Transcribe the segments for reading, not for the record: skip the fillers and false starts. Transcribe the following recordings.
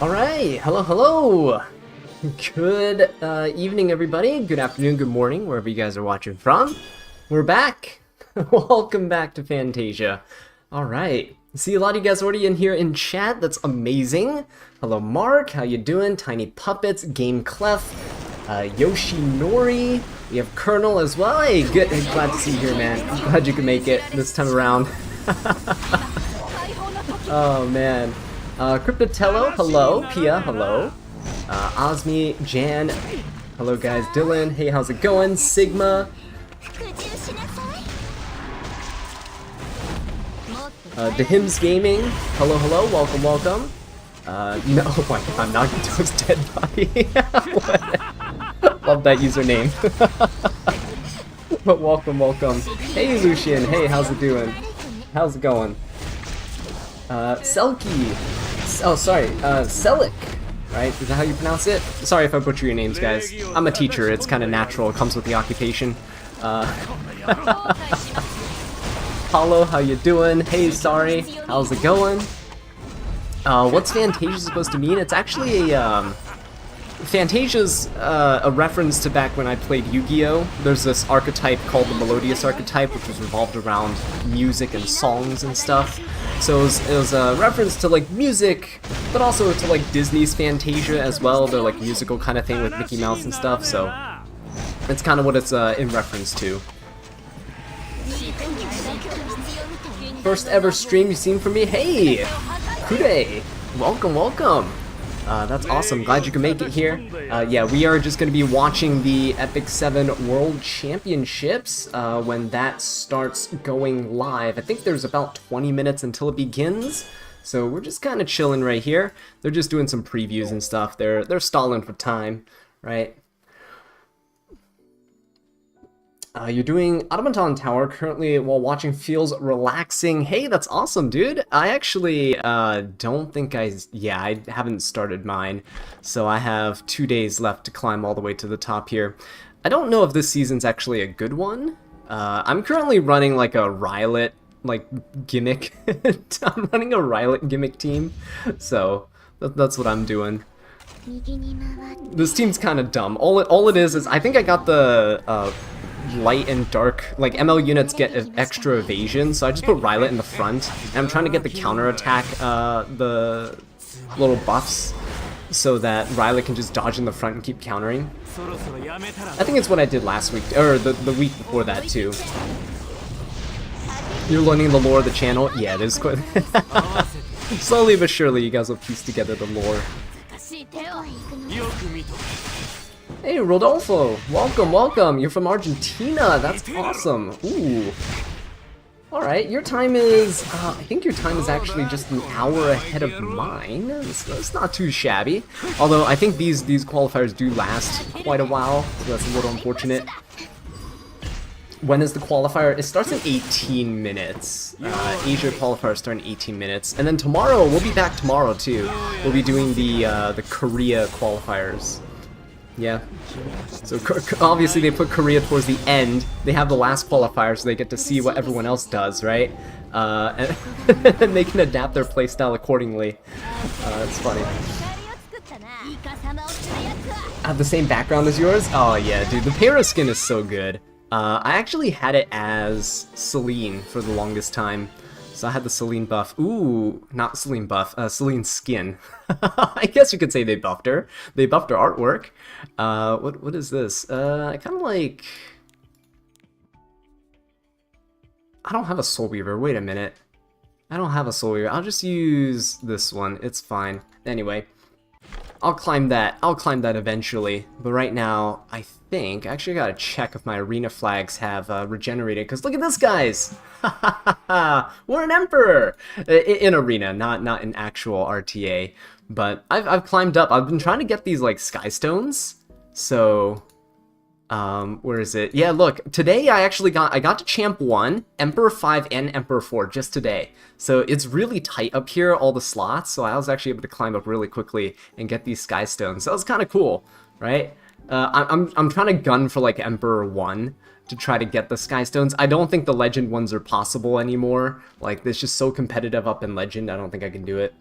Alright, hello. Good evening, everybody. Good afternoon, good morning, wherever you guys are watching from. We're back. Welcome back to Fantasia. Alright, see a lot of you guys already in here in chat. That's amazing. Hello, Mark. How you doing? Tiny Puppets, Game Clef, Yoshinori. We have Colonel as well. Hey, good. Glad to see you here, man. I'm glad you could make it this time around. Oh, man. Cryptotello, hello. Pia, hello. Osmi, Jan, hello guys. Dylan, hey, how's it going? Sigma. Dehims Gaming, hello, welcome. No, my God, Nagito's dead body. Love that username. But welcome. Hey, Lucian, hey, how's it doing? How's it going? Selkie. Oh, sorry, Selic. Right? Is that how you pronounce it? Sorry if I butcher your names, guys. I'm a teacher. It's kind of natural. It comes with the occupation. Paulo, how you doing? Hey, sorry. How's it going? What's Fantasia supposed to mean? It's actually a... Fantasia's a reference to back when I played Yu-Gi-Oh! There's this archetype called the Melodious archetype, which was revolved around music and songs and stuff. So it was a reference to like music, but also to like Disney's Fantasia as well. They're like musical kind of thing with Mickey Mouse and stuff, so it's kind of what it's in reference to. First ever stream you've seen from me? Hey! Kude! Welcome! That's awesome. Glad you can make it here. Yeah, we are just going to be watching the Epic 7 World Championships when that starts going live. I think there's about 20 minutes until it begins, so we're just kind of chilling right here. They're just doing some previews and stuff. They're stalling for time, right? You're doing Automaton Tower currently while watching feels relaxing. Hey, that's awesome, dude. I actually don't think I haven't started mine. So I have 2 days left to climb all the way to the top here. I don't know if this season's actually a good one. I'm currently running like a Rylet gimmick. I'm running a Rylet gimmick team. So that's what I'm doing. This team's kind of dumb. All it is I think I got the light and dark, like ML units get extra evasion, so I just put Rylet in the front, and I'm trying to get the counter attack, the little buffs, so that Rylet can just dodge in the front and keep countering. I think it's what I did last week, or the week before that too. You're learning the lore of the channel? Yeah, it is quite... Slowly but surely you guys will piece together the lore. Hey, Rodolfo! Welcome! You're from Argentina! That's awesome! Ooh. Alright, your time is... I think your time is actually just an hour ahead of mine. It's not too shabby. Although, I think these qualifiers do last quite a while, so that's a little unfortunate. When is the qualifier? It starts in 18 minutes. Asia qualifiers start in 18 minutes. And then tomorrow, we'll be back tomorrow too. We'll be doing the Korea qualifiers. Yeah. So obviously they put Korea towards the end. They have the last qualifier so they get to see what everyone else does, right? And they can adapt their playstyle accordingly. It's funny. I have the same background as yours? Oh yeah, dude, the Para skin is so good. I actually had it as Celine for the longest time. So I had the Celine buff. Ooh, not Celine buff, Celine skin. I guess you could say they buffed her. They buffed her artwork. What is this? I kind of like... I don't have a Soul Weaver, wait a minute. I don't have a soul ear. I'll just use this one. It's fine. Anyway, I'll climb that. I'll climb that eventually. But right now, I think... Actually, I gotta check if my arena flags have regenerated. Because look at this, guys! We're an emperor! In arena, not in actual RTA. But I've climbed up. I've been trying to get these, like, sky stones. So... where is it? Yeah, look, today I got to Champ 1, Emperor 5, and Emperor 4 just today. So it's really tight up here, all the slots, so I was actually able to climb up really quickly and get these sky stones. So that was kind of cool, right? I'm trying to gun for like Emperor 1 to try to get the sky stones. I don't think the Legend ones are possible anymore. Like, it's just so competitive up in Legend, I don't think I can do it.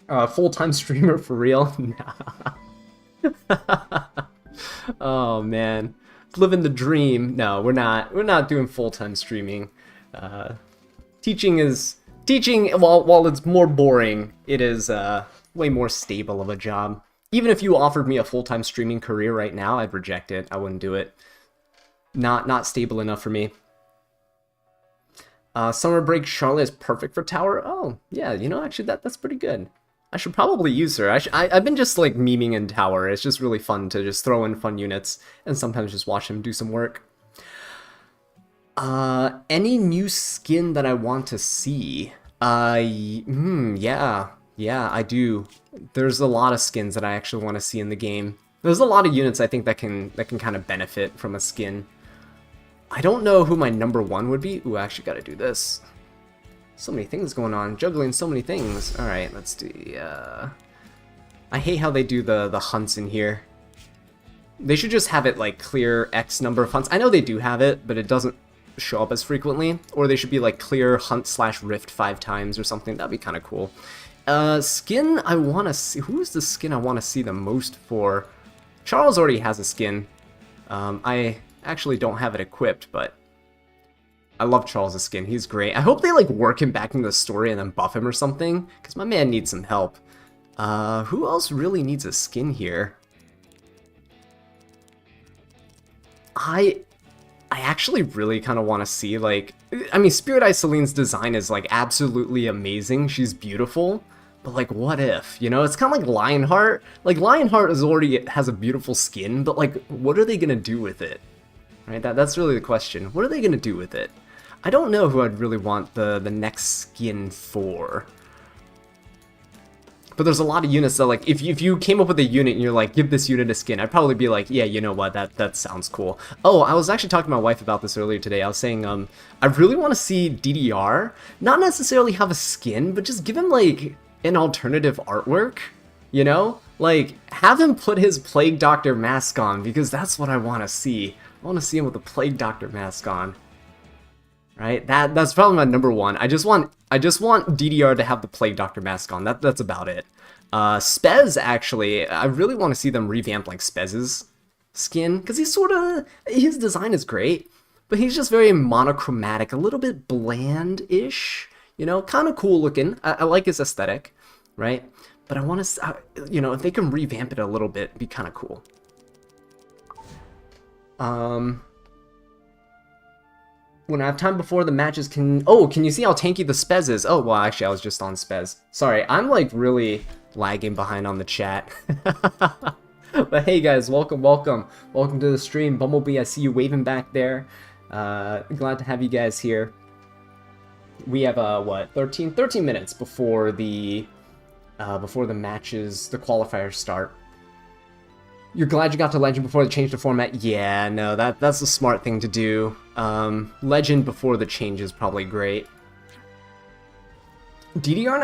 Full-time streamer for real? Nah. Oh man, living the dream. No, we're not doing full-time streaming. Teaching while it's more boring, it is way more stable of a job. Even if you offered me a full-time streaming career right now, I'd reject it. I wouldn't do it. Not stable enough for me. Summer break Charlotte is perfect for tower. Oh yeah, you know, actually that's pretty good. I should probably use her. I've been just like memeing in tower. It's just really fun to just throw in fun units and sometimes just watch him do some work. Any new skin that I want to see? Yeah, I do. There's a lot of skins that I actually want to see in the game. There's a lot of units I think that can kind of benefit from a skin. I don't know who my number one would be. Ooh, I actually got to do this. So many things going on, juggling so many things. Alright, let's do, I hate how they do the hunts in here. They should just have it, like, clear X number of hunts. I know they do have it, but it doesn't show up as frequently. Or they should be, like, clear hunt/rift 5 times or something. That'd be kind of cool. Skin I want to see. Who's the skin I want to see the most for? Charles already has a skin. I actually don't have it equipped, but... I love Charles' skin, he's great. I hope they like work him back into the story and then buff him or something, because my man needs some help. Who else really needs a skin here? I actually really kind of want to see, like... I mean, Spirit Eye Celine's design is like absolutely amazing, she's beautiful, but like what if, you know? It's kind of like Lionheart. Like Lionheart has a beautiful skin, but like what are they gonna do with it? Right, that's really the question. What are they gonna do with it? I don't know who I'd really want the next skin for. But there's a lot of units that, like, if you came up with a unit and you're like, give this unit a skin, I'd probably be like, yeah, you know what, that sounds cool. Oh, I was actually talking to my wife about this earlier today. I was saying, I really want to see DDR, not necessarily have a skin, but just give him, like, an alternative artwork, you know? Like, have him put his Plague Doctor mask on, because that's what I want to see. I want to see him with the Plague Doctor mask on. Right? That's probably my number one. I just want DDR to have the Plague Doctor mask on. That's about it. Spez, actually, I really want to see them revamp like Spez's skin, because his design is great, but he's just very monochromatic, a little bit bland-ish, you know, kind of cool looking. I like his aesthetic, right? But I want to, you know, if they can revamp it a little bit, it'd be kind of cool. When I have time before the matches, can you see how tanky the Spez is? Oh, well, actually, I was just on Spez. Sorry, I'm, like, really lagging behind on the chat. But hey, guys, welcome to the stream. Bumblebee, I see you waving back there. Glad to have you guys here. We have, what, 13 minutes before the matches, the qualifiers start. You're glad you got to Legend before they changed the format? Yeah, no, that's a smart thing to do. Legend before the change is probably great. DDR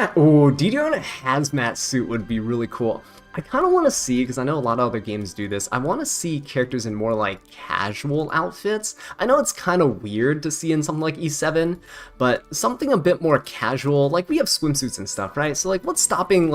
in a hazmat suit would be really cool. I kind of want to see, because I know a lot of other games do this, I want to see characters in more like casual outfits. I know it's kind of weird to see in something like E7, but something a bit more casual. Like, we have swimsuits and stuff, right? So like, what's stopping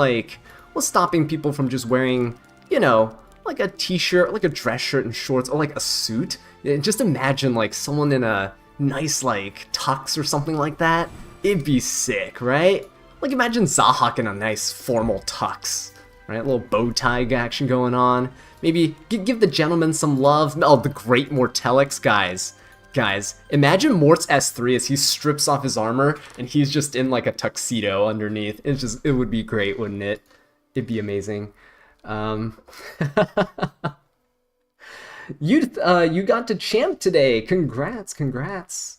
people from just wearing, you know, like a t-shirt, like a dress shirt and shorts, or like a suit? Just imagine like someone in a nice like tux or something like that. It'd be sick, right? Like, imagine Zahak in a nice formal tux, right? A little bow tie action going on. Maybe give the gentleman some love. Oh, the great Mortelix, guys. Guys, imagine Mort's S3 as he strips off his armor and he's just in like a tuxedo underneath. It would be great, wouldn't it? It'd be amazing. You got to champ today. Congrats, congrats.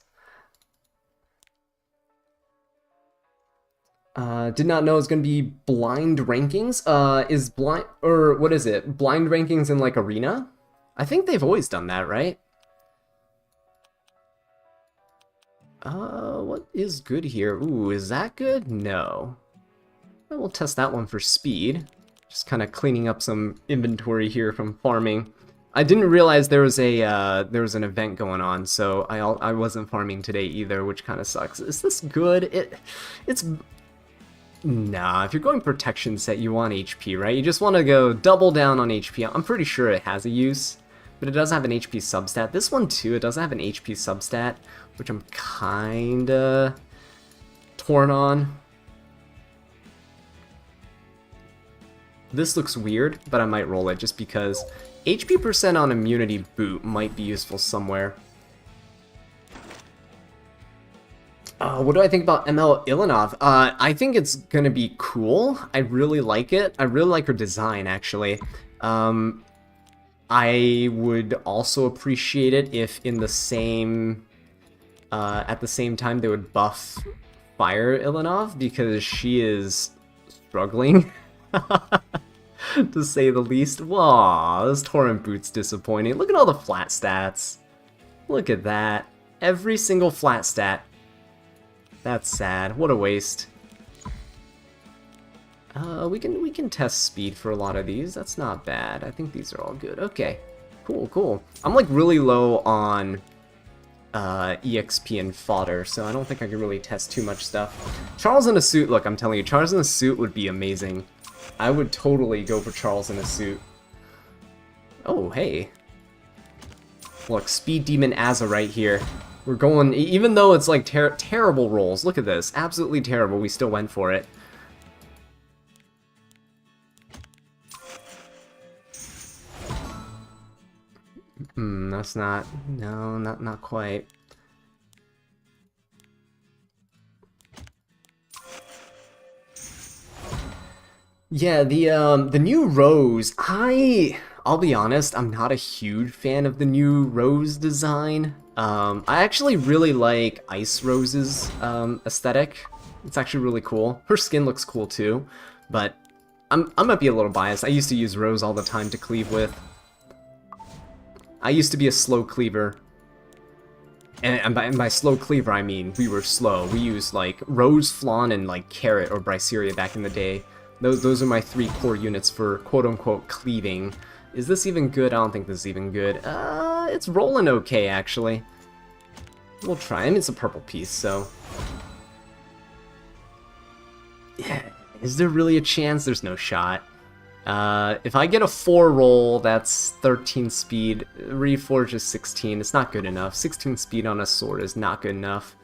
Did not know it was gonna be blind rankings. Is blind, or what is it? Blind rankings in like arena? I think they've always done that, right? What is good here? Ooh, is that good? No. We'll test that one for speed. Just kind of cleaning up some inventory here from farming. I didn't realize there was an event going on, so I wasn't farming today either, which kind of sucks. Is this good? It's nah. If you're going protection set, you want HP, right? You just want to go double down on HP. I'm pretty sure it has a use, but it does have an HP substat. This one too, it doesn't have an HP substat, which I'm kinda torn on. This looks weird, but I might roll it just because HP percent on immunity boot might be useful somewhere. What do I think about ML Ilinov? I think it's gonna be cool. I really like it. I really like her design, actually. I would also appreciate it if in the same, at the same time they would buff Fire Ilinov, because she is struggling. To say the least. Wow, this Torrent Boot's disappointing. Look at all the flat stats. Look at that. Every single flat stat. That's sad. What a waste. We can test speed for a lot of these. That's not bad. I think these are all good. Okay. Cool, cool. I'm like really low on EXP and fodder, so I don't think I can really test too much stuff. Charles in a suit, look, I'm telling you, Charles in a suit would be amazing. I would totally go for Charles in a suit. Oh, hey. Look, Speed Demon Azza right here. We're going, even though it's like terrible rolls, look at this, absolutely terrible, we still went for it. That's not, no, not quite. Yeah, the new Rose, I'll be honest, I'm not a huge fan of the new Rose design. I actually really like Ice Rose's aesthetic. It's actually really cool. Her skin looks cool too, but I might be a little biased. I used to use Rose all the time to cleave with. I used to be a slow cleaver. And by slow cleaver, I mean we were slow. We used like Rose, Flawn, and like Carrot or Bryceria back in the day. Those are my 3 core units for quote-unquote cleaving. Is this even good? I don't think this is even good. It's rolling okay, actually. We'll try. I mean, it's a purple piece, so... Yeah, is there really a chance? There's no shot. If I get a 4 roll, that's 13 speed. Reforge is 16. It's not good enough. 16 speed on a sword is not good enough.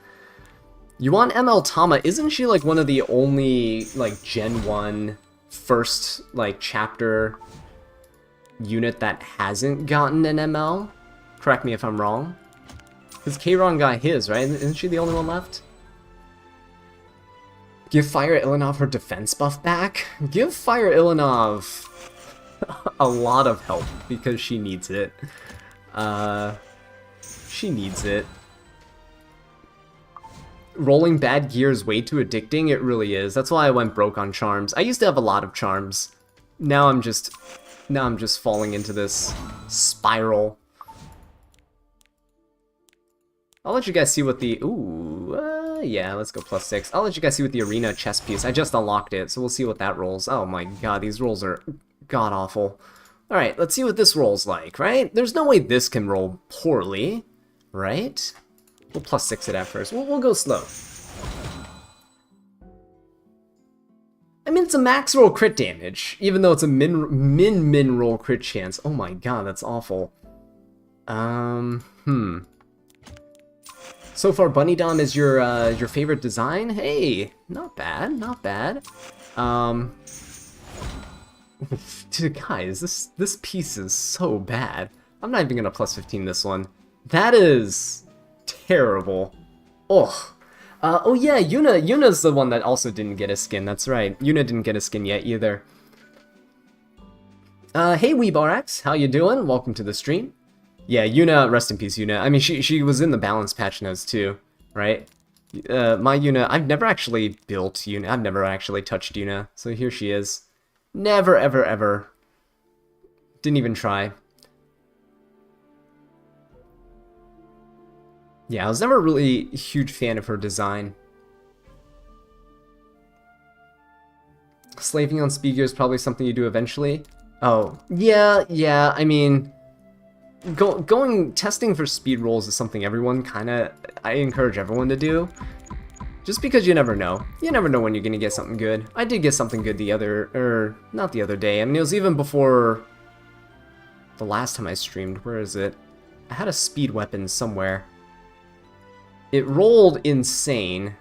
You want ML Tama, isn't she like one of the only like Gen 1 first like chapter unit that hasn't gotten an ML? Correct me if I'm wrong. Because Kayron got his, right? Isn't she the only one left? Give Fire Ilinov her defense buff back? Give Fire Ilinov a lot of help because she needs it. She needs it. Rolling bad gear is way too addicting, it really is. That's why I went broke on charms. I used to have a lot of charms. Now I'm just falling into this spiral. I'll let you guys see what the, ooh, yeah, let's go +6. I'll let you guys see what the arena chess piece, I just unlocked it, so we'll see what that rolls. Oh my god, these rolls are god-awful. Alright, let's see what this rolls like, right? There's no way this can roll poorly, right? We'll +6 it at first. We'll go slow. I mean, it's a max roll crit damage, even though it's a min roll crit chance. Oh my god, that's awful. So far, Bunny Dom is your favorite design? Hey, not bad, not bad. Dude, guys, this piece is so bad. I'm not even gonna +15 this one. That is terrible. Ugh. Oh yeah, Yuna's the one that also didn't get a skin, that's right. Yuna didn't get a skin yet either. Hey Weebarax, how you doing? Welcome to the stream. Yeah, Yuna, rest in peace, Yuna. I mean, she was in the balance patch notes too, right? My Yuna, I've never actually built Yuna. I've never actually touched Yuna, so here she is. Never, ever, ever. Didn't even try. Yeah, I was never really a huge fan of her design. Slaving on speed gear is probably something you do eventually. Oh, yeah, I mean, testing for speed rolls is something everyone I encourage everyone to do. Just because you never know. You never know when you're gonna get something good. I did get something good not the other day. I mean, it was even before the last time I streamed. Where is it? I had a speed weapon somewhere. It rolled insane.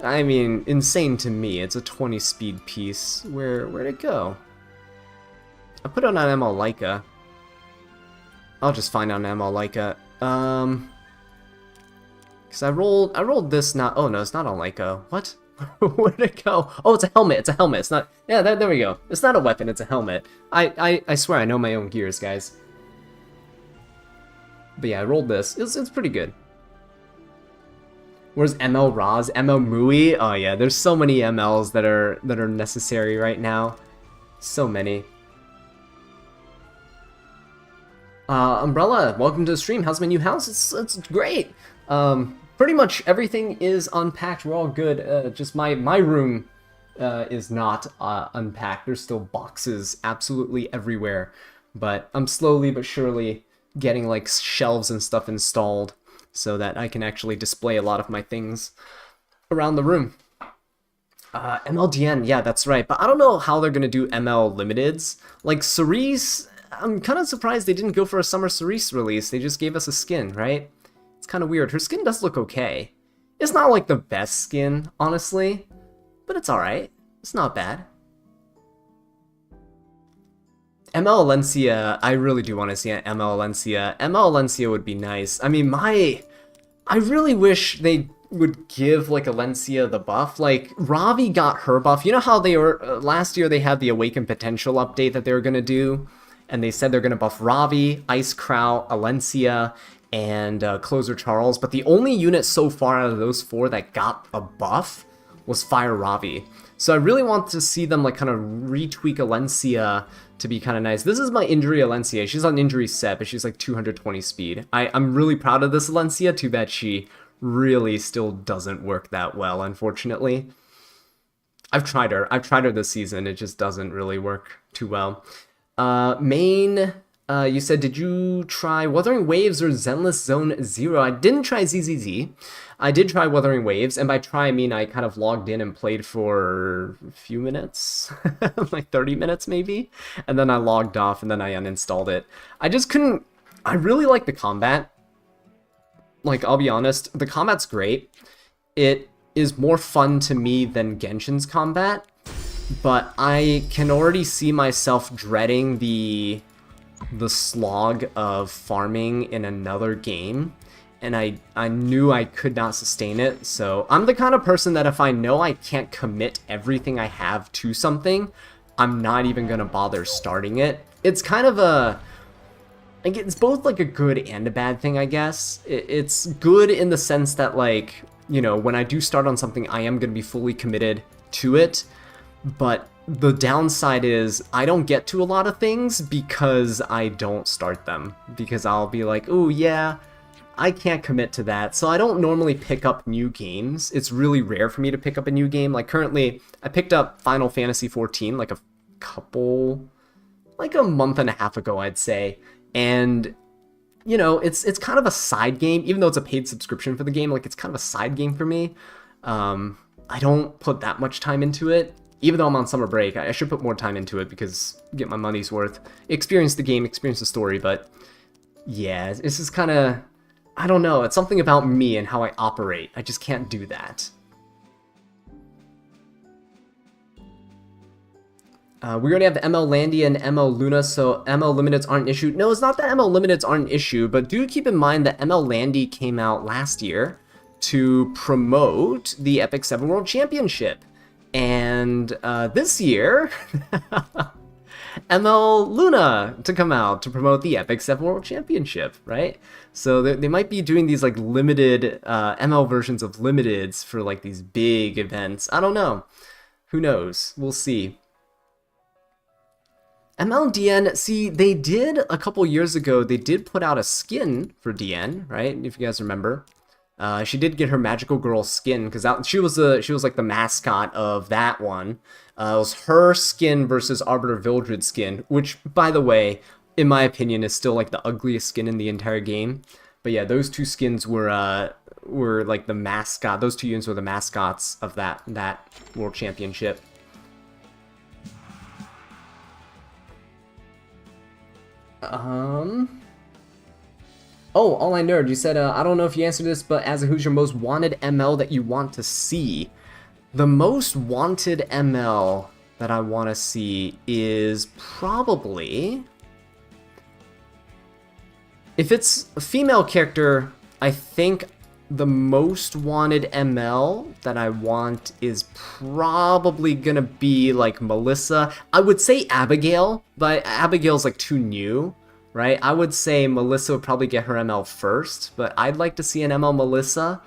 I mean, insane to me. It's a 20 speed piece. Where'd it go? I put it on ML Leica. I'll just find on ML Leica. Cause I rolled this oh no, it's not on Leica. What? Where'd it go? Oh, it's a helmet. It's a helmet. It's not. Yeah, there we go. It's not a weapon. It's a helmet. I swear I know my own gears, guys. But yeah, I rolled this. It's pretty good. Where's ML Raz? ML Mui? Oh yeah, there's so many MLs that are necessary right now. So many. Umbrella, welcome to the stream. How's my new house? It's great. Pretty much everything is unpacked. We're all good. Just my room is not unpacked. There's still boxes absolutely everywhere. But I'm slowly but surely getting like shelves and stuff installed so that I can actually display a lot of my things around the room. MLDN, yeah, that's right. But I don't know how they're gonna do ML limiteds. Like Cerise, I'm kind of surprised they didn't go for a summer Cerise release. They just gave us a skin, right? It's kind of weird. Her skin does look okay. It's not like the best skin, honestly, but it's alright. It's not bad. ML Alencia, I really do want to see an ML Alencia. ML Alencia would be nice. I mean, I really wish they would give like Alencia the buff. Like Ravi got her buff. You know how they were last year? They had the Awaken Potential update that they were gonna do, and they said they're gonna buff Ravi, Ice Crow, Alencia, and Closer Charles. But the only unit so far out of those four that got a buff was Fire Ravi. So I really want to see them like kind of retweak Alencia to be kind of nice. This is my injury Alencia. She's on injury set, but she's like 220 speed. I'm really proud of this Alencia. Too bad she really still doesn't work that well, unfortunately. I've tried her this season. It just doesn't really work too well. Main, you said, did you try Wuthering Waves or Zenless Zone Zero? I didn't try ZZZ. I did try Wuthering Waves, and by try I mean I kind of logged in and played for a few minutes, like 30 minutes maybe, and then I logged off and then I uninstalled it. I just couldn't, I really like the combat. Like, I'll be honest, the combat's great. It is more fun to me than Genshin's combat, but I can already see myself dreading the slog of farming in another game. And I knew I could not sustain it, so I'm the kind of person that if I know I can't commit everything I have to something, I'm not even gonna bother starting it. It's kind of a, like, it's both like a good and a bad thing, I guess. It's good in the sense that, like, you know, when I do start on something, I am gonna be fully committed to it, but the downside is I don't get to a lot of things because I don't start them, because I'll be like, oh yeah, I can't commit to that, so I don't normally pick up new games. It's really rare for me to pick up a new game. Like currently, I picked up Final Fantasy XIV like a month and a half ago, I'd say. And, you know, it's kind of a side game, even though it's a paid subscription for the game, like it's kind of a side game for me. I don't put that much time into it. Even though I'm on summer break, I should put more time into it because get my money's worth. Experience the game, experience the story, but yeah, it's just kind of, I don't know, it's something about me and how I operate. I just can't do that. We already have ML Landia and ML Luna, so ML Limiteds aren't an issue. No, it's not that ML Limiteds aren't an issue, but do keep in mind that ML Landia came out last year to promote the Epic 7 World Championship. And this year, ML Luna to come out to promote the Epic 7 World Championship, right? So they might be doing these like limited ML versions of limiteds for like these big events. I don't know. Who knows? We'll see. ML DN, see, they did a couple years ago, they did put out a skin for DN, right? If you guys remember. She did get her Magical Girl skin because she was like the mascot of that one. It was her skin versus Arbiter Vildred skin, which, by the way, in my opinion, is still like the ugliest skin in the entire game. But yeah, those two skins were like the mascot. Those two units were the mascots of that World Championship. Oh, All I Nerd, you said, I don't know if you answered this, but as who's your most wanted ML that you want to see? The most wanted ML that I want to see is probably... If it's a female character, I think the most wanted ML that I want is probably gonna be like Melissa. I would say Abigail, but Abigail's like too new, right? I would say Melissa would probably get her ML first, but I'd like to see an ML Melissa,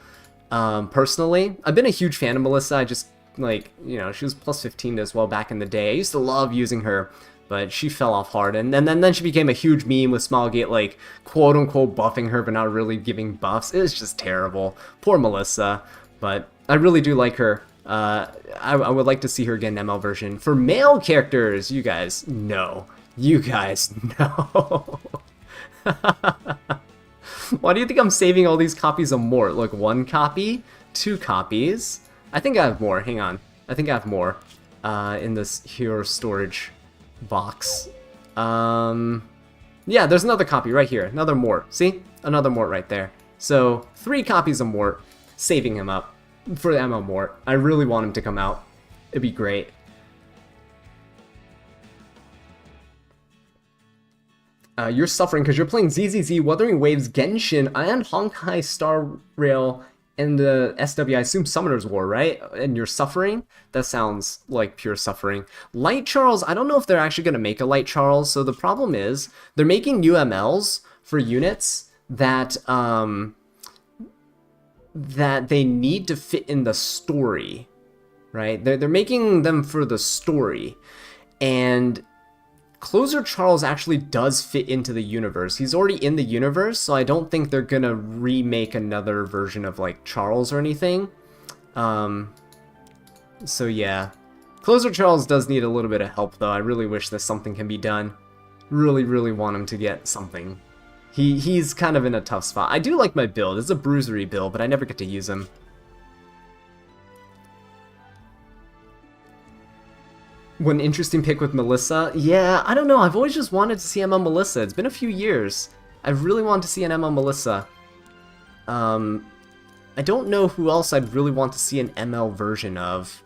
personally. I've been a huge fan of Melissa. I just, like, you know, she was plus 15 as well back in the day. I used to love using her, but she fell off hard, and then she became a huge meme with Smilegate, like, quote-unquote buffing her, but not really giving buffs. It was just terrible. Poor Melissa, but I really do like her. I would like to see her get an ML version. For male characters, you guys, no. You guys, no. Why do you think I'm saving all these copies of Mort? Look, 1 copy, 2 copies. I think I have more, hang on. I think I have more in this hero storage box. Yeah, there's another copy right here. Another Mort. See? Another Mort right there. So, 3 copies of Mort. Saving him up for the ML Mort. I really want him to come out. It'd be great. You're suffering because you're playing ZZZ, Wuthering Waves, Genshin, and Honkai Star Rail, and the SW, I assume Summoner's War, right? And you're suffering? That sounds like pure suffering. Light Charles, I don't know if they're actually going to make a Light Charles, so the problem is, they're making new MLs for units that, that they need to fit in the story, right? They're making them for the story, and Closer Charles actually does fit into the universe. He's already in the universe, so I don't think they're gonna remake another version of, like, Charles or anything. So yeah. Closer Charles does need a little bit of help, though. I really wish that something can be done. Really, really want him to get something. He's kind of in a tough spot. I do like my build. It's a bruisery build, but I never get to use him. What an interesting pick with Melissa. Yeah, I don't know. I've always just wanted to see ML Melissa. It's been a few years. I really want to see an ML Melissa. I don't know who else I'd really want to see an ML version of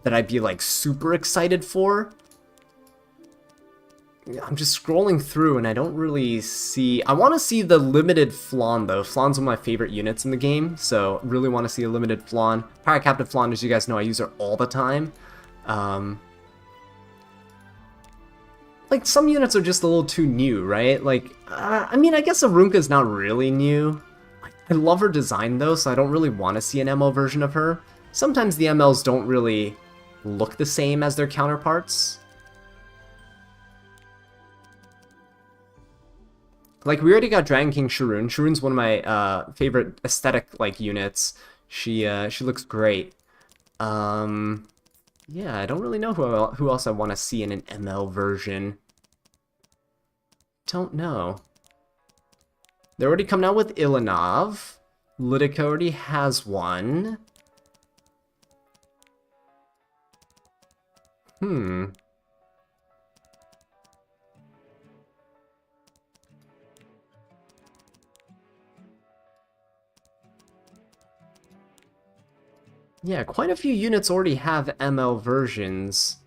that I'd be, like, super excited for. I'm just scrolling through and I don't really see... I want to see the limited Flan, though. Flan's one of my favorite units in the game, so really want to see a limited Flan. Pirate Captain Flan, as you guys know, I use her all the time. Like, some units are just a little too new, right? Like, I mean, I guess Arunka's not really new. I love her design, though, so I don't really want to see an ML version of her. Sometimes the MLs don't really look the same as their counterparts. Like, we already got Dragon King Shurun. Shurun's one of my favorite aesthetic, like, units. She looks great. Yeah, I don't really know who else I want to see in an ML version. Don't know. They're already coming out with Ilanov. Lidica already has one. Yeah, quite a few units already have ML versions.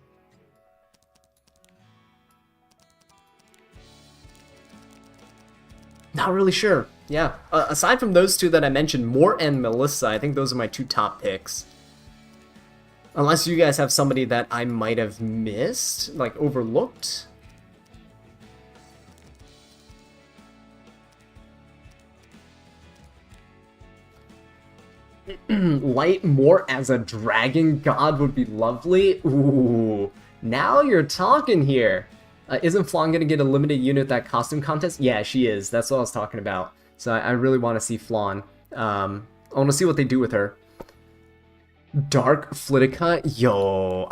Not really sure. Yeah. Aside from those two that I mentioned, Mort and Melissa, I think those are my two top picks. Unless you guys have somebody that I might have missed, like overlooked. Light Mort as a dragon god would be lovely. Ooh, now you're talking here. Isn't Flan gonna get a limited unit at that costume contest? Yeah, she is. That's what I was talking about. So I really want to see Flan. I want to see what they do with her. Dark Flitica? Yo,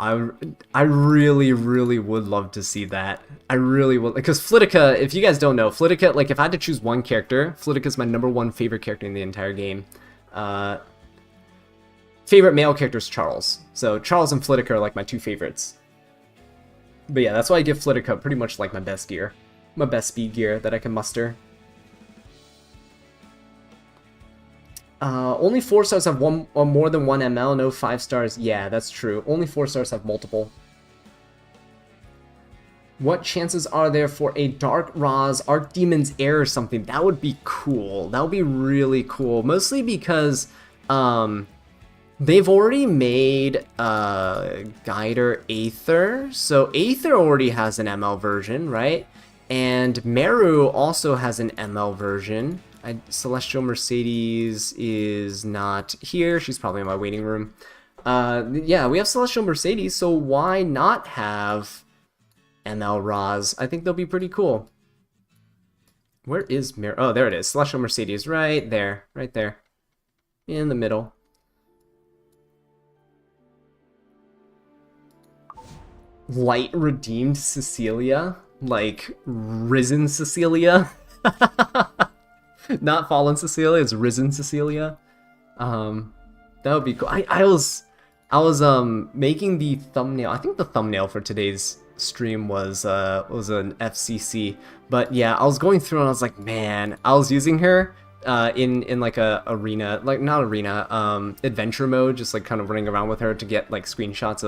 I really, really would love to see that. I really would, because Flitica, if you guys don't know, Flitica, like if I had to choose one character, Flitica's my #1 favorite character in the entire game. Favorite male character is Charles. So Charles and Flitica are like my two favorites. But yeah, that's why I give Flitica pretty much like my best gear. My best speed gear that I can muster. Only 4 stars have one or more than 1 ML, no 5 stars. Yeah, that's true. Only 4 stars have multiple. What chances are there for a Dark Roz, Archdemon's Heir or something? That would be cool. That would be really cool. Mostly because, they've already made Guider Aether, so Aether already has an ML version, right? And Meru also has an ML version. Celestial Mercedes is not here. She's probably in my waiting room. Yeah, we have Celestial Mercedes, so why not have ML Roz? I think they'll be pretty cool. Where is Meru? Oh, there it is. Celestial Mercedes, right there. Right there. In the middle. Light redeemed Cecilia? Like, risen Cecilia? Not fallen Cecilia, it's risen Cecilia. That would be cool. I was making the thumbnail. I think the thumbnail for today's stream was an FCC. But yeah, I was going through and I was like, man, I was using her in like a arena, like not arena, adventure mode, just like kind of running around with her to get like screenshots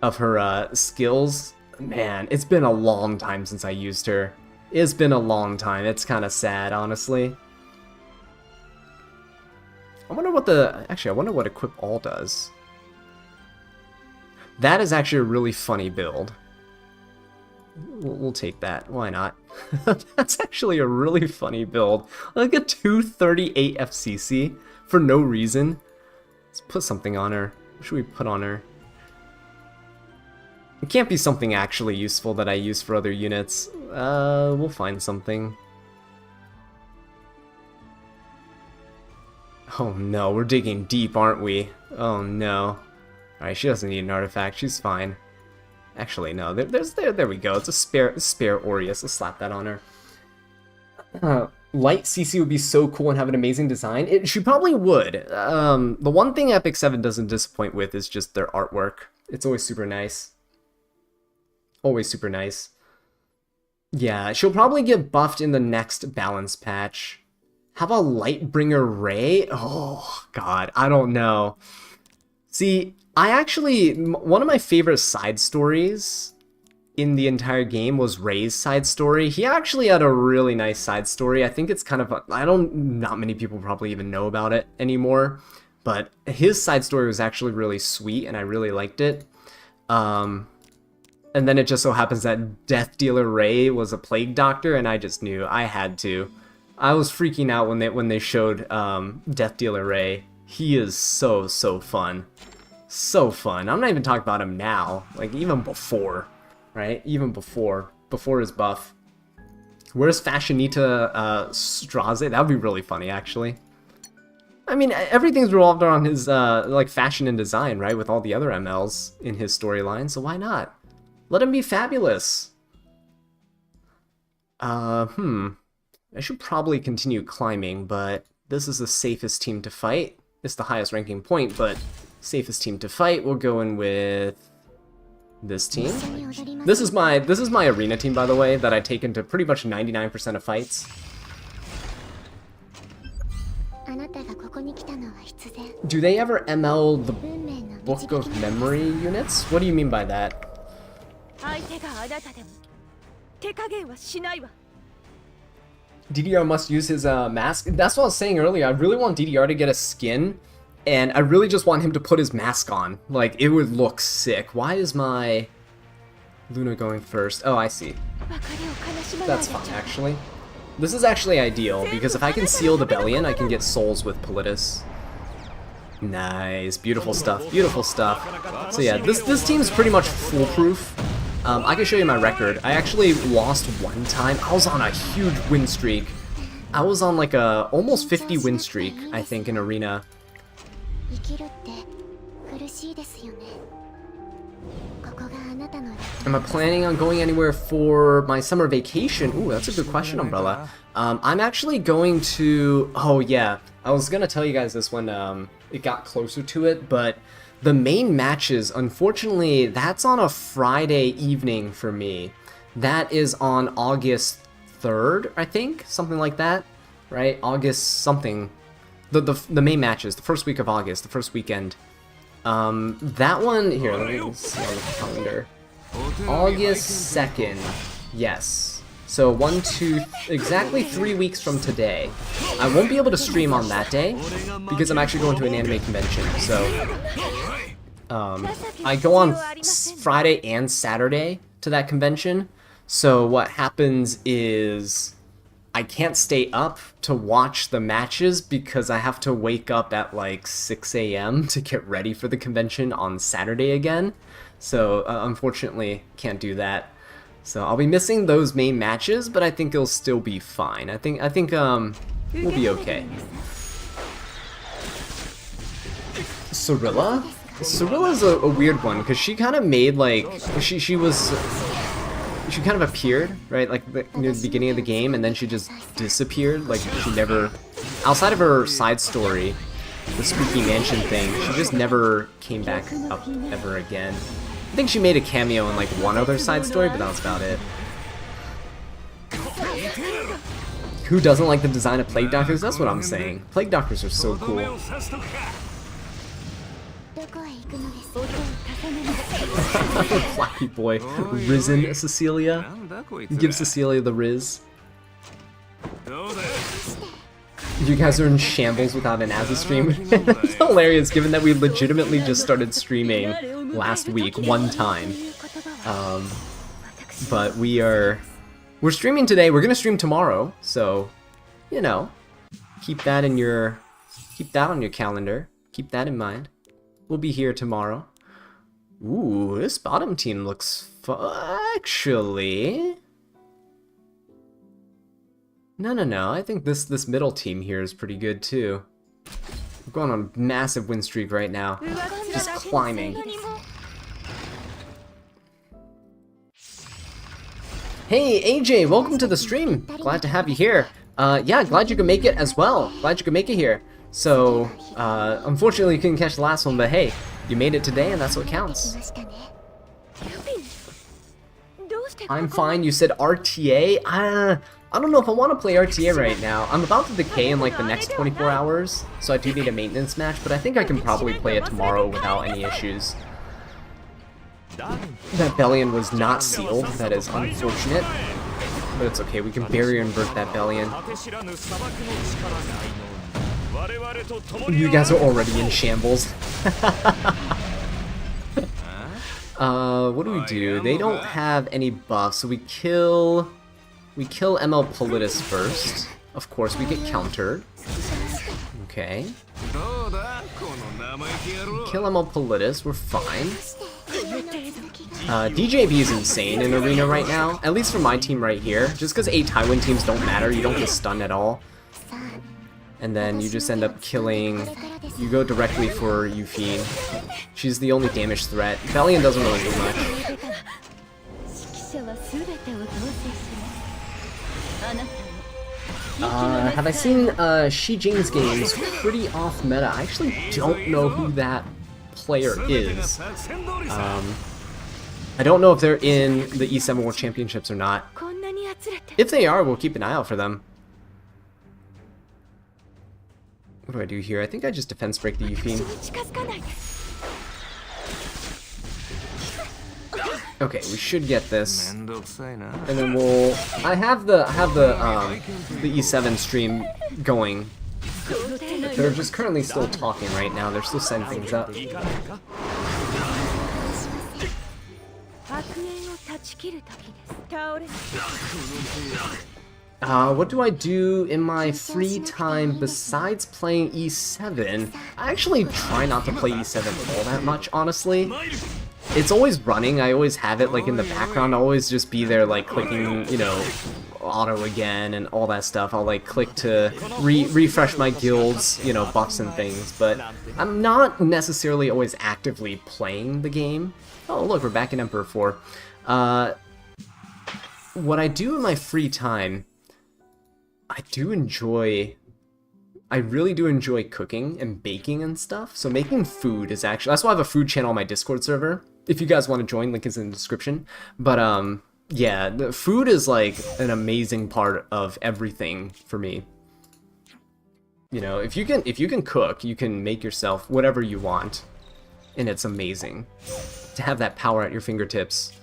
of her skills. Man, it's been a long time since I used her. It's been a long time. It's kind of sad, honestly. I wonder what I wonder what Equip All does. That is actually a really funny build. We'll take that. Why not? That's actually a really funny build. Like a 238 FCC for no reason. Let's put something on her. What should we put on her? It can't be something actually useful that I use for other units. We'll find something. Oh no, we're digging deep, aren't we? Oh no. Alright, she doesn't need an artifact, she's fine. Actually, no, there we go. It's a spare Aureus. Let's slap that on her. Light CC would be so cool and have an amazing design. She probably would. The one thing Epic 7 doesn't disappoint with is just their artwork. It's always super nice. Always super nice. Yeah, she'll probably get buffed in the next balance patch. How about Lightbringer Ray? Oh, God, I don't know. See, one of my favorite side stories in the entire game was Ray's side story. He actually had a really nice side story. I think it's kind of, not many people probably even know about it anymore, but his side story was actually really sweet and I really liked it. And then it just so happens that Death Dealer Ray was a plague doctor, and I just knew I had to. I was freaking out when they showed Death Dealer Ray. He is so fun, so fun. I'm not even talking about him now, like even before, right? Even before his buff. Where's Fashionita Straze? That would be really funny, actually. I mean, everything's revolved around his like fashion and design, right? With all the other MLs in his storyline, so why not? Let him be fabulous. I should probably continue climbing, but this is the safest team to fight. It's the highest ranking point, but safest team to fight. We'll go in with this team. This is my arena team, by the way, that I take into pretty much 99% of fights. Do they ever ML the Book of Memory units? What do you mean by that? DDR must use his mask. That's what I was saying earlier. I really want DDR to get a skin, and I really just want him to put his mask on. Like, it would look sick. Why is my Luna going first? Oh, I see. That's fine, actually. This is actually ideal, because if I can seal the Bellion, I can get souls with Politis. Nice. Beautiful stuff. Beautiful stuff. So yeah, this team's pretty much foolproof. I can show you my record. I actually lost one time. I was on a huge win streak. I was on like a almost 50 win streak, I think, in Arena. Am I planning on going anywhere for my summer vacation? Ooh, that's a good question, Umbrella. I'm actually going to... Oh, yeah. I was going to tell you guys this when it got closer to it, but the main matches, unfortunately, that's on a Friday evening for me. That is on August 3rd, I think? Something like that, right? August something. The main matches, the first week of August, the first weekend. That one... Here, let me see on the calendar. August 2nd, yes. So exactly 3 weeks from today. I won't be able to stream on that day because I'm actually going to an anime convention. So I go on Friday and Saturday to that convention. So what happens is I can't stay up to watch the matches because I have to wake up at like 6 a.m. to get ready for the convention on Saturday again. So unfortunately, can't do that. So I'll be missing those main matches, but I think it'll still be fine. I think we'll be okay. Cirilla? Cirilla's a weird one because she kind of made like she kind of appeared right like near the beginning of the game, and then she just disappeared. Like she never, outside of her side story, the spooky mansion thing, she just never came back up ever again. I think she made a cameo in like one other side story, but that was about it. Who doesn't like the design of Plague Doctors? That's what I'm saying. Plague Doctors are so cool. Flappy boy. Risen Cecilia. Give Cecilia the Riz. You guys are in shambles without an Azza stream. It's hilarious given that we legitimately just started streaming last week, one time. But we're streaming today, we're gonna stream tomorrow, so, you know, keep that on your calendar, keep that in mind. We'll be here tomorrow. Ooh, this bottom team looks actually... No, I think this middle team here is pretty good too. We're going on a massive win streak right now. Just climbing. Hey AJ, welcome to the stream. Glad to have you here. Yeah, glad you could make it as well. Glad you could make it here. So, unfortunately you couldn't catch the last one, but hey, you made it today and that's what counts. I'm fine, you said RTA? I don't know if I want to play RTA right now. I'm about to decay in like the next 24 hours, so I do need a maintenance match, but I think I can probably play it tomorrow without any issues. That Bellion was not sealed, that is unfortunate, but it's okay, we can barrier invert that Bellion. You guys are already in shambles. What do? They don't have any buffs, so we kill ML Politis first. Of course, we get countered. Okay. Kill ML Politis, we're fine. DJB is insane in Arena right now, at least for my team right here. Just because 8 Tywin teams don't matter, you don't get stunned at all. And then you just end up killing... You go directly for Yufine. She's the only damage threat. Bellion doesn't really do much. Have I seen Shi Jing's games? Pretty off meta. I actually don't know who that player is. I don't know if they're in the E7 World Championships or not. If they are, we'll keep an eye out for them. What do I do here? I think I just defense break the Yufine. Okay, we should get this. めんどくさいな。 And then we'll... I have the E7 stream going. They're just currently still talking right now. They're still setting things up. What do I do in my free time besides playing E7? I actually try not to play E7 all that much, honestly. It's always running. I always have it like in the background. I'll always just be there like clicking, you know, auto again and all that stuff. I'll like click to refresh my guilds, you know, buffs and things, but I'm not necessarily always actively playing the game. Oh, look, we're back in Emperor 4. What I do in my free time, I really do enjoy cooking and baking and stuff. So making food is actually, that's why I have a food channel on my Discord server. If you guys want to join, link is in the description. But yeah, the food is like an amazing part of everything for me. You know, if you can cook, you can make yourself whatever you want, and it's amazing to have that power at your fingertips.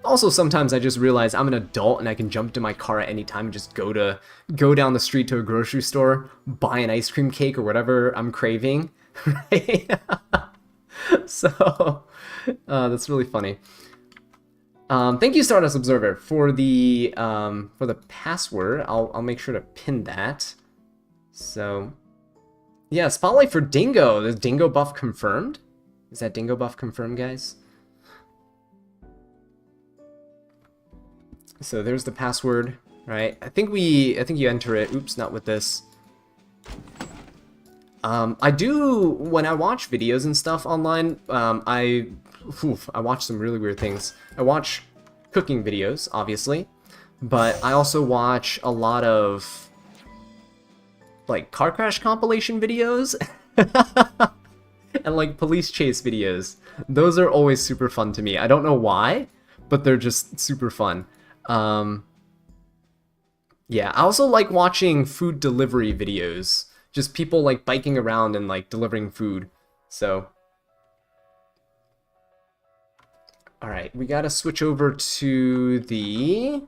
Also, sometimes I just realize I'm an adult and I can jump to my car at any time and just go down the street to a grocery store, buy an ice cream cake or whatever I'm craving, right? So, that's really funny. Thank you, Stardust Observer, for the password. I'll make sure to pin that. So, yeah, spotlight for Dingo. Is Dingo buff confirmed? Is that Dingo buff confirmed, guys? So there's the password, right? I think you enter it. Oops, not with this. I do, when I watch videos and stuff online, I watch some really weird things. I watch cooking videos, obviously, but I also watch a lot of like car crash compilation videos and like police chase videos. Those are always super fun to me. I don't know why, but they're just super fun. Yeah, I also like watching food delivery videos. Just people like biking around and like delivering food. So, alright, we gotta switch over to the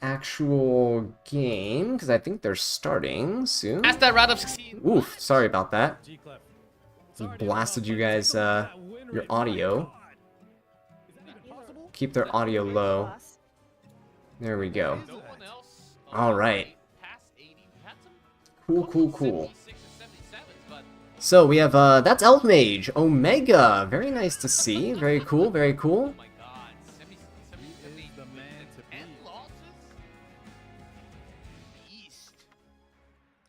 actual game, because I think they're starting soon. That's that round of 16. Oof, sorry about that. We blasted you guys, your audio. Keep their audio low. There we go. Alright. Cool. So we have, that's Elf Mage, Omega. Very nice to see. Very cool.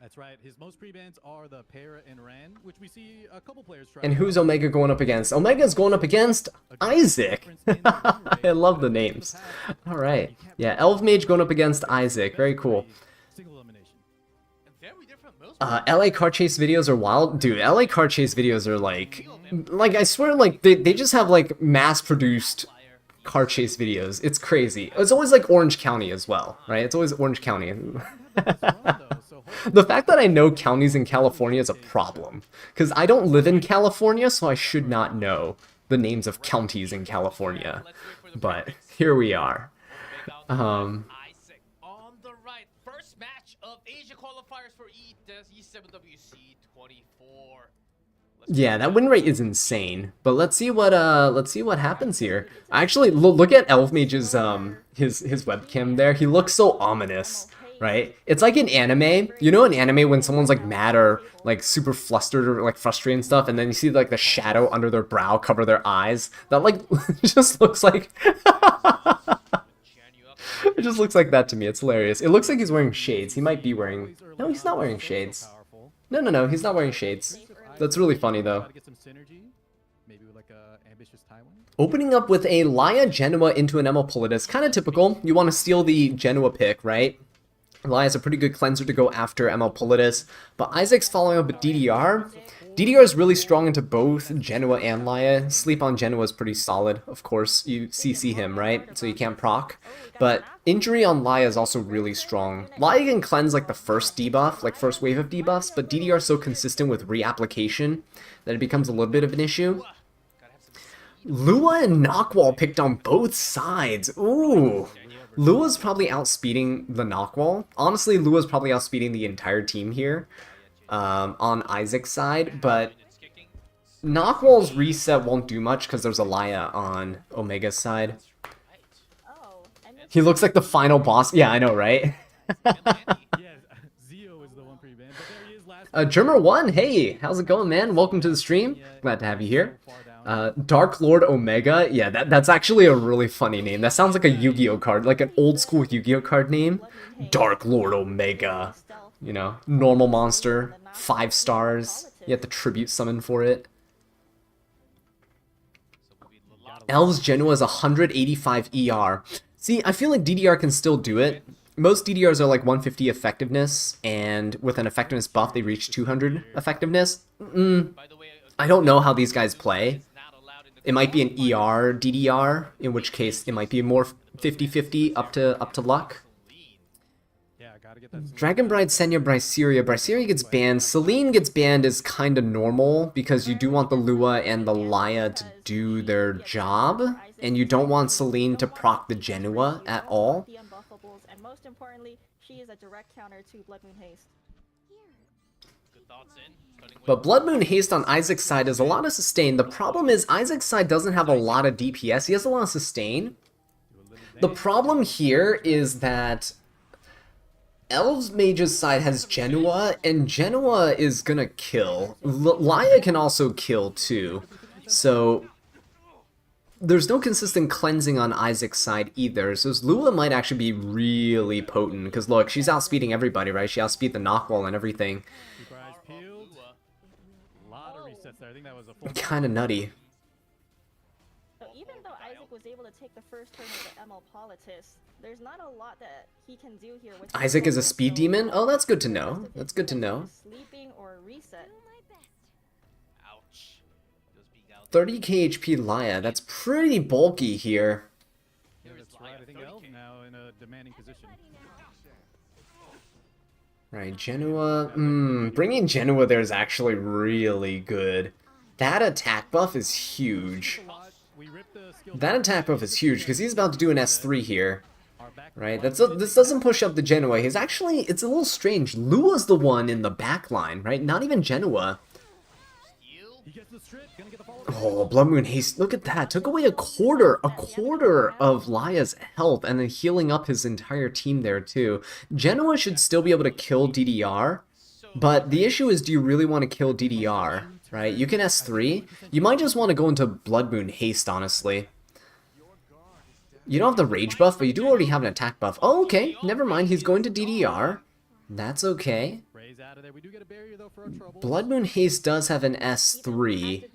That's right. His most pre-bans are the Para and Ran, which we see a couple players try. And who's Omega going up against? Omega's going up against Isaac. I love the names. Alright. Yeah, Elf Mage going up against Isaac. Very cool. LA car chase videos are wild. Dude, LA car chase videos are like I swear, like, they just have, like, mass-produced car chase videos. It's crazy. It's always, like, Orange County as well, right? It's always Orange County. The fact that I know counties in California is a problem, because I don't live in California, so I should not know the names of counties in California. But here we are. On the right, first match of Asia qualifiers for E7WC 24. Yeah, that win rate is insane. But let's see what happens here. Actually, look at Elf Mage's his webcam there. He looks so ominous, right? It's like in anime. You know, in anime when someone's like mad or like super flustered or like frustrated and stuff, and then you see like the shadow under their brow cover their eyes. That like just looks like it just looks like that to me. It's hilarious. It looks like he's wearing shades. He might be wearing... No, he's not wearing shades. No, he's not wearing shades. That's really funny, though. Opening up with a Laia Genoa into an Emmopolitus. Kind of typical. You want to steal the Genoa pick, right? Laia's a pretty good cleanser to go after Emmopolitus. But Isaac's following up with DDR. DDR is really strong into both Genoa and Laia. Sleep on Genoa is pretty solid, of course. You CC him, right? So you can't proc. But injury on Laia is also really strong. Laia can cleanse like the first debuff, like first wave of debuffs, but DDR is so consistent with reapplication that it becomes a little bit of an issue. Lua and Knockwall picked on both sides. Ooh. Lua's probably outspeeding the Knockwall. Honestly, Lua's probably outspeeding the entire team here on Isaac's side, but Knockwall's reset won't do much because there's a Laya on Omega's side. He looks like the final boss. Yeah, I know, right? Germer1, hey, how's it going, man? Welcome to the stream. Glad to have you here. Dark Lord Omega, yeah, that's actually a really funny name. That sounds like a Yu-Gi-Oh card, like an old school Yu-Gi-Oh card name. Dark Lord Omega, you know, normal monster, 5 stars. You have to tribute summon for it. Elves Genoa is 185 ER. See, I feel like DDR can still do it. Most DDRs are like 150 effectiveness, and with an effectiveness buff, they reach 200 effectiveness. I don't know how these guys play. It might be an ER DDR, in which case it might be more 50-50 up to luck. Dragon Bride, Senya, Bryceria. Bryceria gets banned. Celine gets banned is kind of normal because you do want the Lua and the Laya to do their job, and you don't want Celine to proc the Genoa at all. And most importantly, she is a direct counter to Blood Moon Haste. But Blood Moon Haste on Isaac's side is a lot of sustain. The problem is Isaac's side doesn't have a lot of DPS. He has a lot of sustain. The problem here is that Elves Mage's side has Genoa, and Genoa is gonna kill. Laya can also kill too. So there's no consistent cleansing on Isaac's side either, so Lua might actually be really potent, because look, she's outspeeding everybody, right? She outspeed the Knockwall and everything. Kinda nutty. So even though Isaac was able to take the first turn of the ML Politis, there's not a lot that he can do here with Isaac is a speed demon? Oh, that's good to know. That's good to know. Sleeping or reset. 30k HP Laya, that's pretty bulky here. Right, Genoa, bringing Genoa there is actually really good. That attack buff is huge. That attack buff is huge, because he's about to do an S3 here. Right, this doesn't push up the Genoa. He's actually, it's a little strange. Lua's the one in the back line, right? Not even Genoa. Oh, Blood Moon Haste, look at that. Took away a quarter of Laya's health, and then healing up his entire team there too. Genoa should still be able to kill DDR, but the issue is, do you really want to kill DDR, right? You can S3. You might just want to go into Blood Moon Haste, honestly. You don't have the rage buff, but you do already have an attack buff. Oh, okay, never mind, he's going to DDR. That's okay. Blood Moon Haste does have an S3,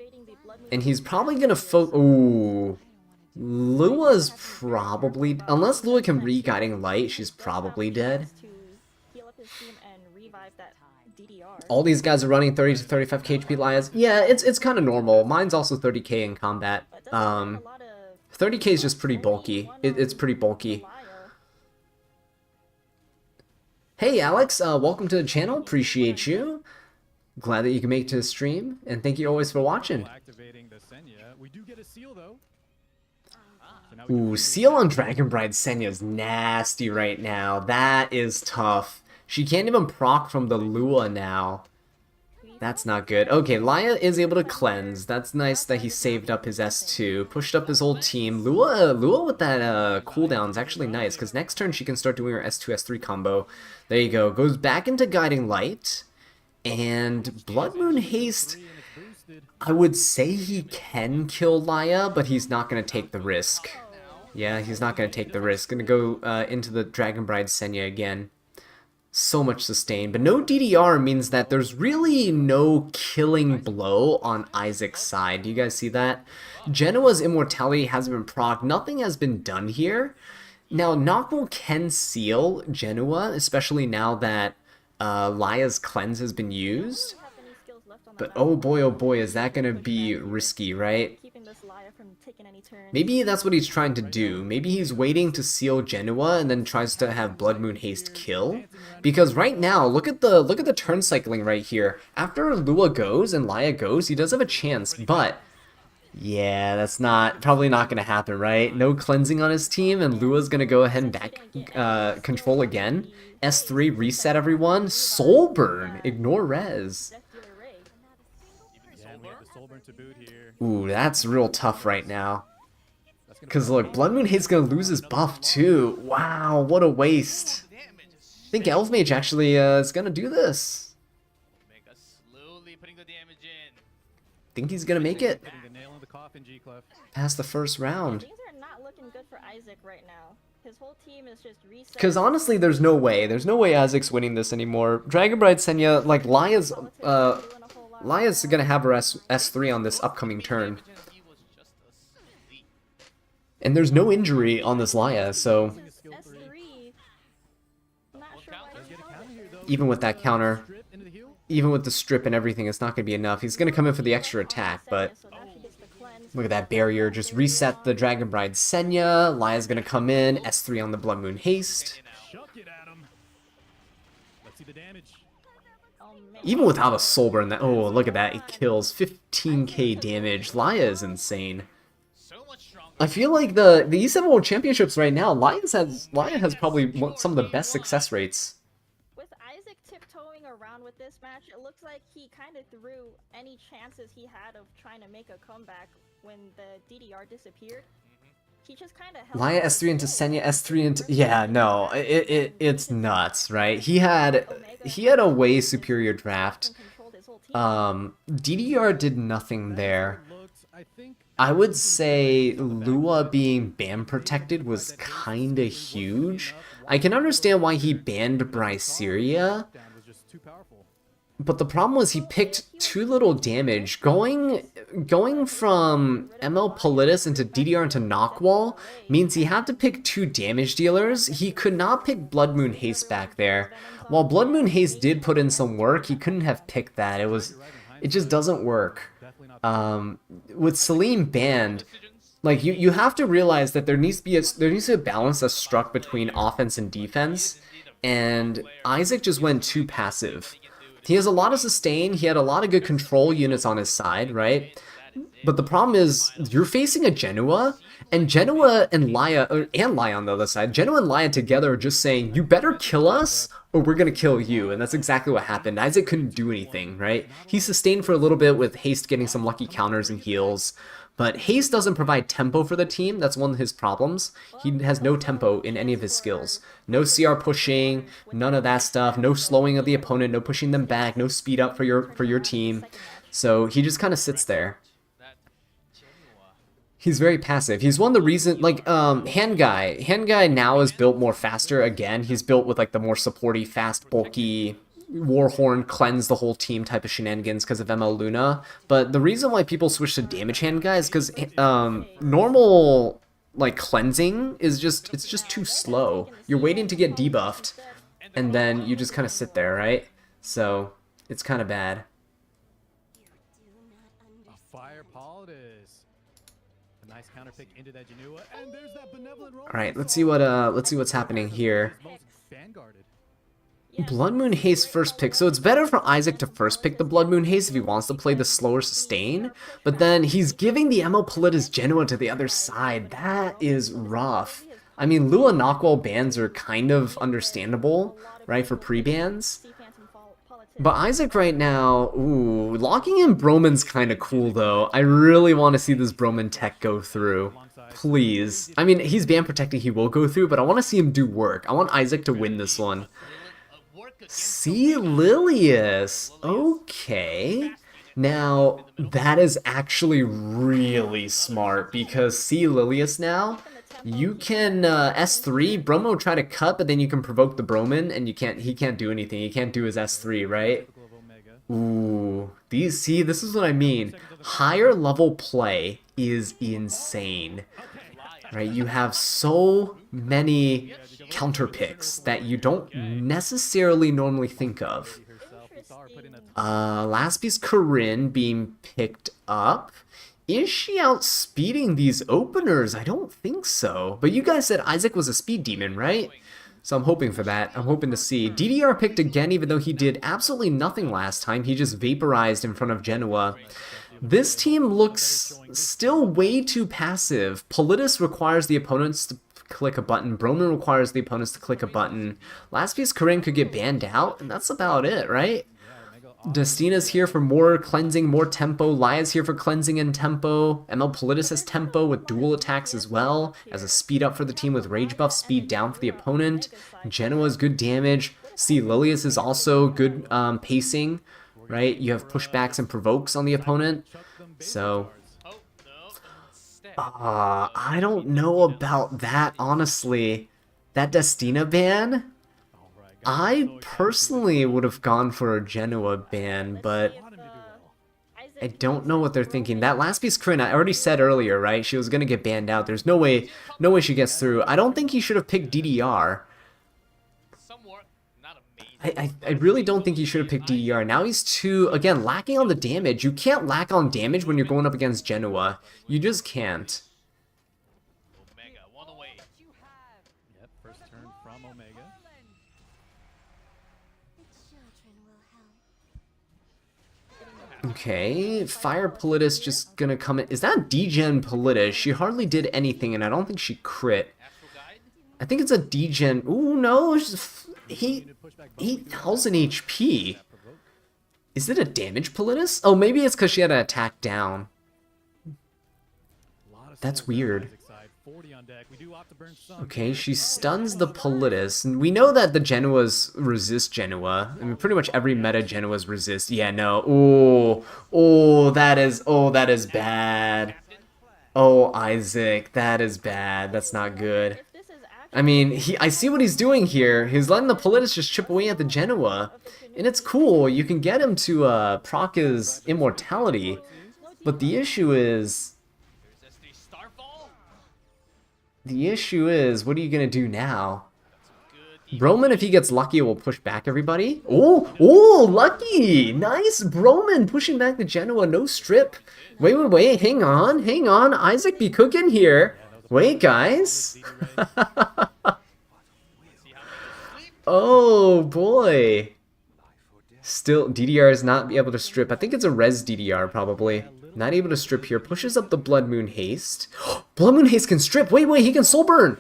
and he's probably gonna ooh. Lua's probably, unless Lua can re-guiding light, she's probably dead. All these guys are running 30 to 35k HP Layas. Yeah, it's kind of normal. Mine's also 30k in combat. 30k is just pretty bulky. It's pretty bulky. Hey Alex, welcome to the channel. Appreciate you. Glad that you can make it to the stream, and thank you always for watching. Ooh, Seal on Dragon Bride Senya is nasty right now. That is tough. She can't even proc from the Lua now. That's not good. Okay, Laya is able to cleanse. That's nice that he saved up his S2, pushed up his whole team. Lua with that cooldown is actually nice, because next turn she can start doing her S2, S3 combo. There you go. Goes back into Guiding Light. And Blood Moon Haste, I would say he can kill Laya, but he's not going to take the risk. Yeah, he's not going to take the risk. Going to go into the Dragon Bride Senya again. So much sustain, but no DDR means that there's really no killing blow on Isaac's side. Do you guys see that? Genoa's immortality hasn't been proc. Nothing has been done here. Now, Knockwall can seal Genoa, especially now that Laya's cleanse has been used. But oh boy, is that going to be risky, right? Maybe that's what he's trying to do. Maybe he's waiting to seal Genoa and then tries to have Blood Moon Haste kill. Because right now, look at the turn cycling right here. After Lua goes and Laya goes, he does have a chance, but Yeah, that's probably not gonna happen, right? No cleansing on his team, and Lua's gonna go ahead and back control again. S3 reset everyone. Soul burn. Ignore res. Death Dealer Ray. Yeah, and we have the soul burn to boot here. Ooh, that's real tough right now. That's gonna Because look, Blood Moon Hate's gonna lose his buff too. Wow, what a waste. I think Elf Mage actually is gonna do this. Omega slowly putting the damage in. Think he's gonna make it putting the nail in the coffin, G-Clef. past the first round. Things are not looking good for Isaac right now. His whole team is just reset. Because honestly, there's no way. There's no way Isaac's winning this anymore. Dragon Bride Senya, like Laya's gonna have her S3 on this upcoming turn. He was just asleep. And there's no injury on this Laya, so S3. Not sure why Does he's get a going counter here, though. even with that counter, Strip into the heel. even with the strip and everything, it's not gonna be enough. He's gonna come in for the extra attack, but So now she gets the cleanse. look at that barrier. Just reset the Dragon Bride Senya. Laya's gonna come in. S3 on the Blood Moon Haste. Chuck it at him. Let's see the damage. Oh, man. Even without a soul burn, that oh look at that, it kills 15k damage. Laya is insane. So much stronger. I feel like the E7 World Championships right now, Laya has probably some of the best success rates. With Isaac tiptoeing around with this match, it looks like he kind of threw any chances he had of trying to make a comeback when the DDR disappeared. He just kind of held Laya on S3 into to it. Senya S3 into no, it's nuts, right? He had a way superior draft. Controlled his whole team. DDR did nothing there. Looked, I think, I would say Lua being ban protected was kinda huge. I can understand why he banned Bryceria, down was just too powerful. but the problem was he picked too little damage. Going from ML Politis into DDR into Knockwall means he had to pick 2 damage dealers. He could not pick Blood Moon Haste back there. While Blood Moon Haste did put in some work, he couldn't have picked that. It just doesn't work. Definitely not. With Salim banned, like you have to realize that there needs to be a balance that's struck between offense and defense, and Isaac just went too passive. He has a lot of sustain, he had a lot of good control units on his side, right? But the problem is, you're facing a Genoa, and Genoa and Laya on the other side, Genoa and Laya together are just saying, you better kill us, or we're gonna kill you, and that's exactly what happened. Isaac couldn't do anything, right? He sustained for a little bit with Haste getting some lucky counters and heals, but Haste doesn't provide tempo for the team. That's one of his problems. He has no tempo in any of his skills. No CR pushing, none of that stuff, no slowing of the opponent, no pushing them back, no speed up for your team. So he just kind of sits there. That Genoa. He's very passive. He's one of the reasons, like, Hand Guy now is built more faster again. He's built with, like, the more supporty, fast, bulky, Warhorn cleanse the whole team type of shenanigans because of ML Luna. But the reason why people switch to Damage Hand Guy is because normal, like, cleansing is it's just too slow. You're waiting to get debuffed, and then you just kind of sit there, right? So, it's kind of bad. A fire Politis. A nice counter pick into that Genua, and there's that benevolent roll. All right, let's see what's happening here. Most vanguarded. Blood Moon Haste first pick, so it's better for Isaac to first pick the Blood Moon Haste if he wants to play the slower sustain, but then he's giving the ML Politis Genoa to the other side. That is rough. I mean, Lua Knockwall bans are kind of understandable, right, for pre-bans, but Isaac right now, ooh, locking in Broman's kind of cool though. I really want to see this Broman tech go through. Please. I mean, he's ban protected, he will go through, but I want to see him do work. I want Isaac to win this one. See Lilius. Okay. Now, that is actually really smart because see Lilius now, you can S3, Bromo try to cut, but then you can provoke the Broman and he can't do anything. He can't do his S3, right? Ooh, this is what I mean. Higher level play is insane. Right? You have so many counter picks that you don't necessarily normally think of. Last piece Corinne being picked up. Is she outspeeding these openers? I don't think so. But you guys said Isaac was a speed demon, right? So I'm hoping for that. I'm hoping to see. DDR picked again, even though he did absolutely nothing last time. He just vaporized in front of Genoa. This team looks still way too passive. Politis requires the opponents to click a button. Broman requires the opponents to click a button. Last piece Corinne could get banned out, and that's about it, right? Destina's here for more cleansing, more tempo. Lia's here for cleansing and tempo. ML Politis has tempo with dual attacks as well, as a speed up for the team with rage buff, speed down for the opponent. Genoa's good damage. See, Lilius is also good pacing, right? You have pushbacks and provokes on the opponent. So, I don't know about that, honestly. That Destina ban? I personally would have gone for a Genoa ban, but I don't know what they're thinking. That last piece Corinne, I already said earlier, right? She was gonna get banned out. There's no way she gets through. I don't think he should have picked DDR. I really don't think he should have picked DDR. Now he's again, lacking on the damage. You can't lack on damage when you're going up against Genoa. You just can't. Yep, first turn from Omega. Okay, Fire Politis just gonna come in. Is that Degen Politis? She hardly did anything, and I don't think she crit. I think it's a Degen. Ooh, no, 8,000 HP. Is it a damage Politis? Oh, maybe it's because she had an attack down. That's weird. Okay, she stuns the Politis, and we know that the Genoas resist Genoa. I mean, pretty much every meta Genoas resist. Yeah, no. That is bad. Oh, Isaac, that is bad. That's not good. I mean, I see what he's doing here. He's letting the Politis just chip away at the Genoa, and it's cool. You can get him to proc his immortality, but the issue is, what are you gonna do now? Broman, if he gets lucky, will push back everybody. Oh, lucky! Nice, Broman pushing back the Genoa, no strip. Wait, hang on. Isaac be cooking here. Wait, guys. Oh, boy. Still, DDR is not able to strip. I think it's a res DDR, probably. Not able to strip here. Pushes up the Blood Moon Haste. Blood Moon Haste can strip. Wait, he can soul burn.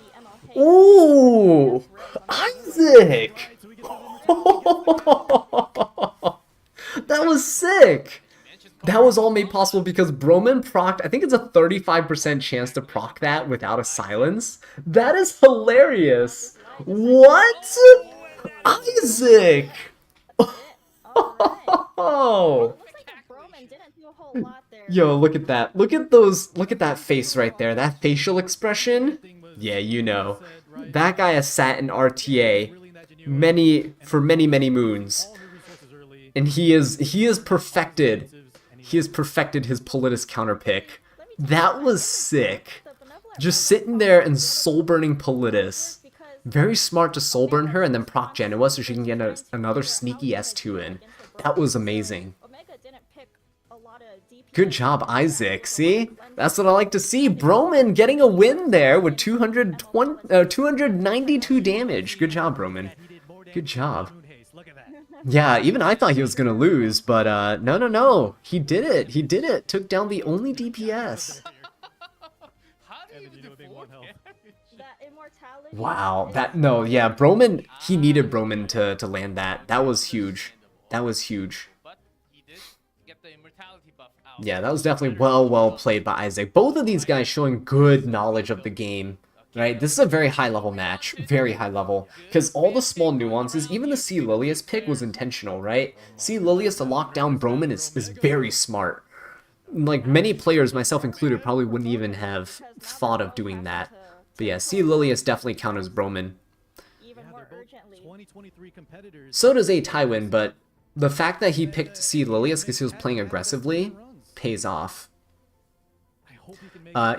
Oh, Isaac. That was sick. That was all made possible because Broman procced. I think it's a 35% chance to proc that without a silence. That is hilarious. What? Isaac. Oh. Yo, look at that. Look at that face right there. That facial expression. Yeah, you know. That guy has sat in RTA for many moons. And he is perfected. He has perfected his Politis counter pick. That was sick. Just sitting there and soul burning Politis. Very smart to soul burn her and then proc Genoa so she can get another sneaky S2 in. That was amazing. Good job, Isaac. See? That's what I like to see. Broman getting a win there with 292 damage. Good job, Broman. Good job. Yeah, even I thought he was gonna lose, but no. He did it. Took down the only DPS. Wow. Broman, he needed Broman to land that. That was huge. Yeah, that was definitely well played by Isaac. Both of these guys showing good knowledge of the game, right? This is a very high level match, very high level, because all the small nuances, even the C. Lilius pick was intentional, right? C. Lilius to lock down Broman is very smart. Like, many players, myself included, probably wouldn't even have thought of doing that. But yeah, C. Lilius definitely counters Broman. So does A. Tywin, but the fact that he picked C. Lilius because he was playing aggressively pays off.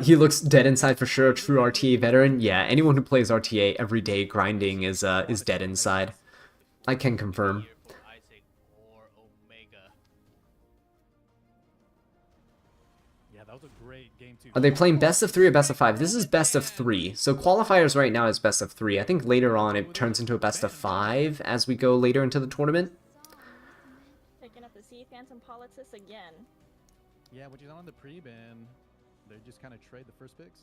He looks dead inside for sure, a true RTA veteran. Yeah, anyone who plays RTA every day grinding is dead inside. I can confirm. Are they playing best of 3 or best of 5? This is best of 3. So qualifiers right now is best of 3. I think later on it turns into a best of 5 as we go later into the tournament. Picking up the Sea Phantom Politis again. Yeah, when she's on the pre-ban, they just kind of trade the first picks.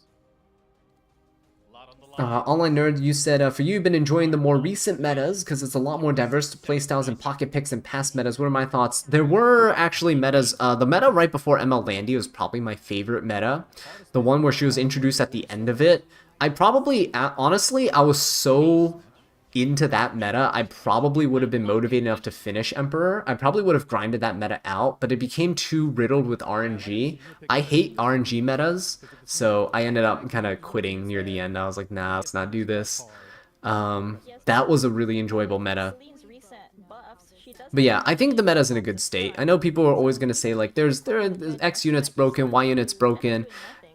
Online Nerd, you said, for you, you've been enjoying the more recent metas because it's a lot more diverse playstyles and pocket picks and past metas. What are my thoughts? There were actually metas. The meta right before ML Landy was probably my favorite meta. The one where she was introduced at the end of it. I probably, honestly, I was so into that meta, I probably would have been motivated enough to finish Emperor. I probably would have grinded that meta out, but it became too riddled with RNG. I hate RNG metas, so I ended up kind of quitting near the end. I was like, nah, let's not do this. That was a really enjoyable meta. But yeah, I think the meta's in a good state. I know people are always going to say, like, there's X units broken, Y units broken.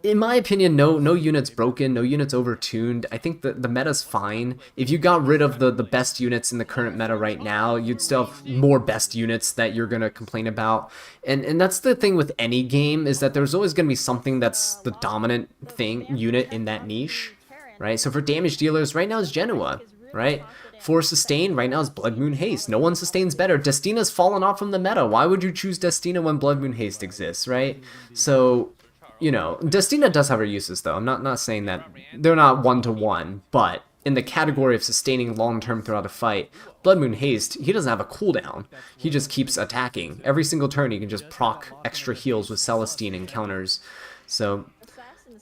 In my opinion, no unit's broken, no unit's overtuned. I think the meta's fine. If you got rid of the best units in the current meta right now, you'd still have more best units that you're going to complain about. And that's the thing with any game, is that there's always going to be something that's the dominant unit in that niche, right? So for damage dealers, right now is Genoa, right? For sustain, right now is Blood Moon Haste. No one sustains better. Destina's fallen off from the meta. Why would you choose Destina when Blood Moon Haste exists, right? So, you know, Destina does have her uses, though. I'm not saying that they're not one-to-one, but in the category of sustaining long-term throughout a fight, Blood Moon Haste, he doesn't have a cooldown. He just keeps attacking. Every single turn, he can just proc extra heals with Celestine and counters. So,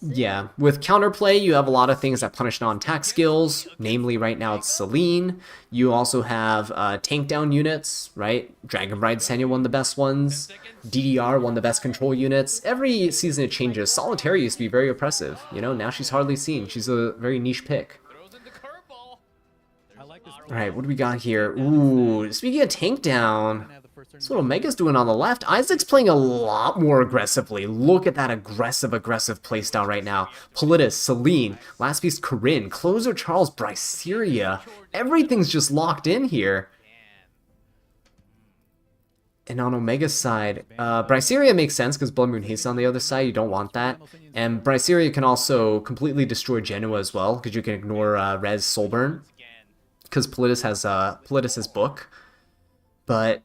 yeah, with counterplay, you have a lot of things that punish non-attack skills, namely right now it's Celine. You also have tank down units, right? Dragon Bride Senya, one of the best ones. DDR, one of the best control units. Every season it changes. Solitary used to be very oppressive, you know, now she's hardly seen. She's a very niche pick. Alright, what do we got here? Ooh, speaking of tank down, that's what Omega's doing on the left. Isaac's playing a lot more aggressively. Look at that aggressive playstyle right now. Politis, Celine, Last Beast Corinne, Closer Charles, Bryceria. Everything's just locked in here. And on Omega's side, Bryceria makes sense because Blood Moon Haste on the other side. You don't want that. And Bryceria can also completely destroy Genoa as well because you can ignore Res Soulburn because Politis has Book. But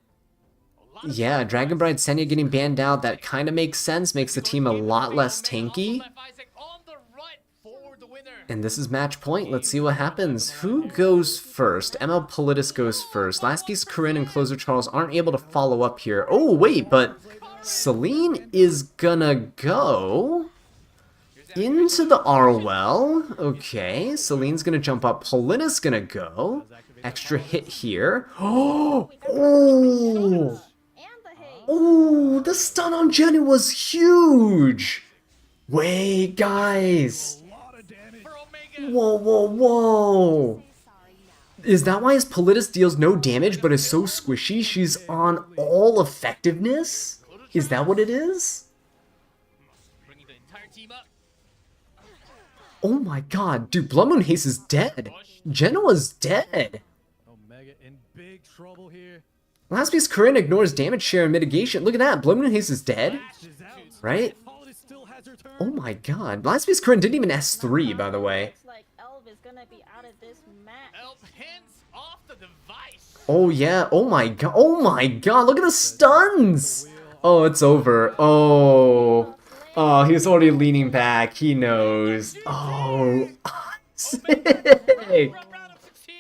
yeah, Dragon Bride Senya getting banned out, that kind of makes sense, makes the team a lot less tanky. And this is match point, let's see what happens. Who goes first? ML Politis goes first. Last Piece Corinne and Closer Charles aren't able to follow up here. Oh wait, but Celine is gonna go into the Arwell. Okay, Celine's gonna jump up, Politis gonna go. Extra hit here. Oh! Oh, the stun on Jenny was huge! Wait, guys! Whoa! Is that why his Politis deals no damage but is so squishy? She's on all effectiveness? Is that what it is? Oh my god, dude, Blood Moon Haste is dead! Genoa's dead! Omega in big trouble here. Last Piece Corinne ignores damage share and mitigation. Look at that, Blood Moon Haste is dead, right? Oh my god, Last Piece Corinne didn't even S3, by the way. Oh yeah, oh my god, look at the stuns! Oh, it's over. Oh, he's already leaning back, he knows. Oh, sick!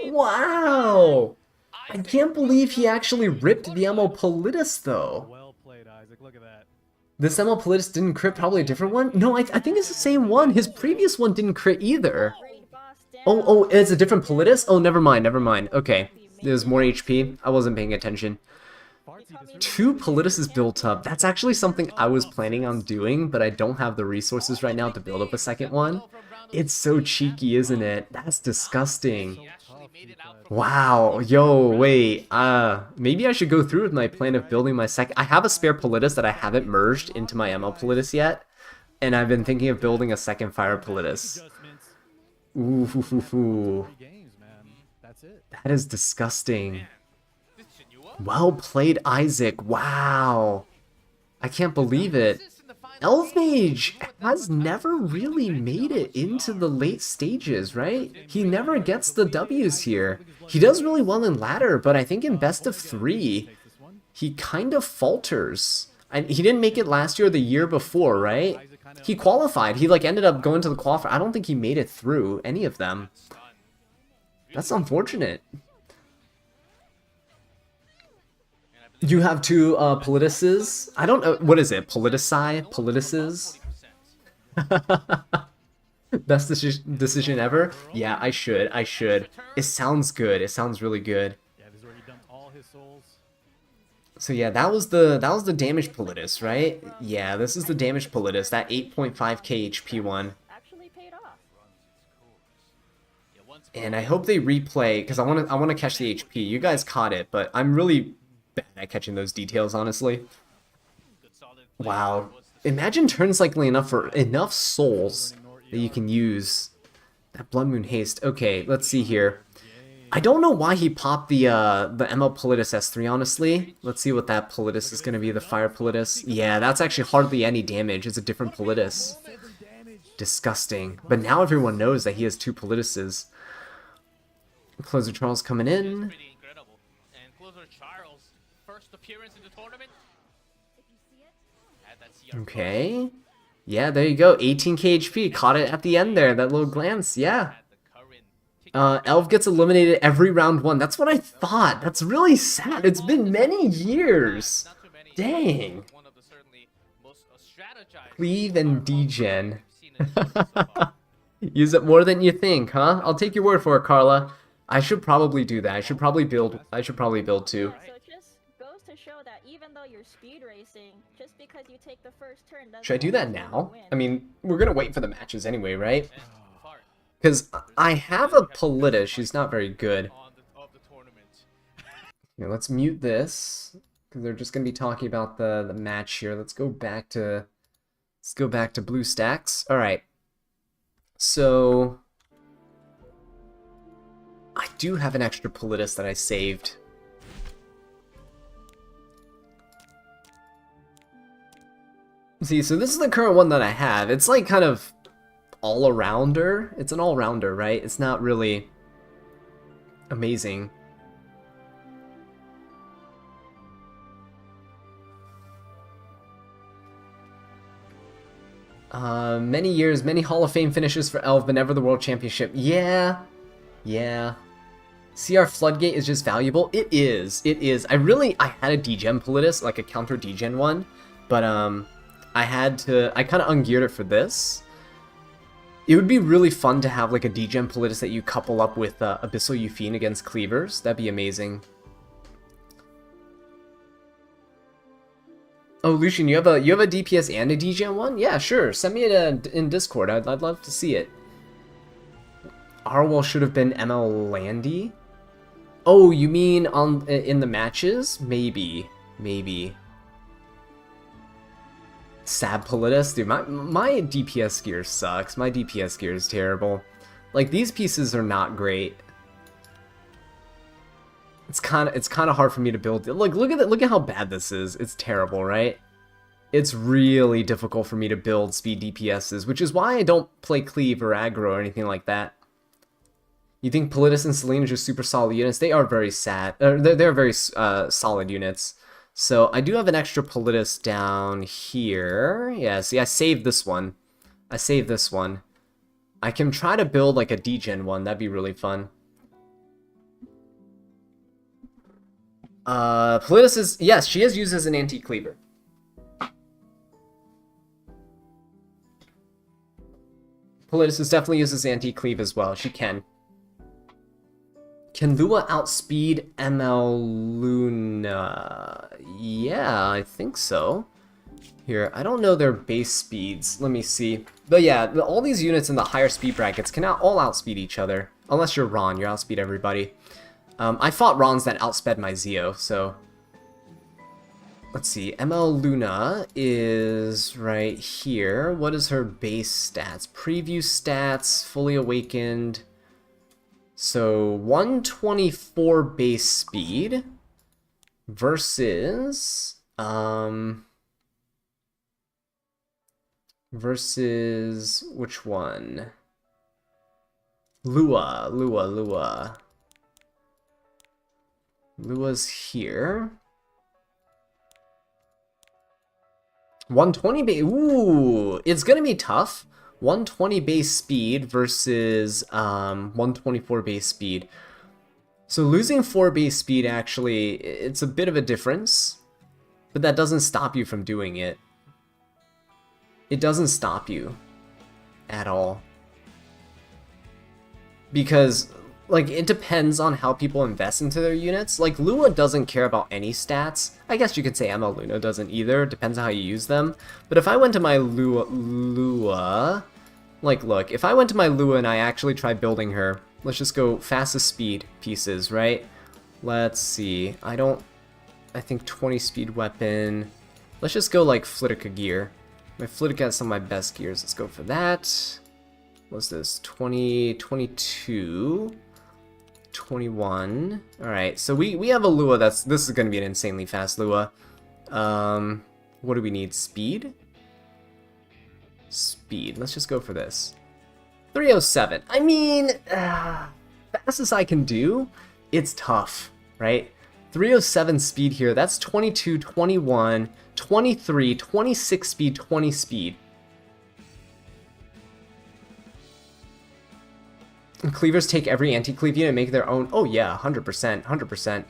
Wow! I can't believe he actually ripped the MO Politis, though. Well played, Isaac. Look at that. This MO Politis didn't crit, probably a different one? No, I think it's the same one. His previous one didn't crit either. Oh, it's a different Politis? Oh, never mind. Okay, there's more HP. I wasn't paying attention. 2 Politises built up. That's actually something I was planning on doing, but I don't have the resources right now to build up a second one. It's so cheeky, isn't it? That's disgusting. Wow, yo, wait, maybe I should go through with my plan of building my second. I have a spare Politis that I haven't merged into my ML Politis yet, and I've been thinking of building a second Fire Politis. Ooh, that is disgusting. Well played, Isaac, wow. I can't believe it. Elf Mage has never really made it into the late stages, right? He never gets the W's here. He does really well in ladder, but I think in best of 3, he kind of falters. He didn't make it last year or the year before, right? He qualified. He like ended up going to the qualifier. I don't think he made it through any of them. That's unfortunate. You have two politices. I don't know. What is it? Politices? Best decision ever? Yeah, I should. It sounds good. It sounds really good. Yeah, this is where he dumped all his souls. So yeah, that was the damage politis, right? Yeah, this is the damage politis, that 8.5k HP one. Actually paid off. And I hope they replay because I want to catch the HP. You guys caught it, but I'm really bad at catching those details, honestly. Wow. Imagine turn cycling enough for enough souls that you can use that Blood Moon Haste. Okay, let's see here. I don't know why he popped the ML Politis S3, honestly. Let's see what that Politis is going to be, the Fire Politis. Yeah, that's actually hardly any damage. It's a different Politis. Disgusting. But now everyone knows that he has two Politises. Closer Charles coming in. Pretty incredible. And Closer Charles, first appearance in the tournament. Had that CR Okay. Yeah, there you go. 18k HP. Caught it at the end there. That little glance. Yeah. at the current Elf gets eliminated every round one. That's what I thought. That's really sad. It's been many years. not too many. Dang. One of the certainly most strategized Cleave and degen. we've seen in the tournament so far. Use it more than you think, huh? I'll take your word for it, Carla. I should probably do that. I should probably build too. So it just goes to show that even though you're speed racing, just because you take the first turn doesn't Should I do that mean you're now? gonna win. I mean, we're gonna wait for the matches anyway, right? Part Because I have a Polita. She's not very good. of the tournament. Here, let's mute this because they're just gonna be talking about the match here. Let's go back to BlueStacks. All right. So I do have an extra Politis that I saved. See, so this is the current one that I have. It's like kind of all-arounder. It's an all-rounder, right? It's not really amazing. Many years, many Hall of Fame finishes for Elf, but never the World Championship. Yeah. CR Floodgate is just valuable. It is. I had a degen Politis, like a counter degen one, but I kind of ungeared it for this. It would be really fun to have like a degen Politis that you couple up with Abyssal Euphine against Cleavers. That'd be amazing. Oh, Lucian, you have a DPS and a degen one? Yeah, sure. Send me it in Discord. I'd love to see it. Arwell should have been ML Landy. Oh, you mean in the matches? Maybe. Sab Politis? Dude, my DPS gear sucks. My DPS gear is terrible. Like, these pieces are not great. It's kind of hard for me to build. Look at how bad this is. It's terrible, right? It's really difficult for me to build speed DPSs, which is why I don't play Cleave or Aggro or anything like that. You think Politis and Selene are just super solid units? They are very sad. They're very solid units. So I do have an extra Politis down here. Yeah, see, I saved this one. I can try to build like a degen one. That'd be really fun. Politis is, yes, she is used as an anti-cleaver. Politis is definitely used as anti-cleave as well. She can. Can Lua outspeed ML Luna? Yeah, I think so. Here, I don't know their base speeds. Let me see. But yeah, all these units in the higher speed brackets can all outspeed each other. Unless you're Ron, you outspeed everybody. I fought Rons that outsped my Zeo, so... Let's see, ML Luna is right here. What is her base stats? Preview stats, fully awakened. So, 124 base speed versus... versus... which one? Lua. Lua's here. 120 base. Ooh, it's gonna be tough. 120 base speed versus 124 base speed. So losing 4 base speed, actually, it's a bit of a difference, but that doesn't stop you from doing it. It doesn't stop you at all. Because, like, it depends on how people invest into their units. Like, Lua doesn't care about any stats. I guess you could say ML Luna doesn't either. Depends on how you use them. But if I went to my Lua, like, look, if I went to my Lua and I actually tried building her, let's just go fastest speed pieces, right? Let's see. I think 20 speed weapon. Let's just go like Flitica gear. My Flitica has some of my best gears. Let's go for that. What's this? 20, 22, 21. Alright, so we have a Lua this is going to be an insanely fast Lua. What do we need? Speed? Speed. Let's just go for this. 307. I mean, fast as I can do, it's tough, right? 307 speed here, that's 22, 21, 23, 26 speed, 20 speed. And cleavers take every anti-cleave unit and make their own. Oh yeah, 100%, 100%.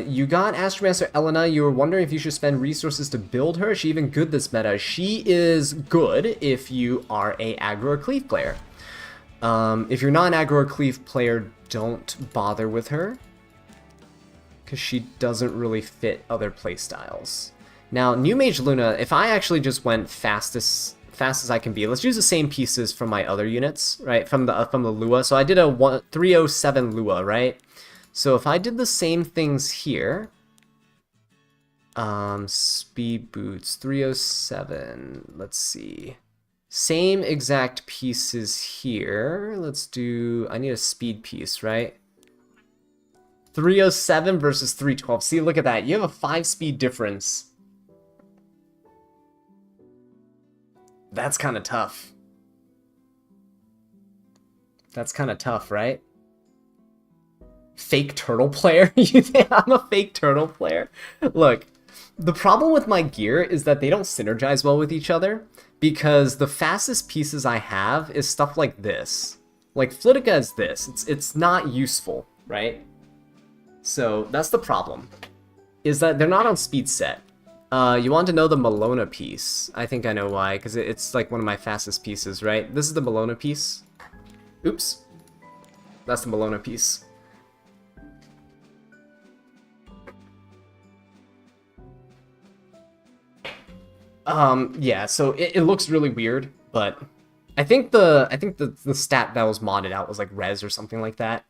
You got Astromancer Elena. You were wondering if you should spend resources to build her. Is she even good this meta? She is good if you are a aggro or cleave player. If you're not an aggro or cleave player, don't bother with her, because she doesn't really fit other playstyles. Now, New Mage Luna, if I actually just went fast as I can be, let's use the same pieces from my other units, right? From the Lua. So I did a 307 Lua, right? So if I did the same things here, speed boots, 307, let's see. Same exact pieces here. Let's do, I need a speed piece, right? 307 versus 312. See, look at that. You have a 5 speed difference. That's kind of tough. That's kind of tough, right? Fake turtle player? You think I'm a fake turtle player? Look, the problem with my gear is that they don't synergize well with each other, because the fastest pieces I have is stuff like this. Like Flitica is this. It's not useful, right? So that's the problem, is that they're not on speed set. You want to know the Malona piece. I think I know why, because it's like one of my fastest pieces, right? This is the Malona piece. Oops. That's the Malona piece. Yeah, so it looks really weird, but I think the stat that was modded out was like res or something like that.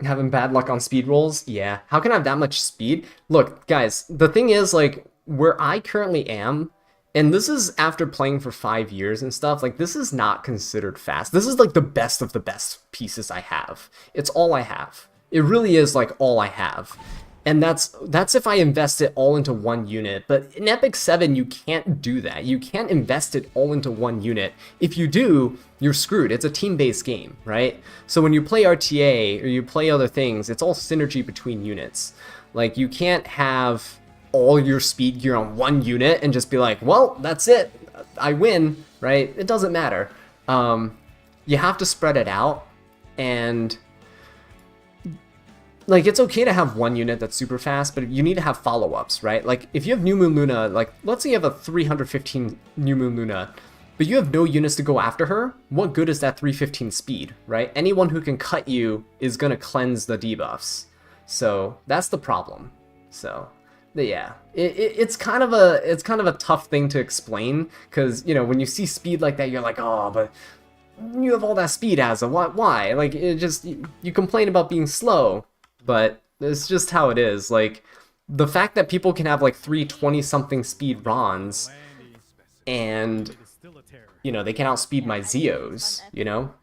Having bad luck on speed rolls? Yeah. How can I have that much speed? Look, guys, the thing is, like, where I currently am, and this is after playing for 5 years and stuff, like, this is not considered fast. This is, like, the best of the best pieces I have. It's all I have. It really is, like, all I have. And that's if I invest it all into one unit. But in Epic 7, you can't do that. You can't invest it all into one unit. If you do, you're screwed. It's a team-based game, right? So when you play RTA or you play other things, it's all synergy between units. Like, you can't have all your speed gear on one unit and just be like, well, that's it. I win, right? It doesn't matter. You have to spread it out, and like, it's okay to have one unit that's super fast, but you need to have follow-ups, right? Like, if you have New Moon Luna, like, let's say you have a 315 New Moon Luna, but you have no units to go after her, what good is that 315 speed, right? Anyone who can cut you is gonna cleanse the debuffs. So, that's the problem. So, yeah, it's kind of a tough thing to explain, because, you know, when you see speed like that, you're like, oh, but you have all that speed, Asa, why? Like, it just, you complain about being slow. But it's just how it is. Like, the fact that people can have like 320-something speed Rons, and, you know, they can outspeed my Zeos, you know?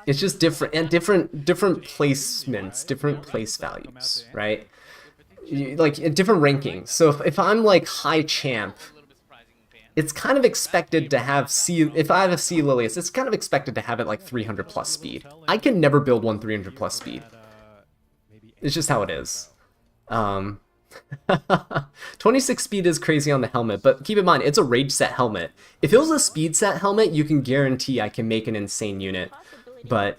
It's just different, and different placements, different place values, right? Like, different rankings. So if I'm like high champ, it's kind of expected to have if I have a C Lilius, it's kind of expected to have it like 300 plus speed. I can never build one 300 plus speed. It's just how it is. 26 speed is crazy on the helmet, but keep in mind, it's a rage set helmet. If it was a speed set helmet, you can guarantee I can make an insane unit. But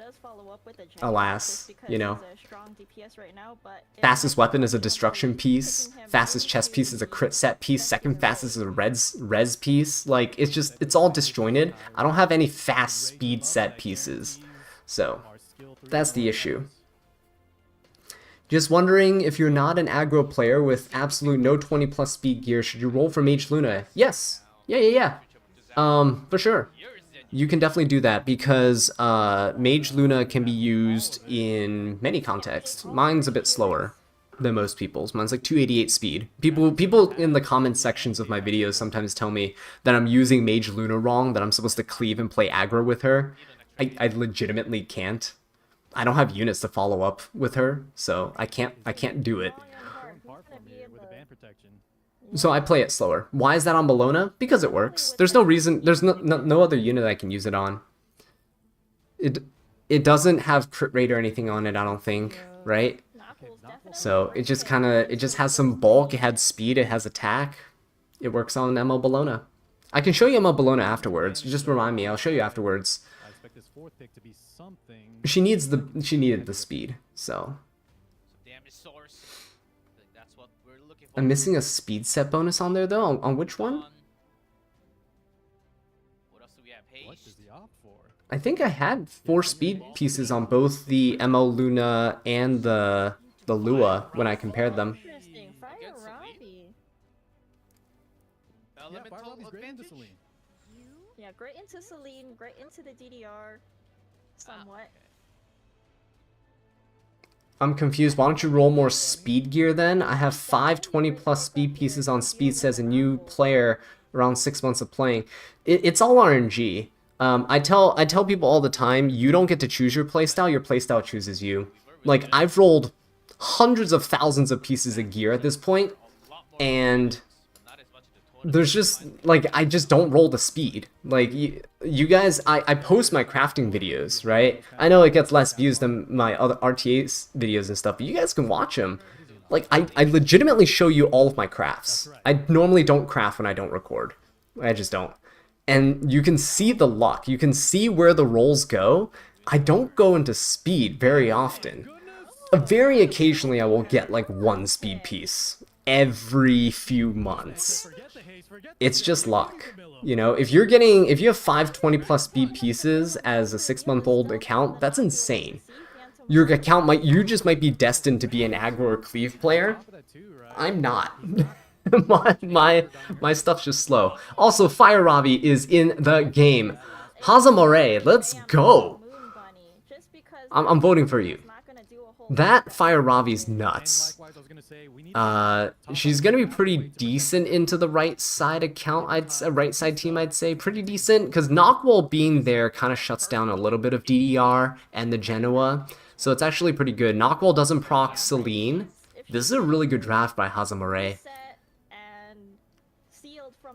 alas, you know. Fastest weapon is a destruction piece. Fastest chest piece is a crit set piece. Second fastest is a res piece. Like, it's all disjointed. I don't have any fast speed set pieces. So, that's the issue. Just wondering, if you're not an aggro player with absolute no 20 plus speed gear, should you roll for Mage Luna? Yes. Yeah. For sure. You can definitely do that because Mage Luna can be used in many contexts. Mine's a bit slower than most people's. Mine's like 288 speed. People in the comment sections of my videos sometimes tell me that I'm using Mage Luna wrong, that I'm supposed to cleave and play aggro with her. I legitimately can't. I don't have units to follow up with her, so I can't do it. So I play it slower. Why is that on Bologna? Because it works. There's no reason, there's no other unit I can use it on. It doesn't have crit rate or anything on it, I don't think, right? So it just has some bulk, it has speed, it has attack. It works on ML Bologna. I can show you ML Bologna afterwards. Just remind me, I'll show you afterwards. She needed the speed, so. I'm missing a speed set bonus on there though. On which one? I think I had 4 speed pieces on both the ML Luna and the Lua when I compared them. Yeah, great into Celine, great into the DDR, somewhat. I'm confused. Why don't you roll more speed gear then? I have 5 20 plus speed pieces on speed, says a new player around 6 months of playing. It's all RNG. I tell people all the time, you don't get to choose your playstyle chooses you. Like, I've rolled hundreds of thousands of pieces of gear at this point, and there's just, like, I just don't roll the speed. Like, you guys, I post my crafting videos, right? I know it gets less views than my other RTA's videos and stuff, but you guys can watch them. Like, I legitimately show you all of my crafts. I normally don't craft when I don't record. I just don't. And you can see the luck. You can see where the rolls go. I don't go into speed very often. Very occasionally I will get, like, 1 speed piece every few months. It's just luck. You know, if you have 5 20 plus speed pieces as a 6-month-old account, that's insane. Your account you just might be destined to be an aggro or cleave player. I'm not. my stuff's just slow. Also, Fire Ravi is in the game. Hazamare, let's go. I'm voting for you. That Fire Ravi's nuts. She's gonna be pretty decent into the right side account, right side team, I'd say. Pretty decent, because Knockwall being there kind of shuts down a little bit of DDR and the Genoa. So it's actually pretty good. Knockwall doesn't proc Celine. This is a really good draft by Hazamare.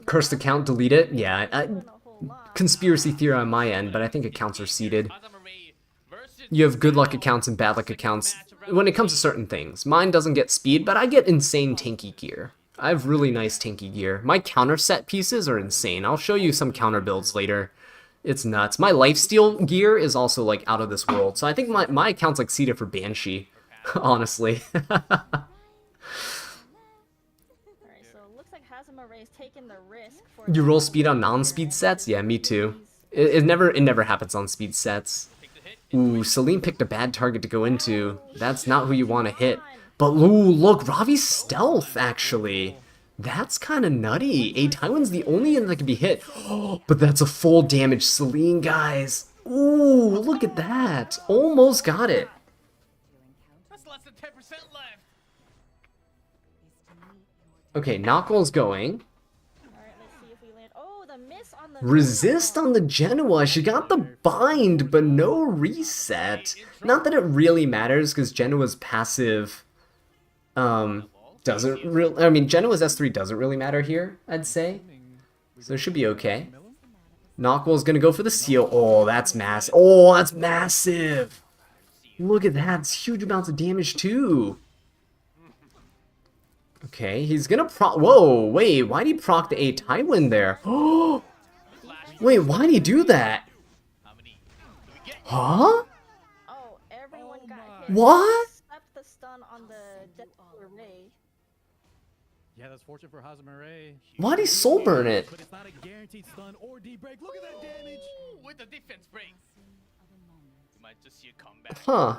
Cursed account, delete it? Yeah, conspiracy theory on my end, but I think accounts are seeded. You have good luck accounts and bad luck accounts when it comes to certain things. Mine doesn't get speed, but I get insane tanky gear. I have really nice tanky gear. My counter set pieces are insane. I'll show you some counter builds later. It's nuts. My lifesteal gear is also, like, out of this world. So I think my account's, like, seeded for Banshee, honestly. You roll speed on non-speed sets? Yeah, me too. It never happens on speed sets. Ooh, Celine picked a bad target to go into. That's not who you want to hit. But ooh, look, Ravi's stealth, actually. That's kind of nutty. A Taiwan's the only unit that can be hit. Oh, but that's a full damage Celine, guys. Ooh, look at that. Almost got it. That's less than 10% left. Okay, Knockwall's going. Resist on the Genoa. She got the bind, but no reset. Not that it really matters, because Genoa's passive doesn't really... I mean, Genoa's S3 doesn't really matter here, I'd say. So it should be okay. Knockwell's gonna go for the seal. Oh, that's massive. Oh, that's massive. Look at that. It's huge amounts of damage too. Okay, he's gonna proc. Whoa, wait. Why'd he proc the A Tywin there? Oh, wait. Why'd he do that? Huh? Oh, everyone got hit. What? Except the stun on the death array. Yeah, that's fortunate for Hazumaray. Why'd he soul burn it? But it's not a guaranteed stun or D-break. Look at that damage. With the defense break. You might just see a comeback. Huh.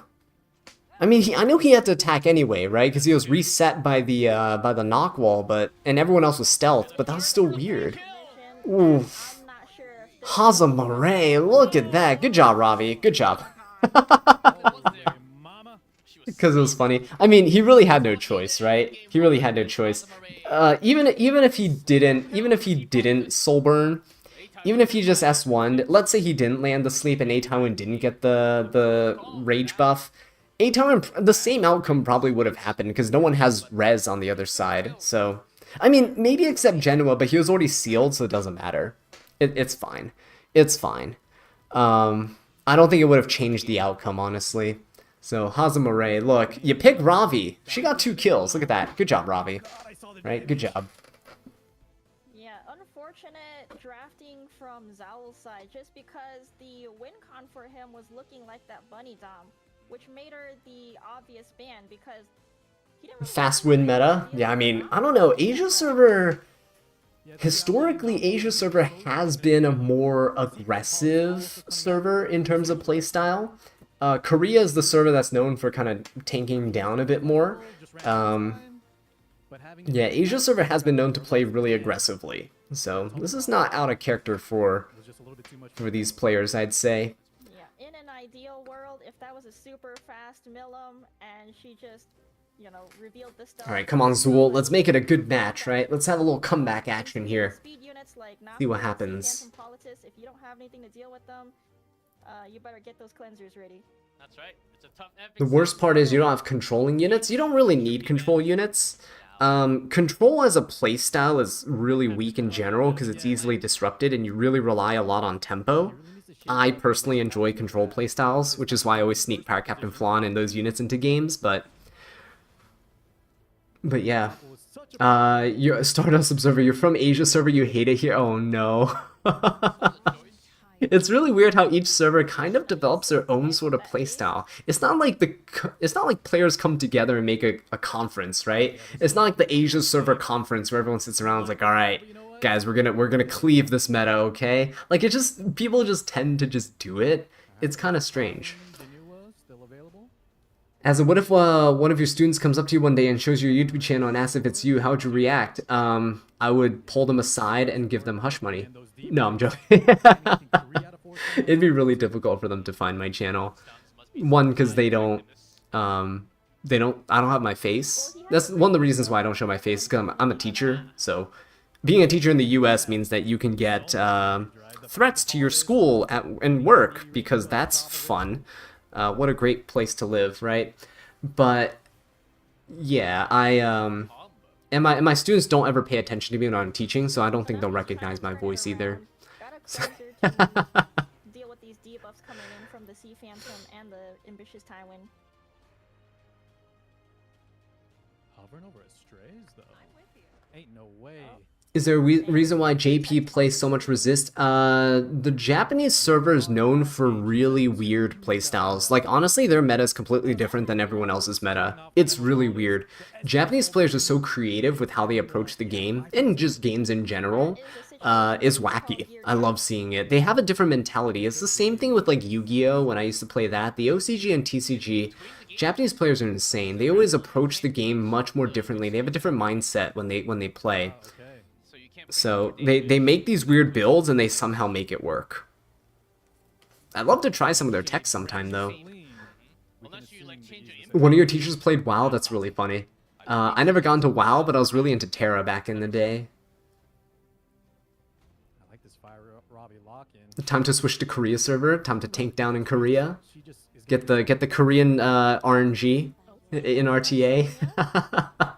I mean, I know he had to attack anyway, right? Because he was reset by the knock wall, and everyone else was stealth, but that was still weird. Oof. I'm not sure if this Hazumaray, look at that. Good job, Ravi. Good job. Mama. Because it was funny. I mean, he really had no choice, right? He really had no choice. Even if he didn't soul burn, even if he just S1'd, let's say he didn't land the sleep and A Tywin didn't get the rage buff, A Tywin, the same outcome probably would have happened because no one has res on the other side. So, I mean, maybe except Genoa, but he was already sealed, so it doesn't matter. It's fine. It's fine. I don't think it would have changed the outcome, honestly. So, Hazumaray, look, you pick Ravi. She got 2 kills. Look at that. Good job, Ravi. Right? Good job. Yeah, unfortunate drafting from Zowl's side just because the win con for him was looking like that bunny dom, which made her the obvious ban because he didn't really Fast win meta? Yeah, I mean, I don't know. Asia server... Historically, Asia server has been a more aggressive server in terms of playstyle. Korea is the server that's known for kind of tanking down a bit more. Yeah, Asia server has been known to play really aggressively. So this is not out of character for these players, I'd say. Yeah, in an ideal world, if that was a super fast Millum and she just, you know, revealed the stuff. Alright, come on, Zool. Let's make it a good match, right? Let's have a little comeback action here. Speed units like See what Nazi, happens. Phantom Politis, if you don't have anything to deal with them, you better get those cleansers ready. That's right. It's a tough epic. The worst part is you don't have controlling units. You don't really need control units. Control as a playstyle is really weak in general because it's easily disrupted and you really rely a lot on tempo. I personally enjoy control playstyles, which is why I always sneak Power Captain Flan and those units into games, but yeah. You're a Stardust Observer, you're from Asia server, you hate it here? Oh no. It's really weird how each server kind of develops their own sort of playstyle. It's not like players come together and make a conference, right? It's not like the Asia server conference where everyone sits around and is like, all right, guys, we're gonna cleave this meta, okay? Like people just tend to just do it. It's kind of strange. As a, what if one of your students comes up to you one day and shows you your YouTube channel and asks if it's you, how would you react? I would pull them aside and give them hush money. No, I'm joking. It'd be really difficult for them to find my channel. One, because I don't have my face. That's one of the reasons why I don't show my face, because I'm a teacher. So being a teacher in the US means that you can get threats to your school and work, because that's fun. What a great place to live, right? But yeah, and my students don't ever pay attention to me when I'm teaching, so I don't think they'll recognize my voice either. Got a closer to deal with these debuffs coming in from the Sea Phantom and the Ambitious Tywin. Hovering over a strays though. Ain't no way. Is there a reason why JP plays so much resist? The Japanese server is known for really weird playstyles. Like, honestly, their meta is completely different than everyone else's meta. It's really weird. Japanese players are so creative with how they approach the game, and just games in general, is wacky. I love seeing it. They have a different mentality. It's the same thing with, like, Yu-Gi-Oh! When I used to play that. The OCG and TCG, Japanese players are insane. They always approach the game much more differently. They have a different mindset when they play. So they make these weird builds and they somehow make it work. I'd love to try some of their tech sometime though. One of your teachers played WoW? That's really funny. I never got into WoW, but I was really into Terra back in the day. I like this fire Robbie lock-in. Time to switch to Korea server. Time to tank down in Korea. Get the Korean RNG in RTA.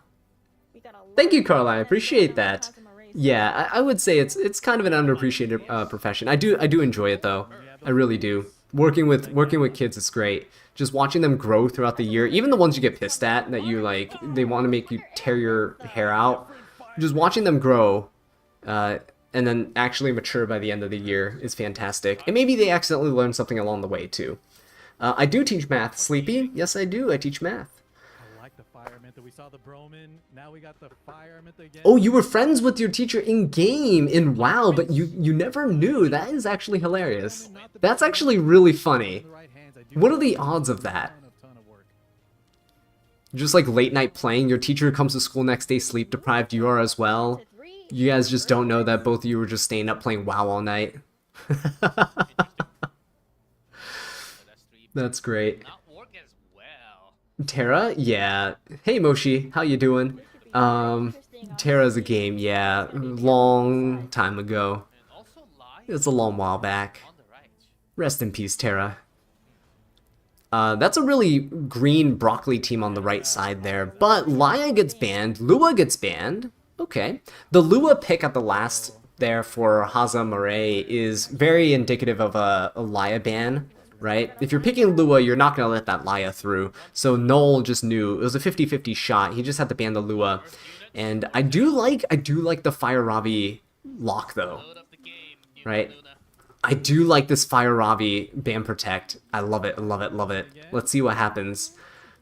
Thank you, Carla. I appreciate that. Yeah, I would say it's kind of an underappreciated profession. I do enjoy it though. I really do. Working with kids is great. Just watching them grow throughout the year, even the ones you get pissed at that you like, they want to make you tear your hair out. Just watching them grow, and then actually mature by the end of the year is fantastic. And maybe they accidentally learn something along the way too. I do teach math, Sleepy. Yes, I do. I teach math. I like the fire mentor. We saw the Broman. Now we got the fire mentor again. Oh, you were friends with your teacher in game in WoW, but you never knew. That is actually hilarious. That's actually really funny. What are the odds of that? Just like late night playing, your teacher comes to school next day sleep deprived, you are as well. You guys just don't know that both of you were just staying up playing WoW all night. That's great. Terra? Yeah. Hey Moshi, how you doing? Terra's a game, yeah. Long time ago. It's a long while back. Rest in peace, Terra. That's a really green broccoli team on the right side there, but Laya gets banned, Lua gets banned. Okay. The Lua pick at the last there for Haza Murray is very indicative of a Laya ban, right? If you're picking Lua, you're not going to let that Laya through. So Noel just knew. It was a 50-50 shot. He just had to ban the Lua. And I do like the Fire Ravi lock though, right? I do like this Fire Ravi ban protect. I love it, love it, love it. Let's see what happens.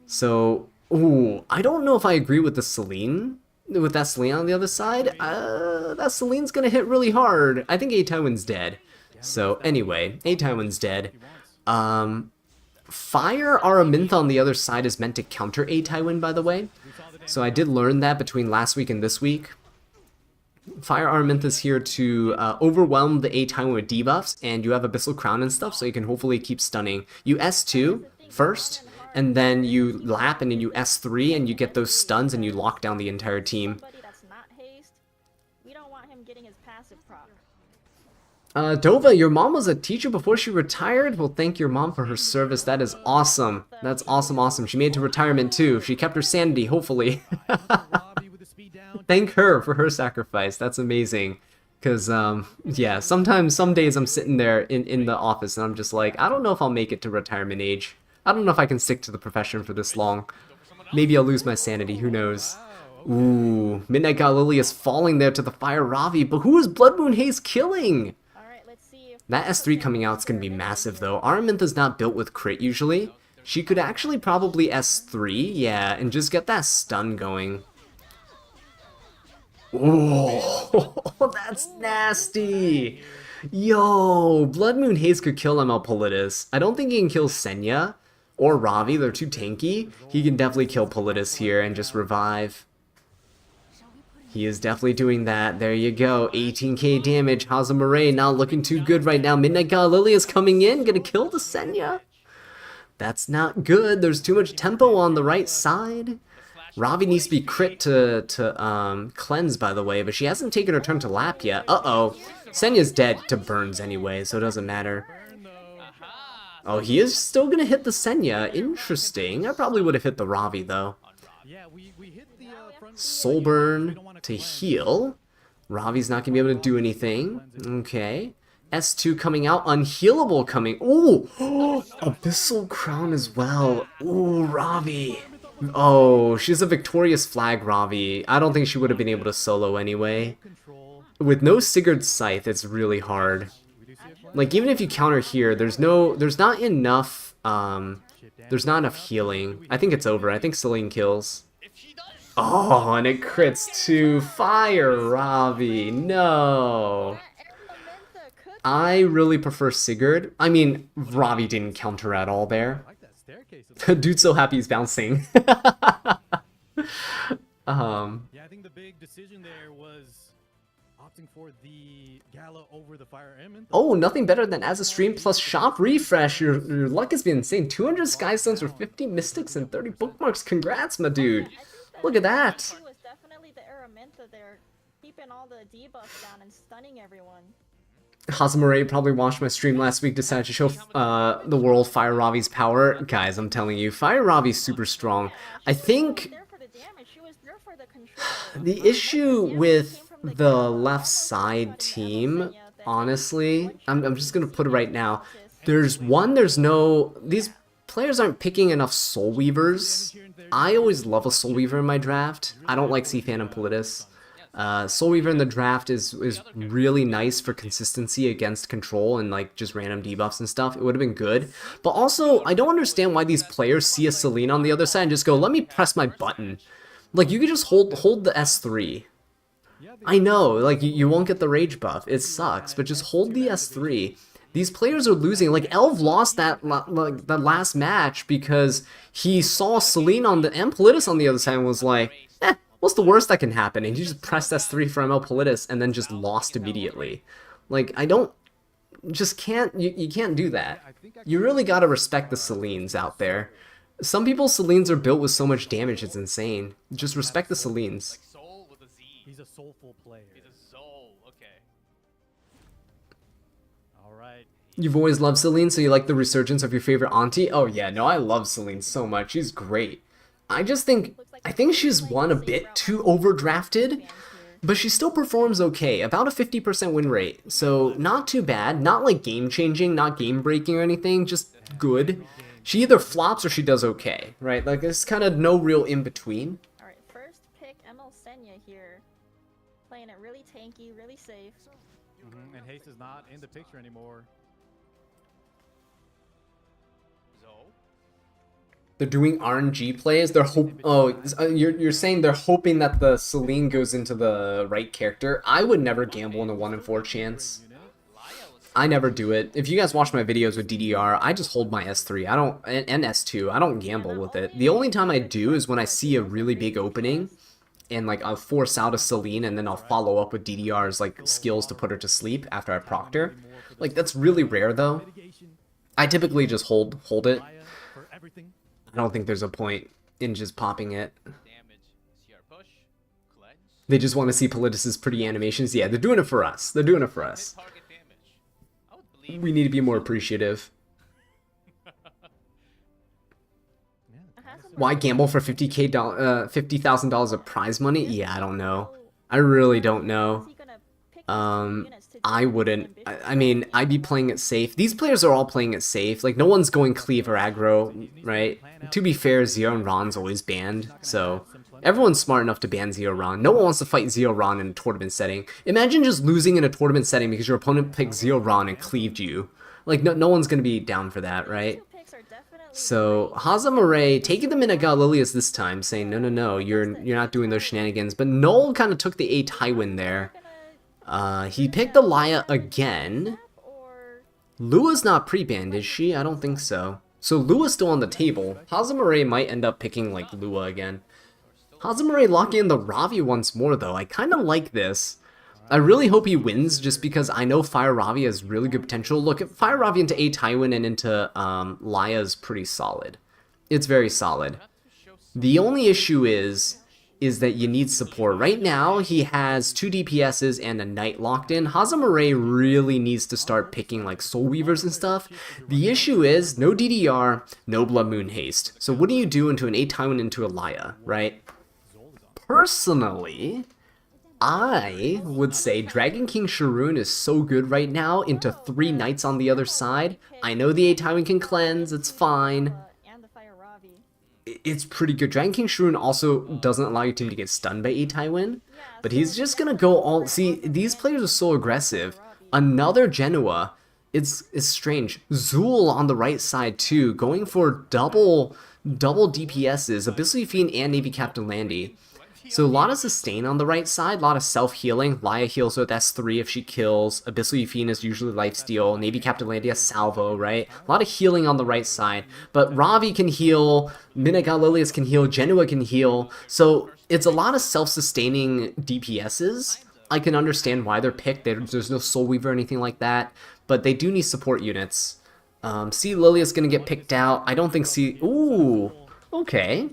So, ooh, I don't know if I agree with the Celine, with that Celine on the other side. That Celine's gonna hit really hard. I think A-Tywin's dead. So anyway, A-Tywin's dead. Fire Araminta on the other side is meant to counter A-Tywin, by the way. So I did learn that between last week and this week. Fire Araminta is here to overwhelm the A-Tywin with debuffs, and you have Abyssal Crown and stuff, so you can hopefully keep stunning. You S2 first, and then you lap, and then you S3, and you get those stuns, and you lock down the entire team. Dova, your mom was a teacher before she retired? Well, thank your mom for her service. That is awesome. That's awesome, awesome. She made it to retirement, too. She kept her sanity, hopefully. Thank her for her sacrifice. That's amazing. Because, yeah, sometimes, some days I'm sitting there in the office and I'm just like, I don't know if I'll make it to retirement age. I don't know if I can stick to the profession for this long. Maybe I'll lose my sanity, who knows. Ooh, Midnight Galilei is falling there to the Fire Ravi, but who is Blood Moon Haze killing? That S3 coming out is going to be massive, though. Araminta's not built with crit, usually. She could actually probably S3, yeah, and just get that stun going. Oh, that's nasty. Yo, Blood Moon Haze could kill ML Politis. I don't think he can kill Senya or Ravi. They're too tanky. He can definitely kill Politis here and just revive. He is definitely doing that. There you go. 18k damage. Haza Murray not looking too good right now. Midnight Galilei is coming in. Gonna kill the Senya. That's not good. There's too much tempo on the right side. Ravi needs to be crit to cleanse, by the way, but she hasn't taken her turn to lap yet. Uh-oh. Senya's dead to burns anyway, so it doesn't matter. Oh, he is still gonna hit the Senya. Interesting. I probably would have hit the Ravi, though. Soul Burn to heal. Ravi's not gonna be able to do anything. Okay. S2 coming out. Unhealable coming. Ooh! Abyssal Crown as well. Ooh, Ravi. Oh, she's a victorious flag, Ravi. I don't think she would have been able to solo anyway. With no Sigurd's Scythe, it's really hard. Like, even if you counter here, there's not enough healing. I think it's over. I think Celine kills. Oh, and it crits to Fire Ravi. No. I really prefer Sigurd. I mean, Ravi didn't counter at all there. Dude's so happy he's bouncing. Yeah, I think the big decision there was opting for the Gala over the Fire Element. Oh, nothing better than as a stream plus shop refresh. Your luck has been insane. 200 Sky Stones for 50 Mystics and 30 bookmarks. Congrats, my dude. Look at that. It was definitely the Araminta there, keeping all the debuffs down and stunning everyone. Haza Murray probably watched my stream last week, decided to show the world Fire Ravi's power. Guys, I'm telling you, Fire Ravi's super strong. I think the issue with the left side team, honestly, I'm just gonna put it right now. There's no, these players aren't picking enough Soul Weavers. I always love a Soul Weaver in my draft. I don't like C-Fan and Politis. Soul Weaver in the draft is really nice for consistency against control and like just random debuffs and stuff. It would have been good. But also, I don't understand why these players see a Selene on the other side and just go, let me press my button. Like, you could just hold the S3. I know, like, you won't get the rage buff. It sucks, but just hold the S3. These players are losing. Like, Elv lost that last match because he saw Selene on the and Politis on the other side and was like, what's the worst that can happen? And he just pressed S3 for ML Politis and then just lost immediately. Like, I don't, just can't, you can't do that. You really gotta respect the Selenes out there. Some people's Selenes are built with so much damage, it's insane. Just respect the Selenes. Like soul with a Z. He's a soulful player. He's a soul. Okay. All right. You've always loved Selene, so you like the resurgence of your favorite auntie? Oh yeah, no, I love Selene so much. She's great. I think she's one a bit too overdrafted, but she still performs okay. About a 50% win rate, so not too bad. Not like game-changing, not game-breaking or anything, just good. She either flops or she does okay, right? Like, there's kind of no real in-between. Alright, first pick ML Senya here. Playing it really tanky, really safe. And Haste is not in the picture anymore. They're doing RNG plays. They're you're saying they're hoping that the Selene goes into the right character. I would never gamble in a 1 in 4 chance. I never do it. If you guys watch my videos with DDR, I just hold my S3. I don't, and S2. I don't gamble with it. The only time I do is when I see a really big opening, and like I'll force out a Selene, and then I'll follow up with DDR's like skills to put her to sleep after I proctor. Like, that's really rare though. I typically just hold it. I don't think there's a point in just popping it. They just want to see Politis' pretty animations. Yeah, they're doing it for us. They're doing it for us. We need to be more appreciative. Why gamble for $50,000 of prize money? Yeah, I don't know. I really don't know. I wouldn't. I mean, I'd be playing it safe. These players are all playing it safe. Like, no one's going cleave or aggro, right? To be fair, Zero and Ron's always banned, so everyone's smart enough to ban Zero Ron. No one wants to fight Zero Ron in a tournament setting. Imagine just losing in a tournament setting because your opponent picked Zero Ron and cleaved you. Like, no one's gonna be down for that, right? So Hazamare taking the Minaga Lilius this time, saying no, you're not doing those shenanigans. But Noel kind of took the A Tywin there. He picked the Laya again. Lua's not pre-banned, is she? I don't think so. So Lua's still on the table. Hazamare might end up picking like Lua again. Hazamare locking in the Ravi once more though. I kind of like this. I really hope he wins just because I know Fire Ravi has really good potential. Look, Fire Ravi into A Tywin and into Laya is pretty solid. It's very solid. The only issue is that you need support. Right now, he has 2 DPSs and a Knight locked in. Hazamare really needs to start picking like Soul Weavers and stuff. The issue is, no DDR, no Blood Moon Haste. So what do you do into an A Tywin into a Laya, right? Personally, I would say Dragon King Sharoon is so good right now into 3 Knights on the other side. I know the A Tywin can cleanse, it's fine. It's pretty good. Dragon King Sharoon also doesn't allow your team to get stunned by A Tywin, but he's just gonna go all... See, these players are so aggressive. Another Genoa. It's strange. Zool on the right side too, going for double DPSs, Abyssal Fiend and Navy Captain Landy. So a lot of sustain on the right side, a lot of self-healing. Laya heals with S3 if she kills. Abyssal Fiend is usually lifesteal. Navy Captain Landy has salvo, right? A lot of healing on the right side. But Ravi can heal, Minaga Lilius can heal, Genoa can heal. So it's a lot of self-sustaining DPSs. I can understand why they're picked. There's no Soul Weaver or anything like that. But they do need support units. C Lilius gonna get picked out. I don't think C... Ooh, okay.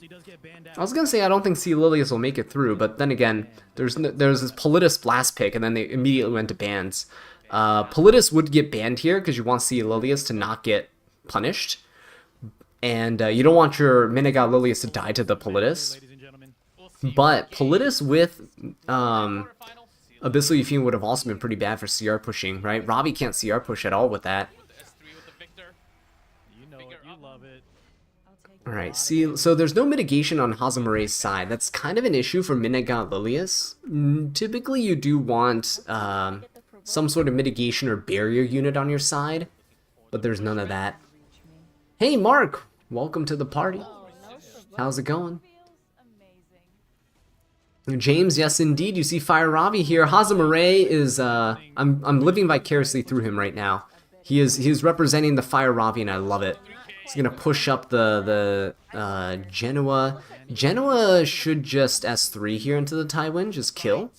I was gonna say I don't think C Lilius will make it through, but then again, there's this Politis blast pick, and then they immediately went to bans. Politis would get banned here because you want C Lilius to not get punished, and you don't want your Minaga Lilius to die to the Politis. But Politis with Abyssal Yufine would have also been pretty bad for CR pushing, right? Ravi can't CR push at all with that. The S3 with the Victor. You know it, you love it. Alright, see, so there's no mitigation on Hazumare's side. That's kind of an issue for Minaga Lilius. Typically you do want some sort of mitigation or barrier unit on your side, but there's none of that. Hey Mark! Welcome to the party. How's it going? James, yes indeed, you see Fire Ravi here. Hazamare is, I'm living vicariously through him right now. He is representing the Fire Ravi and I love it. He's gonna push up the Genoa. Genoa should just S3 here into the Tywin, just kill.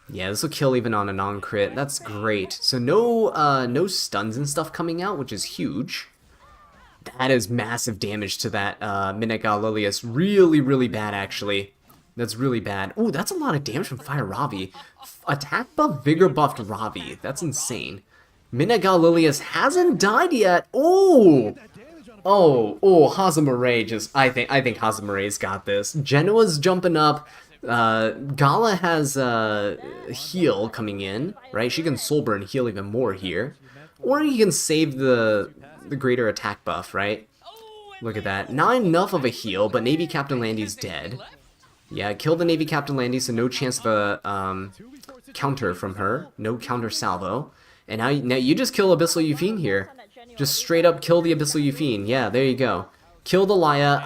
Yeah, this will kill even on a non-crit. That's great. So no stuns and stuff coming out, which is huge. That is massive damage to that Minaga Lilius. Really, really bad actually. That's really bad. Oh, that's a lot of damage from Fire Ravi. Attack buff, vigor buffed Ravi. That's insane. Minaga Lilius hasn't died yet. Oh, Hazamare just. I think Hazamare's got this. Genoa's jumping up. Gala has heal coming in, right? She can soul burn heal even more here, or he can save the greater attack buff, right? Look at that. Not enough of a heal, but Navy Captain Landy's dead. Yeah, kill the Navy Captain Landy, so no chance of a counter from her. No counter salvo. And now you just kill Abyssal Yufine here. Just straight up kill the Abyssal Yufine. Yeah, there you go. Kill the Laya.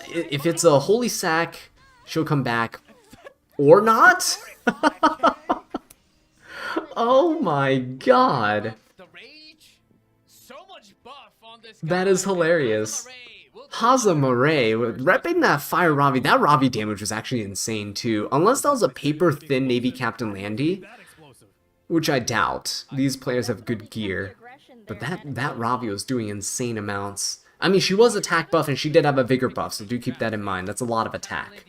If it's a holy sack, she'll come back. Or not? Oh my god. That is hilarious. Hazamare, repping that Fire Ravi. That Ravi damage was actually insane too. Unless that was a paper-thin Navy Captain Landy, which I doubt. These players have good gear. But that Ravi was doing insane amounts. I mean, she was attack buff and she did have a vigor buff, so do keep that in mind. That's a lot of attack.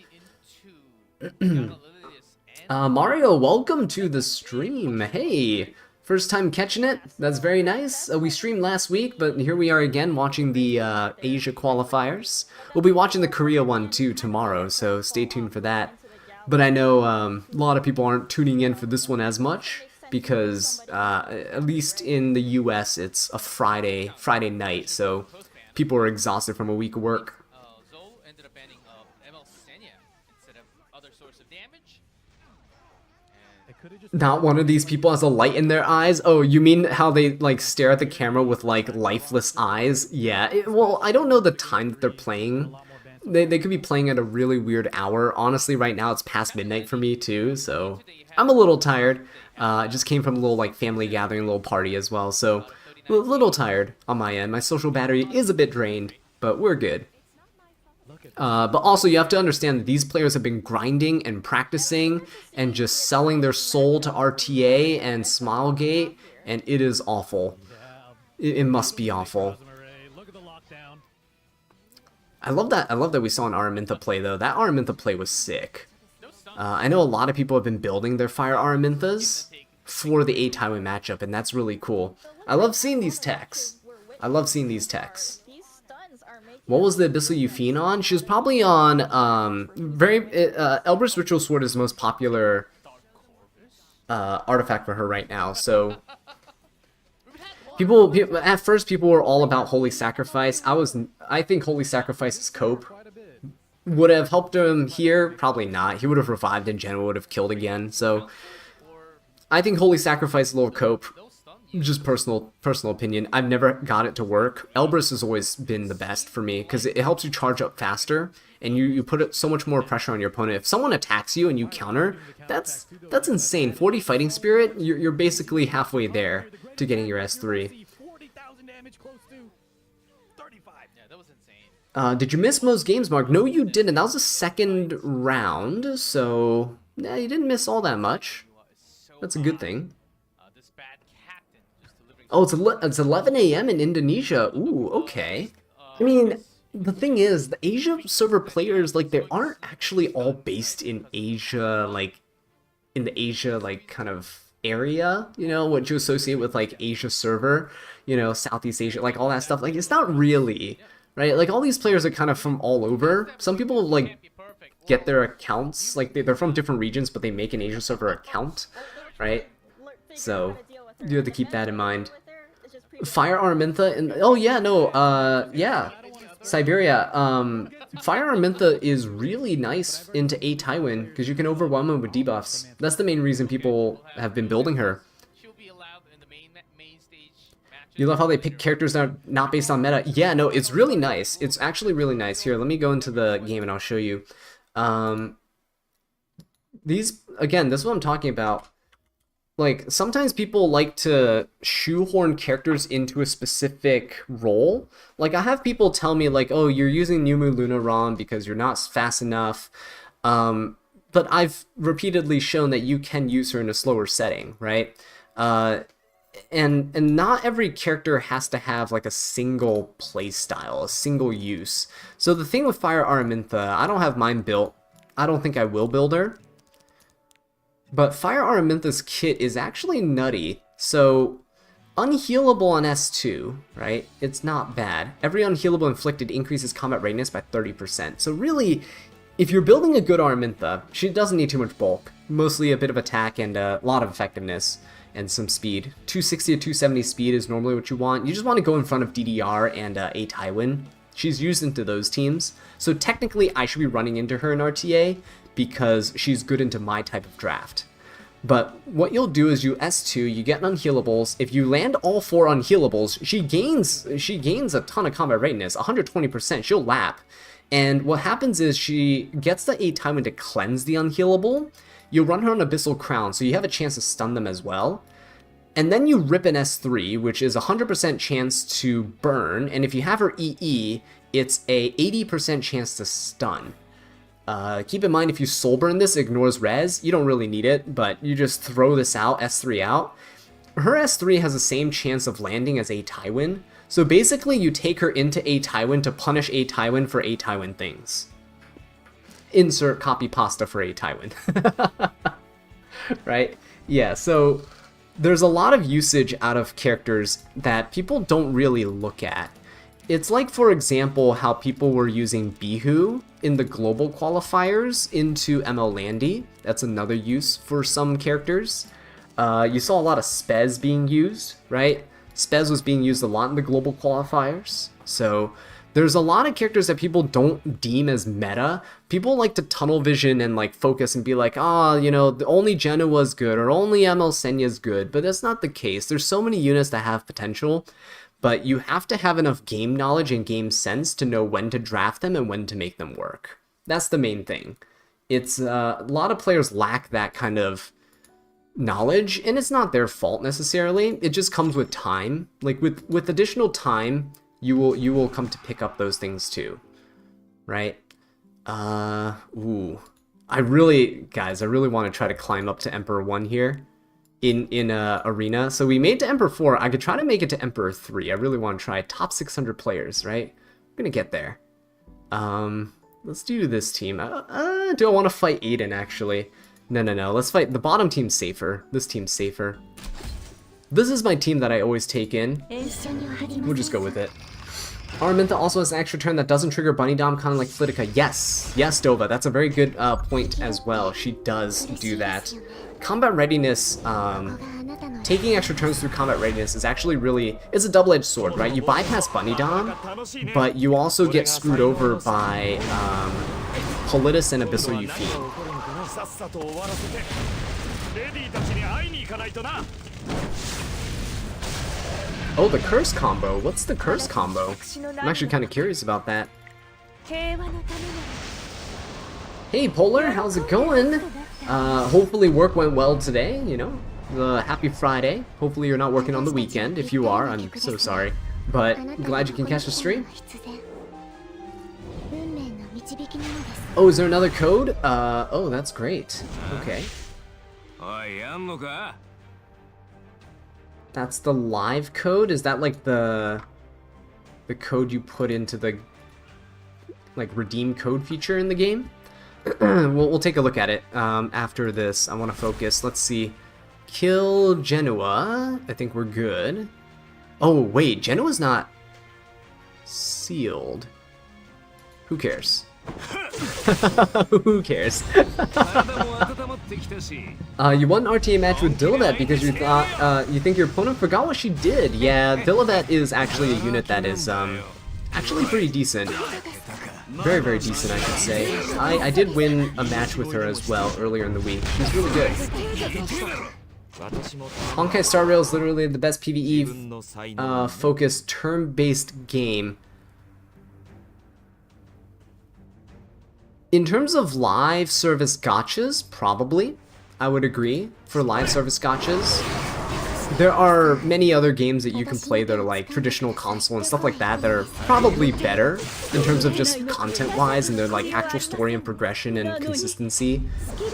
Mario, welcome to the stream. Hey, first time catching it. That's very nice. We streamed last week, but here we are again watching the Asia qualifiers. We'll be watching the Korea one too tomorrow, so stay tuned for that. But I know a lot of people aren't tuning in for this one as much because at least in the US it's a Friday night, so people are exhausted from a week of work. Not one of these people has a light in their eyes? Oh, you mean how they like stare at the camera with like lifeless eyes? Yeah, well, I don't know the time that they're playing. They could be playing at a really weird hour. Honestly, right now it's past midnight for me too, so I'm a little tired. I just came from a little like family gathering, a little party as well, so a little tired on my end. My social battery is a bit drained, but we're good. But also you have to understand that these players have been grinding and practicing and just selling their soul to RTA and Smilegate, and it is awful. It must be awful. I love that we saw an Araminta play though. That Araminta play was sick. I know a lot of people have been building their Fire Aramintas for the 8 Tywin matchup, and that's really cool. I love seeing these techs. What was the Abyssal Yufine on? She was probably on, Elber's Ritual Sword is the most popular artifact for her right now, so at first people were all about Holy Sacrifice. I think Holy Sacrifice's cope would have helped him here, probably not. He would have revived and Genoa would have killed again, so I think Holy Sacrifice a little cope. Just personal opinion. I've never got it to work. Elbrus has always been the best for me because it helps you charge up faster and you put so much more pressure on your opponent. If someone attacks you and you counter, that's insane. 40 fighting spirit, you're basically halfway there to getting your S3. Did you miss most games, Mark? No, you didn't. That was the second round, so yeah, you didn't miss all that much. That's a good thing. Oh, it's 11 a.m. in Indonesia. Ooh, okay. I mean, the thing is, the Asia server players, like, they aren't actually all based in Asia, like, in the Asia, like, kind of area, you know, what you associate with, like, Asia server, you know, Southeast Asia, like, all that stuff. Like, it's not really, right? Like, all these players are kind of from all over. Some people, like, get their accounts. Like they're from different regions, but they make an Asia server account, right? So you have to keep that in mind. Fire Araminta and oh yeah, no, yeah, Siberia. Fire Araminta is really nice into A Tywin because you can overwhelm him with debuffs. That's the main reason people have been building her. You love how they pick characters that are not based on meta. Yeah, no, it's really nice. It's actually really nice. Here, let me go into the game and I'll show you. These, again, this is what I'm talking about. Like, sometimes people like to shoehorn characters into a specific role. Like, I have people tell me, like, oh, you're using Numu Luna Ron because you're not fast enough. But I've repeatedly shown that you can use her in a slower setting, right? And not every character has to have like a single play style, a single use. So the thing with Fire Araminta, I don't have mine built. I don't think I will build her. But Fire Araminta's kit is actually nutty. So unhealable on S2, right? It's not bad. Every unhealable inflicted increases combat readiness by 30%. So really, if you're building a good Araminta, she doesn't need too much bulk. Mostly a bit of attack and a lot of effectiveness. And some speed. 260 to 270 speed is normally what you want. You just want to go in front of DDR and A Tywin. She's used into those teams. So technically I should be running into her in RTA because she's good into my type of draft. But what you'll do is you S2, you get unhealables. If you land all 4 unhealables, she gains a ton of combat readiness, 120%. She'll lap. And what happens is she gets the A Tywin to cleanse the unhealable. You run her on Abyssal Crown, so you have a chance to stun them as well. And then you rip an S3, which is a 100% chance to burn, and if you have her EE, it's a 80% chance to stun. Keep in mind, if you soul burn this, it ignores res. You don't really need it, but you just throw this out, S3 out. Her S3 has the same chance of landing as A Tywin, so basically you take her into A Tywin to punish A Tywin for A Tywin things. Insert copy pasta for A Tywin. Right? Yeah, so there's a lot of usage out of characters that people don't really look at. It's like, for example, how people were using Bihu in the global qualifiers into ML Landy. That's another use for some characters. You saw a lot of Spez being used, right? Spez was being used a lot in the global qualifiers. So there's a lot of characters that people don't deem as meta. People like to tunnel vision and like focus and be like, oh, you know, only Genoa's good or only ML Senya's good, but that's not the case. There's so many units that have potential, but you have to have enough game knowledge and game sense to know when to draft them and when to make them work. That's the main thing. It's a lot of players lack that kind of knowledge, and it's not their fault necessarily. It just comes with time. Like with additional time, you will come to pick up those things too, right? Ooh, I really want to try to climb up to Emperor 1 here in Arena. So we made to Emperor 4. I could try to make it to Emperor 3. I really want to try top 600 players, right? I'm gonna get there. Let's do this team. Do I want to fight Aiden actually? No. Let's fight the bottom team safer. This team's safer. This is my team that I always take in. We'll just go with it. Araminta also has an extra turn that doesn't trigger Bunny Dom, kind of like Flitica. Yes, Dova, that's a very good point as well. She does do that. Combat readiness, taking extra turns through combat readiness is actually really, it's a double-edged sword, right? You bypass Bunny Dom, but you also get screwed over by Politis and Abyssal Euphine. Oh, the curse combo. What's the curse combo? I'm actually kind of curious about that. Hey, Polar, how's it going? Hopefully work went well today, you know? Happy Friday. Hopefully you're not working on the weekend. If you are, I'm so sorry. But glad you can catch the stream. Oh, is there another code? Oh, that's great. Okay. That's the live code? Is that like the code you put into the like redeem code feature in the game? we'll take a look at it after this. I want to focus. Let's see. Kill Genoa. I think we're good. Oh, wait. Genoa's not sealed. Who cares? Who cares? You won an RTA match with Dillavet because you thought you think your opponent forgot what she did. Yeah, Dillavet is actually a unit that is actually pretty decent. Very, very decent, I should say. I did win a match with her as well earlier in the week. She's really good. Honkai Star Rail is literally the best PvE focused turn-based game. In terms of live service gachas, probably, I would agree, for live service gachas. There are many other games that you can play that are like traditional console and stuff like that that are probably better in terms of just content-wise and their like actual story and progression and consistency.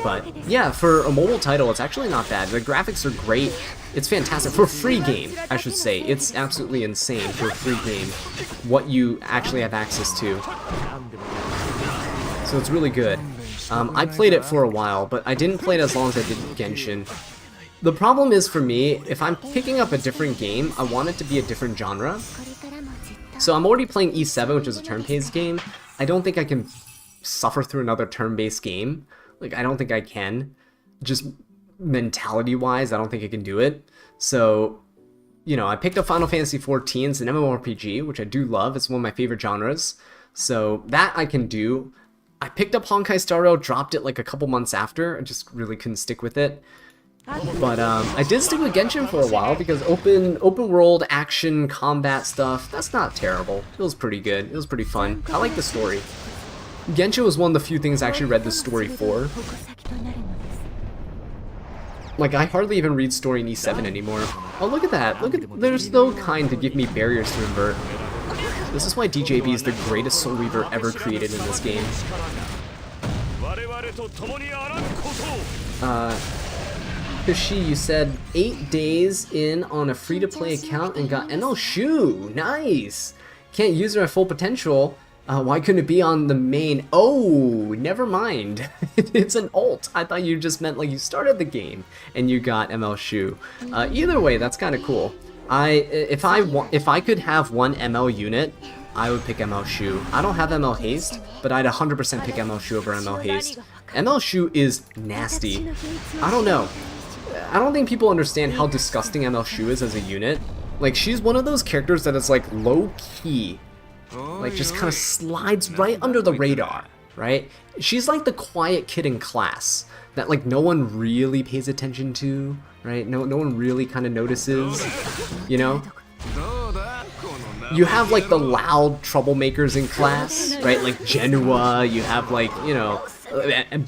But yeah, for a mobile title, it's actually not bad. The graphics are great. It's fantastic. For a free game, I should say. It's absolutely insane for a free game what you actually have access to. So it's really good. I played it for a while, but I didn't play it as long as I did Genshin. The problem is for me, if I'm picking up a different game, I want it to be a different genre. So I'm already playing E7, which is a turn-based game. I don't think I can suffer through another turn-based game. Like, I don't think I can. Just mentality-wise, I don't think I can do it. So, you know, I picked up Final Fantasy XIV. It's an MMORPG, which I do love. It's one of my favorite genres. So that I can do. I picked up Honkai Star Rail, dropped it like a couple months after. I just really couldn't stick with it. But I did stick with Genshin for a while because open world action combat stuff, that's not terrible. It was pretty good. It was pretty fun. I like the story. Genshin was one of the few things I actually read the story for. Like, I hardly even read story in E7 anymore. Oh, look at that. Look at, they're so kind to give me barriers to invert. This is why DJB is the greatest Soul Reaver ever created in this game. Kushi, you said 8 days in on a free-to-play account and got ML Shoe. Nice! Can't use it at full potential. Why couldn't it be on the main? Oh, never mind. It's an alt. I thought you just meant like you started the game and you got ML Shoe. Either way, that's kind of cool. If I could have one ML unit, I would pick ML Shoe. I don't have ML Haste, but I'd 100% pick ML Shoe over ML Haste. ML Shoe is nasty. I don't know. I don't think people understand how disgusting ML Shoe is as a unit. Like, she's one of those characters that is like low-key. Like, just kind of slides right under the radar, right? She's like the quiet kid in class that like no one really pays attention to, right? No one really kind of notices, you know? You have like the loud troublemakers in class, right? Like Genua, you have like, you know,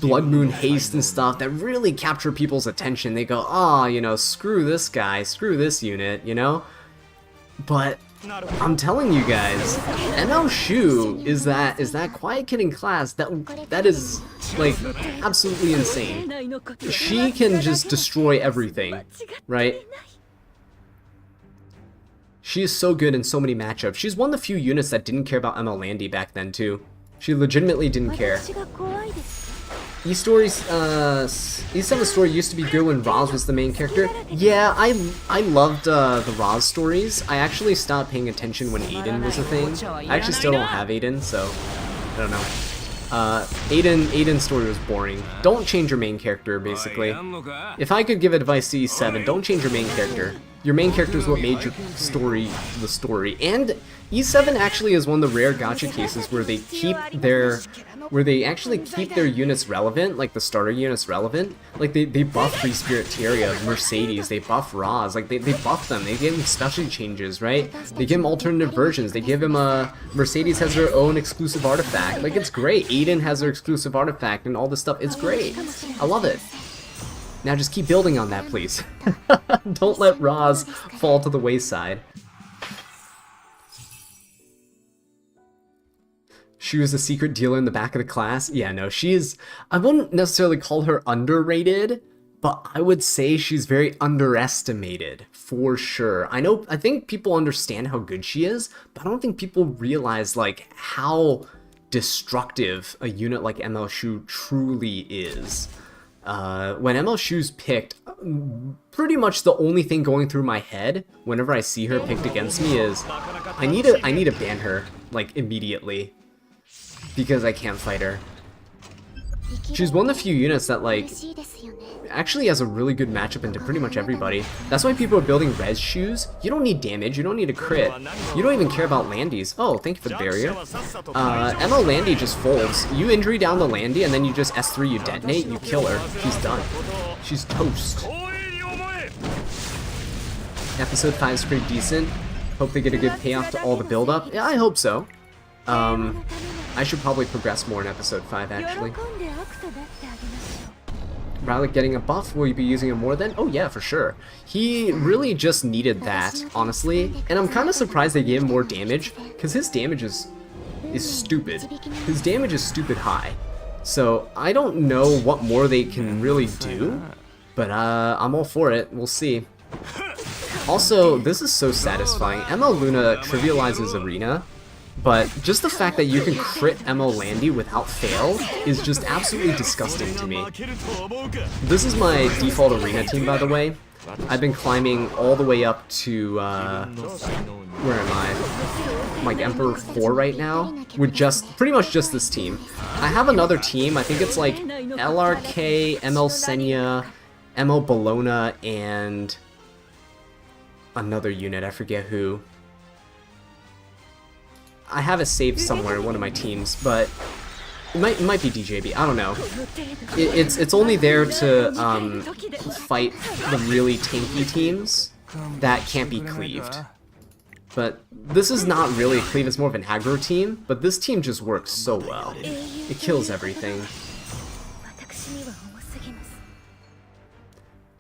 Blood Moon Haste and stuff that really capture people's attention. They go, oh, you know, screw this guy, screw this unit, you know? But I'm telling you guys, ML Shoe is that quiet kid in class that is like absolutely insane. She can just destroy everything, right? She is so good in so many matchups. She's one of the few units that didn't care about ML Landy back then too. She legitimately didn't care. E7 story used to be good when Roz was the main character. Yeah, I loved the Roz stories. I actually stopped paying attention when Aiden was a thing. I actually still don't have Aiden, so I don't know. Aiden's story was boring. Don't change your main character, basically. If I could give advice to E7, don't change your main character. Your main character is what made your story the story. And E7 actually is one of the rare gacha cases where they actually keep their units relevant, like the starter units relevant. Like they buff Free Spirit Tyria, Mercedes, they buff Roz, like they buff them, they give them specialty changes, right? They give them alternative versions, they give them Mercedes has their own exclusive artifact, like it's great. Aiden has their exclusive artifact and all this stuff, it's great. I love it. Now just keep building on that, please. Don't let Roz fall to the wayside. She was a secret dealer in the back of the class. Yeah, no, I wouldn't necessarily call her underrated, but I would say she's very underestimated, for sure. I think people understand how good she is, but I don't think people realize, like, how destructive a unit like ML Shoe truly is. When ML Shoe's picked, pretty much the only thing going through my head whenever I see her picked against me is, I need to ban her, like, immediately. Because I can't fight her. She's one of the few units that, like, actually has a really good matchup into pretty much everybody. That's why people are building res shoes. You don't need damage, you don't need a crit. You don't even care about landies. Oh, thank you for the barrier. ML Landy just folds. You injury down the Landy, and then you just S3, you detonate, you kill her. She's done. She's toast. Episode 5 is pretty decent. Hope they get a good payoff to all the build-up. Yeah, I hope so. I should probably progress more in episode 5, actually. Rowlet getting a buff, will you be using him more then? Oh yeah, for sure. He really just needed that, honestly. And I'm kind of surprised they gave him more damage, because his damage is stupid. His damage is stupid high. So I don't know what more they can really do, but I'm all for it. We'll see. Also, this is so satisfying. ML Luna trivializes Arena, but just the fact that you can crit ML Landy without fail is just absolutely disgusting to me. This is my default Arena team, by the way. I've been climbing all the way up to, where am I? Like Emperor 4 right now, with pretty much just this team. I have another team, I think it's like LRK, ML Senya, ML Bologna, and another unit, I forget who. I have it saved somewhere in one of my teams, but it might be DJB, I don't know. It's only there to fight the really tanky teams that can't be cleaved. But this is not really a cleave, it's more of an aggro team, but this team just works so well. It kills everything.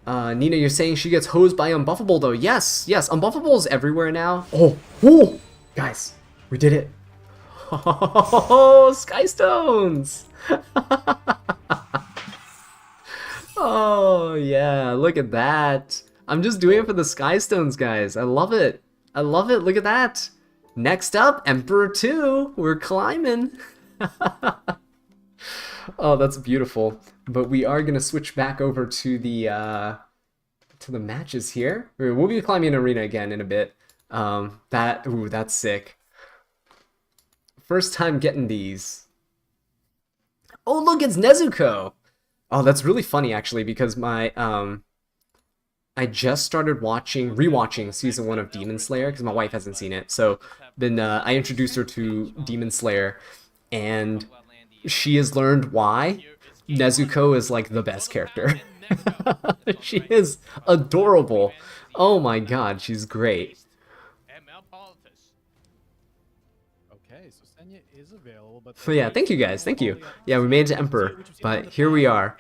Nina, you're saying she gets hosed by Unbuffable though. Yes, Unbuffable is everywhere now. Oh, guys, we did it. Oh, Sky Stones. Oh yeah, look at that. I'm just doing it for the Sky Stones, guys. I love it. I love it. Look at that. Next up, Emperor 2. We're climbing. Oh, that's beautiful. But we are gonna switch back over to the matches here. We'll be climbing Arena again in a bit. That's sick. First time getting these. Oh, look, it's Nezuko. Oh, that's really funny actually, because my I just started rewatching season 1 of Demon Slayer because my wife hasn't seen it. So then I introduced her to Demon Slayer, and she has learned why Nezuko is like the best character. She is adorable. Oh my god, she's great. Okay, so Senya is available, but So yeah, thank you guys, thank you. Yeah, we made it to Emperor, but here we are.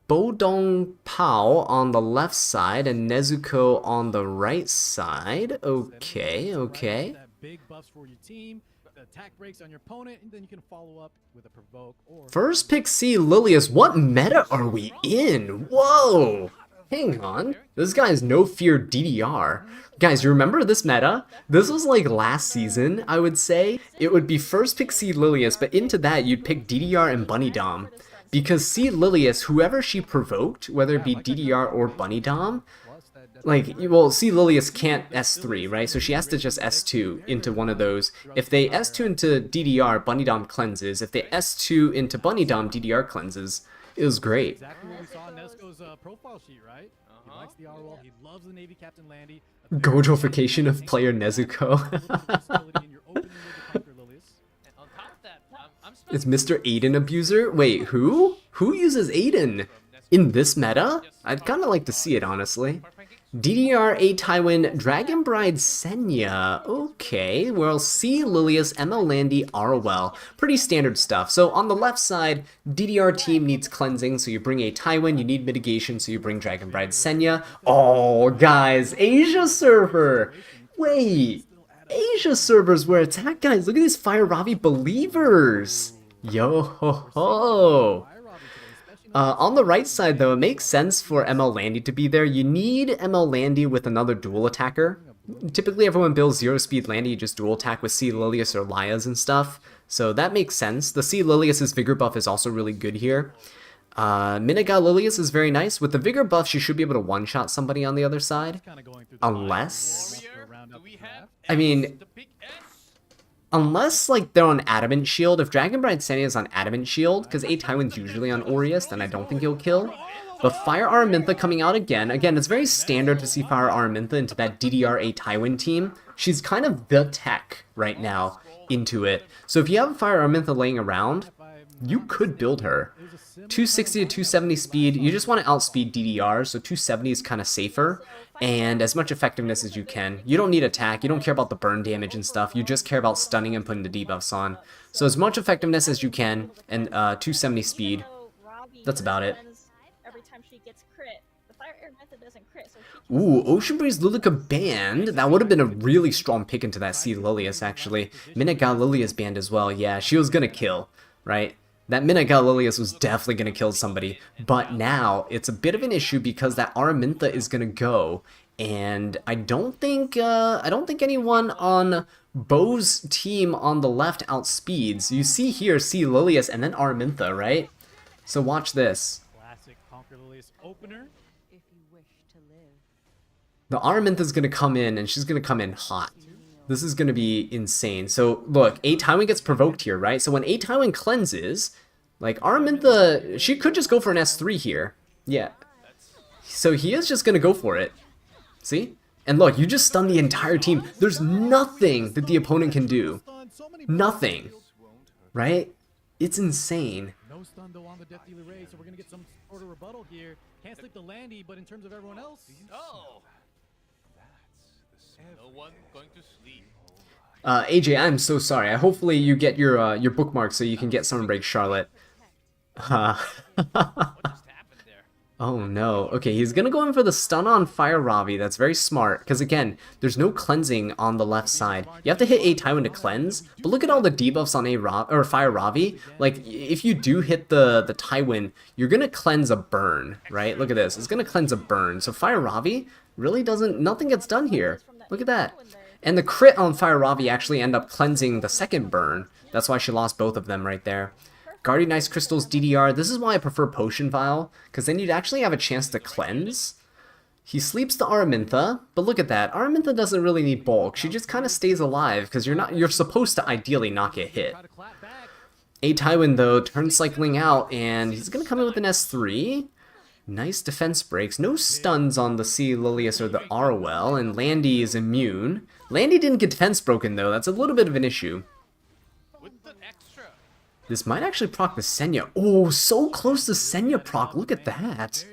Bodong Pao on the left side and Nezuko on the right side. Okay. Big buffs for your team. Attack breaks on your opponent, and then you can follow up with a provoke or First pick C Lilius. What meta are we in? Whoa! Hang on. This guy is no fear DDR. Guys, you remember this meta? This was like last season, I would say. It would be first pick C Lilius, but into that you'd pick DDR and Bunny Dom. Because C Lilius, whoever she provoked, whether it be DDR or Bunny Dom, like, well, C Lilius can't S3, right? So she has to just S2 into one of those. If they S2 into DDR, Bunny Dom cleanses. If they S2 into Bunny Dom, DDR cleanses. It was great. Exactly what we saw in Nezuko's profile sheet, right? He likes the ROL, he loves the Navy Captain Landy. Gojoification of player Nezuko. Is Mr. Aiden abuser? Wait, who? Who uses Aiden? In this meta? I'd kind of like to see it, honestly. DDR A Tywin, Dragon Bride Senya. Okay, well, C Lilius, ML Landy, Arwell. Pretty standard stuff. So on the left side, DDR team needs cleansing, so you bring A Tywin. You need mitigation, so you bring Dragon Bride Senya. Oh, guys, Asia server. Wait, Asia servers were attacked, guys. Look at these Fire Ravi believers. Yo ho ho. On the right side, though, it makes sense for ML Landy to be there. You need ML Landy with another dual attacker. Typically, everyone builds 0-speed Landy, you just dual attack with C Lilius or Lias and stuff. So that makes sense. The C Lilius's Vigor buff is also really good here. Minaga Lilius is very nice. With the Vigor buff, she should be able to one-shot somebody on the other side. Unless... I mean... unless like they're on Adamant Shield. If Dragon Bride Senya is on Adamant Shield, because A Tywin's usually on Aureus, then I don't think he'll kill. But Fire Araminta coming out again. Again, it's very standard to see Fire Araminta into that DDR A Tywin team. She's kind of the tech right now into it. So if you have Fire Araminta laying around, you could build her. 260 to 270 speed, you just want to outspeed DDR, so 270 is kind of safer. And as much effectiveness as you can. You don't need attack, you don't care about the burn damage and stuff, you just care about stunning and putting the debuffs on. So as much effectiveness as you can, and 270 speed, that's about it. Ooh, Ocean Breeze Lilica banned. That would have been a really strong pick into that Sea Lilius, actually. Minute Lilius banned as well. Yeah, she was gonna kill, right? That Minute Lilius was definitely gonna kill somebody. But now, it's a bit of an issue because that Araminta is gonna go. And I don't think anyone on Bo's team on the left outspeeds. You see here, Sea Lilius and then Araminta, right? So watch this. Classic Conquer Lilius opener. The Araminta's gonna come in, and she's gonna come in hot. This is gonna be insane. So, look, A Tywin gets provoked here, right? So when A Tywin cleanses, like, Araminta, she could just go for an S3 here. Yeah. So he is just gonna go for it. See? And look, you just stun the entire team. There's nothing that the opponent can do. Nothing. Right? It's insane. No stun though on the Death Dealer Ray, so we're gonna get some sort of rebuttal here. Can't sleep the Landy, but in terms of everyone else, Oh! No one going to sleep. AJ, I'm so sorry. Hopefully you get your bookmark so you can get Summer Charlotte. What just happened there? Oh no. Okay, he's gonna go in for the stun on Fire Ravi. That's very smart, because again, there's no cleansing on the left side. You have to hit A Tywin to cleanse, but look at all the debuffs on Fire Ravi. Like, if you do hit the Tywin, you're gonna cleanse a burn, right? Look at this. It's gonna cleanse a burn. So Fire Ravi really nothing gets done here. Look at that. And the crit on Fire Ravi actually end up cleansing the second burn. That's why she lost both of them right there. Guardian Ice Crystals DDR. This is why I prefer Potion Vial, because then you'd actually have a chance to cleanse. He sleeps the Araminta, but look at that. Araminta doesn't really need bulk. She just kind of stays alive, because you're supposed to ideally not get hit. A Tywin, though, turns cycling out, and he's going to come in with an S3. Nice defense breaks. No stuns on the Sea Lilius or the Arwell, and Landy is immune. Landy didn't get defense broken, though. That's a little bit of an issue. With the extra. This might actually proc the Senya. Oh, so close to Senya proc. Look at that.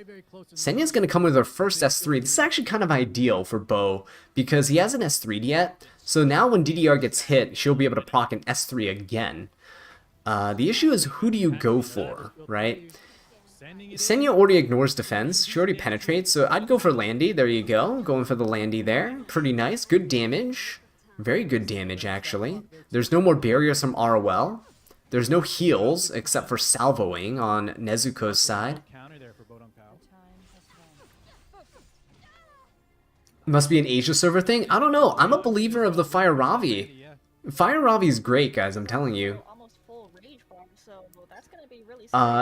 Senya's going to come with her first S3. This is actually kind of ideal for Bo, because he hasn't S3'd yet. So now when DDR gets hit, she'll be able to proc an S3 again. The issue is, who do you go for, right? Senya already ignores defense. She already penetrates, so I'd go for Landy. There you go. Going for the Landy there. Pretty nice. Good damage. Very good damage, actually. There's no more barriers from Arwell. There's no heals, except for salvoing on Nezuko's side. Must be an Asia server thing? I don't know. I'm a believer of the Fire Ravi. Fire Ravi's great, guys, I'm telling you.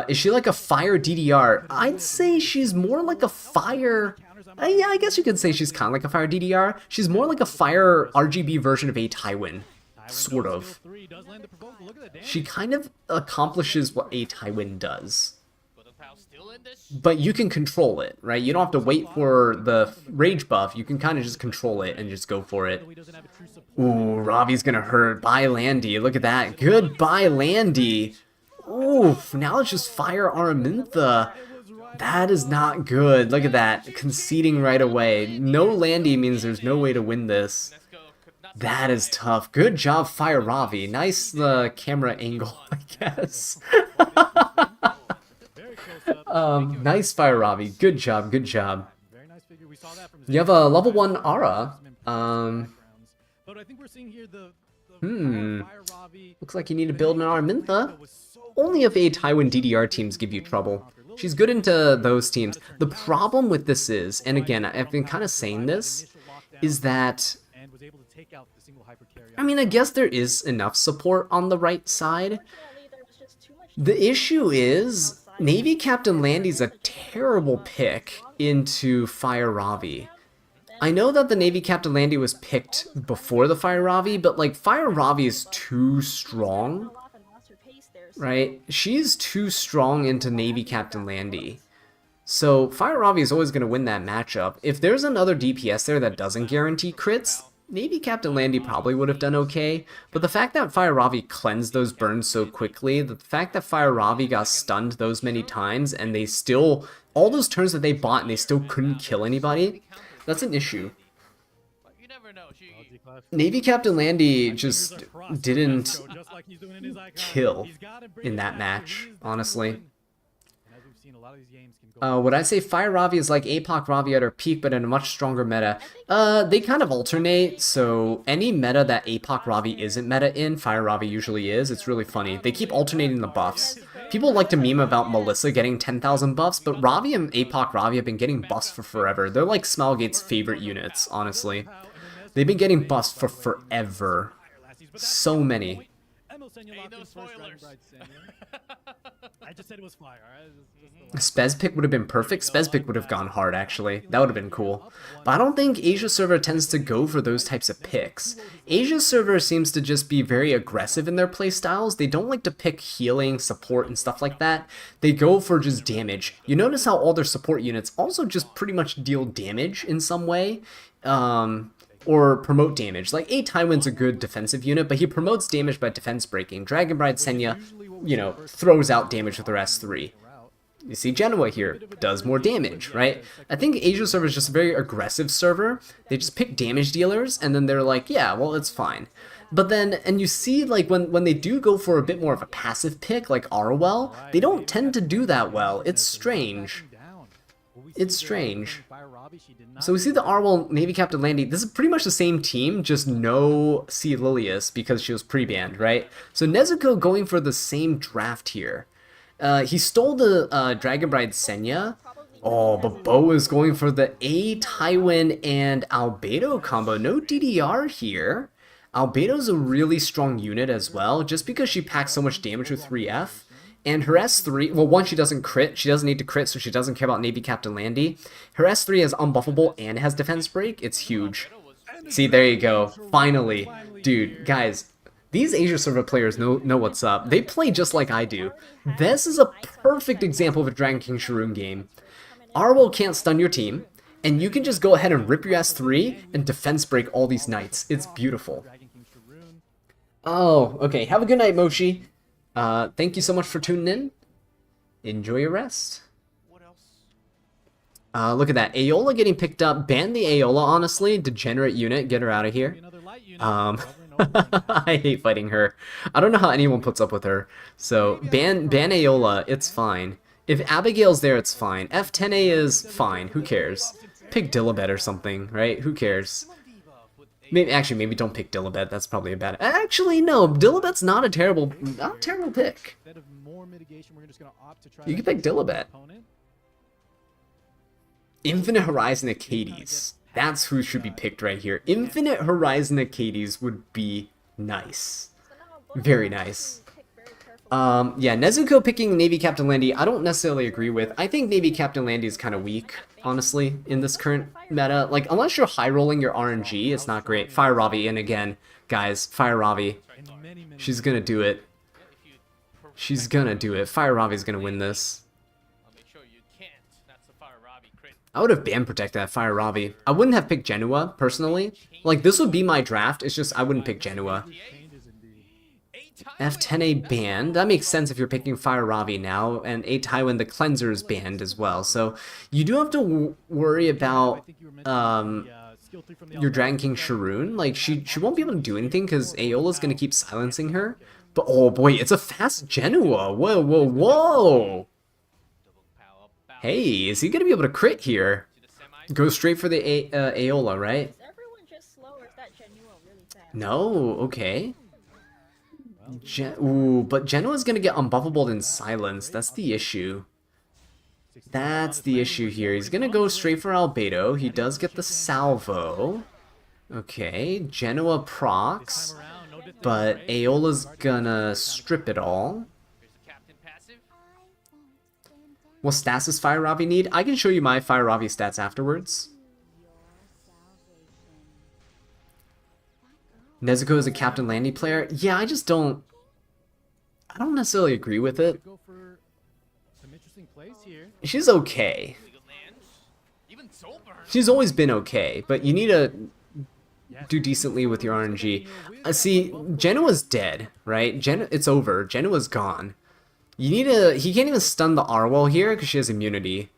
Is she like a fire DDR? I'd say she's more like a fire... yeah, I guess you could say she's kind of like a fire DDR. She's more like a fire RGB version of A Tywin. Sort of. She kind of accomplishes what A Tywin does. But you can control it, right? You don't have to wait for the rage buff. You can kind of just control it and just go for it. Ooh, Ravi's gonna hurt. Bye, Landy. Look at that. Goodbye, Landy. Oof, now it's just Fire Araminta. That is not good. Look at that. Conceding right away. No Landy means there's no way to win this. That is tough. Good job, Fire Ravi. Nice camera angle, I guess. Nice, Fire Ravi. Good job, good job. You have a level 1 Ara. Looks like you need to build an Araminta. Only if A Tywin DDR teams give you trouble. She's good into those teams. The problem with this is, and again, I've been kind of saying this, is that, I mean, I guess there is enough support on the right side. The issue is, Navy Captain Landy's a terrible pick into Fire Ravi. I know that the Navy Captain Landy was picked before the Fire Ravi, but like Fire Ravi is too strong, right? She's too strong into Navy Captain Landy. So Fire Ravi is always going to win that matchup. If there's another DPS there that doesn't guarantee crits, Navy Captain Landy probably would have done okay, but the fact that Fire Ravi cleansed those burns so quickly, the fact that Fire Ravi got stunned those many times, and they still, all those turns that they bought and they still couldn't kill anybody, that's an issue. You never know. Navy Captain Landy just didn't kill in that match, honestly. Would I say Fire Ravi is like APOC Ravi at her peak, but in a much stronger meta? They kind of alternate, so any meta that APOC Ravi isn't meta in, Fire Ravi usually is. It's really funny. They keep alternating the buffs. People like to meme about Melissa getting 10,000 buffs, but Ravi and APOC Ravi have been getting buffs for forever. They're like Smilegate's favorite units, honestly. They've been getting buffs for forever. So many. Ain't no spoilers. I just said it was fire. Spez pick would have been perfect. Spez pick would have gone hard, actually. That would have been cool. But I don't think Asia server tends to go for those types of picks. Asia server seems to just be very aggressive in their playstyles. They don't like to pick healing, support, and stuff like that. They go for just damage. You notice how all their support units also just pretty much deal damage in some way. Or promote damage. Like, Tywin's a good defensive unit, but he promotes damage by defense breaking. Dragon Bride Senya, you know, throws out damage with her S3. You see Genoa here, does more damage, right? I think Asia server is just a very aggressive server. They just pick damage dealers, and then they're like, yeah, well, it's fine. But then, and you see, like, when they do go for a bit more of a passive pick, like Arwell, they don't tend to do that well. It's strange. It's strange. So we see the Arwell Navy Captain Landy. This is pretty much the same team, just no C. Lilius because she was pre-banned, right? So Nezuko going for the same draft here. He stole the Dragon Bride Senya. Oh, but Bo is going for the Tywin and Albedo combo. No DDR here. Albedo's a really strong unit as well, just because she packs so much damage with 3F. And her S3, well, one, she doesn't crit. She doesn't need to crit, so she doesn't care about Navy Captain Landy. Her S3 is unbuffable and has defense break. It's huge. See, there you go. Finally. Dude, guys, these Asia server players know what's up. They play just like I do. This is a perfect example of a Dragon King Sharoon game. Arwell can't stun your team, and you can just go ahead and rip your S3 and defense break all these knights. It's beautiful. Oh, okay. Have a good night, Moshi. Thank you so much for tuning in. Enjoy your rest. What else? Look at that. Aola getting picked up. Ban the Aola, honestly. Degenerate unit. Get her out of here. I hate fighting her. I don't know how anyone puts up with her. So, ban Aola. It's fine. If Abigail's there, it's fine. F10A is fine. Who cares? Pick Dilibet or something, right? Who cares? Maybe don't pick Dilibet. That's probably a bad. Actually, no. Dilibet's not a terrible pick. You can pick Dilibet. Infinite Horizon Acades. That's who should be picked right here. Infinite Horizon Acades would be nice. Very nice. Yeah, Nezuko picking Navy Captain Landy, I don't necessarily agree with. I think Navy Captain Landy is kind of weak, honestly, in this current meta. Like, unless you're high-rolling your RNG, it's not great. Fire Ravi, and again, guys, Fire Ravi. She's gonna do it. She's gonna do it. Fire Ravi's gonna win this. I would have ban protected that Fire Ravi. I wouldn't have picked Genoa, personally. Like, this would be my draft, it's just I wouldn't pick Genoa. F10A banned. That makes sense if you're picking Fire Ravi now, and Tywin the Cleanser is banned as well. So you do have to worry about your Dragon King Sharoon. Like, she won't be able to do anything because Aeola's going to keep silencing her. But oh boy, it's a fast Genoa. Whoa, whoa, whoa. Hey, is he going to be able to crit here? Go straight for the Aeola, right? No, okay. Ooh, but Genoa's gonna get unbuffable in silence. That's the issue. That's the issue here. He's gonna go straight for Albedo. He does get the salvo. Okay, Genoa procs. But Aeola's gonna strip it all. What stats does Fire Ravi need? I can show you my Fire Ravi stats afterwards. Nezuko is a Captain Landy player. Yeah, I don't necessarily agree with it. Go for some interesting plays here. She's okay. Even Soulburn. She's always been okay, but you need to do decently with your RNG. See, Genoa's dead, right? It's over. Genoa's gone. You need to... He can't even stun the Arwell here because she has immunity.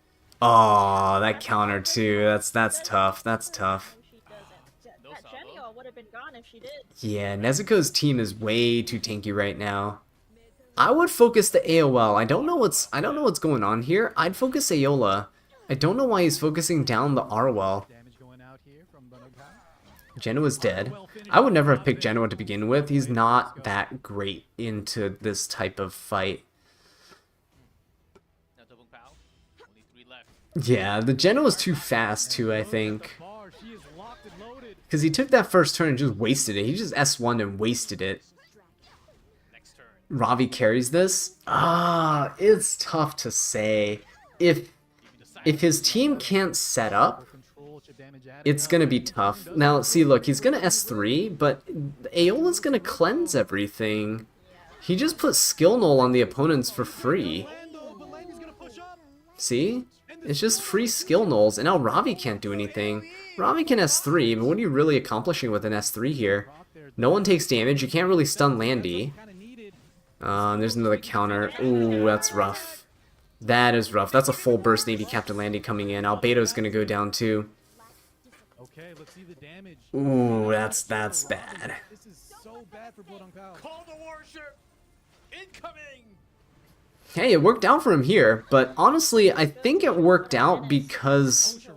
Oh, that counter too. That's tough. That's tough. That Genio would have been gone if she did. Yeah, Nezuko's team is way too tanky right now. I would focus the AOL. I don't know what's going on here. I'd focus Aola. I don't know why he's focusing down the Arwell. Damage going out here from Bunogao. Genoa's dead. I would never have picked Genoa to begin with. He's not that great into this type of fight. Now double pow. Only 3 left. Yeah, the Genoa's too fast too, I think. Because he took that first turn and just wasted it. He just S1'd and wasted it. Next turn. Ravi carries this? It's tough to say. If his team can't set up, it's gonna be tough. Now, see, look, he's gonna S3, but Aeola's gonna cleanse everything. He just put skill null on the opponents for free. See? It's just free skill nulls, and now Ravi can't do anything. Ravi can S3, but what are you really accomplishing with an S3 here? No one takes damage, you can't really stun Landy. There's another counter. Ooh, that's rough. That is rough. That's a full burst Navy Captain Landy coming in. Albedo's gonna go down too. Okay, let's see the damage. Ooh, that's bad. This is so bad for Blood on Pow. Call the warship. Incoming. Hey, it worked out for him here, but honestly, I think it worked out because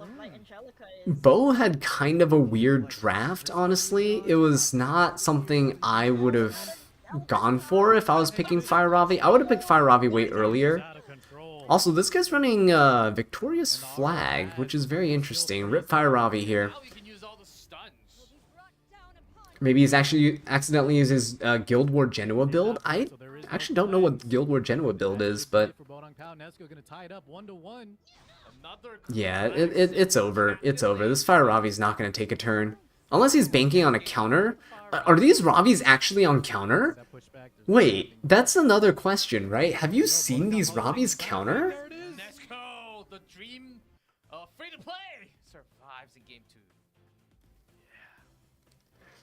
Bo had kind of a weird draft, honestly. It was not something I would have gone for if I was picking Fire Ravi. I would have picked Fire Ravi way earlier. Also, this guy's running Victorious Flag, which is very interesting. Rip Fire Ravi here. Now we can use all the stuns. Maybe he's actually accidentally used his Guild War Genoa build. I actually don't know what Guild War Genoa build is, but yeah, it's over. It's over. This Fire Ravi's not going to take a turn. Unless he's banking on a counter. Are these Ravis actually on counter? Wait, that's another question, right? Have you seen these Ravis counter? Nesco, the dream free to play, survives in game 2.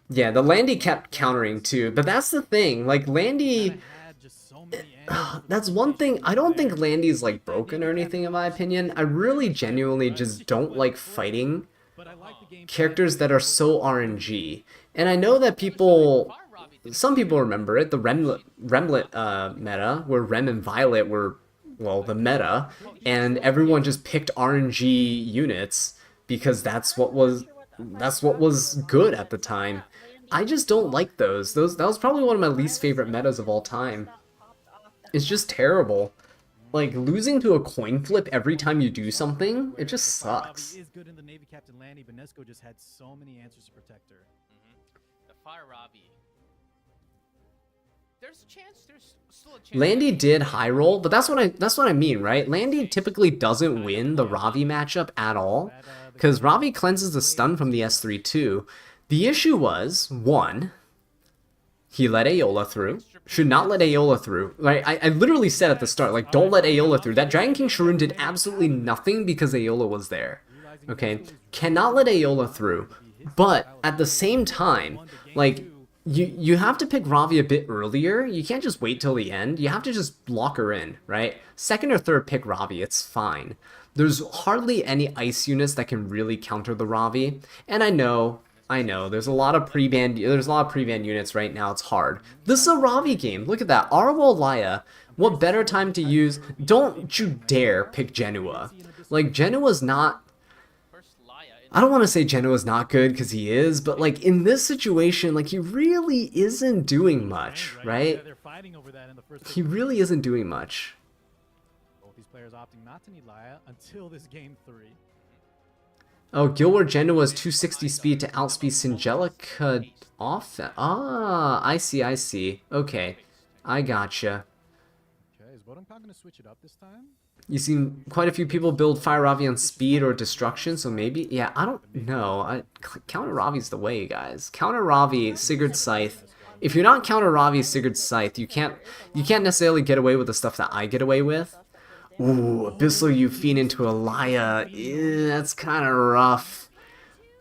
Yeah, the Landy kept countering too, but that's the thing. Like, Landy... That's one thing. I don't think Landy's like broken or anything in my opinion. I really genuinely just don't like fighting characters that are so RNG. And I know that some people remember it, the Remlet meta, where Rem and Violet were, well, the meta, and everyone just picked RNG units because that's what was good at the time. I just don't like those. That was probably one of my least favorite metas of all time. It's just terrible. Like, losing to a coin flip every time you do something, it just sucks. Is good in the Navy Captain Landy, but Nesco just had so many answers to protect her. The Fire Ravi. There's a chance. There's still a chance. Landy did high roll, but that's what I mean, right? Landy typically doesn't win the Ravi matchup at all, because Ravi cleanses the stun from the S3 too. The issue was, one, he let Aola through. Should not let Aola through. Right? I literally said at the start, like, don't let Aola through. That Dragon King Sharoon did absolutely nothing because Aola was there. Okay? Cannot let Aola through. But at the same time, like, you have to pick Ravi a bit earlier. You can't just wait till the end. You have to just lock her in, right? Second or third pick Ravi, it's fine. There's hardly any ice units that can really counter the Ravi. And I know, there's a lot of pre-ban units right now, it's hard. This is a Ravi game, look at that. Arwell Laya, what better time to use? Don't you dare pick Genoa. Like, Genoa's not... I don't want to say Genoa's not good, because he is, but like, in this situation, like, he really isn't doing much, right? He really isn't doing much. Both these players opting not to need Laya until this game 3. Oh, Guild War Genoa's 260 speed to outspeed Singelica off. I see. Okay. I gotcha. Vodunkan gonna switch it up this time? You've seen quite a few people build Fire Ravi on speed or destruction, so maybe... Yeah, I don't know. Counter Ravi's the way, guys. Counter Ravi, Sigurd's Scythe. If you're not Counter Ravi, Sigurd's Scythe, you can't necessarily get away with the stuff that I get away with. Ooh, Abyssal Euphine into Alaya. That's kind of rough.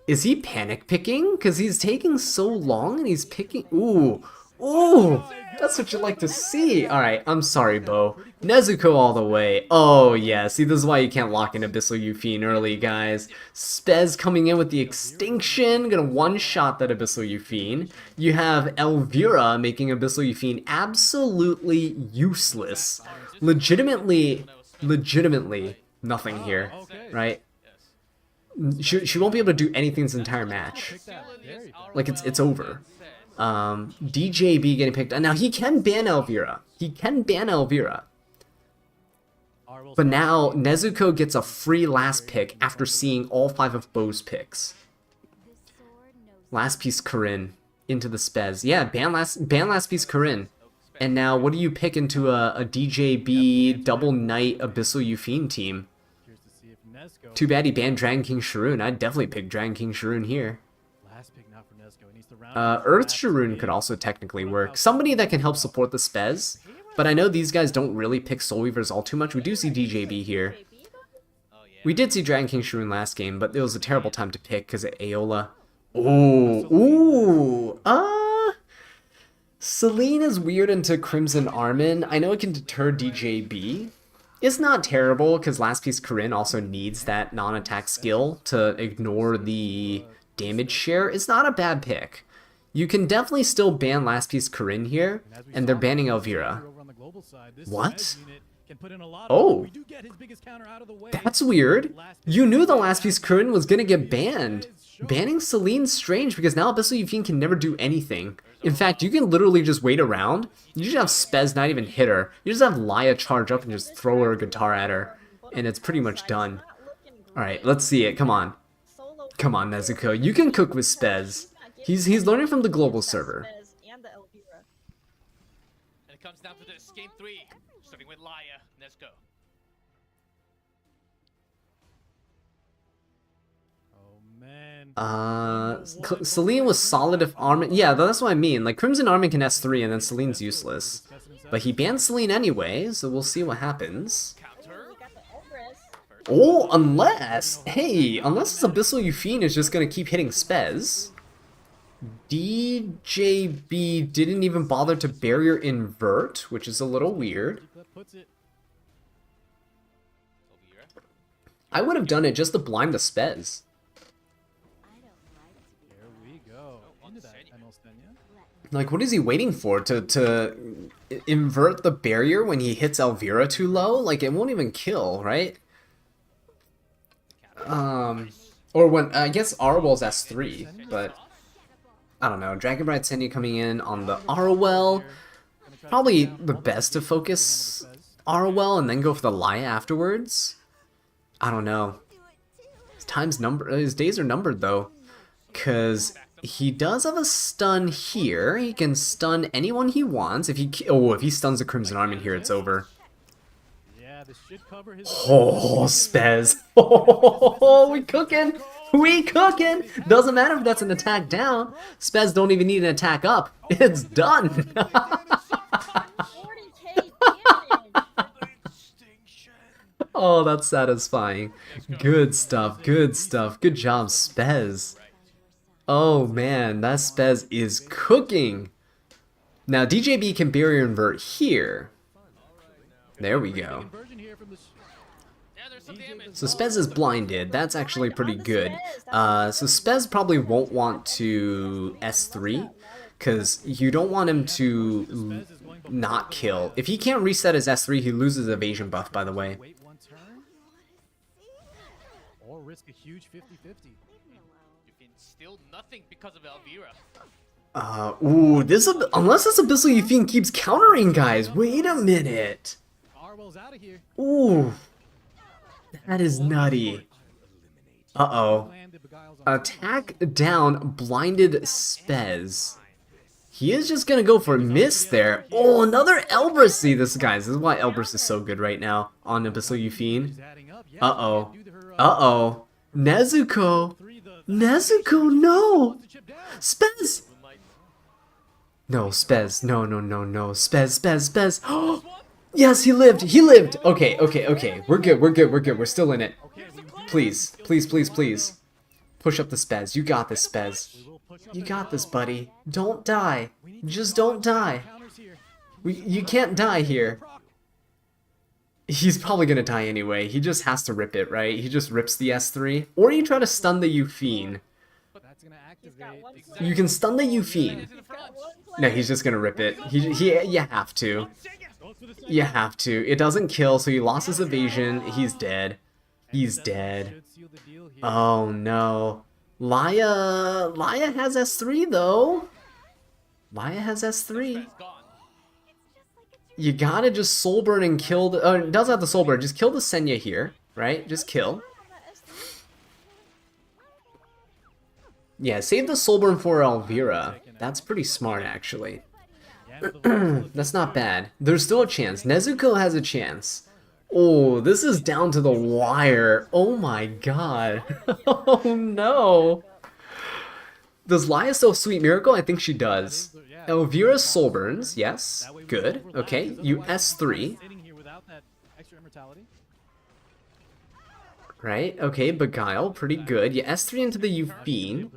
Is he panic picking? Because he's taking so long and he's picking... Ooh. Ooh. That's what you like to see. Alright, I'm sorry, Bo. Nezuko all the way. Oh, yeah. See, this is why you can't lock in Abyssal Euphine early, guys. Spez coming in with the Extinction. Gonna one-shot that Abyssal Euphine. You have Elvira making Abyssal Euphine absolutely useless. Legitimately nothing here, right? She won't be able to do anything this entire match. Like, it's over. DJB getting picked. Now, he can ban Elvira. But now, Nezuko gets a free last pick after seeing all 5 of Bo's picks. Last piece Corinne into the Spez. Yeah, ban last piece Corinne. And now, what do you pick into a DJB double knight Abyssal Euphine team? Too bad he banned Dragon King Sharoon. I'd definitely pick Dragon King Sharoon here. Earth Sharoon could also technically work. Somebody that can help support the Spez. But I know these guys don't really pick Soul Weavers all too much. We do see DJB here. We did see Dragon King Sharoon last game, but it was a terrible time to pick because of Aeola. Ooh. Celine is weird into Crimson Armin. I know it can deter DJB. It's not terrible because last piece Corinne also needs that non-attack skill to ignore the damage share. It's not a bad pick. You can definitely still ban last piece Corinne here, and they're banning Elvira. What? Oh, that's weird. You knew the last piece Corinne was gonna get banned. Banning Celine's strange because now Abyssal Euphine can never do anything. In fact, you can literally just wait around. You just have Spez not even hit her. You just have Laya charge up and just throw her a guitar at her, and it's pretty much done. Alright, let's see it. Come on. Come on, Nezuko. You can cook with Spez. He's learning from the global server. And it comes down to this game 3, starting with Laya. Let's go. Celine was solid if Armin... Yeah, that's what I mean. Like, Crimson Armin can S3 and then Celine's useless. But he banned Celine anyway, so we'll see what happens. Oh, unless this Abyssal Euphine is just gonna keep hitting Spez. DJB didn't even bother to barrier invert, which is a little weird. I would have done it just to blind the Spez. Like, what is he waiting for? To invert the barrier when he hits Elvira too low? Like, it won't even kill, right? Or when, I guess Arwell's S3, but I don't know. Dragon Bride Senyu coming in on the Arwell. Probably the best to focus Arwell and then go for the Laya afterwards. I don't know. His days are numbered though, because he does have a stun here. He can stun anyone he wants. If he stuns the Crimson Armin here, it's over. Oh, Spez. Oh, we cooking. We cooking. Doesn't matter if that's an attack down. Spez don't even need an attack up. It's done. Oh, that's satisfying. Good stuff. Good stuff. Good job, Spez. Oh man, that Spez is cooking. Now DJB can barrier invert here. There we go. So Spez is blinded. That's actually pretty good. So Spez probably won't want to S3 because you don't want him to not kill. If he can't reset his S3, he loses evasion buff, by the way. Or risk a huge 50-50. Still nothing because of Elvira. Ooh, unless this Abyssal Euphine keeps countering, guys. Wait a minute. Ooh, that is nutty. Uh-oh. Attack down blinded Spez. He is just gonna go for a miss there. Oh, another Elbrus. See, this is why Elbrus is so good right now on Abyssal Euphine. Uh-oh. Uh-oh. Nezuko. Nezuko, no! Spez! No, Spez. No, no, no, no. Spez, Spez, Spez. Oh, yes, he lived. He lived. Okay, okay, okay. We're good. We're good. We're good. We're still in it. Please, please, please, please. Push up the Spez. You got this, Spez. You got this, buddy. Don't die. Just don't die. You can't die here. He's probably gonna die anyway. He just has to rip it, right? He just rips the S3. Or you try to stun the Euphine. You can stun the Euphine. No, he's just gonna rip it. You have to. You have to. It doesn't kill, so he lost his evasion. He's dead. He's dead. Oh no. Laya has S3 though. Laya has S3. You gotta just soulburn and kill the... Oh, it does have the soulburn. Just kill the Senya here, right? Just kill. Yeah, save the soulburn for Elvira. That's pretty smart, actually. That's not bad. There's still a chance. Nezuko has a chance. Oh, this is down to the wire. Oh my god. Oh no. Does Laya still have Sweet Miracle? I think she does. Elvira soulburns, yes. Good. Okay, you S3. Right, okay, Beguile, pretty good. You S3 into the Euphine.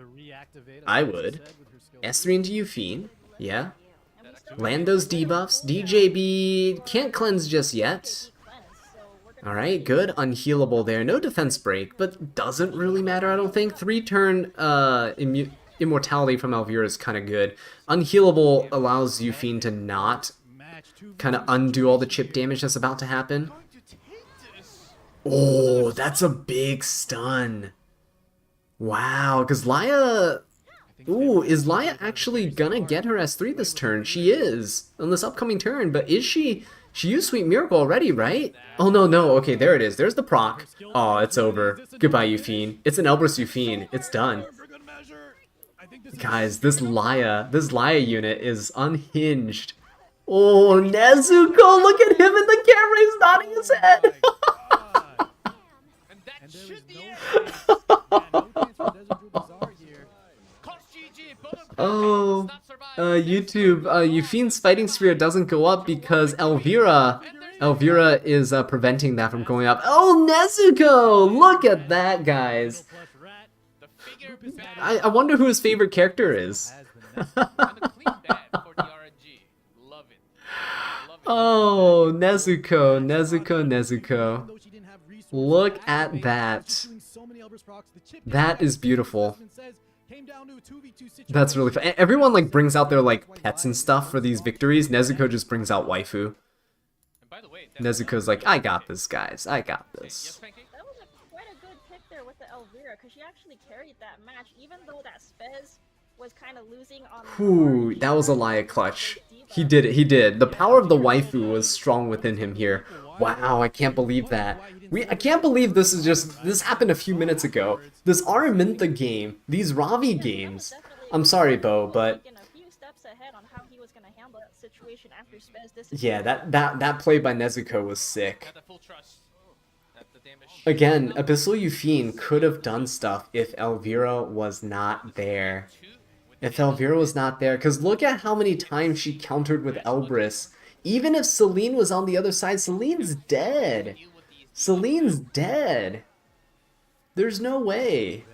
I would. S3 into Euphine, yeah. Lando's debuffs. DJB can't cleanse just yet. Alright, good. Unhealable there. No defense break, but doesn't really matter, I don't think. 3-turn immortality from Elvira is kind of good. Unhealable allows Euphine to not kind of undo all the chip damage that's about to happen. Oh, that's a big stun. Wow, because Laya... Ooh, is Laya actually gonna get her S3 this turn? She is, on this upcoming turn, but is she... She used Sweet Miracle already, right? Oh, no, no. Okay, there it is. There's the proc. Oh, it's over. Goodbye, Euphine. It's an Elbrus Euphine. It's done. Guys, this Laya unit is unhinged. Oh, Nezuko, look at him in the camera. He's nodding his head. Oh, YouTube, Euphine's fighting sphere doesn't go up because Elvira is preventing that from going up. Oh, Nezuko! Look at that, guys. I wonder who his favorite character is. Oh, Nezuko, Nezuko, Nezuko. Look at that. That is beautiful. That's really fun. Everyone like brings out their like pets and stuff for these victories. Nezuko just brings out waifu. Nezuko's like, I got this, guys. I got this. That was quite a good pick there with the Elvira, because she actually carried that match, even though that Spez was kind of losing on. Ooh, that was a Laya clutch. He did it. He did. The power of the waifu was strong within him here. Wow, I can't believe that. I can't believe this happened a few minutes ago. This Araminta game, these Ravi games. I'm sorry, Bo, but yeah, that play by Nezuko was sick. Again, Abyssal Euphine could have done stuff if Elvira was not there. If Elvira was not there, because look at how many times she countered with Elbrus. Even if Celine was on the other side, Celine's dead. Celine's dead. There's no way.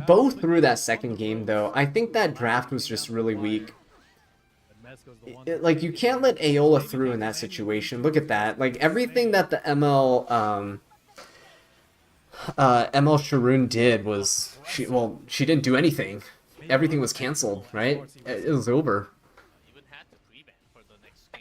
Both threw that second game, though. I think that draft was just really weak. Like, you can't let Aola through in that situation. Look at that. Like, everything that the ML Sharoon did was... She didn't do anything. Everything was cancelled, right? It was over.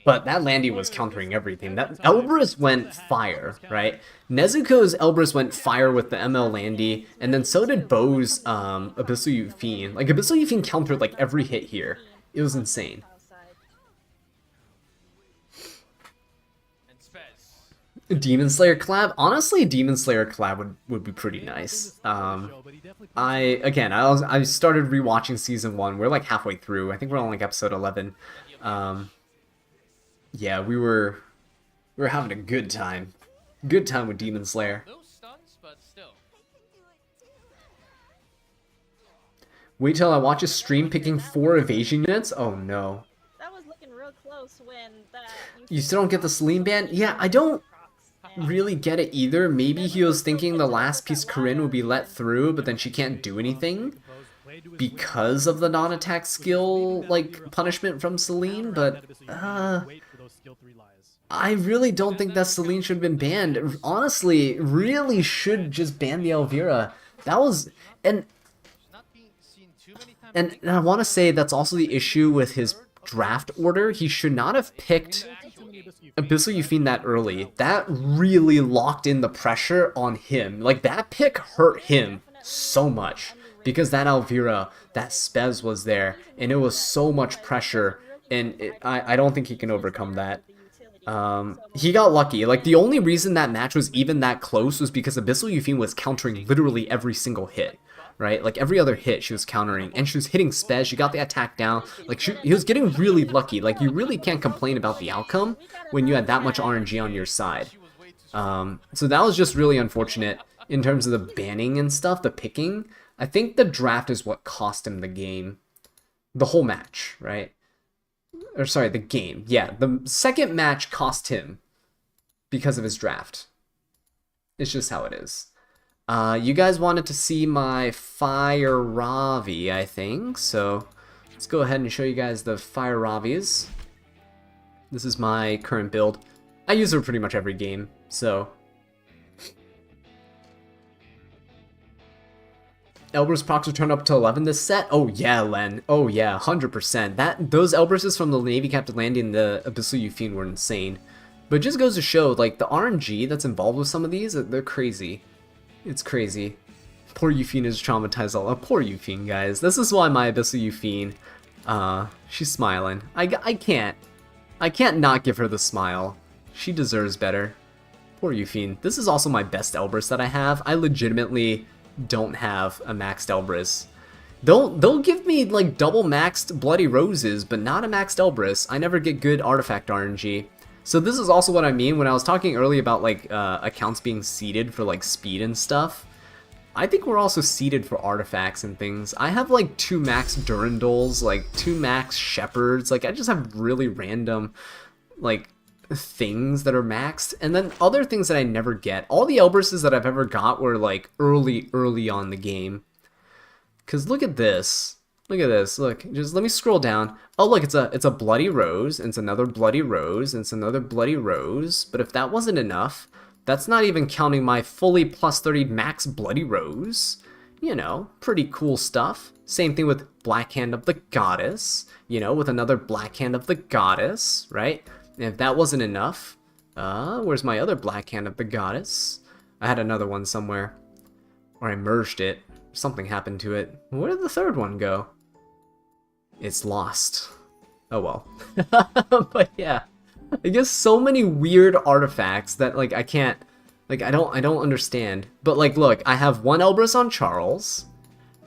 But that Landy was countering everything. That Elbrus went fire, right? Nezuko's Elbrus went fire with the ML Landy, and then so did Bo's Abyssal Euphine. Like, Abyssal Euphine countered like every hit here. It was insane. Demon Slayer collab? Honestly, Demon Slayer collab would be pretty nice. I started rewatching season 1. We're like halfway through. I think we're on like episode 11. Yeah, we were having a good time. Good time with Demon Slayer. No stunts, but still. Wait till I watch a stream picking 4 evasion units? Oh no. That was looking real close when that. You still don't get the Celine ban? Yeah, I don't really get it either. Maybe he was thinking the last piece Corinne would be let through, but then she can't do anything because of the non-attack skill, like, punishment from Celine, but, I really don't think that Celine should have been banned. Honestly, really should just ban the Elvira. That was, and I want to say that's also the issue with his draft order. He should not have picked Abyssal Yufine that early. That really locked in the pressure on him. Like, that pick hurt him so much because that Elvira, that Spez was there, and it was so much pressure, and I don't think he can overcome that. He got lucky. Like, the only reason that match was even that close was because Abyssal Yufine was countering literally every single hit. Right? Like, every other hit she was countering, and she was hitting Spez, she got the attack down, like, he was getting really lucky. Like, you really can't complain about the outcome when you had that much RNG on your side. So that was just really unfortunate in terms of the banning and stuff, the picking. I think the draft is what cost him the game. The whole match, right? Or sorry, the game. Yeah, the second match cost him because of his draft. It's just how it is. You guys wanted to see my Fire Ravi, I think, so let's go ahead and show you guys the Fire Ravis. This is my current build. I use her pretty much every game, so. Elbrus procs will turn up to 11 this set? Oh yeah, Len. Oh yeah, 100%. Those Elbruses from the Navy Captain Landing and the Abyssal Yufine were insane. But it just goes to show, like, the RNG that's involved with some of these, they're crazy. It's crazy. Poor Yufine is traumatized all. Poor Yufine, guys. This is why my Abyssal Yufine, she's smiling. I can't not give her the smile. She deserves better. Poor Yufine. This is also my best Elbrus that I have. I legitimately don't have a maxed Elbrus. They'll give me, like, double maxed Bloody Roses, but not a maxed Elbrus. I never get good artifact RNG. So this is also what I mean when I was talking earlier about, like, accounts being seeded for, like, speed and stuff. I think we're also seeded for artifacts and things. I have, like, 2 max Duranduls, like, 2 max Shepherds. Like, I just have really random, like, things that are maxed. And then other things that I never get. All the Elbruses that I've ever got were, like, early on the game. Because look at this. Look at this, look, just let me scroll down. Oh look, it's a Bloody Rose, and it's another Bloody Rose, and it's another Bloody Rose. But if that wasn't enough, that's not even counting my fully plus 30 max Bloody Rose. You know, pretty cool stuff. Same thing with Black Hand of the Goddess, you know, with another Black Hand of the Goddess, right? And if that wasn't enough, where's my other Black Hand of the Goddess? I had another one somewhere, or I merged it. Something happened to it. Where did the third one go? It's lost. Oh well. But yeah, I guess so many weird artifacts that, like, I can't, like, I don't understand. But, like, look, I have 1 Elbrus on Charles.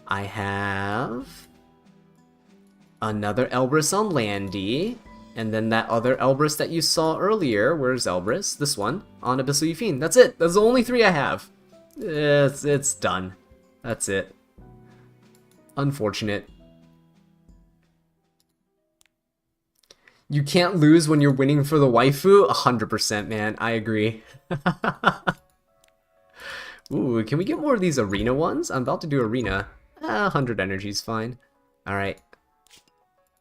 I have another Elbrus on Landy, and then that other Elbrus that you saw earlier. Where's Elbrus? This one on Abyssal Yufine. That's it. That's the only 3 I have. It's done. That's it. Unfortunate. You can't lose when you're winning for the waifu? 100%, man. I agree. Ooh, can we get more of these arena ones? I'm about to do arena. 100 energy's fine. Alright.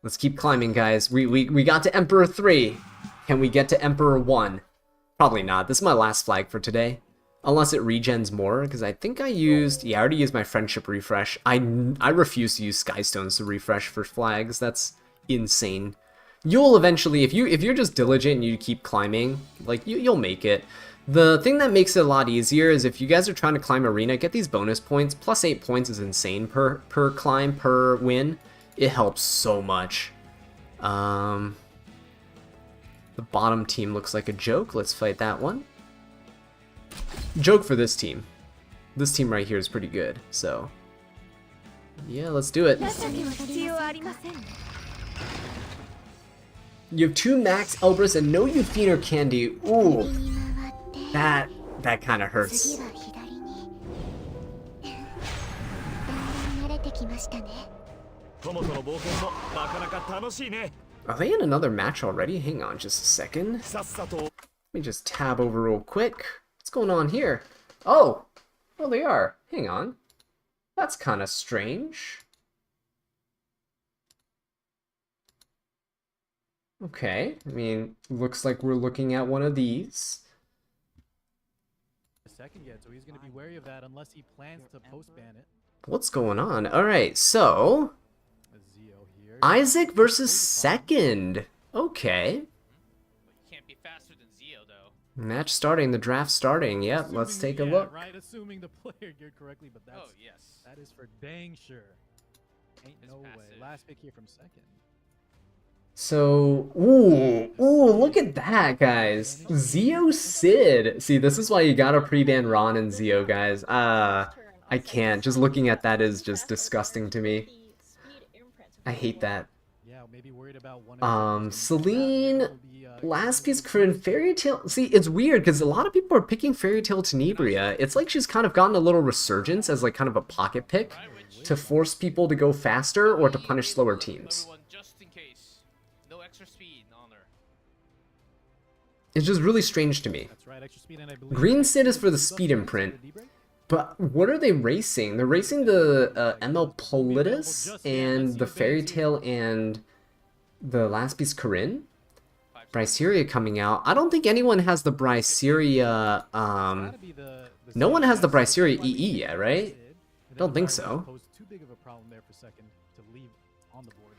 Let's keep climbing, guys. We got to Emperor 3. Can we get to Emperor 1? Probably not. This is my last flag for today. Unless it regens more, because I think I used... Yeah, I already used my friendship refresh. I refuse to use Skystones to refresh for flags. That's insane. You'll eventually, if you're just diligent and you keep climbing, like, you'll make it. The thing that makes it a lot easier is if you guys are trying to climb arena, get these bonus points. Plus 8 points is insane per climb, per win. It helps so much. The bottom team looks like a joke. Let's fight that one. Joke for this team. This team right here is pretty good, so... Yeah, let's do it. You have 2 max Elbrus and no Euthene or Candy. Ooh. That kind of hurts. Are they in another match already? Hang on just a second. Let me just tab over real quick. What's going on here? Oh! Well, they are. Hang on. That's kind of strange. Okay, I mean, looks like we're looking at one of these. Second yet, so he's going to be wary of that unless he plans to post-ban it. What's going on? Alright, so... Isaac versus second. Okay. You can't be faster than Zio, though. Match starting, the draft starting. Yep, let's take a look. Right, assuming the player geared correctly, but that's, Oh, yes. that is for dang sure. Ain't It's no way. passive. Last pick here from second. So, ooh, look at that, guys. Zio Sid. See, this is why you gotta pre-ban Ron and Zio, guys. I can't. Just looking at that is just disgusting to me. I hate that. Yeah, maybe worried about one Celine, Last Piece Corinne, Fairy Tale. See, it's weird because a lot of people are picking Fairy Tale Tenebria. It's like she's kind of gotten a little resurgence as like kind of a pocket pick to force people to go faster or to punish slower teams. Just in case. No extra speed on her. It's just really strange to me. That's right, extra speed, and I believe Green Sid is for the speed imprint. But what are they racing? They're racing the ML Politis and the Fairy Tale and the Last Piece Corinne. Bryceria coming out. I don't think anyone has the Bryceria, no one has the Bryceria EE yet, right? I don't think so. Too big of a problem there for second to leave on the board.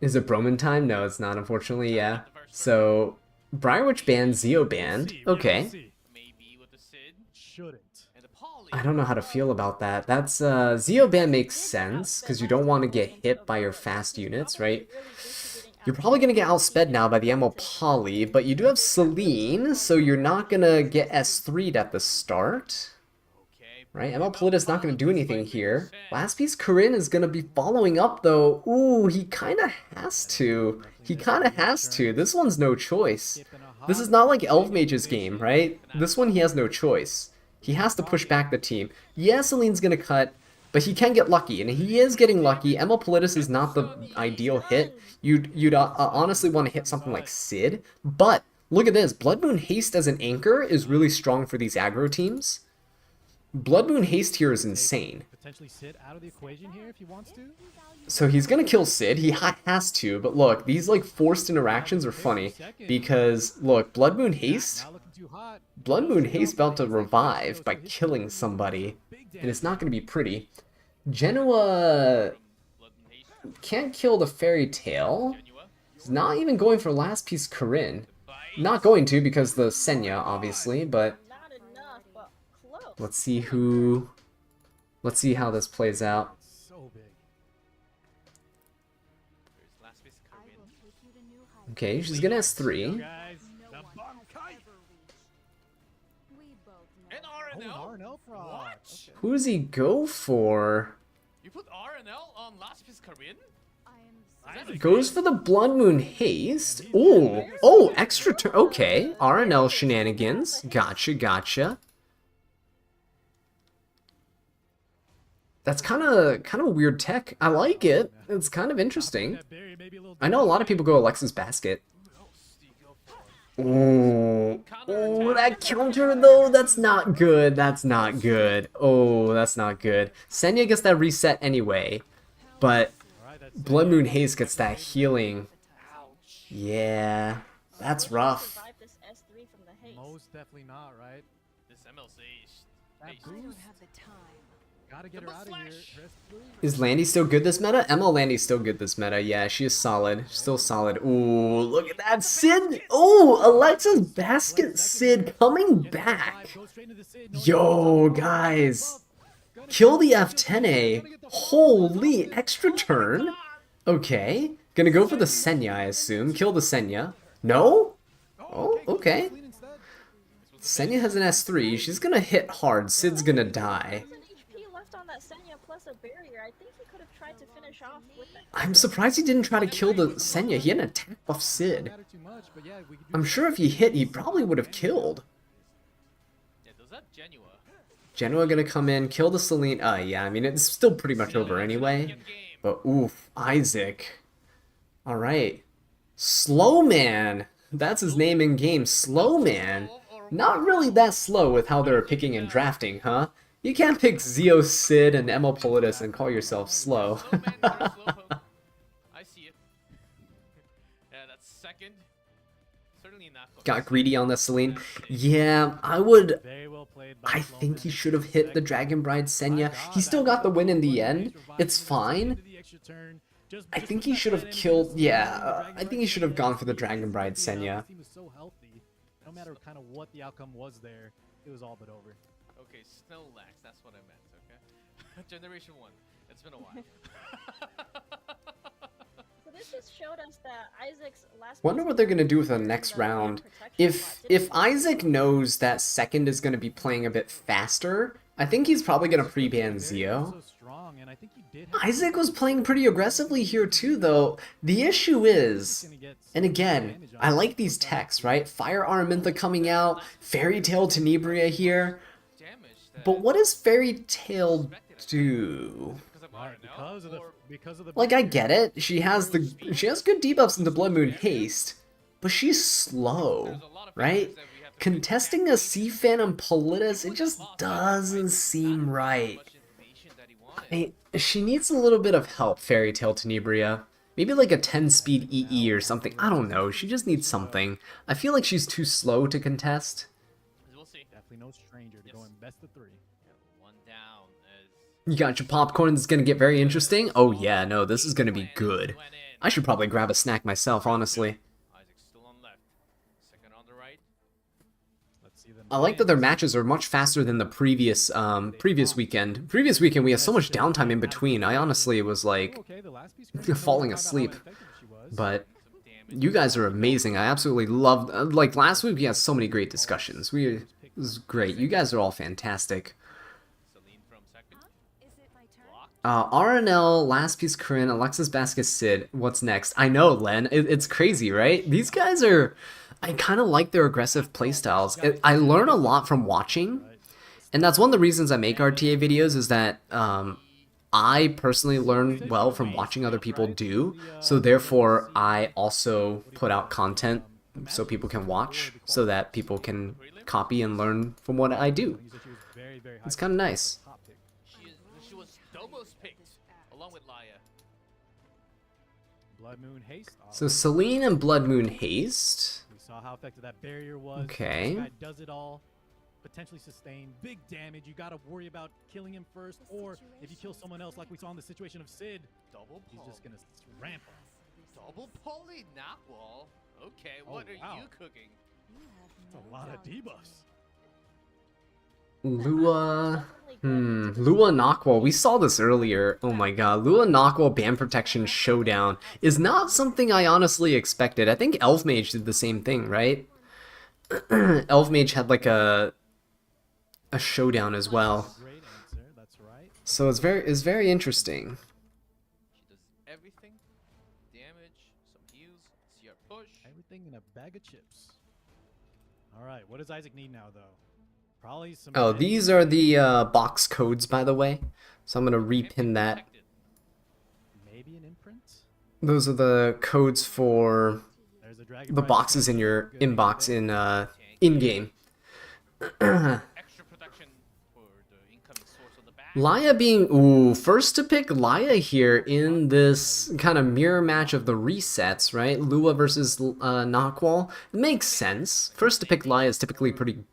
Is it Broman time? No, it's not, unfortunately, yeah. So, Briarwitch ban, Zio ban. Okay. Maybe with the Sid. Shouldn't. And the Poly. I don't know how to feel about that. That's, Zio ban makes sense, because you don't want to get hit by your fast units, right? You're probably going to get outsped now by the ML Poly, but you do have Celine, so you're not going to get S3'd at the start. Right, ML Politis not going to do anything here. Last Piece Corinne is going to be following up, though. Ooh, he kind of has to. He kind of has to. This one's no choice. This is not like Elf Mage's game, right? This one he has no choice. He has to push back the team. Yeah, Celine's going to cut, but he can get lucky, and he is getting lucky. ML Politis is not the ideal hit. You'd honestly want to hit something like Sid, but look at this. Blood Moon Haste as an anchor is really strong for these aggro teams. Blood Moon Haste here is insane. Potentially Sid out of the equation here if he wants to. So he's gonna kill Sid. He has to, but look, these like forced interactions are funny because look, Blood Moon Haste about to revive by killing somebody, and it's not gonna be pretty. Genoa can't kill the Fairy Tale. He's not even going for Last Piece Corinne. Not going to because the Senya, obviously, but. Let's see how this plays out. Okay, she's gonna S3. Who does he go for? You put RNL on Last Piece Corinne? Goes for the Blood Moon Haste. Ooh, oh, extra turn. Okay, RNL shenanigans. Gotcha. That's kind of weird tech. I like it. It's kind of interesting. I know a lot of people go Alexa's Basket. Ooh, that counter though, that's not good. That's not good. Oh, that's not good. Senya gets that reset anyway, but Blood Moon Haze gets that healing. Yeah, that's rough. Most definitely not, right? This MLC. That boost. Gotta get her out of here. Is Landy still good this meta? ML Landy's still good this meta. Yeah, she is solid. Still solid. Ooh, look at that. Sid. Oh, Alexa's Basket Sid coming back. Yo, guys. Kill the F10A. Holy, extra turn. Okay. Gonna go for the Senya, I assume. Kill the Senya. No? Oh, okay. Senya has an S3. She's gonna hit hard. Sid's gonna die. 1,000 HP left on that Senya plus a barrier. I think he could have tried to finish off with that. I'm surprised he didn't try to kill the Senya. He had an attack buff Sid. I'm sure if he hit, he probably would have killed. Yeah, does that Genua? Genoa gonna come in, kill the Celine. Yeah, I mean, it's still pretty much over anyway. But oof, Isaac. Alright. Slow Man. That's his name in game, Slow Man. Not really that slow with how they're picking and drafting, huh? You can't pick Zeo Sid and Emil and call yourself slow. I see it. Yeah, that's second. Certainly not. Got greedy on the Celine. Yeah, I think he should have hit the Dragon Bride Senya. He still got the win in the end. It's fine. I think he should have killed. Yeah, I think he should have gone for the Dragon Bride Senya. No matter kind of what the outcome was there, it was all but over. Okay, Snorlax, that's what I meant, okay? Generation 1. It's been a while. So this just showed us that Isaac's last. Wonder what they're gonna do with the next round. If Isaac knows that second is gonna be playing a bit faster, I think he's probably gonna pre-ban Zeo. Isaac was playing pretty aggressively here too, though. The issue is, and again, I like these techs, right? Fire Araminta coming out, Fairy Tail Tenebria here. But what does Fairy Tail do? Like, I get it. She has good debuffs into Blood Moon Haste, but she's slow, right? Contesting a Sea Phantom Politis, it just doesn't seem right. She needs a little bit of help, Fairy Tail Tenebria. Maybe like a 10-speed EE or something. I don't know. She just needs something. I feel like she's too slow to contest. We'll see. Definitely no stranger to going best of 3. One down as You got your popcorn. This is going to get very interesting. Oh yeah, no, this is going to be good. I should probably grab a snack myself, honestly. Isaac's still on left. Second on the right. Let's see them. I like that their matches are much faster than the previous weekend. Previous weekend we had so much downtime in between. I honestly was like falling asleep. But you guys are amazing. I absolutely loved. Like last week we had so many great discussions. It was great. You guys are all fantastic. Celine from second. RNL, Last Piece Corinne, Alexis Basket Sid. What's next? I know, Len. It's crazy, right? These guys are. I kind of like their aggressive playstyles. I learn a lot from watching, and that's one of the reasons I make RTA videos, is that I personally learn well from watching other people do, so therefore I also put out content so people can watch, so that people can copy and learn from what I do. It's kind of nice. She was Domos picked along with Laya. Blood Moon Haste. So Celine and Blood Moon Haste. We saw how effective that barrier was. Okay. This guy does it all. Potentially sustain big damage. You gotta worry about killing him first, or if you kill someone else, like we saw in the situation of Sid, he's just gonna ramp up. Double poly knockwall. Okay, what are you cooking? That's a lot of debuffs. Lua. Lua Knockwall. We saw this earlier. Oh my god. Lua Knockwall Band Protection Showdown is not something I honestly expected. I think Elf Mage did the same thing, right? Elf Mage had like a showdown as well. Great answer. That's right. So it's very interesting. She does everything. Damage, some heals, CR push. Everything in a bag of chips. All right. What does Isaac need now, though? Probably some. Oh, these are the box codes, by the way. So I'm gonna repin that. Maybe an imprint. Those are the codes for There's a dragon the Bride boxes in your inbox in game. Extra protection for the incoming source on the back. Laya being first to pick Laya here in this kind of mirror match of the resets, right? Lua versus Knockwall. It makes sense. First to pick Laya is typically pretty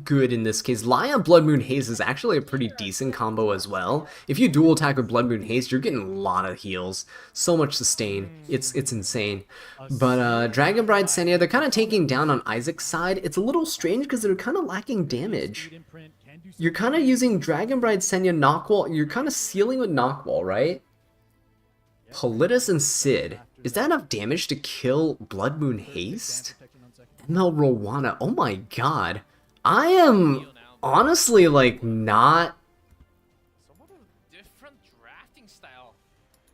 good in this case. Laya Blood Moon Haze is actually a pretty decent combo as well. If you dual attack with Blood Moon Haze, you're getting a lot of heals. So much sustain. It's insane. But Dragon Bride Senya, they're kind of taking down on Isaac's side. It's a little strange because they're kind of lacking damage. You're kind of using Dragon Bride Senya Knockwall. You're kind of sealing with Knockwall, right? Politis and Sid. Is that enough damage to kill Blood Moon Haste? ML Rowana. Oh my god. I am honestly like not. Somewhat of a different drafting style.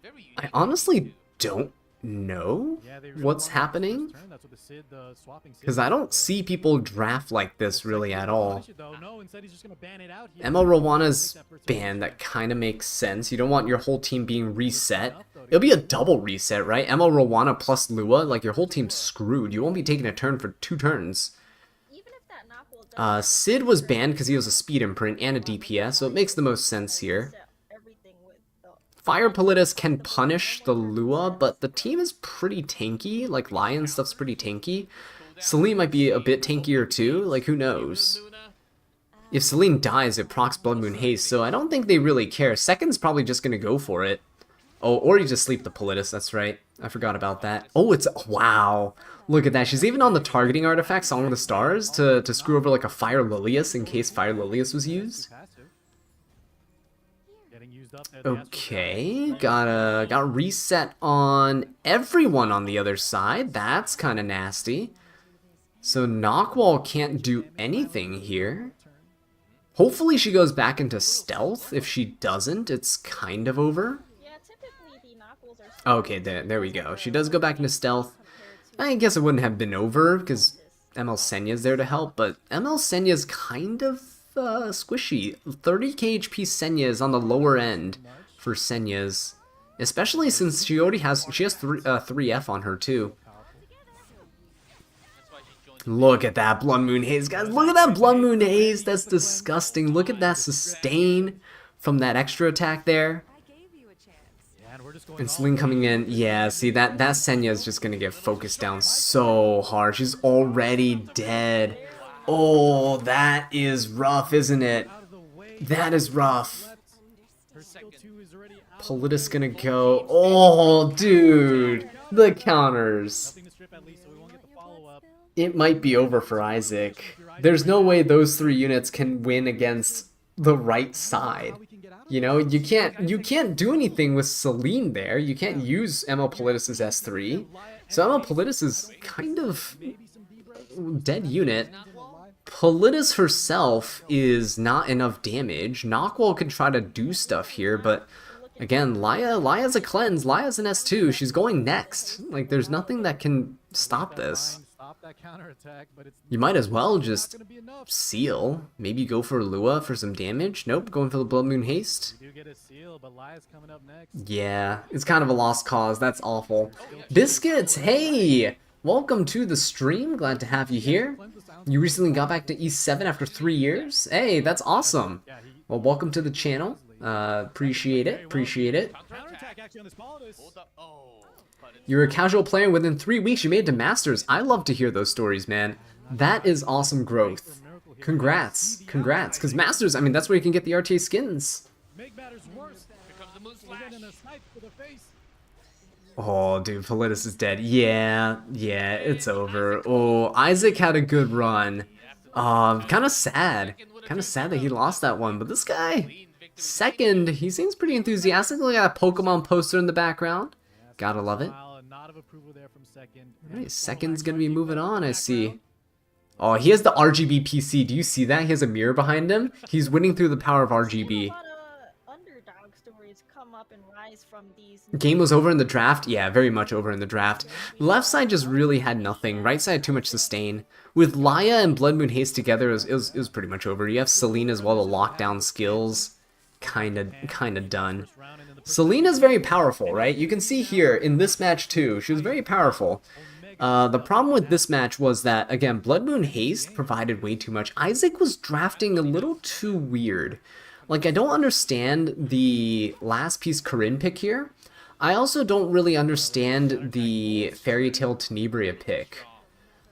Very unique. I honestly don't know Yeah, they really what's wanted the first happening. turn, that's what the Sid, swapping Sid Because I don't was, see people draft like this really at all. punish it, though. No, instead he's just gonna ban it out here. ML Rwana's Take that first ban, turn. that kind of makes sense. You don't want your whole team being reset. It'll be a double reset, right? ML Rwana plus Lua, like your whole team's screwed. You won't be taking a turn for 2 turns. Even if that knockable does Sid was banned because he was a speed imprint and a DPS, so it makes the most sense here. set everything with the Fire Politis can punish the Lua, but the team is pretty tanky. Like, Lion stuff's pretty tanky. Celine might be a bit tankier too, like who knows. If Celine dies, it procs Blood Moon Haste, so I don't think they really care. Second's probably just gonna go for it. Oh, or you just sleep the Politis, that's right. I forgot about that. Oh, it's, wow. Look at that. She's even on the targeting artifact, Song of the Stars, to screw over like a Fire Lilius in case Fire Lilius was used. Getting used up there, the Astro Okay, got reset on everyone on the other side. That's kind of nasty. So Knockwall can't do anything here. Hopefully she goes back into stealth. If she doesn't, it's kind of over. yeah, typically the knockballs are Okay, there we go. She does go back into stealth. I guess it wouldn't have been over because ML Senya's there to help, but ML Senya's kind of squishy. 30k HP Senya is on the lower end for Senya's, especially since she has 3F on her too. Look at that Blood Moon Haze, guys. Look at that Blood Moon Haze. That's disgusting. Look at that sustain from that extra attack there. Yeah, and we're just going And all Celine coming in. Yeah, see, that Senya is just going to get focused down so hard. She's already dead. Oh, that is rough, isn't it? out of the way. That is rough. Her skill 2 is already out. Politis gonna go. Oh, dude. The counters. Nothing to strip at least, so we won't get the follow-up. It might be over for Isaac. There's no way those 3 units can win against the right side. You know, you can't do anything with Celine there. You can't use ML Politis' S3. So ML Politis is kind of dead unit. Politis herself is not enough damage. Knockwall could try to do stuff here, but again, Laya's a cleanse. Laya's an S2. She's going next. Like, there's nothing that can stop this. Stop that counterattack, but it's You might as well just not gonna be enough. seal. Maybe go for Lua for some damage. Nope, going for the Blood Moon Haste. You do get a seal, but Lia's coming up next. Yeah, it's kind of a lost cause. That's awful. Biscuits, hey! Welcome to the stream. Glad to have you here. You recently got back to E7 after 3 years. Hey, that's awesome. Well, welcome to the channel. Appreciate it. Appreciate it. Counterattack actually on this Politis. Hold up. Oh, but it's You're a casual player. Within 3 weeks, you made it to Masters. I love to hear those stories, man. That is awesome growth. Congrats. Congrats. Because Masters, I mean, that's where you can get the RTA skins. Make matters worse. here comes the moon We're slash. getting a snipe to the face. Oh, dude, Politis is dead. Yeah, it's over. Oh, Isaac had a good run. Kind of sad. Kind of sad that he lost that one. But this guy, second, he seems pretty enthusiastic. Look at that Pokemon poster in the background. Gotta love it. Wow, a nod of approval there from second. Alright, second's gonna be moving on, I see. Oh, he has the RGB PC. Do you see that? He has a mirror behind him. He's winning through the power of RGB. A lot of underdog stories come up and rise from these. Game was over in the draft? Yeah, very much over in the draft. Left side just really had nothing. Right side too much sustain. With Laya and Blood Moon Haste together, it was pretty much over. You have Celine as well, the lockdown skills. Kinda done. Selena's very powerful, right? You can see here in this match too, she was very powerful. The problem with this match was that, again, Blood Moon Haste provided way too much. Isaac was drafting a little too weird. Like, I don't understand the last piece Corinne pick here. I also don't really understand the Fairy Tale Tenebria pick.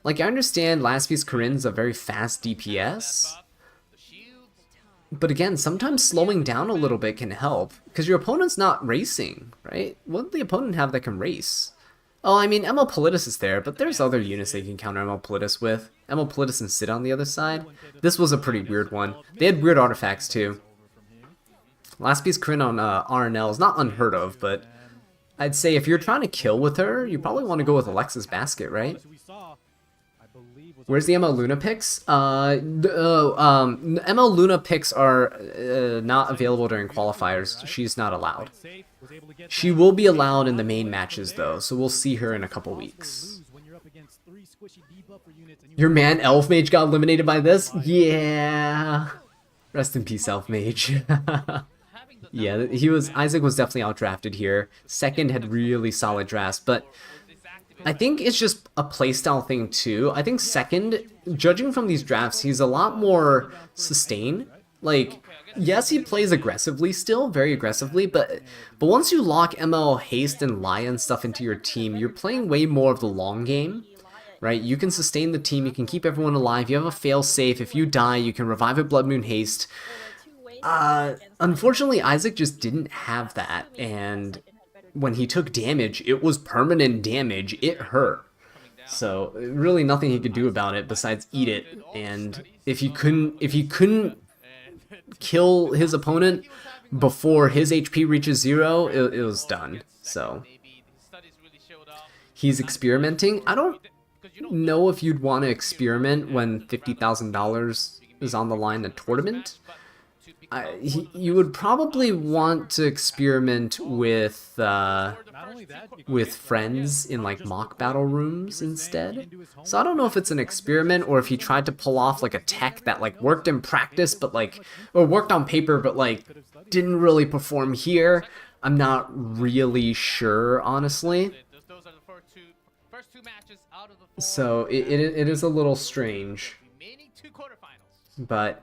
Like, I understand last piece Corinne's a very fast DPS. But again, sometimes slowing down a little bit can help, because your opponent's not racing, right? What does the opponent have that can race? Oh, I mean, ML Politis is there, but there's other units they can counter ML Politis with. ML Politis and Sid on the other side. This was a pretty weird one. They had weird artifacts too. Last piece Corinne on RNL is not unheard of, but I'd say if you're trying to kill with her, you probably want to go with Alexa's Basket, right? We saw, I believe, Where's the ML Luna picks? ML Luna picks are not available during qualifiers. She's not allowed. She will be allowed in the main matches though, so we'll see her in a couple weeks. Your man Elf Mage got eliminated by this? Yeah. Rest in peace, Elf Mage. Yeah, Isaac was definitely outdrafted here. Second had really solid drafts, but I think it's just a playstyle thing too. I think second, judging from these drafts, he's a lot more sustained. Like, yes, he plays aggressively still, very aggressively, but once you lock ML Haste and Lion stuff into your team, you're playing way more of the long game, right? You can sustain the team, you can keep everyone alive, you have a fail safe. If you die, you can revive a Blood Moon Haste. Unfortunately, Isaac just didn't have that, and when he took damage, it was permanent damage. It hurt. So really nothing he could do about it besides eat it. And if he couldn't kill his opponent before his HP reaches 0, it was done. So he's experimenting. I don't know if you'd want to experiment when $50,000 is on the line in a tournament. You would probably want to experiment with friends in like mock battle rooms instead. So I don't know if it's an experiment or if he tried to pull off like a tech that like worked in practice but like, or worked on paper but like didn't really perform here. I'm not really sure, honestly. So it is a little strange. But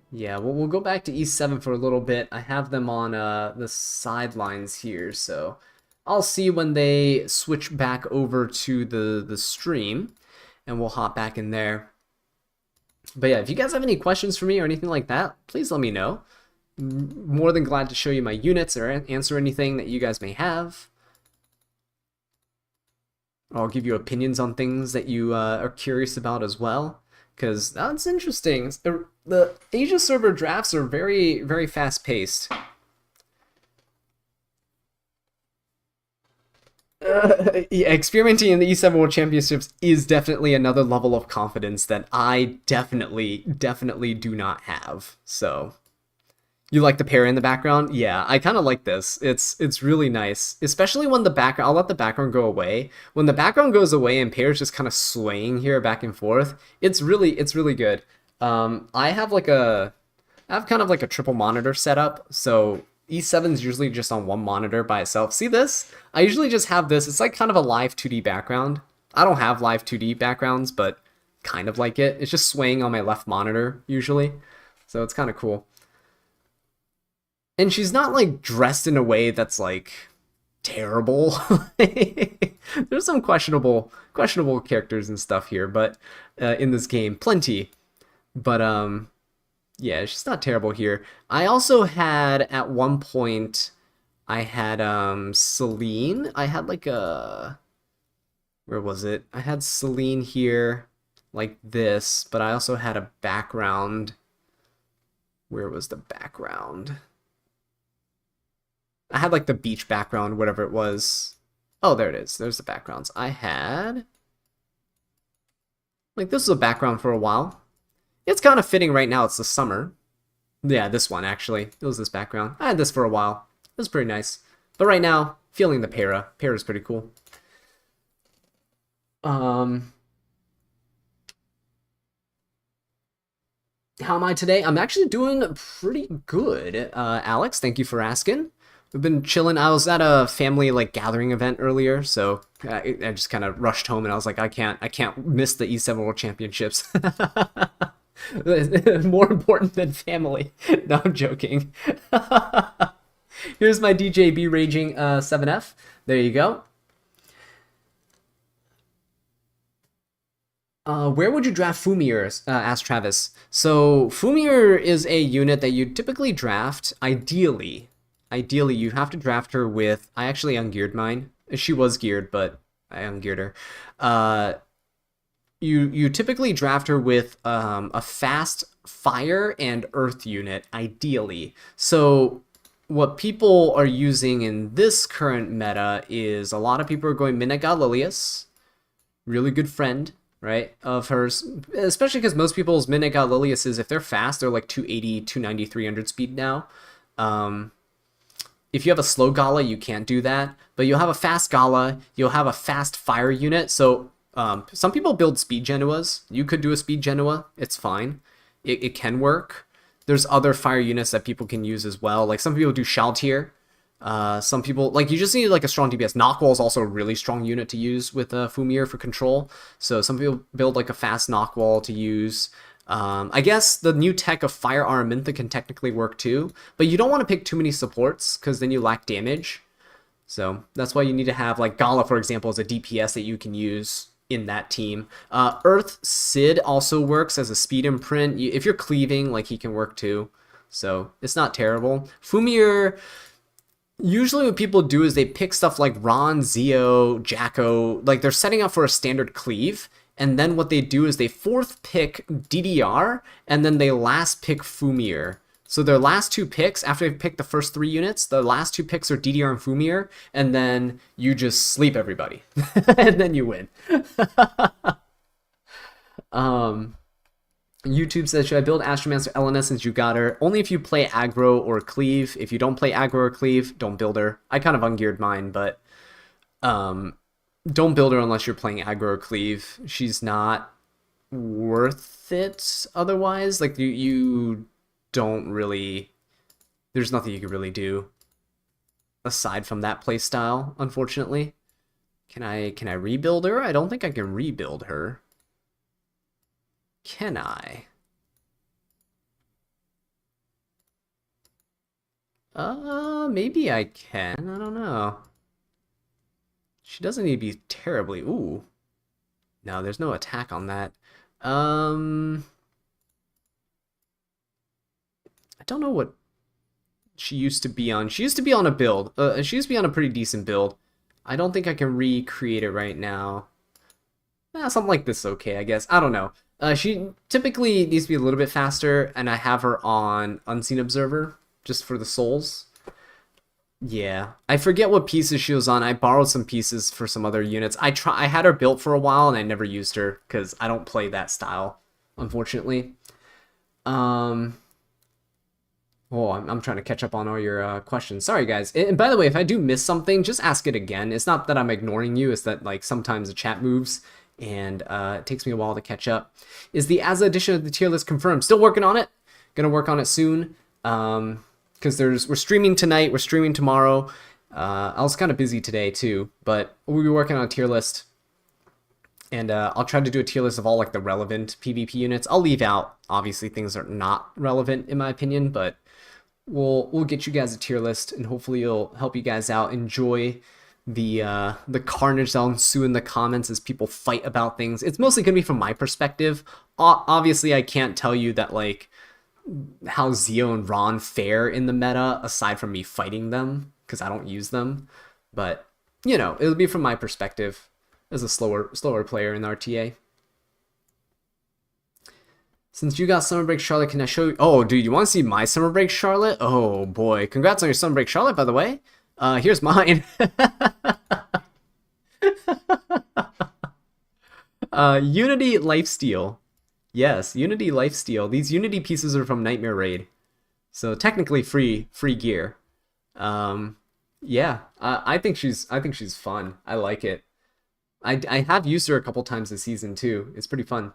yeah, we'll go back to E7 for a little bit. I have them on the sidelines here, so I'll see when they switch back over to the stream, and we'll hop back in there. But yeah, if you guys have any questions for me or anything like that, please let me know. More than glad to show you my units or answer anything that you guys may have. I'll give you opinions on things that you are curious about as well, because that's interesting. The Asia server drafts are very, very fast-paced. Yeah, experimenting in the E7 World Championships is definitely another level of confidence that I definitely do not have. So, you like the pair in the background? Yeah, I kind of like this. It's really nice, especially when the background. I'll let the background go away. When the background goes away and pair's just kind of swaying here back and forth, it's really good. I have kind of like a triple monitor setup, so E7 is usually just on one monitor by itself. See this? I usually just have this. It's like kind of a live 2D background. I don't have live 2D backgrounds, but kind of like it. It's just swaying on my left monitor usually, so it's kind of cool. And she's not like dressed in a way that's like terrible. There's some questionable characters and stuff here, but in this game, plenty. But yeah, she's not terrible here. I also had at one point, I had Celine. I had like a, where was it? I had Celine here like this, but I also had a background. Where was the background? I had like the beach background, whatever it was. Oh, there it is. There's the backgrounds. I had, like, this was a background for a while. It's kind of fitting right now. It's the summer. Yeah, this one, actually. It was this background. I had this for a while. It was pretty nice. But right now, feeling the para. Para's pretty cool. How am I today? I'm actually doing pretty good. Alex, thank you for asking. We've been chilling. I was at a family like gathering event earlier, so I just kind of rushed home and I was like, I can't miss the E7 World Championships. More important than family. No, I'm joking. Here's my DJB Raging 7F. There you go. Where would you draft Fumir? Asked Travis. So Fumir is a unit that you typically draft, ideally, you have to draft her with, I actually ungeared mine. She was geared, but I ungeared her. You typically draft her with a fast fire and earth unit, ideally. So what people are using in this current meta is a lot of people are going Midnight God Lilius, really good friend. right, of hers, especially because most people's Midnight God Liliuses, if they're fast, they're like 280, 290, 300 speed now. If you have a slow Gala, you can't do that, but you'll have a fast Gala, you'll have a fast fire unit, so some people build speed Genuas. You could do a speed Genua, it's fine. It can work. There's other fire units that people can use as well, like some people do Shaltir. Some people, like, you just need like a strong DPS. Knockwall is also a really strong unit to use with Fumir for control. So some people build like a fast Knockwall to use. I guess the new tech of Fire Araminta can technically work too, but you don't want to pick too many supports because then you lack damage. So that's why you need to have like Gala, for example, as a DPS that you can use in that team. Earth Sid also works as a speed imprint. If you're cleaving, like, he can work too. So it's not terrible. Fumir, usually what people do is they pick stuff like Ron, Zio, Jacko, like they're setting up for a standard cleave, and then what they do is they fourth pick DDR, and then they last pick Fumir. So their last two picks, after they've picked the first 3 units, the last 2 picks are DDR and Fumir, and then you just sleep everybody. And then you win. YouTube says, should I build Astromancer Elena since you got her? Only if you play aggro or cleave. If you don't play aggro or cleave, don't build her. I kind of ungeared mine, but don't build her unless you're playing aggro or cleave. She's not worth it otherwise. Like, you don't really... There's nothing you can really do aside from that playstyle, unfortunately. Can I rebuild her? I don't think I can rebuild her. Can I? Maybe I can. I don't know. She doesn't need to be terribly... Ooh. No, there's no attack on that. I don't know what she used to be on. She used to be on a build. She used to be on a pretty decent build. I don't think I can recreate it right now. Something like this is okay, I guess. I don't know. She typically needs to be a little bit faster, and I have her on Unseen Observer, just for the souls. Yeah, I forget what pieces she was on. I borrowed some pieces for some other units. I had her built for a while, and I never used her, because I don't play that style, unfortunately. Oh, I'm trying to catch up on all your questions. Sorry, guys. And by the way, if I do miss something, just ask it again. It's not that I'm ignoring you. It's that, like, sometimes the chat moves, and it takes me a while to catch up. Is the ASA edition of the tier list confirmed? Still working on it. Gonna work on it soon. Because we're streaming tonight. We're streaming tomorrow. I was kind of busy today, too. But we'll be working on a tier list. And I'll try to do a tier list of all, like, the relevant PvP units. I'll leave out, obviously, things that are not relevant, in my opinion, but... We'll get you guys a tier list, and hopefully it'll help you guys out. Enjoy the carnage that'll ensue in the comments as people fight about things. It's mostly gonna be from my perspective. Obviously, I can't tell you that, like, how Zio and Ron fare in the meta aside from me fighting them, because I don't use them. But you know, it'll be from my perspective as a slower player in RTA. Since you got Summer Break Charlotte, can I show you? Oh, dude, you want to see my Summer Break Charlotte? Oh, boy. Congrats on your Summer Break Charlotte, by the way. Here's mine. Unity Lifesteal. Yes, Unity Lifesteal. These Unity pieces are from Nightmare Raid. So technically free gear. Yeah, I think she's fun. I like it. I have used her a couple times this season, too. It's pretty fun.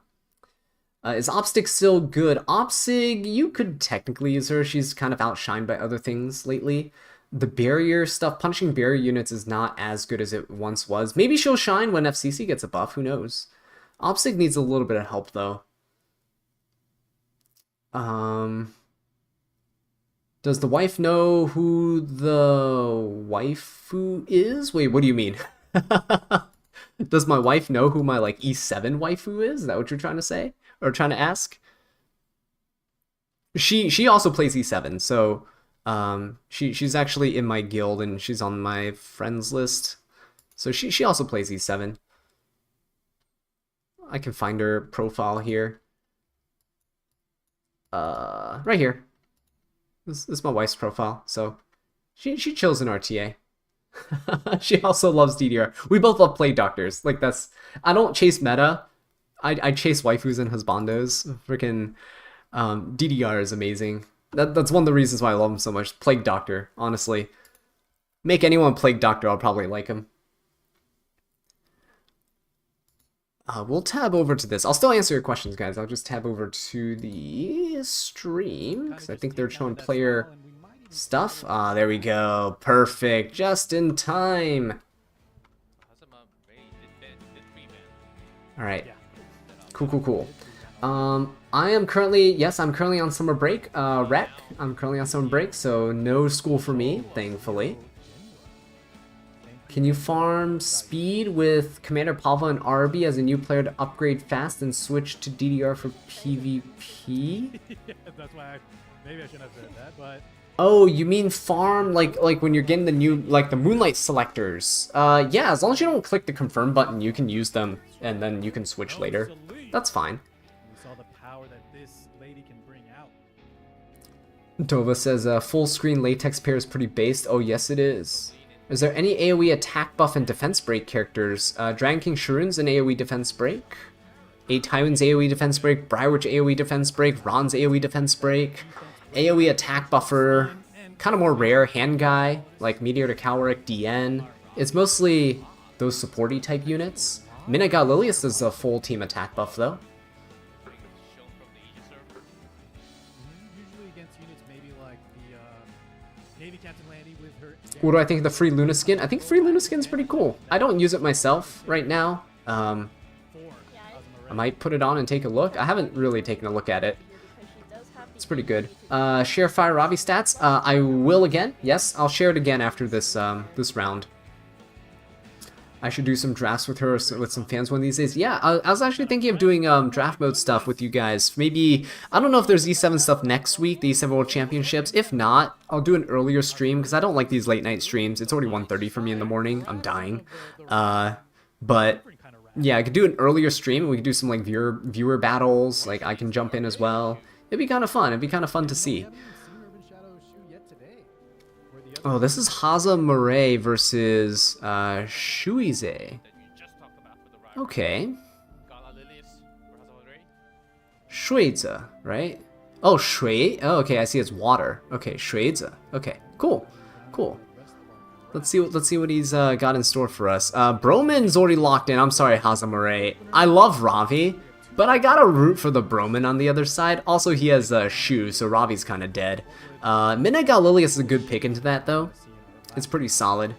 Is Opstig still good? Opsig, you could technically use her. She's kind of outshined by other things lately. The barrier stuff, punching barrier units is not as good as it once was. Maybe she'll shine when FCC gets a buff, who knows? Opsig needs a little bit of help, though. Does the wife know who the waifu is? Wait, what do you mean? Does my wife know who my, like, E7 waifu is? Is that what you're trying to say? Or trying to ask? She also plays E7, so she's actually in my guild and she's on my friends list. So she also plays E7. I can find her profile here. Right here. This is my wife's profile, so she chills in RTA. She also loves DDR. We both love Plague Doctors. Like, that's... I don't chase meta. I chase waifus and husbandos. Freaking DDR is amazing. That's one of the reasons why I love him so much. Plague Doctor, honestly. Make anyone Plague Doctor, I'll probably like him. We'll tab over to this. I'll still answer your questions, guys. I'll just tab over to the stream, because I think they're showing player stuff. There we go. Perfect. Just in time. Alright. Cool. I'm currently on summer break. Rec. I'm currently on summer break, so no school for me, thankfully. Can you farm speed with Commander Pava and RB as a new player to upgrade fast and switch to DDR for PvP? Yeah, that's why maybe I shouldn't have said that, but... Oh, you mean farm like when you're getting the new, like the moonlight selectors. Yeah, as long as you don't click the confirm button, you can use them and then you can switch later. That's fine. We saw the power that this lady can bring out. Dova says full screen latex pair is pretty based. Oh yes it is. Is there any AoE attack buff and defense break characters? Dragon King Shurun's an AoE defense break. Tywin's AoE defense break. Briarwitch AoE defense break. Ron's AoE defense break. AoE attack buffer. Kind of more rare. Hand guy like Meteor to Calric, DN. It's mostly those supporty type units. Minaga Lilius is a full team attack buff though. Usually against units maybe like the Navy Captain Landy with her... What do I think of the free Luna skin? I think free Luna skin's pretty cool. I don't use it myself right now. I might put it on and take a look. I haven't really taken a look at it. It's pretty good. Share Fire Ravi stats. I will again. Yes, I'll share it again after this this round. I should do some drafts with her, with some fans one of these days. Yeah, I was actually thinking of doing draft mode stuff with you guys. Maybe, I don't know if there's E7 stuff next week, the E7 World Championships. If not, I'll do an earlier stream, because I don't like these late night streams. It's already 1:30 for me in the morning. I'm dying. But, yeah, I could do an earlier stream. We could do some like viewer battles. Like, I can jump in as well. It'd be kind of fun. It'd be kind of fun to see. Oh, this is Haza Murray versus Shuize. Okay. Shuize, right? Oh, Shui. Oh, okay, I see it's water. Okay, Shuize. Okay, cool. Let's see what he's got in store for us. Broman's already locked in. I'm sorry, Haza Murray. I love Ravi, but I gotta root for the Broman on the other side. Also, he has Shu, so Ravi's kind of dead. Minaga Lilius is a good pick into that, though. It's pretty solid.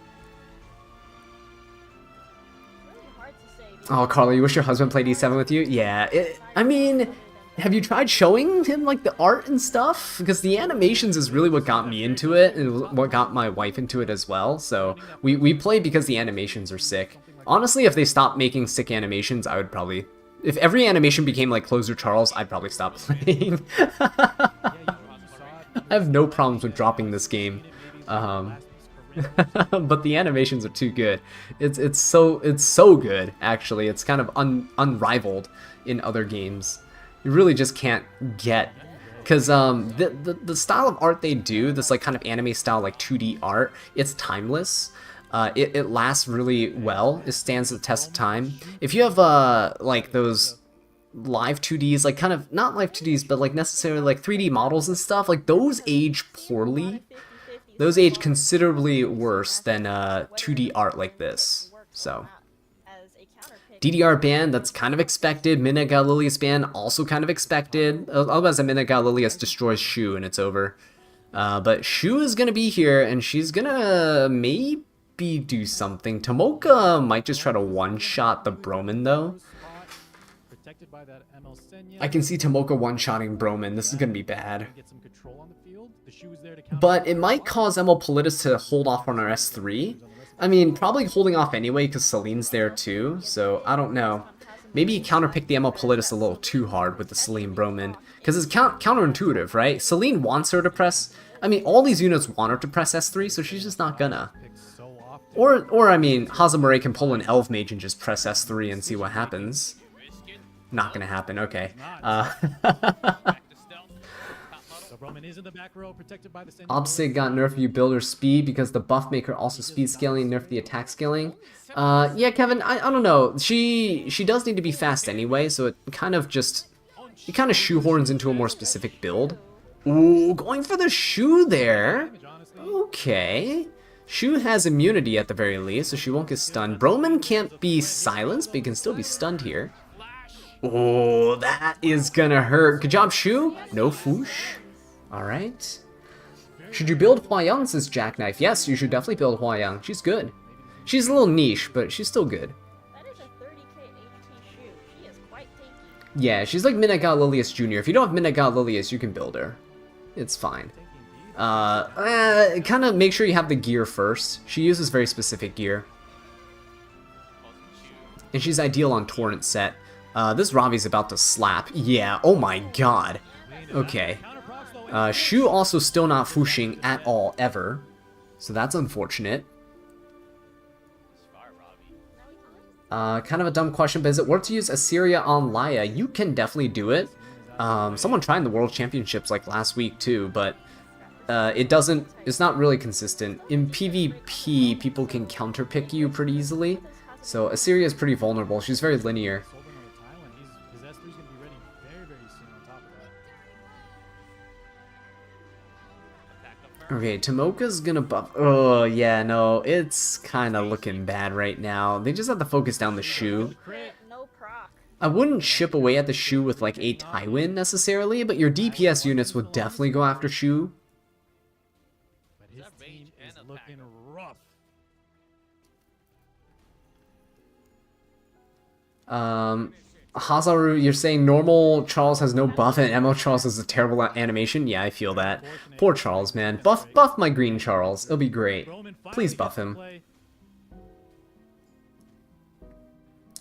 Oh, Carly, you wish your husband played E7 with you? Yeah, I mean, have you tried showing him, like, the art and stuff? Because the animations is really what got me into it, and what got my wife into it as well. So, we play because the animations are sick. Honestly, if they stopped making sick animations, I would probably... If every animation became like Closer Charles, I'd probably stop playing. I have no problems with dropping this game, but the animations are too good. It's so good, actually. It's kind of unrivaled in other games. You really just can't get, because the style of art they do, this like kind of anime style like 2D art, it's timeless. It lasts really well. It stands the test of time. If you have like those live 2Ds, like kind of not live 2Ds, but like necessarily like 3D models and stuff, like those age poorly. Those age considerably worse than 2D art like this. So DDR ban, that's kind of expected. Minaga Lilius ban, also kind of expected. Otherwise, Minaga Lilius destroys Shu and it's over. But Shu is gonna be here, and she's gonna maybe do something. Tomoka might just try to one-shot the Broman, though. I can see Tomoka one-shotting Broman. This is gonna be bad. But it might cause ML Politis to hold off on our S3. I mean, probably holding off anyway, because Celine's there too, so I don't know. Maybe counterpick the ML Politis a little too hard with the Celine Broman, because it's counterintuitive, right? Celine wants her to press... I mean, all these units want her to press S3, so she's just not gonna. Or I mean, Haza Murray can pull an Elf Mage and just press S3 and see what happens. Not gonna happen, okay. Roman is in the back row, protected by the Obsig got nerfed you builder speed because the buff maker also speed scaling nerfed the attack scaling. Yeah, Kevin, I don't know. She does need to be fast anyway, so it kind of shoehorns into a more specific build. Ooh, going for the Shu there. Okay. Shu has immunity at the very least, so she won't get stunned. Broman can't be silenced, but he can still be stunned here. Oh, that is gonna hurt. Good job, Shu. No foosh. Alright. Should you build Huayang, says Jackknife? Yes, you should definitely build Huayang. She's good. She's a little niche, but she's still good. That is a 30k HP Shu. She is quite tanky. Yeah, she's like Midnight God Lilius Jr. If you don't have Midnight God Lilius, you can build her. It's fine. Kind of make sure you have the gear first. She uses very specific gear. And she's ideal on Torrent set. This Ravi's about to slap. Yeah, oh my god. Okay. Shu also still not fushing at all, ever. So that's unfortunate. Kind of a dumb question, but is it worth to use Assyria on Laya? You can definitely do it. Someone tried in the World Championships like last week too, but it's not really consistent. In PvP, people can counterpick you pretty easily. So Assyria is pretty vulnerable. She's very linear. Okay, Tomoka's gonna buff. Oh, yeah, no, it's kind of looking bad right now. They just have to focus down the Shu. No proc. I wouldn't chip away at the Shu with like a Tywin necessarily, but your DPS units would definitely go after Shu. But his team is looking rough. Hazaru, you're saying normal Charles has no buff and ML Charles has a terrible animation? Yeah, I feel that. Poor Charles, man. Buff my green Charles. It'll be great. Please buff him.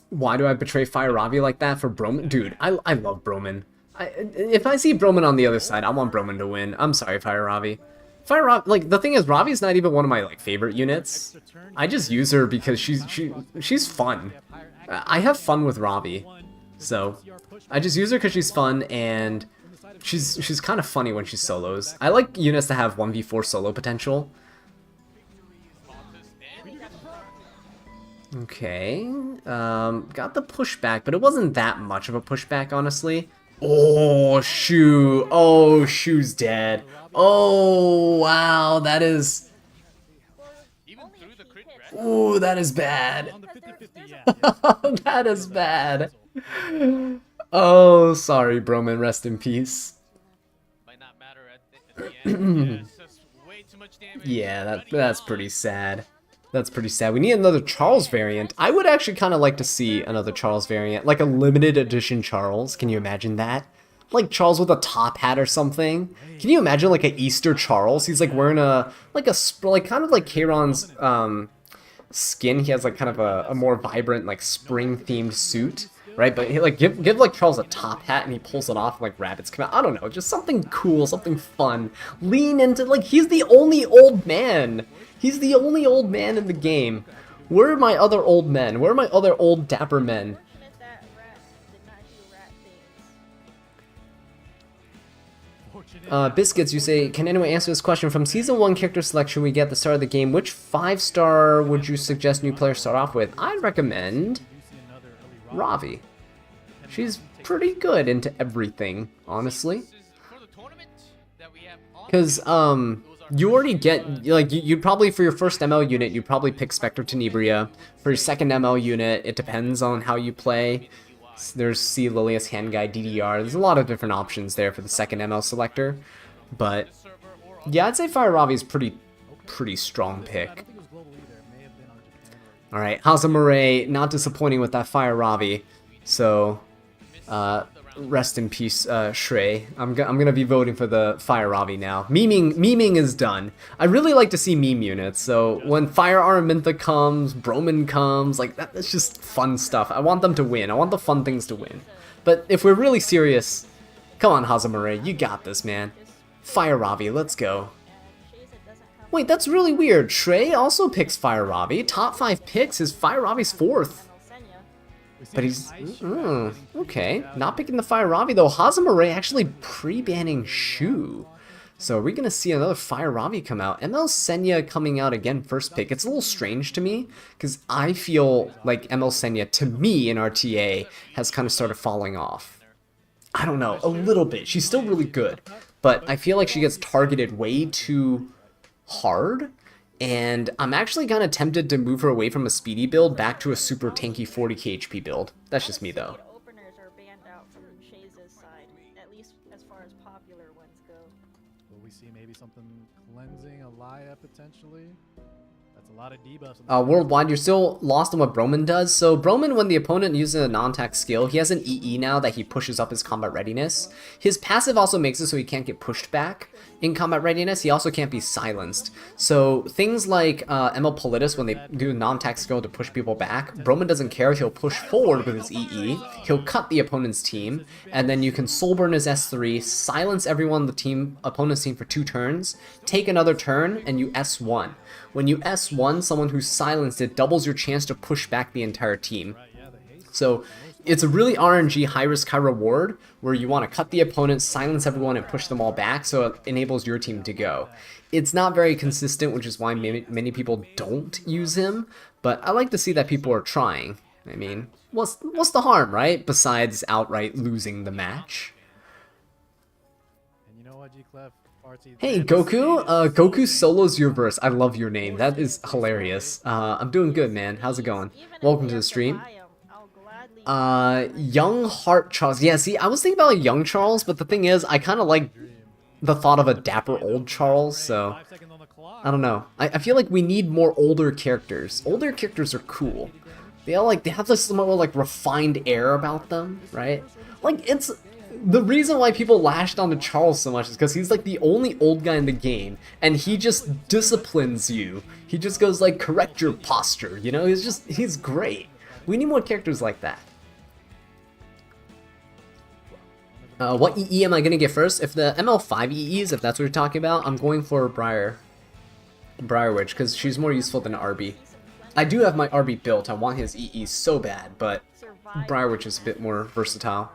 Why do I betray Fire Ravi like that for Broman? Dude, I love Broman. If I see Broman on the other side, I want Broman to win. I'm sorry, Fire Ravi. Fire Ravi, like, the thing is, Ravi's not even one of my, like, favorite units. I just use her because she's fun. I have fun with Ravi. So, I just use her because she's fun, and she's kind of funny when she solos. I like units that have 1v4 solo potential. Okay, got the pushback, but it wasn't that much of a pushback, honestly. Oh, Shu. Oh, Shu's dead. Oh, wow, that is... Ooh, that is bad. That is bad. Oh, sorry, Broman. Rest in peace. Might not matter at the end. It's just way too much damage. Yeah, that's pretty sad. That's pretty sad. We need another Charles variant. I would actually kind of like to see another Charles variant, like a limited edition Charles. Can you imagine that? Like Charles with a top hat or something. Can you imagine like an Easter Charles? He's like wearing like kind of like Kairon's skin. He has like kind of a more vibrant like spring themed suit. Right, but he, like give like Charles a top hat and he pulls it off and, like rabbits come out. I don't know, just something cool, something fun. Lean into like he's the only old man. He's the only old man in the game. Where are my other old men? Where are my other old dapper men? Biscuits, you say, can anyone answer this question? From Season 1 character selection we get at the start of the game, which 5-star would you suggest new players start off with? I'd recommend Ravi. She's pretty good into everything, honestly. Because, you already get, like, you'd probably, for your first ML unit, you'd probably pick Spectre Tenebria. For your second ML unit, it depends on how you play. There's C. Lilius, Handguy, DDR. There's a lot of different options there for the second ML selector. But, yeah, I'd say Fire Ravi is pretty strong pick. Alright, Hazamare, not disappointing with that Fire Ravi. So, rest in peace, Shrey. I'm gonna be voting for the Fire Ravi now. Memeing is done. I really like to see meme units, so when Fire Araminta comes, Broman comes, like, that's just fun stuff. I want them to win. I want the fun things to win. But if we're really serious, come on, Hazamare, you got this, man. Fire Ravi, let's go. Wait, that's really weird. Shrey also picks Fire Ravi. Top 5 picks, his Fire Ravi's 4th. But he's... okay. Not picking the Fire Ravi, though. Hazamare actually pre-banning Shu. So we're going to see another Fire Ravi come out. ML Senya coming out again first pick. It's a little strange to me because I feel like ML Senya, to me in RTA, has kind of started falling off. I don't know, a little bit. She's still really good, but I feel like she gets targeted way too hard. And I'm actually kind of tempted to move her away from a speedy build back to a super tanky 40k HP build. That's just me though. Openers are banned out from Shaze's side, at least as far as popular ones go. Will we see maybe something cleansing, Alaya potentially? That's a lot of debuffs. Worldwide, you're still lost on what Broman does. So Broman, when the opponent uses a non-attack skill, he has an EE now that he pushes up his combat readiness. His passive also makes it so he can't get pushed back in combat readiness. He also can't be silenced. So things like ML Politis, when they do a non-attack skill to push people back, Broman doesn't care. He'll push forward with his EE. He'll cut the opponent's team, and then you can soul burn his S3, silence everyone on the opponent's team for 2 turns, take another turn, and you S1. When you S1 someone who's silenced, it doubles your chance to push back the entire team. So it's a really RNG, high risk, high reward, where you want to cut the opponent, silence everyone, and push them all back, so it enables your team to go. It's not very consistent, which is why many people don't use him, but I like to see that people are trying. I mean, what's the harm, right? Besides outright losing the match. And you know what, G-Clef? Hey Goku, Goku solos your verse. I love your name. That is hilarious. I'm doing good, man. How's it going? Welcome to the stream. Young Heart Charles. Yeah, see, I was thinking about a young Charles, but the thing is, I kind of like the thought of a dapper old Charles, so I don't know. I feel like we need more older characters. Older characters are cool. They have this more like refined air about them, right? Like it's the reason why people lashed onto Charles so much is because he's like the only old guy in the game, and he just disciplines you. He just goes like, correct your posture, you know? He's great. We need more characters like that. What EE am I gonna get first? If the ML5 EEs, if that's what you're talking about, I'm going for Briar Witch, because she's more useful than RB. I do have my RB built. I want his EE so bad, but Briar Witch is a bit more versatile.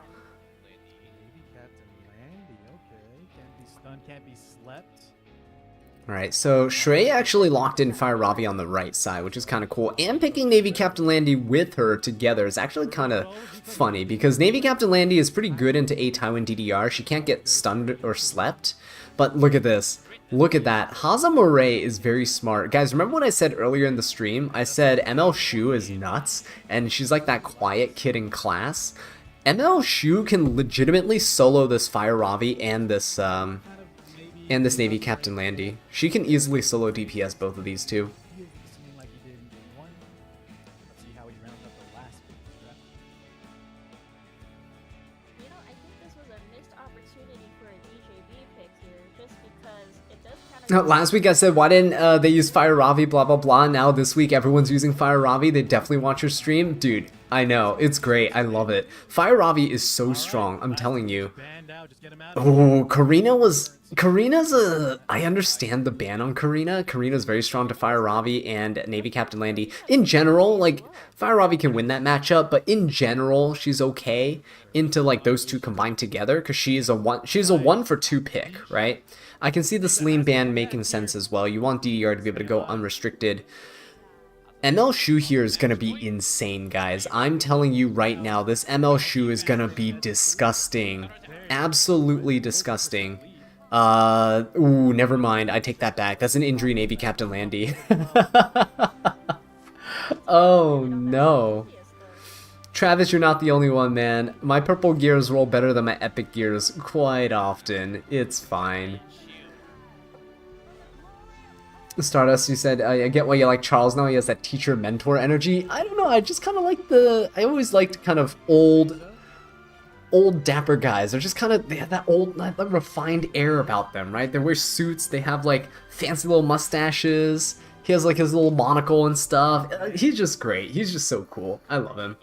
Alright, so Shrey actually locked in Fire Ravi on the right side, which is kind of cool. And picking Navy Captain Landy with her together is actually kind of funny, because Navy Captain Landy is pretty good into A Tywin DDR. She can't get stunned or slept. But look at this. Look at that. Haza Moray is very smart. Guys, remember when I said earlier in the stream, I said ML Shu is nuts, and she's like that quiet kid in class? ML Shu can legitimately solo this Fire Ravi and this Navy Captain Landy. She can easily solo DPS both of these two. You know, I think this was a missed opportunity for a DJB pick here, just because it does kind of... Last week I said, why didn't they use Fire Ravi, blah blah blah. Now this week everyone's using Fire Ravi. They definitely watch your stream. Dude, I know, it's great. I love it. Fire Ravi is so strong, I'm telling you. Oh, Karina's I understand the ban on Karina. Karina's very strong to Fire Ravi and Navy Captain Landy. In general, like, Fire Ravi can win that matchup, but in general, she's okay into, like, those two combined together, because she's a 1 for 2 pick, right? I can see the Celine ban making sense as well. You want DDR to be able to go unrestricted. ML Shu here is going to be insane, guys. I'm telling you right now, this ML Shu is going to be disgusting. Absolutely disgusting. Ooh, never mind. I take that back. That's an injury, Navy Captain Landy. Oh, no. Travis, you're not the only one, man. My purple gears roll better than my epic gears quite often. It's fine. Stardust, you said, I get why you like Charles now. He has that teacher-mentor energy. I don't know. I just kind of like I always liked kind of old dapper guys. They're just kind of, they have that that refined air about them, right? They wear suits. They have like fancy little mustaches. He has like his little monocle and stuff. He's just great. He's just so cool. I love him.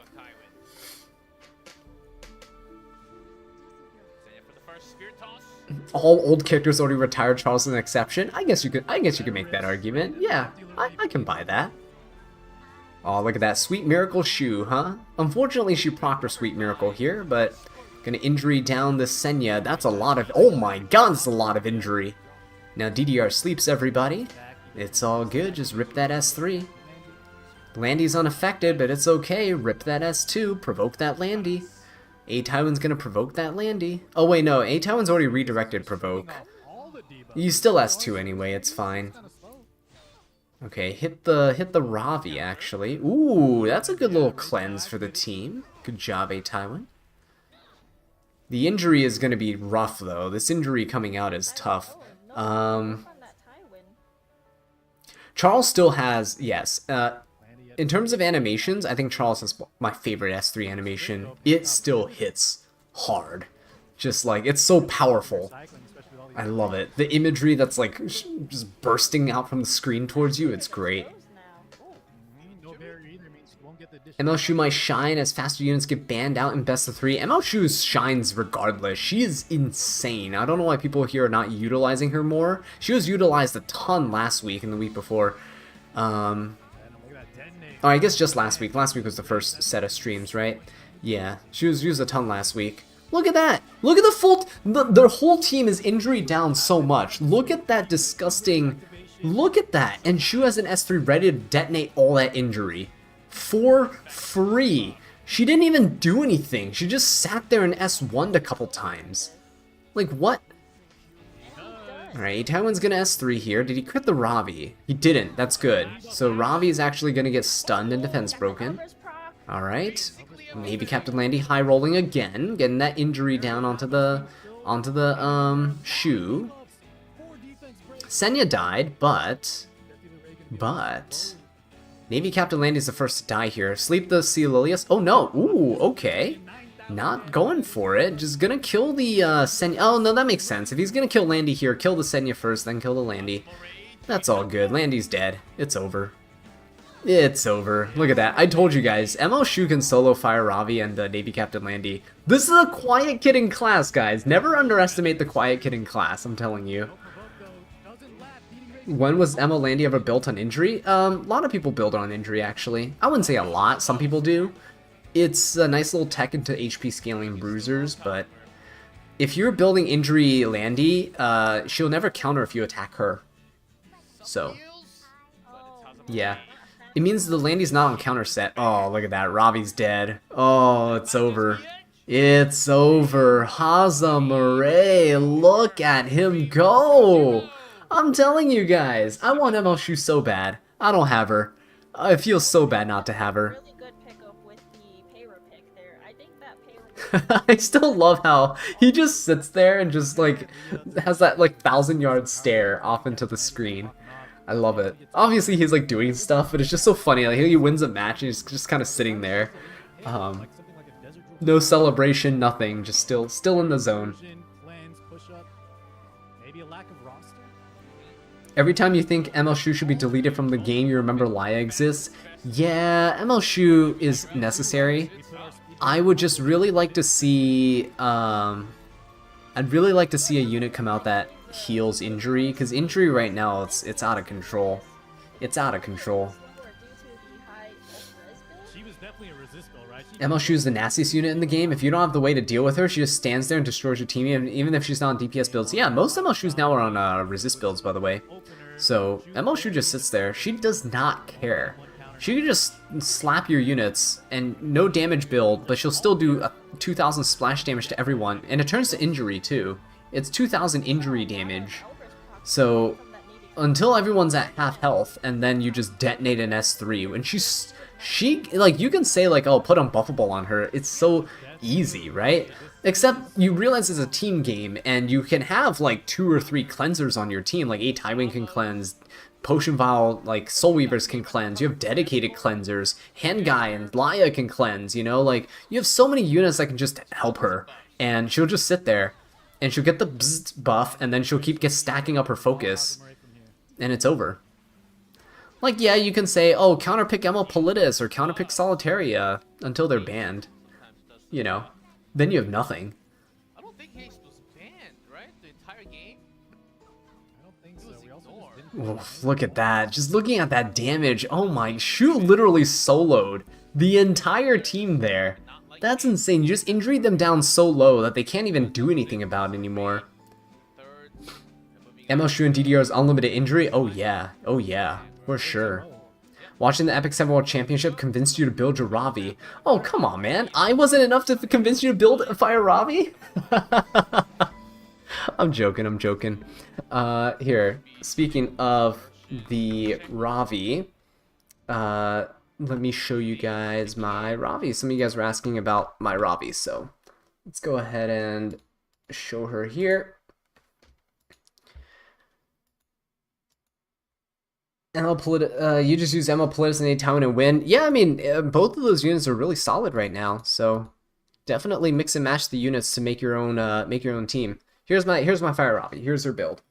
All old characters already retired. Charles is an exception. I guess you could make that argument. Yeah, I can buy that. Oh, look at that Sweet Miracle Shu, huh? Unfortunately, she procced her Sweet Miracle here, but gonna injury down the Senya. That's a lot of. Oh my God, that's a lot of injury. Now DDR sleeps everybody. It's all good, just rip that S3. Landy's unaffected, but it's okay. Rip that S2, provoke that Landy. A Taiwan's gonna provoke that Landy. Oh wait, no, A Taiwan's already redirected provoke. You still S2 anyway, it's fine. Okay, hit the Ravi actually. Ooh, that's a good little cleanse for the team. Good job, A Taiwan. The injury is gonna be rough though. This injury coming out is tough. Charles still has, yes. In terms of animations, I think Charles is my favorite S3 animation. It still hits hard. Just like, it's so powerful. I love it. The imagery that's like just bursting out from the screen towards you, it's great. ML Shu might shine as faster units get banned out in best of 3. ML Shu shines regardless. She is insane. I don't know why people here are not utilizing her more. She was utilized a ton last week and the week before. Oh, I guess just last week. Last week was the first set of streams, right? Yeah, she was used a ton last week. Look at that! Look at the full... Their whole team is injury down so much. Look at that disgusting... Look at that! And Shu has an S3 ready to detonate all that injury. For free. She didn't even do anything. She just sat there and S1'd a couple times. Like, what? Alright, Taiwan's gonna S3 here. Did he crit the Ravi? He didn't. That's good. So Ravi is actually gonna get stunned and defense broken. Alright. Maybe Captain Landy high rolling again. Getting that injury down onto the Shu. Senya died, but Navy Captain Landy's the first to die here. Sleep the Celilius. Oh no! Ooh, okay. Not going for it. Just gonna kill the Senya. Oh no, that makes sense. If he's gonna kill Landy here, kill the Senya first, then kill the Landy. That's all good. Landy's dead. It's over. It's over. Look at that. I told you guys. ML Shu can solo fire Ravi and Navy Captain Landy. This is a quiet kid in class, guys. Never underestimate the quiet kid in class, I'm telling you. When was ML Landy ever built on injury? A lot of people build on injury, actually. I wouldn't say a lot. Some people do. It's a nice little tech into HP scaling bruisers, but if you're building injury Landy, she'll never counter if you attack her. So, yeah. It means the Landy's not on counter set. Oh, look at that. Ravi's dead. Oh, it's over. It's over. Hazamare, look at him go! I'm telling you guys, I want ML Shu so bad. I don't have her. I feel so bad not to have her. Really good pickup with the Payra pick there. I think that Payra I still love how he just sits there and just like has that like 1,000-yard stare off into the screen. I love it. Obviously he's like doing stuff, but it's just so funny. Like he wins a match and he's just kind of sitting there. No celebration, nothing. Just still in the zone. Every time you think ML Shu should be deleted from the game, you remember Laya exists. Yeah, ML Shu is necessary. I would just really like to see, I'd really like to see a unit come out that heals injury, because injury right now, it's out of control. It's out of control. ML Shu's the nastiest unit in the game. If you don't have the way to deal with her, she just stands there and destroys your team, even if she's not on DPS builds. Yeah, most ML Shus now are on resist builds, by the way. So ML Shu just sits there. She does not care. She can just slap your units and no damage build, but she'll still do a 2,000 splash damage to everyone, and it turns to injury too. It's 2,000 injury damage. So until everyone's at half health, and then you just detonate an S3, and she like, you can say like, oh, put unbuffable on her. It's so easy, right? Except you realize it's a team game, and you can have like 2 or 3 cleansers on your team. Like 8 Tywin can cleanse, Potion Vial, like Soul Weavers can cleanse. You have dedicated cleansers. Handguy and Laya can cleanse. You know, like you have so many units that can just help her, and she'll just sit there, and she'll get the bzzzt buff, and then she'll keep stacking up her focus, and it's over. Like, yeah, you can say, oh, counterpick ML Politis or counterpick Solitaria until they're banned. You know, then you have nothing. I don't think Haste was banned, right? The entire game? I don't think so. We also Oof, look at that. Just looking at that damage. Oh my, Shu literally soloed the entire team there. That's insane. You just injured them down so low that they can't even do anything about it anymore. MLShu and DDR's unlimited injury? Oh yeah, for sure. Watching the Epic 7 World Championship convinced you to build your Ravi. Oh, come on, man. I wasn't enough to convince you to build a Fire Ravi? I'm joking. Here, speaking of the Ravi, let me show you guys my Ravi. Some of you guys were asking about my Ravi, so let's go ahead and show her here. You just use ML Politis and Town and win. Yeah, I mean, both of those units are really solid right now, so definitely mix and match the units to make your own team. Here's my Fire Ravi. Here's her build.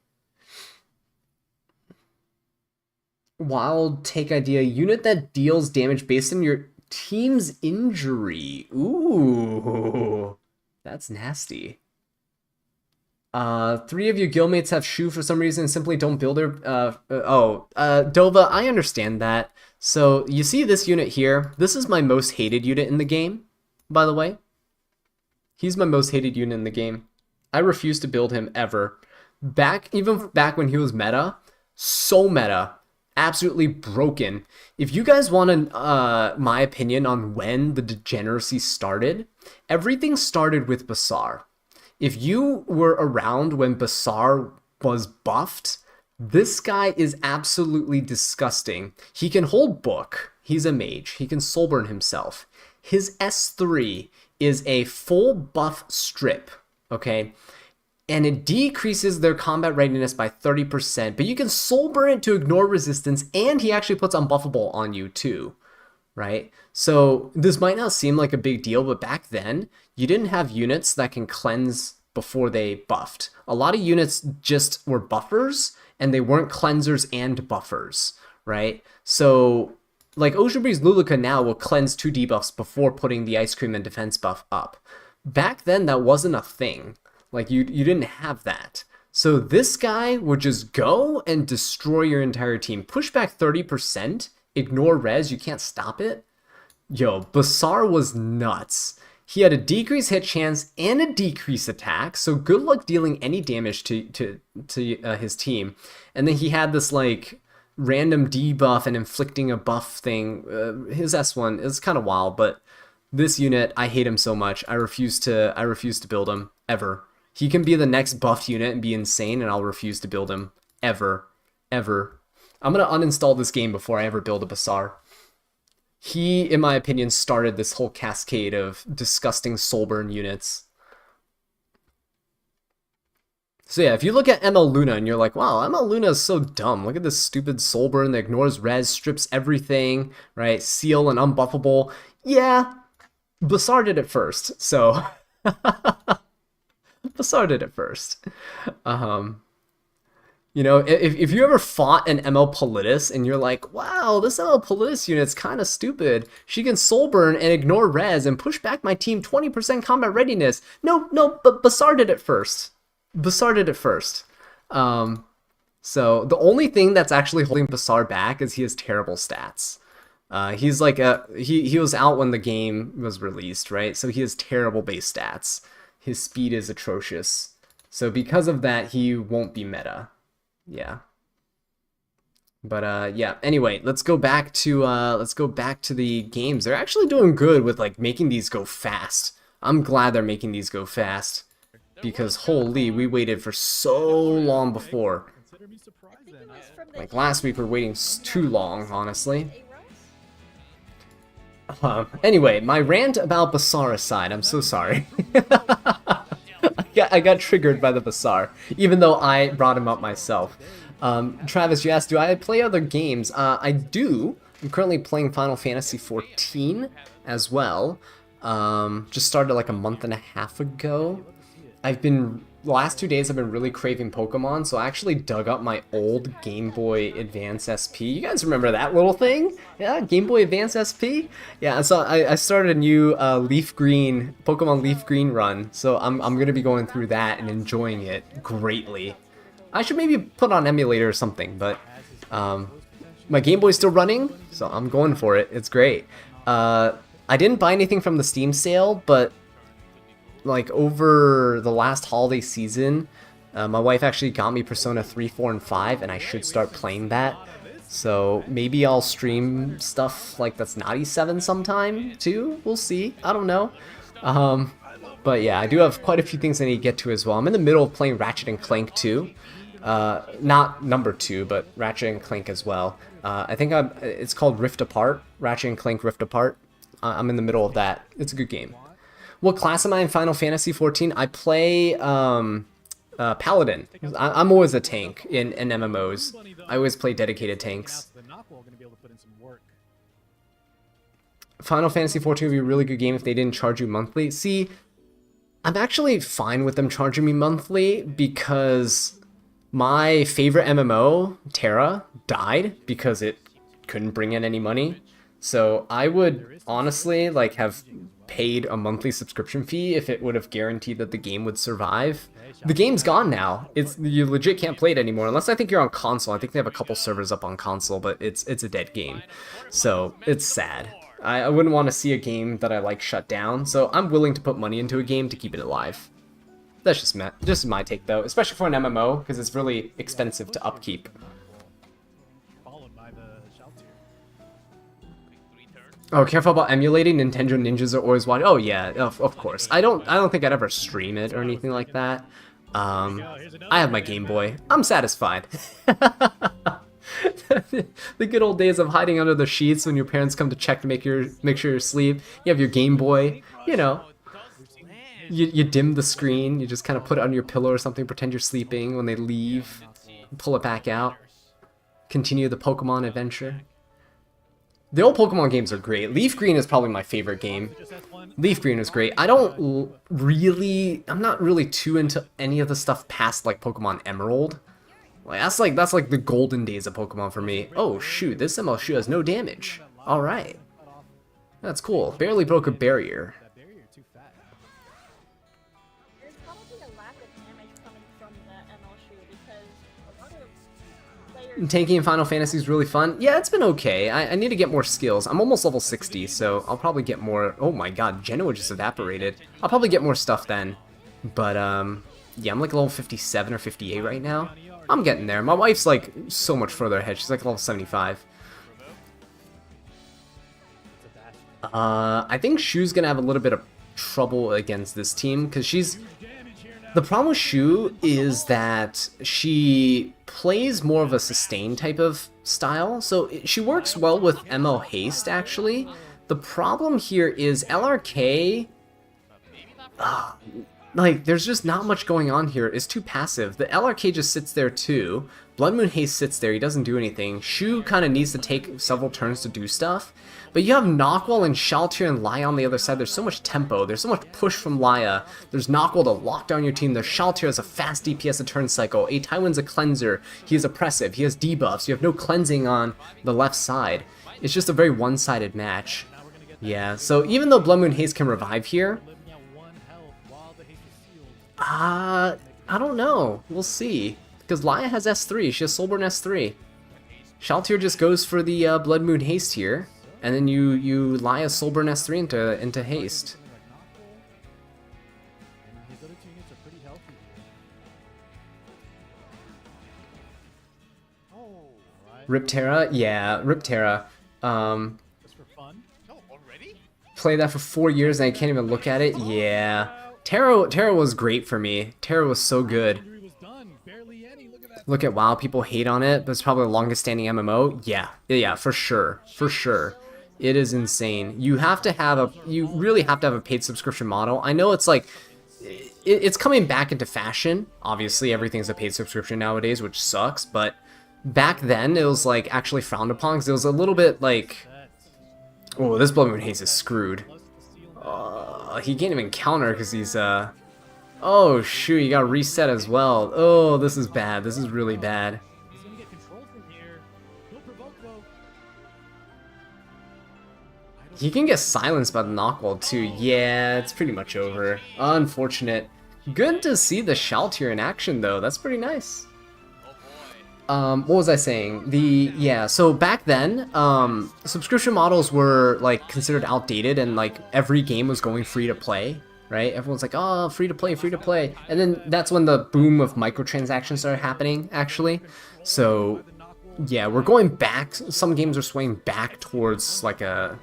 Wild take idea. Unit that deals damage based on your team's injury. Ooh, that's nasty. 3 of your guildmates have Shu for some reason and simply don't build her. Dova, I understand that. So you see this unit here? This is my most hated unit in the game, by the way. He's my most hated unit in the game. I refuse to build him ever. Even back when he was meta, so meta, absolutely broken. If you guys want my opinion on when the degeneracy started, everything started with Basar. If you were around when Basar was buffed, this guy is absolutely disgusting. He can hold book. He's a mage. He can soulburn himself. His S3 is a full buff strip, okay? And it decreases their combat readiness by 30%, but you can soulburn it to ignore resistance, and he actually puts unbuffable on you too, right? So this might not seem like a big deal, but back then, you didn't have units that can cleanse before they buffed. A lot of units just were buffers, and they weren't cleansers and buffers, right? So, like Ocean Breeze Luluka now will cleanse 2 debuffs before putting the Ice Cream and Defense buff up. Back then, that wasn't a thing. Like, you didn't have that. So this guy would just go and destroy your entire team. Push back 30%, ignore res, you can't stop it. Yo, Basar was nuts. He had a decreased hit chance and a decreased attack, so good luck dealing any damage to his team. And then he had this like random debuff and inflicting a buff thing. His S1 is kind of wild, but this unit, I hate him so much. I refuse to build him ever. He can be the next buffed unit and be insane, and I'll refuse to build him ever. I'm gonna uninstall this game before I ever build a Basar. He, in my opinion, started this whole cascade of disgusting soulburn units. So yeah, if you look at ML Luna and you're like, wow, ML Luna is so dumb. Look at this stupid soulburn that ignores res, strips everything, right? Seal and unbuffable. Yeah, Basar did it first, so... Basar did it first. You know, if you ever fought an ML Politis and you're like, wow, this ML Politis unit's kind of stupid. She can soulburn and ignore res and push back my team 20% combat readiness. No, but Basar did it first. Basar did it first. So the only thing that's actually holding Basar back is he has terrible stats. He's like he was out when the game was released, right? So he has terrible base stats. His speed is atrocious. So because of that, he won't be meta. Yeah. But yeah, anyway, let's go back to the games. They're actually doing good with like making these go fast. I'm glad they're making these go fast because holy, we waited for so long before. Like last week we're waiting too long, honestly. Anyway, my rant about Basar aside, I'm so sorry. I got triggered by the Basar, even though I brought him up myself. Travis, you asked, do I play other games? I do. I'm currently playing Final Fantasy XIV as well. Just started like a month and a half ago. The last 2 days I've been really craving Pokemon, so I actually dug up my old Game Boy Advance SP. You guys remember that little thing? Yeah, Game Boy Advance SP? Yeah, so I started a new Pokemon Leaf Green run, so I'm going to be going through that and enjoying it greatly. I should maybe put on emulator or something, but my Game Boy's still running, so I'm going for it. It's great. I didn't buy anything from the Steam sale, but like over the last holiday season, My wife actually got me Persona 3, 4, and 5, and I should start playing that. So maybe I'll stream stuff like that's not E7 sometime too. We'll see. I don't know. But yeah, I do have quite a few things I need to get to as well. I'm in the middle of playing Ratchet and Clank 2. Not number 2, but Ratchet and Clank as well. I think it's called Rift Apart. Ratchet and Clank Rift Apart. I'm in the middle of that. It's a good game. What class am I in Final Fantasy XIV? I play Paladin. I'm always a tank in MMOs. I always play dedicated tanks. Final Fantasy XIV would be a really good game if they didn't charge you monthly. See, I'm actually fine with them charging me monthly because my favorite MMO, Terra, died because it couldn't bring in any money. So I would honestly like have paid a monthly subscription fee if it would have guaranteed that the game would survive. The game's gone now. You legit can't play it anymore unless I think you're on console. I think they have a couple servers up on console, but it's a dead game. So it's sad. I wouldn't want to see a game that I like shut down, so I'm willing to put money into a game to keep it alive. That's just my take though, especially for an MMO, because it's really expensive to upkeep. Oh, careful about emulating. Nintendo ninjas are always watching. Oh yeah, of course. I don't think I'd ever stream it or anything like that. I have my Game Boy. I'm satisfied. The good old days of hiding under the sheets when your parents come to check to make sure you're asleep. You have your Game Boy, you know. You dim the screen, you just kind of put it under your pillow or something, pretend you're sleeping. When they leave, pull it back out. Continue the Pokemon adventure. The old Pokemon games are great. Leaf Green is probably my favorite game. Leaf Green is great. I'm not really too into any of the stuff past like Pokemon Emerald. That's like the golden days of Pokemon for me. Oh shoot, this MLShu has no damage. Alright. That's cool. Barely broke a barrier. There's probably a lack of damage coming from the MLShu because a lot of players... Tanking in Final Fantasy is really fun. Yeah, it's been okay. I need to get more skills. I'm almost level 60, so I'll probably get more... Oh my god, Genoa just evaporated. I'll probably get more stuff then. But, yeah, I'm like level 57 or 58 right now. I'm getting there. My wife's like so much further ahead. She's like level 75. I think Shu's gonna have a little bit of trouble against this team because the problem with Shu is that she plays more of a sustain type of style. So she works well with ML Haste actually. The problem here is LRK. Like, there's just not much going on here. It's too passive. The LRK just sits there too. Blood Moon Haste sits there. He doesn't do anything. Shu kind of needs to take several turns to do stuff. But you have Knockwall and Shaltir and Laya on the other side. There's so much tempo. There's so much push from Laya. There's Knockwall to lock down your team. There's Shaltir has a fast DPS a turn cycle. A Tywin's a cleanser. He is oppressive. He has debuffs. You have no cleansing on the left side. It's just a very one-sided match. Yeah, so even though Blood Moon Haste can revive here, I don't know. We'll see. Because Laya has S3. She has Soulborn S3. Shaltir just goes for the Blood Moon Haste here. And then you Laya Soulborn S3 into Haste. Rip Terra? Yeah, Rip Terra. Played that for 4 years and I can't even look at it? Yeah. Terra was great for me. Terra was so good. Look at WoW, people hate on it, but it's probably the longest standing MMO. Yeah, for sure. For sure. It is insane. You really have to have a paid subscription model. I know it's like, it's coming back into fashion. Obviously, everything's a paid subscription nowadays, which sucks, but back then it was like actually frowned upon because it was a little bit like, oh, this Blood Moon Haze is screwed. He can't even counter because he's, oh shoot, he got reset as well. Oh, this is bad. This is really bad. He can get silenced by the Knockwall too. Yeah, it's pretty much over. Unfortunate. Good to see the Shaltir in action though. That's pretty nice. What was I saying? So back then, subscription models were like considered outdated and like every game was going free to play. right? Everyone's like, oh, free to play, free to play. And then that's when the boom of microtransactions started happening, actually. So, yeah, we're going back. Some games are swaying back towards like a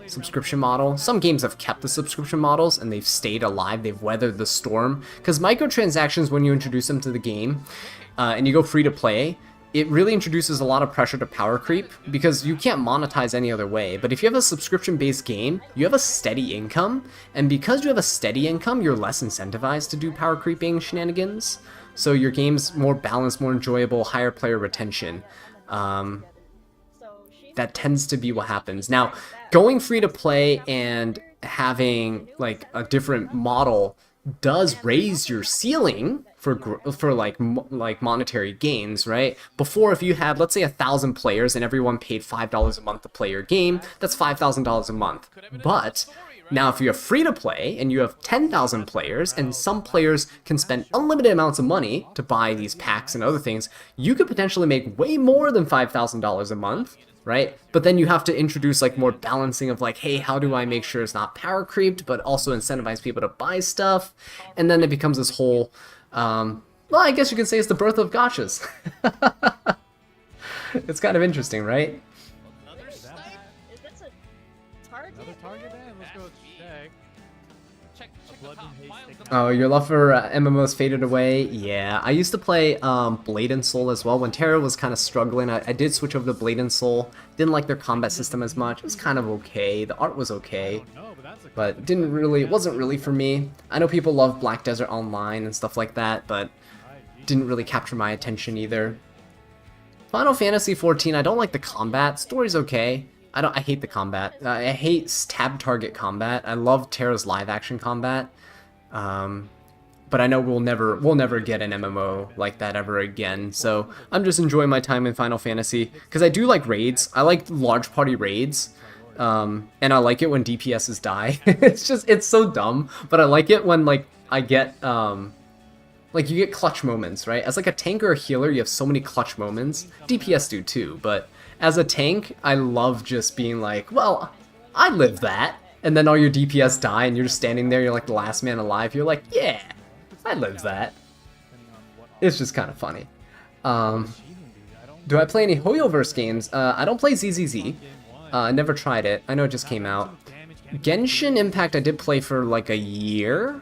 subscription model. Some games have kept the subscription models and they've stayed alive. They've weathered the storm. Because microtransactions, when you introduce them to the game and you go free to play, it really introduces a lot of pressure to power creep because you can't monetize any other way. But if you have a subscription-based game, you have a steady income, and because you have a steady income, you're less incentivized to do power creeping shenanigans. So your game's more balanced, more enjoyable, higher player retention. That tends to be what happens. Now, going free to play and having like a different model does raise your ceiling for like monetary gains, right? Before, if you had, let's say, 1,000 players and everyone paid $5 a month to play your game, that's $5,000 a month. But now if you're free to play and you have 10,000 players and some players can spend unlimited amounts of money to buy these packs and other things, you could potentially make way more than $5,000 a month, right? But then you have to introduce like more balancing of like, hey, how do I make sure it's not power creeped, but also incentivize people to buy stuff? And then it becomes this whole, well, I guess you could say it's the birth of gachas. It's kind of interesting, right? Is this a target? Another target, man. Let's go check. Check Blood the top. and haste taken Oh, your love for MMOs faded away? Yeah, I used to play Blade and Soul as well. When Terra was kind of struggling, I did switch over to Blade and Soul. Didn't like their combat system as much. It was kind of okay. The art was okay. But it wasn't really for me. I know people love Black Desert Online and stuff like that, but didn't really capture my attention either. Final Fantasy XIV, I don't like the combat. Story's okay. I hate the combat. I hate tab target combat. I love Terra's live action combat. But I know we'll never get an MMO like that ever again. So I'm just enjoying my time in Final Fantasy because I do like raids. I like large party raids. And I like it when DPSs die. it's so dumb, but I like it when like I get like you get clutch moments, right? As like a tank or a healer, you have so many clutch moments. DPS do too, but as a tank, I love just being like, well, I live that. And then all your DPS die and you're just standing there, you're like the last man alive. You're like, yeah, I lived that. It's just kind of funny. Do I play any Hoyoverse games? I don't play ZZZ. I never tried it. I know it just came out. Genshin Impact I did play for like a year.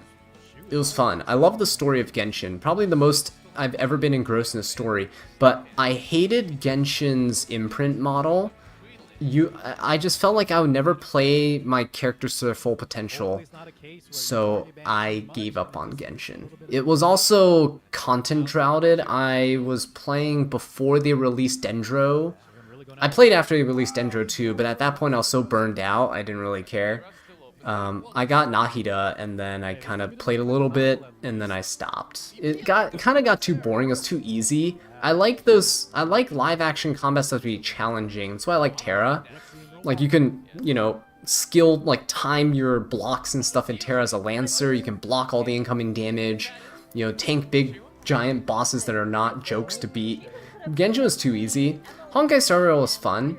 It was fun. I love the story of Genshin. Probably the most I've ever been engrossed in a story. But I hated Genshin's imprint model. I just felt like I would never play my characters to their full potential. So I gave up on Genshin. It was also content droughted. I was playing before they released Dendro. I played after they released Dendro too, but at that point I was so burned out, I didn't really care. I got Nahida, and then I kind of played a little bit, and then I stopped. It kind of got too boring, it was too easy. I like live action combats that be challenging, that's why I like Terra. Like you can, you know, like time your blocks and stuff in Terra as a Lancer, you can block all the incoming damage, you know, tank big giant bosses that are not jokes to beat. Genshin was too easy. Honkai Star Rail was fun.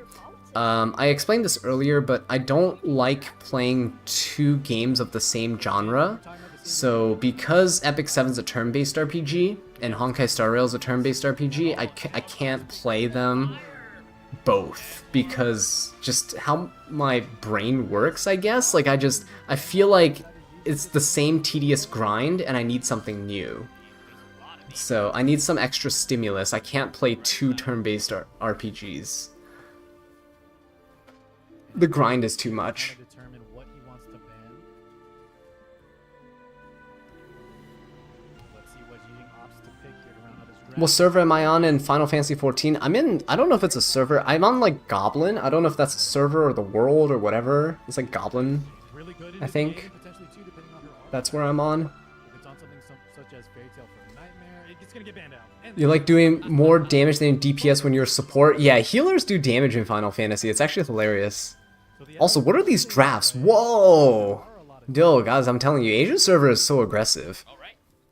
I explained this earlier, but I don't like playing two games of the same genre. So because Epic 7's a turn-based RPG, and Honkai Star Rail is a turn-based RPG, I can't play them both, because just how my brain works, I guess. Like I feel like it's the same tedious grind, and I need something new. So I need some extra stimulus. I can't play two turn-based RPGs. The grind is too much. What server am I on in Final Fantasy XIV? I don't know if it's a server. I'm on like Goblin. I don't know if that's a server or the world or whatever. It's like Goblin, I think. That's where I'm on. You like doing more damage than DPS when you're a support? Yeah, healers do damage in Final Fantasy. It's actually hilarious. Also, what are these drafts? Whoa! Yo, guys, I'm telling you, Asian server is so aggressive.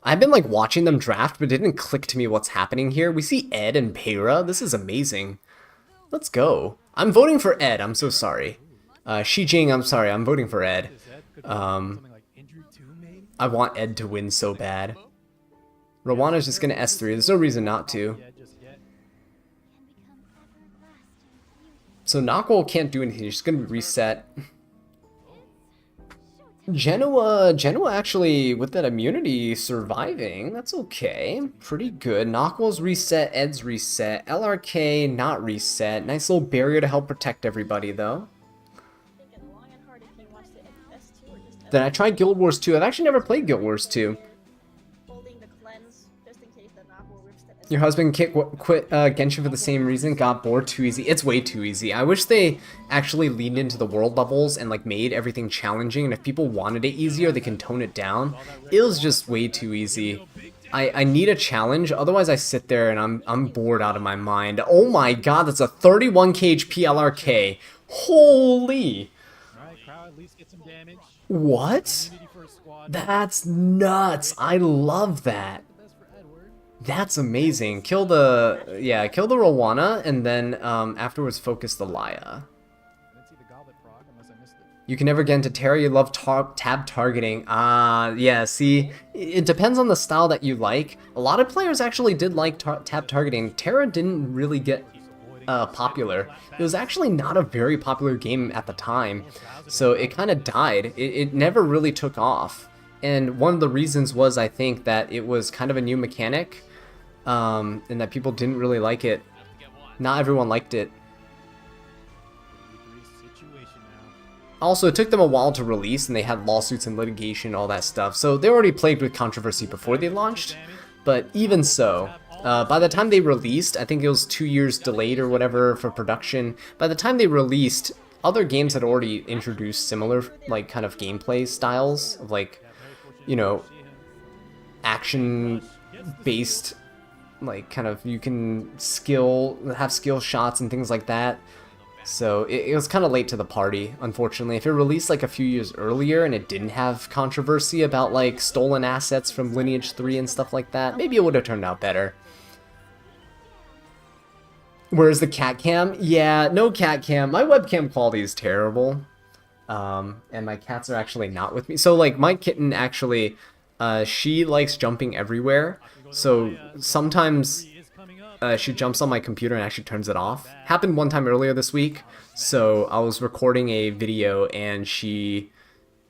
I've been like watching them draft, but it didn't click to me what's happening here. We see Ed and Peyra. This is amazing. Let's go. I'm voting for Ed. I'm so sorry. Shi Jing, I'm sorry. I'm voting for Ed. I want Ed to win so bad. Rowana's just gonna S3. There's no reason not to. Yeah, just yet. So Knockwell can't do anything. She's gonna reset. Genoa actually, with that immunity surviving, that's okay. Pretty good. Knockwell's reset, Ed's reset, LRK not reset. Nice little barrier to help protect everybody though. Thinking long and hard if he wants to S2 or just Then I tried Guild Wars 2. I've actually never played Guild Wars 2. holding the cleanse just in case the Napo rips the Your husband quit Genshin for the same reason, got bored, too easy. It's way too easy. I wish they actually leaned into the world levels and like made everything challenging, and if people wanted it easier, they can tone it down. It was just way too easy. I need a challenge, otherwise I sit there and I'm bored out of my mind. Oh my god, that's a 31 KHP LRK. Holy! Alright, crowd at least get some damage. What? Immunity for a squad. That's nuts. I love that. Best for Edward. That's amazing. Kill the Rowana, and then afterwards focus the Laya. I didn't see the goblet prog unless I missed it. You can never get into Terra. You love tab targeting. Yeah, see, it depends on the style that you like. A lot of players actually did like tab targeting. Terra didn't really get popular. It was actually not a very popular game at the time, so it kind of died. It never really took off. And one of the reasons was, I think, that it was kind of a new mechanic, and that people didn't really like it. Not everyone liked it. Situation now. Also, it took them a while to release, and they had lawsuits and litigation, all that stuff. So they were already plagued with controversy before they launched. But even so, by the time they released, I think it was 2 years delayed or whatever for production. By the time they released, other games had already introduced similar, like, kind of gameplay styles of, like, you know, action-based, like, kind of, you can have skill shots and things like that. So it was kind of late to the party, unfortunately. If it released like a few years earlier and it didn't have controversy about like stolen assets from Lineage 3 and stuff like that, maybe it would have turned out better. Whereas the cat cam? Yeah, no cat cam. My webcam quality is terrible. And my cats are actually not with me. So like my kitten actually, she likes jumping everywhere. So sometimes she jumps on my computer and actually turns it off. Happened one time earlier this week. So I was recording a video and it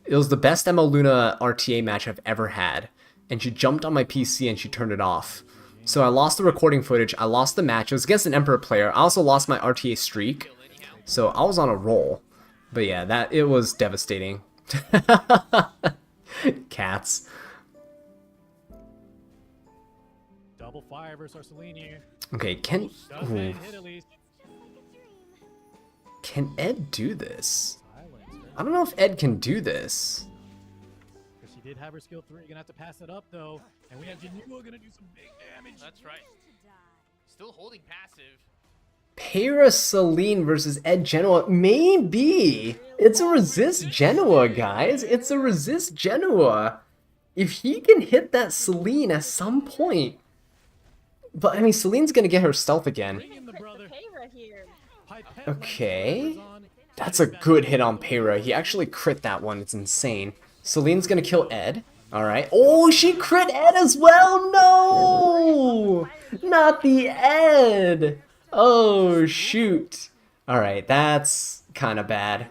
was the best ML Luna RTA match I've ever had. And she jumped on my PC and she turned it off. So I lost the recording footage, I lost the match. It was against an Emperor player. I also lost my RTA streak. So I was on a roll. But yeah, it was devastating. Cats. Double fire versus Arceline here. Okay, can Hit at least. Ed do this? Silence. I don't know if Ed can do this. Because she did have her skill 3. You're gonna have to pass it up though. And we have Janua gonna do some big damage. That's right. Still holding passive. Celine versus Ed Genoa. Maybe. It's a resist Genoa, guys. It's a resist Genoa. If he can hit that Celine at some point. But, I mean, Celine's gonna get her stealth again. Bring in the brother. Payra here. Pipette Okay. Lance on. That's a good hit on Payra. He actually crit that one. It's insane. Celine's gonna kill Ed. Alright. Oh, she crit Ed as well! No! Not the Ed! Oh, shoot. Alright, that's kind of bad.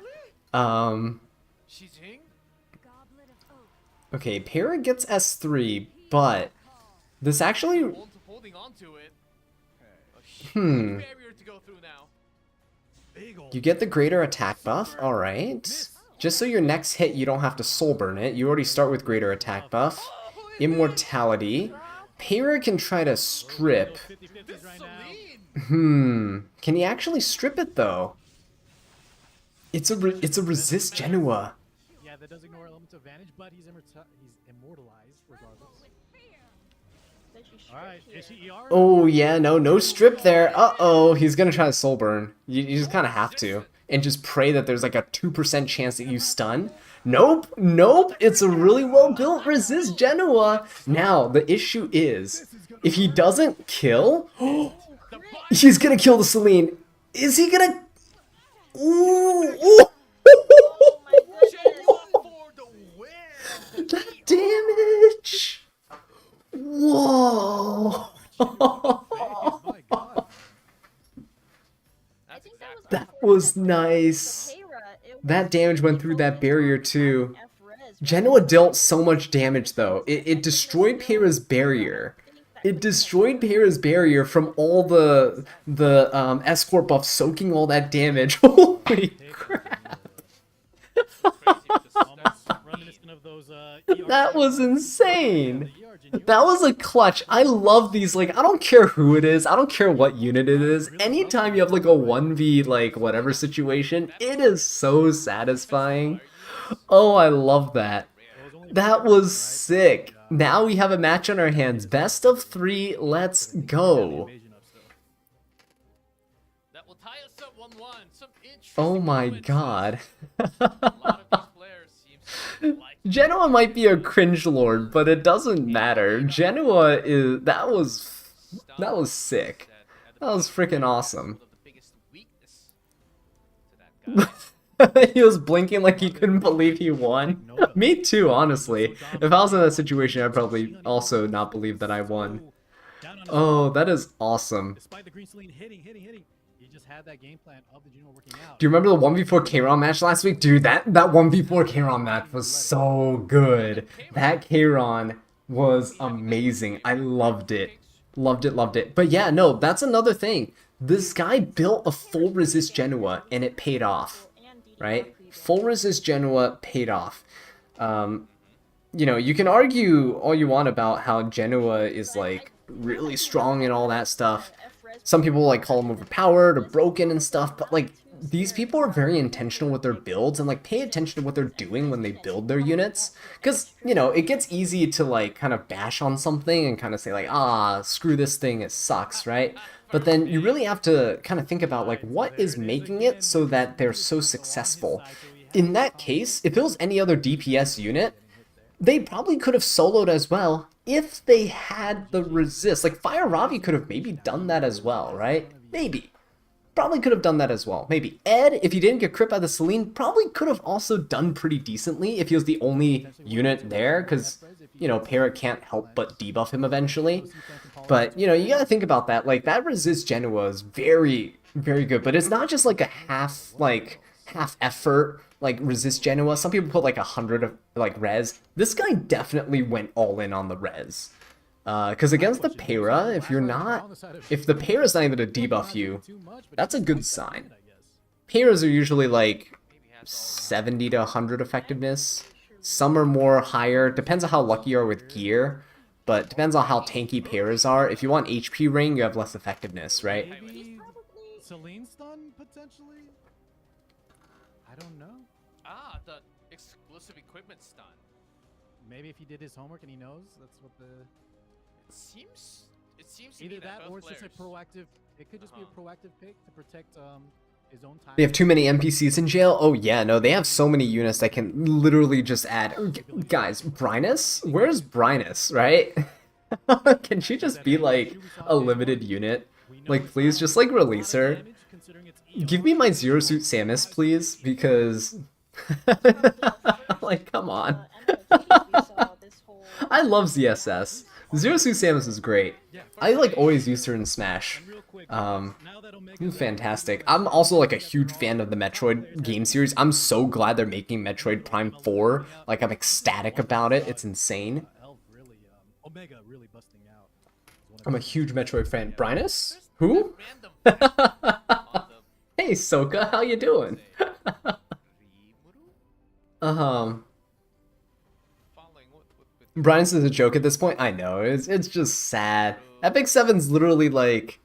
Okay, Payra gets S3, but this actually... Holding on to it. Hmm. Barrier to go through now. Big ol' You get the greater attack buff, alright. Just so your next hit you don't have to soul burn it. You already start with greater attack buff. Immortality. Payra can try to strip. 50-50s right now. Can he actually strip it though? It's a resist Genoa. Yeah, that does ignore elements of advantage, but he's immortalized regardless. Does she strip Alright, here? is she ER? Oh yeah, no strip there. Uh-oh, he's gonna try to soul burn. You just kind of have to. And just pray that there's like a 2% chance that you stun. Nope, it's a really well built resist Genoa. Now, the issue is, if he doesn't kill, he's gonna kill the Celine. Is he gonna... Ooh, ooh. Oh my goodness. Genoa for the win. damage! Whoa! My God. I think that was That unfortunate was for nice. Keira. It That was damage went really through that focused barrier on too. F-res rather Genoa than dealt just so much damage though. It destroyed Pyrrha's barrier. It destroyed Pyrrha's barrier from all the escort buff soaking all that damage. Holy crap! Crazy because Almost reminiscent of those That was insane. insane. That was a clutch. I love these, like, I don't care who it is, I don't care what unit it is. Anytime you have like a 1v like whatever situation, it is so satisfying. Oh, I love that. That was sick. Now we have a match on our hands. Best of 3, let's go. that will tie us up 1-1. Some interesting Oh my moments. god. A lot of these players seem to like Genoa might be a cringe lord, but it doesn't matter. Genoa is that was sick. That was freaking awesome. the biggest weakness to that guy. He was blinking like he couldn't believe he won. Me too, honestly. If I was in that situation, I'd probably also not believe that I won. Oh, that is awesome. Despite the green Celine hitting, he just had that game plan of the Juno working out. Do you remember the 1v4 Kayron match last week? Dude, that 1v4 Kayron match was so good. That Kayron was amazing. I loved it. Loved it, loved it. But yeah, no, that's another thing. This guy built a full resist Genoa and it paid off. Right? Full resist Genoa paid off. You know, you can argue all you want about how Genoa is like really strong and all that stuff. Some people like call them overpowered or broken and stuff, but like these people are very intentional with their builds and like pay attention to what they're doing when they build their units. Because, you know, it gets easy to like kind of bash on something and kind of say like, ah, screw this thing, it sucks, right? But then you really have to kind of think about like what is making it so that they're so successful. In that case, if it was any other DPS unit, they probably could have soloed as well if they had the resist. Like Fire Ravi could have maybe done that as well, right? Maybe. Probably could have done that as well. Maybe Ed, if he didn't get crit by the Celine, probably could have also done pretty decently if he was the only unit there, because, you know, Parrot can't help but debuff him eventually. But, you know, you gotta think about that. Like, that resist Genoa is very, very good, but it's not just like a half effort, like, resist Genoa. Some people put like 100 of, like, res. This guy definitely went all in on the res. Because against the Para, if the Para's not able to debuff you, that's a good sign. Paras are usually like 70 to 100 effectiveness. Some are more higher, depends on how lucky you are with gear, but depends on how tanky Paras are. If you want HP ring, you have less effectiveness, right? Maybe Celine stun potentially? I don't know. Ah, the exclusive equipment stun. Maybe if he did his homework and he knows, that's what the... It seems to Either me that both or it's just a players- proactive... It could just be a proactive pick to protect his own time. They have too many NPCs in jail? Oh yeah, no, they have so many units that can literally just add... Guys, Brynus? Where's Brynus, right? Can she just be like a limited unit? Like, please, just like release her. Give me my Zero Suit Samus, please, because... like, come on. I love ZSS. Zero Suit Samus is great. I like always use her in Smash. Fantastic. I'm also like a huge fan of the Metroid game series. I'm so glad they're making Metroid Prime 4. Like, I'm ecstatic about it. It's insane. Omega really busting out. I'm a huge Metroid fan. Brynus? Who? Random on the Hey, Soka, how you doing? Following with Brynus is a joke at this point. I know, it's just sad. Epic 7's literally like...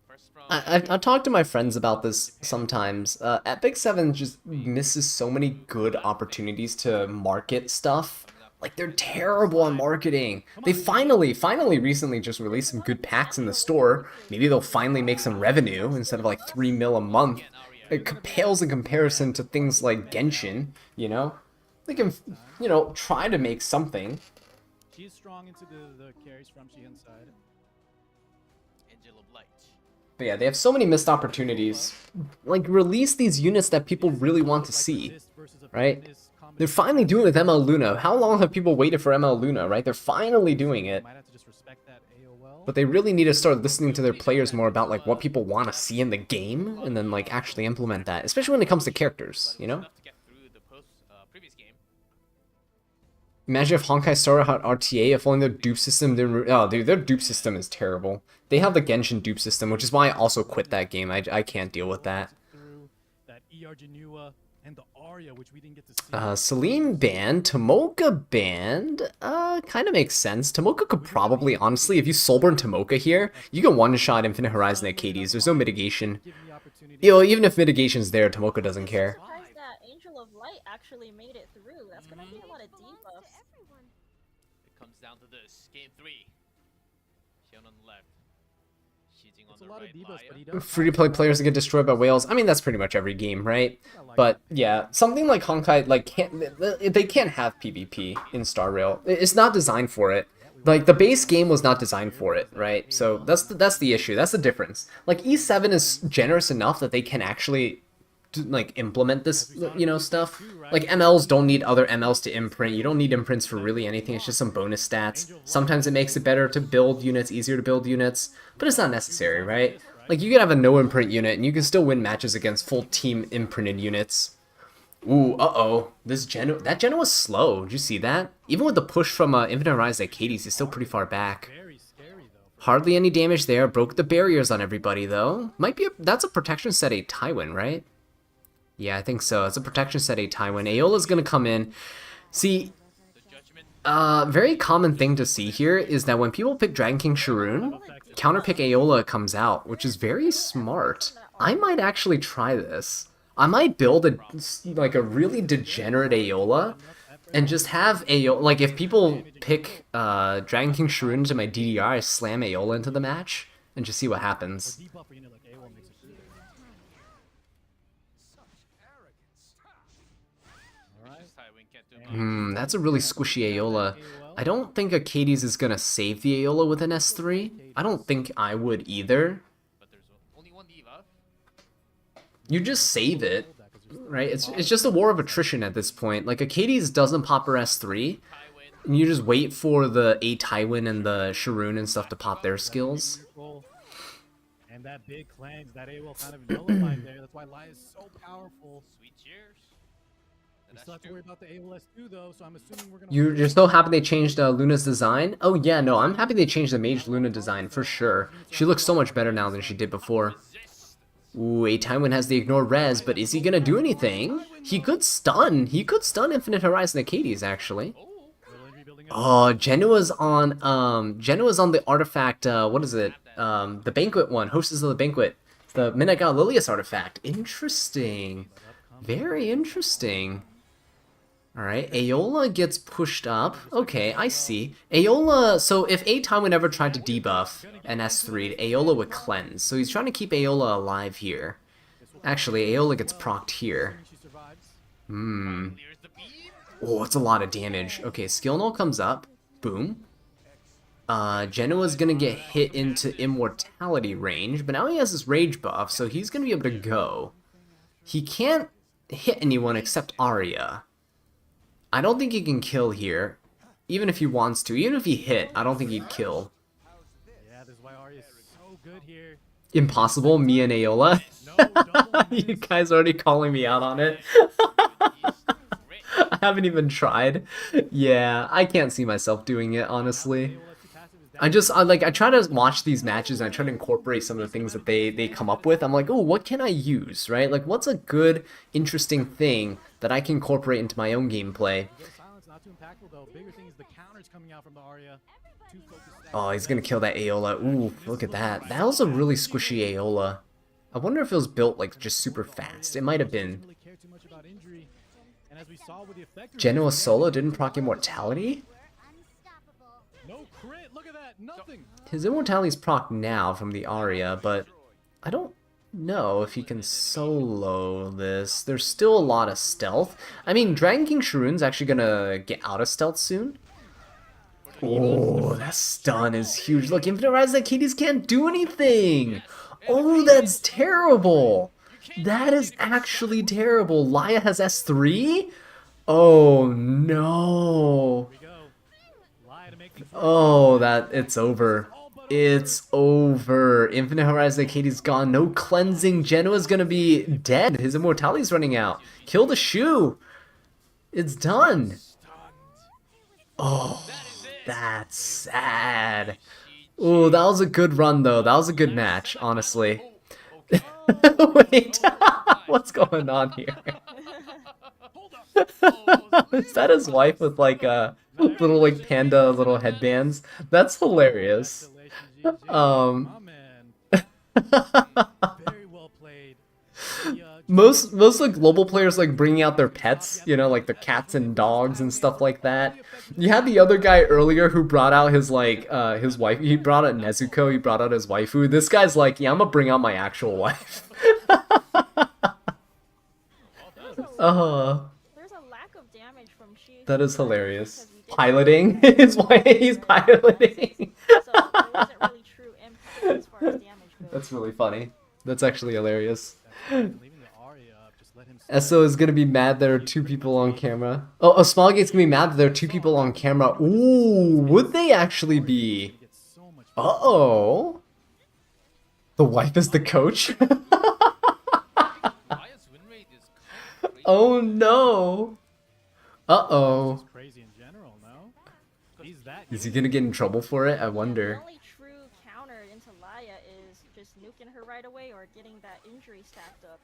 first from I've talked to my friends about this sometimes. Epic 7 just misses so many good opportunities to market stuff. Like, they're terrible on marketing. They finally recently just released some good packs in the store. Maybe they'll finally make some revenue instead of like 3 mil a month. It pales in comparison to things like Genshin, you know? They can, you know, try to make something. She's strong into the carries from she inside. Angel of Light. But yeah, they have so many missed opportunities. Like, release these units that people really want to see, right? They're finally doing it with ML Luna. How long have people waited for ML Luna, right? They're finally doing it. But they really need to start listening to their players more about like what people want to see in the game, and then like actually implement that, especially when it comes to characters, you know? Imagine if Honkai Star had RTA, if only their dupe system didn't... Oh, dude, their dupe system is terrible. They have the Genshin dupe system, which is why I also quit that game. I can't deal with that. Salim banned, Tomoka banned, kind of makes sense. Tomoka could probably, honestly, if you soulburn Tomoka here, you can one-shot Infinite Horizon at Katie's. There's no mitigation. You know, even if mitigation's there, Tomoka doesn't care. I'm surprised that Angel of Light actually made it through. That's gonna be a lot of debuffs. It comes down to this. Game 3. Shown on the left. Cheating on the right. Free-to-play players that get destroyed by whales. I mean, that's pretty much every game, right? But yeah, something like Honkai, like they can't have PvP in Star Rail. It's not designed for it. Like the base game was not designed for it, right? So that's the issue. That's the difference. Like E7 is generous enough that they can actually like implement this, you know, stuff. Like MLs don't need other MLs to imprint. You don't need imprints for really anything. It's just some bonus stats. Sometimes it makes it better to build units, easier to build units, but it's not necessary, right? Like you could have a no imprint unit and you can still win matches against full team imprinted units. Ooh, uh-oh. That Genoa was slow. Did you see that? Even with the push from Infinite Horizon at Katie's, it's still pretty far back. Hardly any damage there. Broke the barriers on everybody though. That's a protection set a Tywin, right? Yeah, I think so. It's a protection set a Tywin. Aeola's gonna come in. See, very common thing to see here is that when people pick Dragon King Sharoon, counterpick Aeola comes out, which is very smart. I might actually try this. I might build a really degenerate Aeola and just have Aeola, like if people pick Dragon King Sharoon into my DDR, I slam Aeola into the match and just see what happens. That's a really squishy Aeola. I don't think Acades is gonna save the Aeola with an S3. I don't think I would either. You just save it, right? It's just a war of attrition at this point. Like Acades doesn't pop her S3, and you just wait for the A Tywin and the Sharoon and stuff to pop their skills. And that big cleanse, that A will kind of nullified there. That's why Lai is so powerful. Sweet cheers. We still have to worry about the AOS too, though, so I'm assuming we're gonna... You're so happy they changed Luna's design? Oh yeah, no, I'm happy they changed the Mage Luna design, for sure. She looks so much better now than she did before. Ooh, A Tywin has the ignore res, but is he gonna do anything? He could stun. He could stun Infinite Horizon Acades, actually. Oh, Genoa's on the artifact, what is it? The Banquet one, Hostess of the Banquet. The Midnight God Lilius artifact. Interesting. Very interesting. Alright, Aeola gets pushed up. Okay, I see. Aeola, so if A Tywin ever tried to debuff an S3, Aeola would cleanse. So he's trying to keep Aeola alive here. Actually, Aeola gets procced here. Oh, it's a lot of damage. Okay, Skill Null comes up. Boom. Genoa's gonna get hit into immortality range, but now he has this rage buff, so he's gonna be able to go. He can't hit anyone except Arya. I don't think he can kill here, even if he wants to. Even if he hit, I don't think he'd kill. Yeah, this is why Arya's so good here. Impossible, me and Aeola. You guys are already calling me out on it. I haven't even tried. Yeah, I can't see myself doing it, honestly. I try to watch these matches and I try to incorporate some of the things that they come up with. I'm like, oh, what can I use, right? Like, what's a good, interesting thing that I can incorporate into my own gameplay? Oh, he's gonna kill that Aeola. Ooh, look at that. That was a really squishy Aeola. I wonder if it was built, like, just super fast. It might have been. Genoa solo didn't proc immortality? His immortality's proc now from the Arya, but I don't know if he can solo this. There's still a lot of stealth. I mean, Dragon King Sharoon's actually gonna get out of stealth soon. Oh, that stun is huge. Look, Infinite Horizon Acades can't do anything. Oh, that's terrible. That is actually terrible. Laya has S3? Oh, no. Here we go. Lie to make things Oh, it's over. It's over. Infinite Horizon Katie's gone. No cleansing. Genoa's gonna be dead. His immortality's running out. Kill the shoe. It's done. Oh, that's sad. Oh, that was a good run, though. That was a good match, honestly. Wait, what's going on here? Is that his wife with like a little like panda little headbands? That's hilarious. My man. Very well played. Most like global players like bringing out their pets, you know, like their cats and dogs and stuff like that. You had the other guy earlier who brought out his like his wife. He brought out Nezuko. He brought out his waifu. This guy's like, yeah, I'm gonna bring out my actual wife. There's a lack of damage from Shu. That is hilarious. Piloting his wife. He's piloting. So there wasn't really true impact as far as damage goes. That's really funny. That's actually hilarious. Leaving the Aria up, just let him Esso is gonna be mad there are two people on camera. Oh, Smallgate's gonna be mad that there are two people on camera. Ooh, would they actually be? get so much Uh-oh. The wife is the coach? Laya's win rate is kind of crazy. Oh no. Uh-oh. crazy in general, no? He's that Is he gonna get in trouble for it? I The wonder. only true counter into Laya is just nuking her right away or getting that injury stacked up.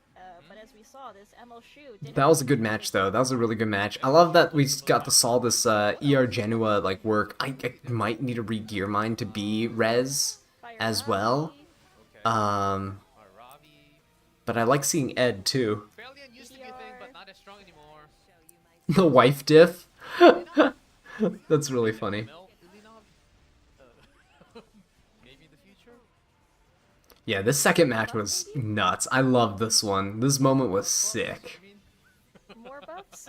But as we saw, this ML Shu didn't That was a good match, though. That was a really good match. I love that we got to saw this ER Genua like work. I might need to re-gear mine to be res as well. Aravi. But I like seeing Ed too. Fairlian used to be a thing, but not as strong anymore. The wife diff. That's really funny. Mel, Ilinov, maybe in the future. Yeah, this second match was nuts. I loved this one. This moment was sick. more buffs.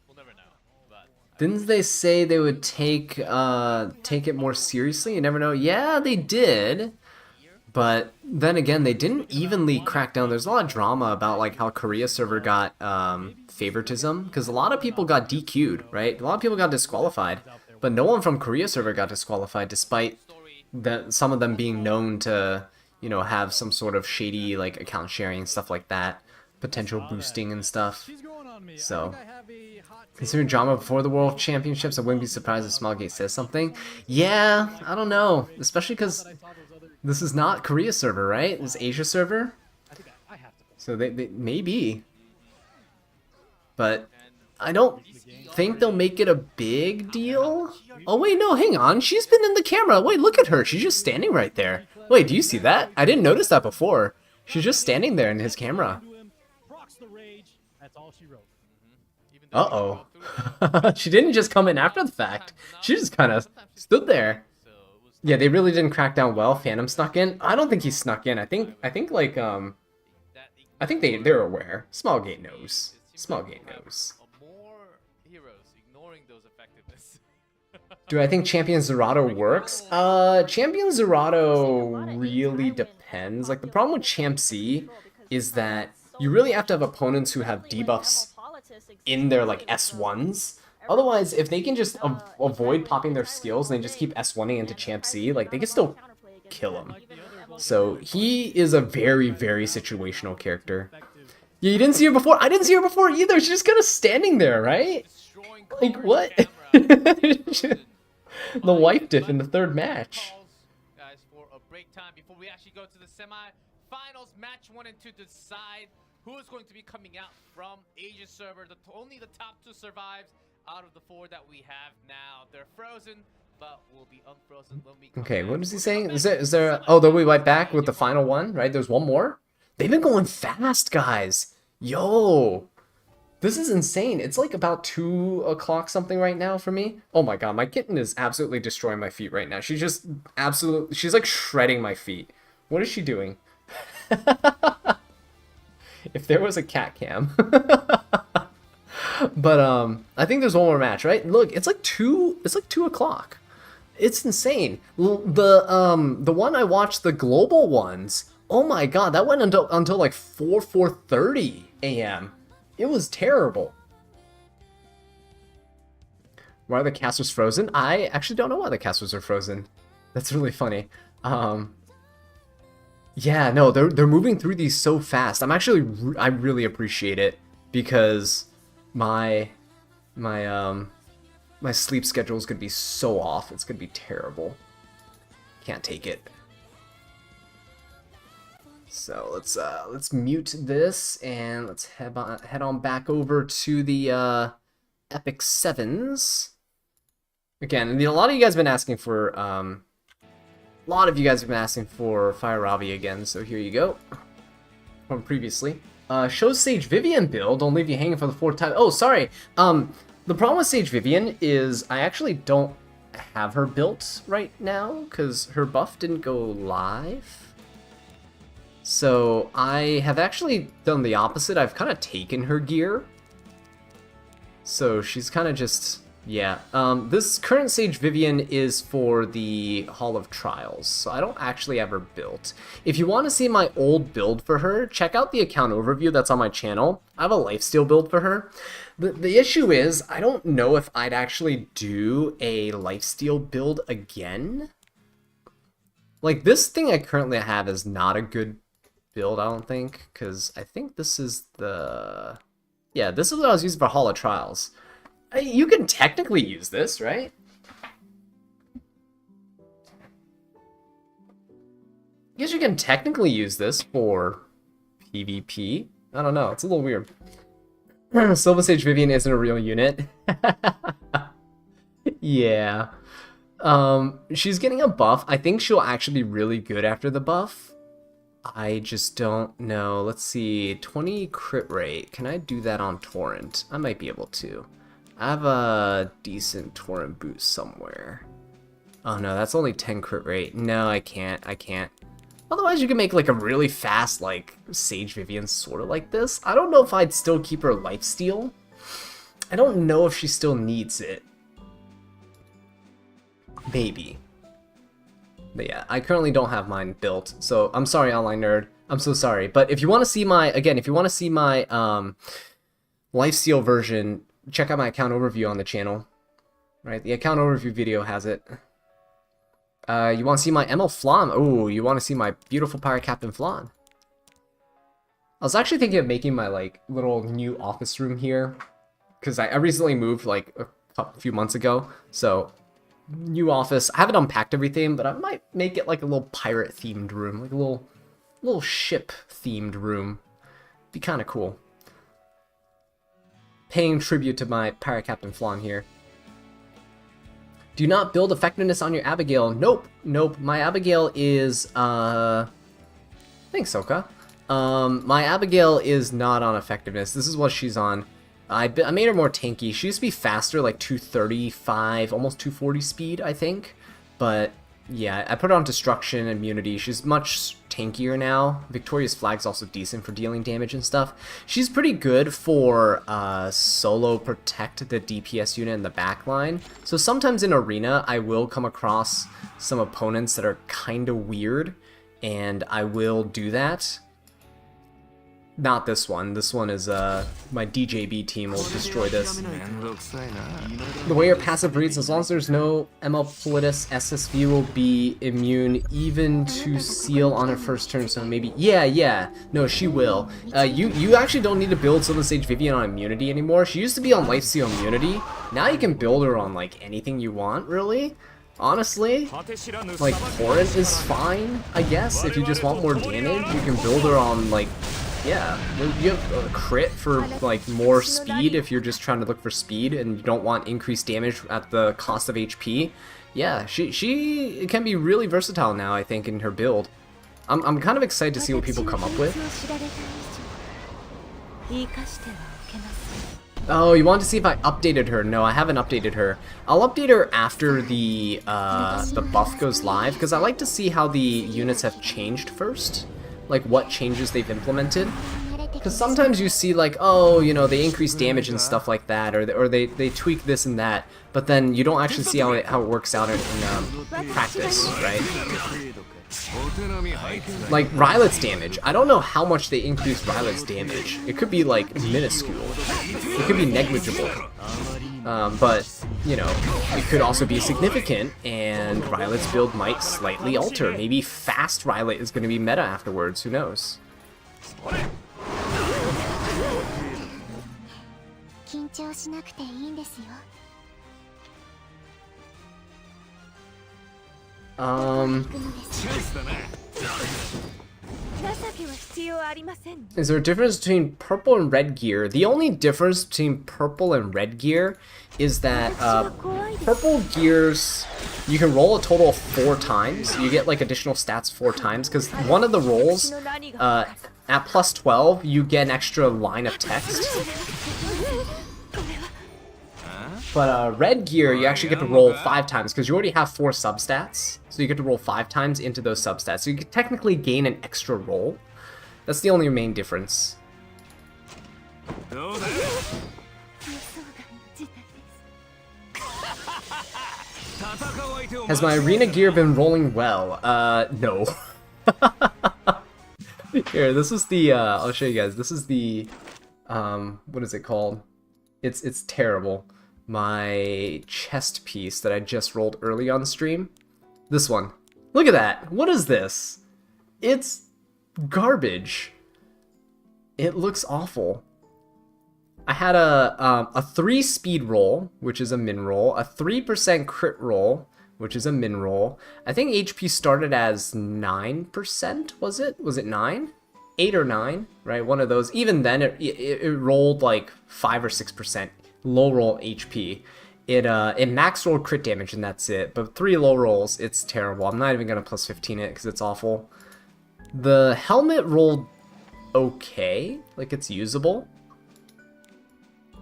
We'll never know. But Didn't they say they would take it more seriously? You never know. Yeah, they did. But then again, they didn't evenly crack down. There's a lot of drama about like how Korea server got favoritism, because a lot of people got DQ'd, right? A lot of people got disqualified, but no one from Korea server got disqualified, despite some of them being known to, you know, have some sort of shady like account sharing stuff like that, potential boosting and stuff. She's growing on me. So. I think I have a hot Considering drama before the World Championships, I wouldn't be surprised if Smallgate says something. Yeah, I don't know. Especially because this is not Korea server, right? This is Asia server. I think I have to. So they maybe. But I don't think they'll make it a big deal. Oh, wait, no, hang on. She's been in the camera. Wait, look at her. She's just standing right there. Wait, do you see that? I didn't notice that before. She's just standing there in his camera. Procs the rage. That's all she wrote. Uh-oh. She didn't just come in after the fact. She just kind of stood there. Yeah, they really didn't crack down well. Phantom snuck in. I don't think he snuck in. I think like I think they're aware. Smallgate knows. Smallgate knows. more heroes ignoring those effectiveness. Do I think Champion Zerato works? Champion Zerato really depends. Like the problem with Champ C is that you really have to have opponents who have debuffs in their like S1s. Otherwise, if they can just avoid popping their skills and they just keep S1ing into Champ C, like they can still kill him. So he is a very, very situational character. Yeah, you didn't see her before? I didn't see her before either. She's just kind of standing there, right? Like, what? The wife diff in the third match. Guys, for a break time before we actually go to the semi-finals, match 1 and 2 to decide who is going to be coming out from Asia server. Only the top 2 survives out of the 4 that we have now. They're frozen, but will be unfrozen when we come Okay, back. what is he saying? Is there oh, they'll be right back with the final one, right? There's one more? They've been going fast, guys. Yo. This is insane. It's like about 2 o'clock something right now for me. Oh my god, my kitten is absolutely destroying my feet right now. She's just absolutely, she's like shredding my feet. What is she doing? If there was a cat cam. But I think there's one more match, right? Look, it's like 2 o'clock. It's insane. The one I watched, the global ones, oh my god, that went until like 4:30 a.m. It was terrible. Why are the casters frozen? I actually don't know why the casters are frozen. That's really funny. Yeah, no, they're moving through these so fast. I really appreciate it because my sleep schedule is gonna be so off. It's gonna be terrible. Can't take it. So let's mute this and let's head on back over to the Epic 7s. Again, a lot of you guys have been asking for Fire Ravi again, so here you go. From previously. Show Sage Vivian build, don't leave you hanging for the 4th time. Oh, sorry. The problem with Sage Vivian is I actually don't have her built right now because her buff didn't go live. So I have actually done the opposite. I've kind of taken her gear. So she's kind of just... Yeah, this current Sage Vivian is for the Hall of Trials, so I don't actually have her built. If you want to see my old build for her, check out the account overview that's on my channel. I have a lifesteal build for her. The issue is, I don't know if I'd actually do a lifesteal build again. Like, this thing I currently have is not a good build, I don't think, because I think this is the... Yeah, this is what I was using for Hall of Trials. You can technically use this, right? I guess you can technically use this for PvP. I don't know, it's a little weird. Silver Sage Vivian isn't a real unit. Yeah. She's getting a buff. I think she'll actually be really good after the buff. I just don't know. Let's see. 20 crit rate. Can I do that on Torrent? I might be able to. I have a decent Torrent boost somewhere. Oh no, that's only 10 crit rate. No, I can't. Otherwise, you can make like a really fast, like, Sage Vivian sort of like this. I don't know if I'd still keep her lifesteal. I don't know if she still needs it. Maybe. But yeah, I currently don't have mine built. So I'm sorry, online nerd. I'm so sorry. But if you want to see my, again, if you want to see my lifesteal version, check out my account overview on the channel. Right, the account overview video has it. You want to see my ML Flan? Oh, you want to see my beautiful Pirate Captain Flan? I was actually thinking of making my like little new office room here, because I recently moved like a few months ago. So new office. I haven't unpacked everything, but I might make it like a little pirate themed room, like a little ship themed room. Be kind of cool. Paying tribute to my Pirate Captain Flan here. Do not build effectiveness on your Abigail. Nope. My Abigail is, thanks, Soka. My Abigail is not on effectiveness. This is what she's on. I made her more tanky. She used to be faster, like 235, almost 240 speed, I think. But, yeah, I put her on Destruction and Immunity. She's much tankier now. Victoria's Flag's also decent for dealing damage and stuff. She's pretty good for solo protect the DPS unit in the backline. So sometimes in Arena, I will come across some opponents that are kind of weird, and I will do that. Not this one. This one is, my DJB team will destroy this. The way your passive reads, as long as there's no ML Politis, SSV will be immune even to seal on her first turn, so maybe... Yeah. No, she will. You actually don't need to build Silver Sage Vivian on immunity anymore. She used to be on Lifesteal immunity. Now you can build her on, like, anything you want, really. Honestly, like, Torrent is fine, I guess. If you just want more damage, you can build her on, like... Yeah, you have a crit for like more speed if you're just trying to look for speed and you don't want increased damage at the cost of HP. Yeah, she can be really versatile now, I think, in her build. I'm kind of excited to see what people come up with. Oh, you wanted to see if I updated her? No, I haven't updated her. I'll update her after the buff goes live, because I like to see how the units have changed first. Like what changes they've implemented. Because sometimes you see like, oh, you know, they increase damage and stuff like that, or they tweak this and that, but then you don't actually see how it works out in practice, right? Like Rylet's damage, I don't know how much they increase Rylet's damage. It could be like minuscule. It could be negligible. But, you know, it could also be significant, and Rylet's build might slightly alter. Maybe fast Rylet is going to be meta afterwards, who knows? Is there a difference between purple and red gear? The only difference between purple and red gear is that purple gears, you can roll a total of 4 times. You get like additional stats 4 times, because one of the rolls, at plus 12, you get an extra line of text. But red gear, you actually get to roll 5 times, because you already have 4 substats. So you get to roll 5 times into those substats. So you could technically gain an extra roll. That's the only main difference. Has my arena gear been rolling well? No. Here, this is the, I'll show you guys. This is the, what is it called? It's terrible. My chest piece that I just rolled early on stream. This one. Look at that. What is this? It's garbage. It looks awful. I had a 3 speed roll, which is a min roll, a 3% crit roll, which is a min roll. I think HP started as 9%, was it? Was it 9? 8 or 9, right? One of those. Even then, it rolled like 5 or 6%. Low roll HP. It max rolled crit damage and that's it. But 3 low rolls, it's terrible. I'm not even gonna plus 15 it because it's awful. The helmet rolled okay, like it's usable.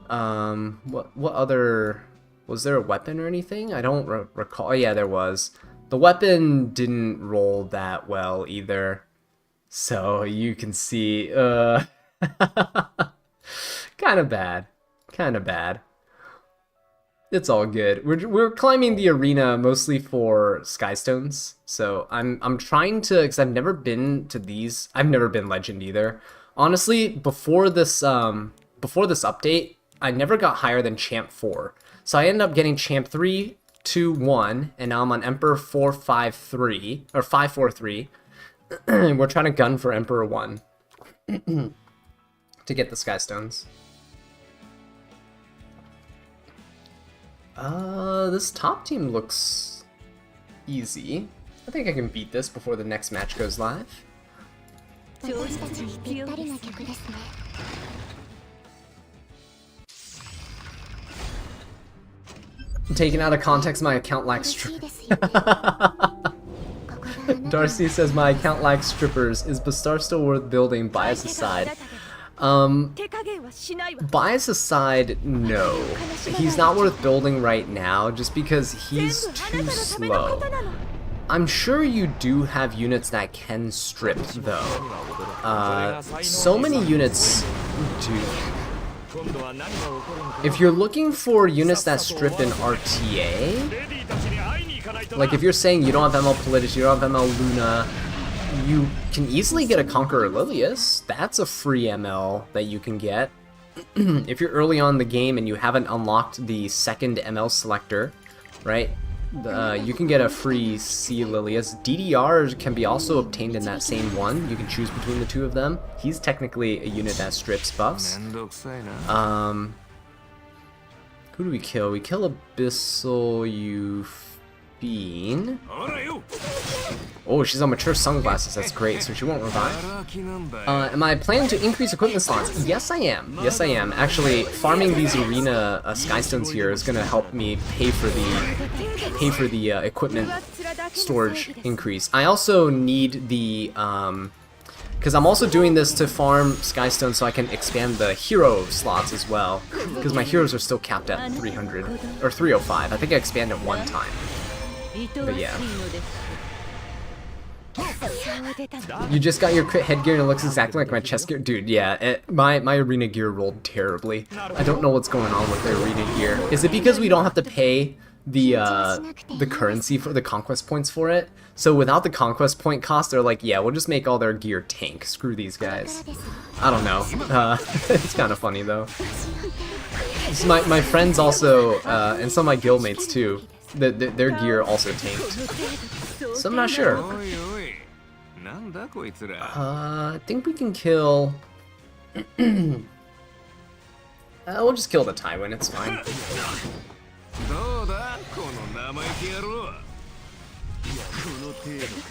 What other, was there a weapon or anything? I don't recall. Oh, yeah, there was. The weapon didn't roll that well either. So you can see, kind of bad. Kind of bad. It's all good. We're climbing the arena mostly for Skystones. So I'm trying to, because I've never been to these. I've never been Legend either. Honestly, before this update, I never got higher than Champ 4. So I ended up getting Champ 3, 2, 1, and now I'm on Emperor 4, 5, 3, or 5, 4, 3. We're trying to gun for Emperor 1 to get the Skystones. This top team looks easy. I think I can beat this before the next match goes live. Taken out of context, my account lacks strippers. Darcy says my account lacks strippers. Is Bastar still worth building? Bias aside. Bias aside, no. He's not worth building right now just because he's too slow. I'm sure you do have units that can strip though. So many units do. If you're looking for units that strip in RTA, like if you're saying you don't have ML Politis, you don't have ML Luna, you can easily get a Conqueror Lilius. That's a free ML that you can get. If you're early on in the game and you haven't unlocked the second ML selector, right? You can get a free C Lilius. DDR can be also obtained in that same one. You can choose between the two of them. He's technically a unit that strips buffs. Who do we kill? We kill Abyssal Euphine. Oh, she's on mature sunglasses. That's great. So she won't revive. Am I planning to increase equipment slots? Yes, I am. Yes, I am. Actually, farming these arena Skystones here is gonna help me pay for the equipment storage increase. I also need the because I'm also doing this to farm Skystone so I can expand the hero slots as well. Because my heroes are still capped at 300 or 305. I think I expanded one time. But yeah. You just got your crit headgear and it looks exactly like my chest gear. Dude, yeah, my arena gear rolled terribly. I don't know what's going on with the arena gear. Is it because we don't have to pay the currency for the conquest points for it? So without the conquest point cost, they're like, yeah, we'll just make all their gear tank. Screw these guys. I don't know. It's kind of funny though. My friends also, and some of my guildmates too, their gear also tanked. So I'm not sure. I think we can kill... we'll just kill the Tywin, it's fine.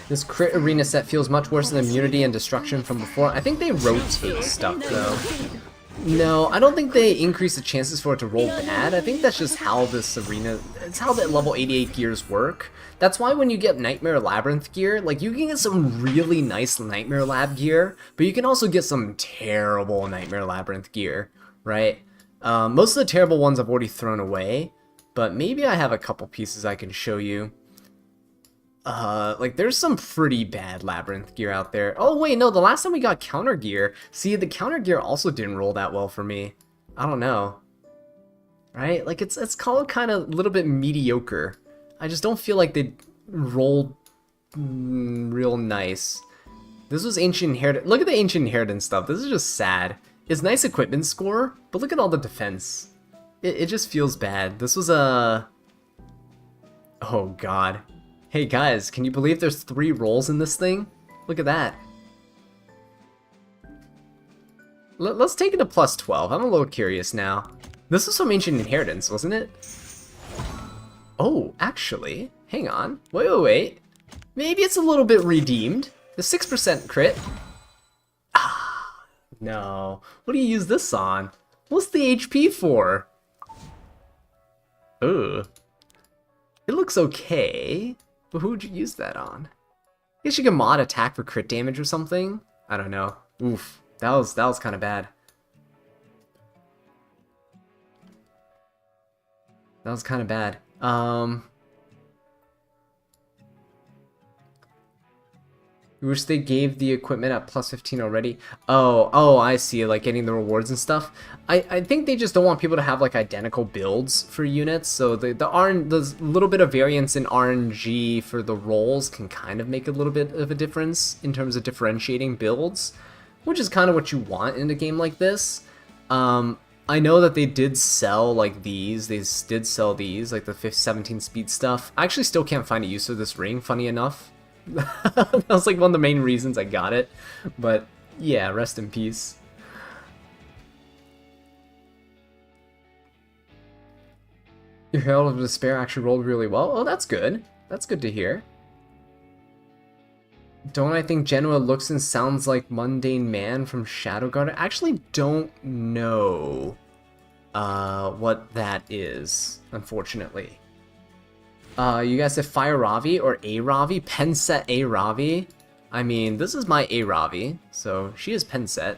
This crit arena set feels much worse than immunity and destruction from before. I think they rotate stuff though. No, I don't think they increase the chances for it to roll bad. I think that's just how this arena, it's how the level 88 gears work. That's why when you get Nightmare Labyrinth gear, like you can get some really nice Nightmare Lab gear, but you can also get some terrible Nightmare Labyrinth gear, right? Most of the terrible ones I've already thrown away, but maybe I have a couple pieces I can show you. Like there's some pretty bad Labyrinth gear out there. Oh wait, no, the last time we got counter gear, see, the counter gear also didn't roll that well for me. I don't know. Right? Like it's called kind of a little bit mediocre. I just don't feel like they rolled real nice. This was Ancient Inheritance. Look at the Ancient Inheritance stuff. This is just sad. It's nice equipment score, but look at all the defense. It just feels bad. This was a... Oh god. Hey guys, can you believe there's 3 rolls in this thing? Look at that. Let's take it to plus 12. I'm a little curious now. This was from Ancient Inheritance, wasn't it? Oh, actually, hang on. Wait. Maybe it's a little bit redeemed. The 6% crit. Ah, no. What do you use this on? What's the HP for? Ugh. It looks okay. But who would you use that on? I guess you can mod attack for crit damage or something? I don't know. Oof. That was kind of bad. That was kind of bad. Wish they gave the equipment at plus 15 already. Oh, I see, like getting the rewards and stuff. I think they just don't want people to have like identical builds for units, so the little bit of variance in RNG for the rolls can kind of make a little bit of a difference in terms of differentiating builds, which is kind of what you want in a game like this. I know that they did sell like these. They did sell these, like the 17 speed stuff. I actually still can't find a use for this ring, funny enough. That was like one of the main reasons I got it. But yeah, rest in peace. Your Herald of Despair actually rolled really well. Oh, that's good. That's good to hear. Don't I think Genoa looks and sounds like Mundane Man from Shadowguard? I actually don't know what that is, unfortunately. You guys have Fire Ravi or A Ravi? Penset A Ravi? I mean, this is my A Ravi, so she is Penset.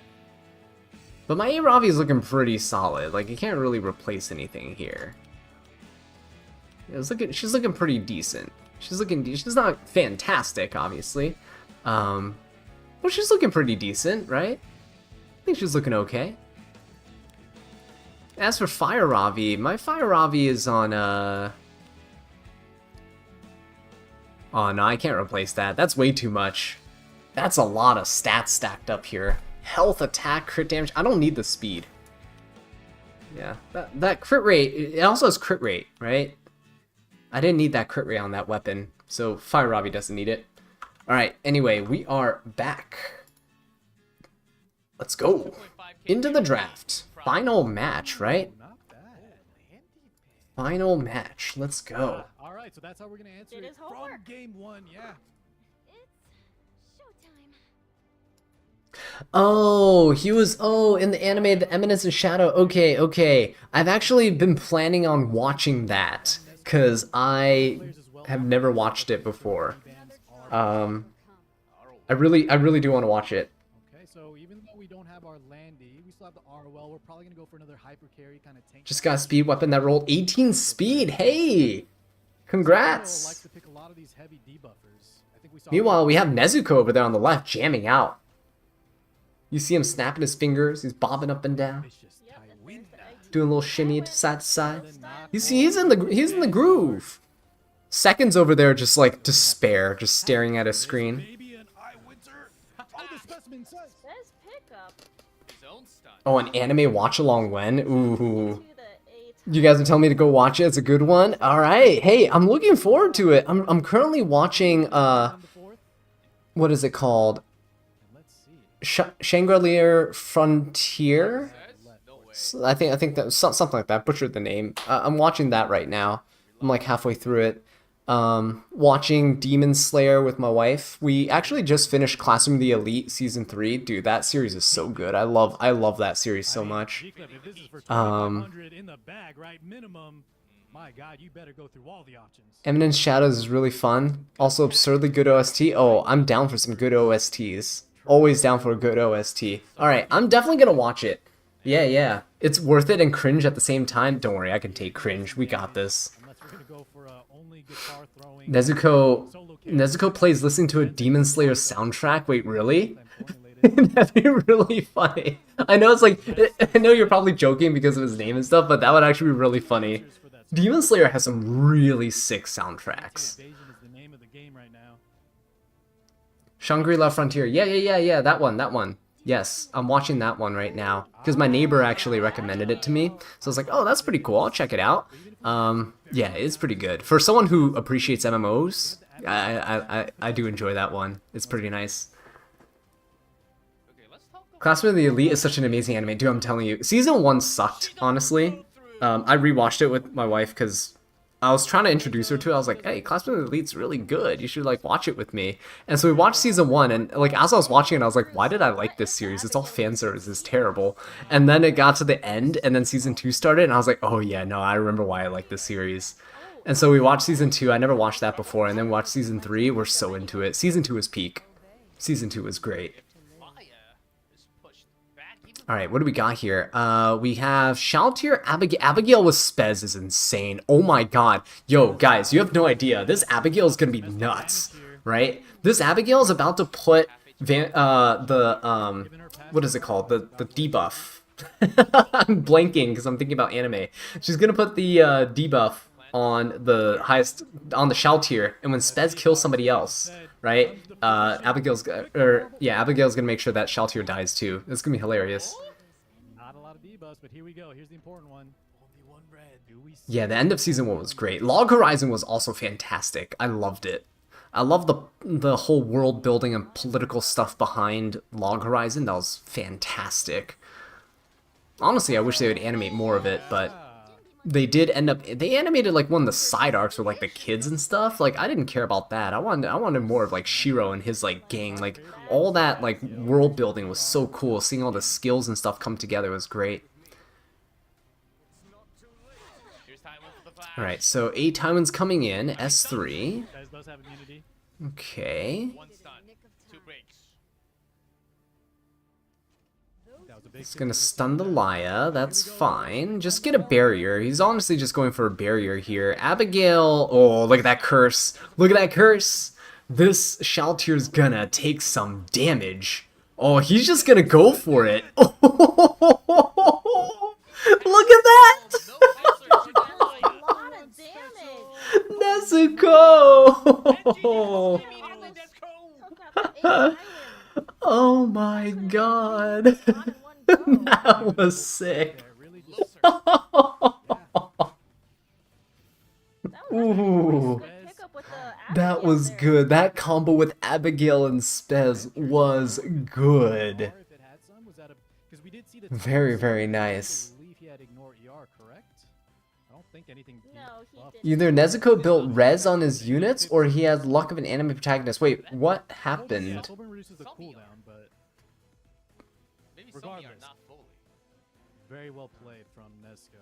But my A Ravi is looking pretty solid. Like, you can't really replace anything here. She's looking pretty decent. She's not fantastic, obviously. But she's looking pretty decent, right? I think she's looking okay. As for Fire Ravi, my Fire Ravi is on, Oh no, I can't replace that. That's way too much. That's a lot of stats stacked up here. Health, attack, crit damage. I don't need the speed. Yeah, that crit rate, it also has crit rate, right? I didn't need that crit rate on that weapon, so Fire Ravi doesn't need it. Alright, anyway, we are back. Let's go. Into the draft. Final match, right? Final match. Let's go. All right, so that's how we're gonna answer it from game 1. Yeah. It's showtime. Oh, he was, in the anime, The Eminence in Shadow. Okay. I've actually been planning on watching that, because I have never watched it before. I really do want to watch it. Okay, so even though we don't have our Landy, we still have the ROL. We're probably gonna go for another hyper carry kind of tank. Just got a speed weapon that rolled 18 speed. Hey! I like Congrats! to pick a lot of these heavy debuffers. I think we saw. Meanwhile, we have Nezuko over there on the left jamming out. You see him snapping his fingers. He's bobbing up and down, Vicious Yep, and Tywin. there's the egg doing a little shimmy to side to side. You see, he's in the groove. Seconds over there, just like despair, just staring at his screen. Maybe an eye winter. Oh, the specimen says. Says pickup His own stunt. Oh, an anime watch along when? Ooh. to the A You guys are telling me to go watch it. It's a good one. All right. Hey, I'm looking forward to it. I'm currently watching In the fourth. what is it called? And let's see. Shangri-La Frontier. No way. I think that something like that. Butchered the name. I'm watching that right now. I'm like halfway through it. Watching Demon Slayer with my wife. We actually just finished Classroom of the Elite season 3. Dude, that series is so good. I love that series so much. G-Clip, if this is for 2,500 in the bag, right? Minimum. My God, you better go through all the options. Eminence Shadows is really fun. Also absurdly good OST. Oh, I'm down for some good OSTs. Always down for a good OST. Alright, I'm definitely gonna watch it. Yeah. It's worth it and cringe at the same time. Don't worry, I can take cringe. We got this. Unless we're gonna go for only guitar throwing. Nezuko plays listening to a Demon Slayer soundtrack. Wait, really? That'd be really funny. I know it's like, I know you're probably joking because of his name and stuff, but that would actually be really funny. Demon Slayer has some really sick soundtracks. Invasion is the name of the game right now. Shangri-La Frontier. Yeah, that one. Yes, I'm watching that one right now because my neighbor actually recommended it to me. So I was like, oh, that's pretty cool. I'll check it out. Yeah, it's pretty good. For someone who appreciates MMOs, I do enjoy that one. It's pretty nice. Okay, let's talk about Classroom of the Elite is such an amazing anime. Dude, I'm telling you. Season 1 sucked, honestly. I rewatched it with my wife because I was trying to introduce her to it. I was like, hey, Classroom of the Elite's really good. You should, like, watch it with me. And so we watched Season 1, and, like, as I was watching it, I was like, why did I like this series? It's all fan service. It's terrible. And then it got to the end, and then Season 2 started, and I was like, oh, yeah, no, I remember why I like this series. And so we watched Season 2. I never watched that before. And then we watched Season 3. We're so into it. Season 2 was peak. Season 2 was great. fire is pushed back even Alright, what do we got here? We have Shaltier Abigail. Abigail with Spez is insane. Oh my god. Yo, guys, you have no idea. This Abigail is gonna be nuts, right? This Abigail is about to put what is it called? The debuff. I'm blanking because I'm thinking about anime. She's gonna put the debuff on the highest, on the Shaltier, and when Spez kills somebody else, right? Abigail's gonna make sure that Shaltier dies too. It's gonna be hilarious. Not a lot of debuffs, but here we go. Here's the important one. Only one red. Do we see Yeah, the end of season 1 was great. Log Horizon was also fantastic. I loved it. I love the whole world building and political stuff behind Log Horizon. That was fantastic. Honestly, I wish they would animate more of it, but they did end up, they animated like one of the side arcs with like the kids and stuff. Like, I didn't care about that. I wanted more of like Shiro and his like gang. Like, all that like world building was so cool. Seeing all the skills and stuff come together was great. here's Tywin for the flash. Alright, so A Tywin's coming in, S3. Guys does have immunity. Okay. One stun, 2 breaks. That was a big It's gonna stun the Laya, that's fine. Just get a barrier. He's honestly just going for a barrier here. Abigail, oh, look at that curse. Look at that curse. This Shaltier's gonna take some damage. Oh, he's just gonna go for it. Look at that! A lot of damage. Nezuko! Took out the Oh my god. all in one go. That was sick. there. Really just That was Ooh. actually a good pickup with the That Abigail was there. good. That combo with Abigail and Spez was good. Or if it had some, was that a, because we did see the Very, Titans, very I nice. believe he had ignore ER, correct? I don't think anything. No, he buffed didn't. Either Nezuko built res on his units, or he had luck of an anime protagonist. Wait, what Yeah, happened? Tobin reduces the cooldown, but Maybe some of you are Regardless. not fully. very well played from Nesco.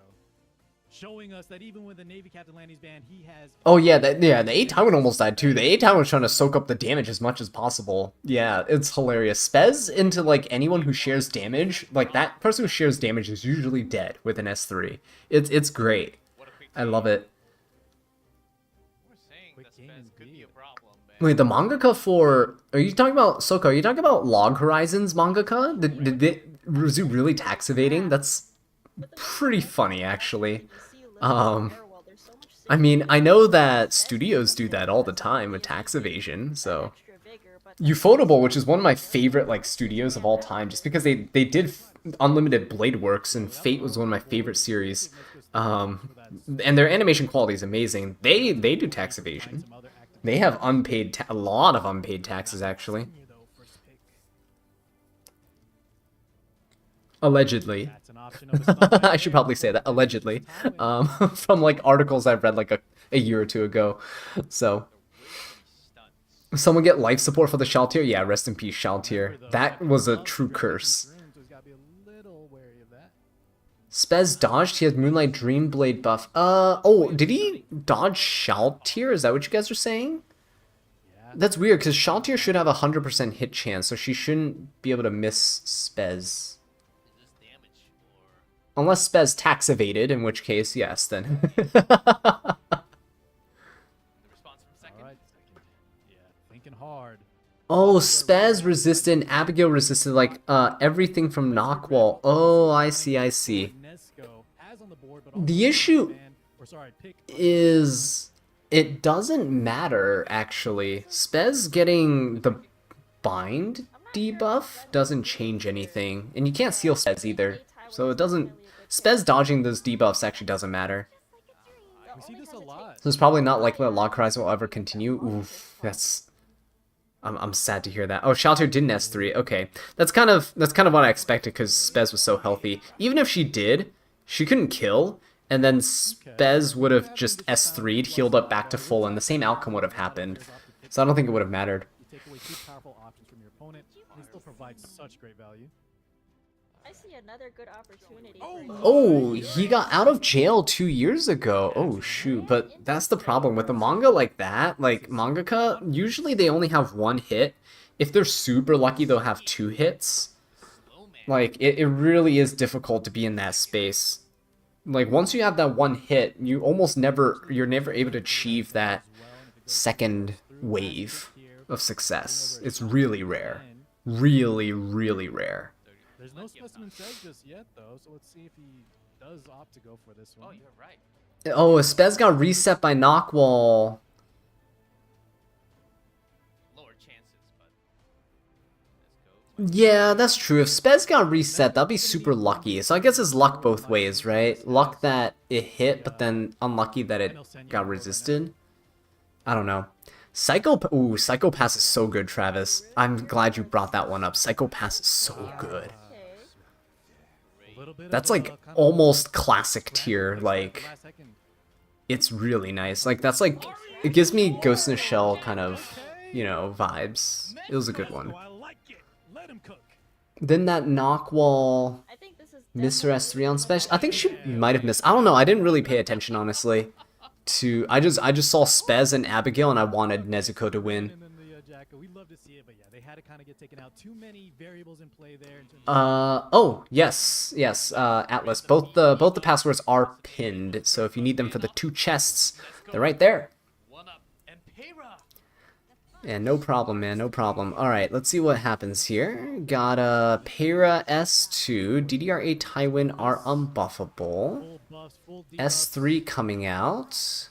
Showing us that even with the Navy Captain Lanny's band, he has. Oh yeah, the A Tywin almost died too. The A Tywin was trying to soak up the damage as much as possible. Yeah, it's hilarious. Spez into like anyone who shares damage, like that person who shares damage is usually dead with an S3. It's great. What a quick I love it. saying Quick that game Spence could be indeed. a problem, man. Wait, the mangaka for... Are you talking about... Soko, are you talking about Log Horizons mangaka? Was it really tax evading? That's With the pretty Mr. funny, X actually. you see listed Um, there, well, there's so much I mean, I know that Spence studios do becomes that all the less time with obvious tax and evasion, that so... extra vigor, but Ufotable, which is one of my favorite like studios of all time, just because they did Unlimited Blade Works, and Fate was one of my favorite series. And their animation quality is amazing. They do tax evasion. They have a lot of unpaid taxes, actually. Allegedly. That's an option of a stun I should probably say that, allegedly. From like articles I've read like a year or two ago. So, someone get life support for the Shaltier? Yeah, rest in peace, Shaltier. That was a true curse. Spez dodged, he has Moonlight Dreamblade buff. Oh, did he dodge Shaltier? Is that what you guys are saying? That's weird, because Shaltier should have a 100% hit chance, so she shouldn't be able to miss Spez. Unless Spez tax evaded, in which case, yes, then. Hard. Oh, Spez resisted, Abigail resisted, like, everything from Knockwall. Oh, I see, I see. The issue is, it doesn't matter, actually. Spez getting the bind debuff doesn't change anything. And you can't seal Spez either. So it doesn't... Spez dodging those debuffs actually doesn't matter. We see this a lot. So it's probably not likely that Lock Horizon will ever continue. Oof, that's... I'm sad to hear that. Oh, Shalter didn't S3. Okay, that's kind of what I expected because Spez was so healthy. Even if she did, she couldn't kill, and then Spez would have just S3'd, healed up back to full, and the same outcome would have happened. So I don't think it would have mattered. You take away two powerful options from your opponent, and still provide such great value. I see another good opportunity. Oh, he got out of jail 2 years ago. Oh, shoot. But that's the problem. With a manga like that, like, mangaka, usually they only have one hit. If they're super lucky, they'll have 2 hits. Like, it really is difficult to be in that space. Like, once you have that one hit, you're never able to achieve that second wave of success. It's really rare. Really, really rare. There's no specimen tag just yet, though, so let's see if he does opt to go for this one. Oh, you're right. Oh, Spez got reset by Knockwall. Lower chances, but let's go. Yeah, that's true. If Spez got reset, that'd be super lucky. So I guess it's luck both ways, right? Luck that it hit, but then unlucky that it got resisted. I don't know. Psychopass is so good, Travis. I'm glad you brought that one up. Psychopass is so good. That's like almost classic tier, like, it's really nice. Like, that's like, it gives me Ghost in the Shell kind of, you know, vibes. It was a good one. Then that Knockwall Mr. S3 on special, I think she might have missed. I don't know, I didn't really pay attention, honestly. I just saw Spez and Abigail, and I wanted Nezuko to win. Oh, yes, Atlas. Both the passwords are pinned, so if you need them for the 2 chests, they're right there. Yeah, no problem, man, no problem. Alright, let's see what happens here. Got a Para S2, DDR8 Tywin are unbuffable. S3 coming out.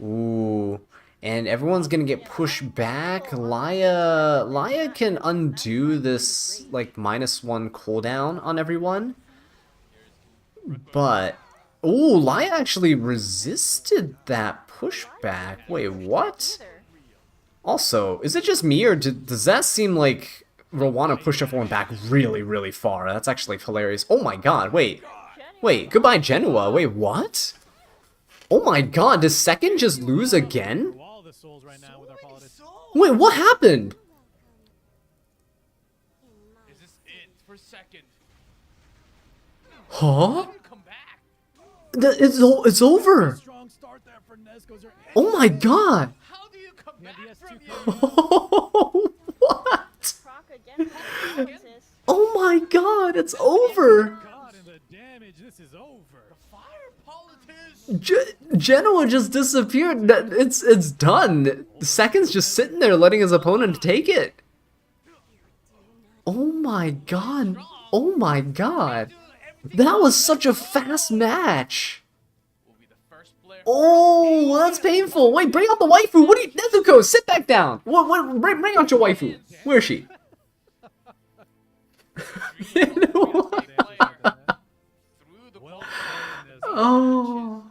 Ooh. And everyone's gonna get pushed back. Laya can undo this, like, -1 cooldown on everyone. But... Ooh, Laya actually resisted that pushback. Wait, what? Also, is it just me, or does that seem like Rowana pushed everyone back really, really far? That's actually hilarious. Oh my god, wait. Wait, goodbye Genoa. Wait, what? Oh my god, does Second just lose again? Wait, what happened? Is this it for Second? Huh? It's over. Oh my god. How do you come back from What? Oh my god, it's over. This is over. the fire politics? Genoa just disappeared. It's done. Seconds just sitting there letting his opponent take it. Oh my god. Oh my god. That was such a fast match. Oh, that's painful. Wait, bring out the waifu. What are you, Nezuko? Sit back down. Bring out your waifu. Where is she? Oh.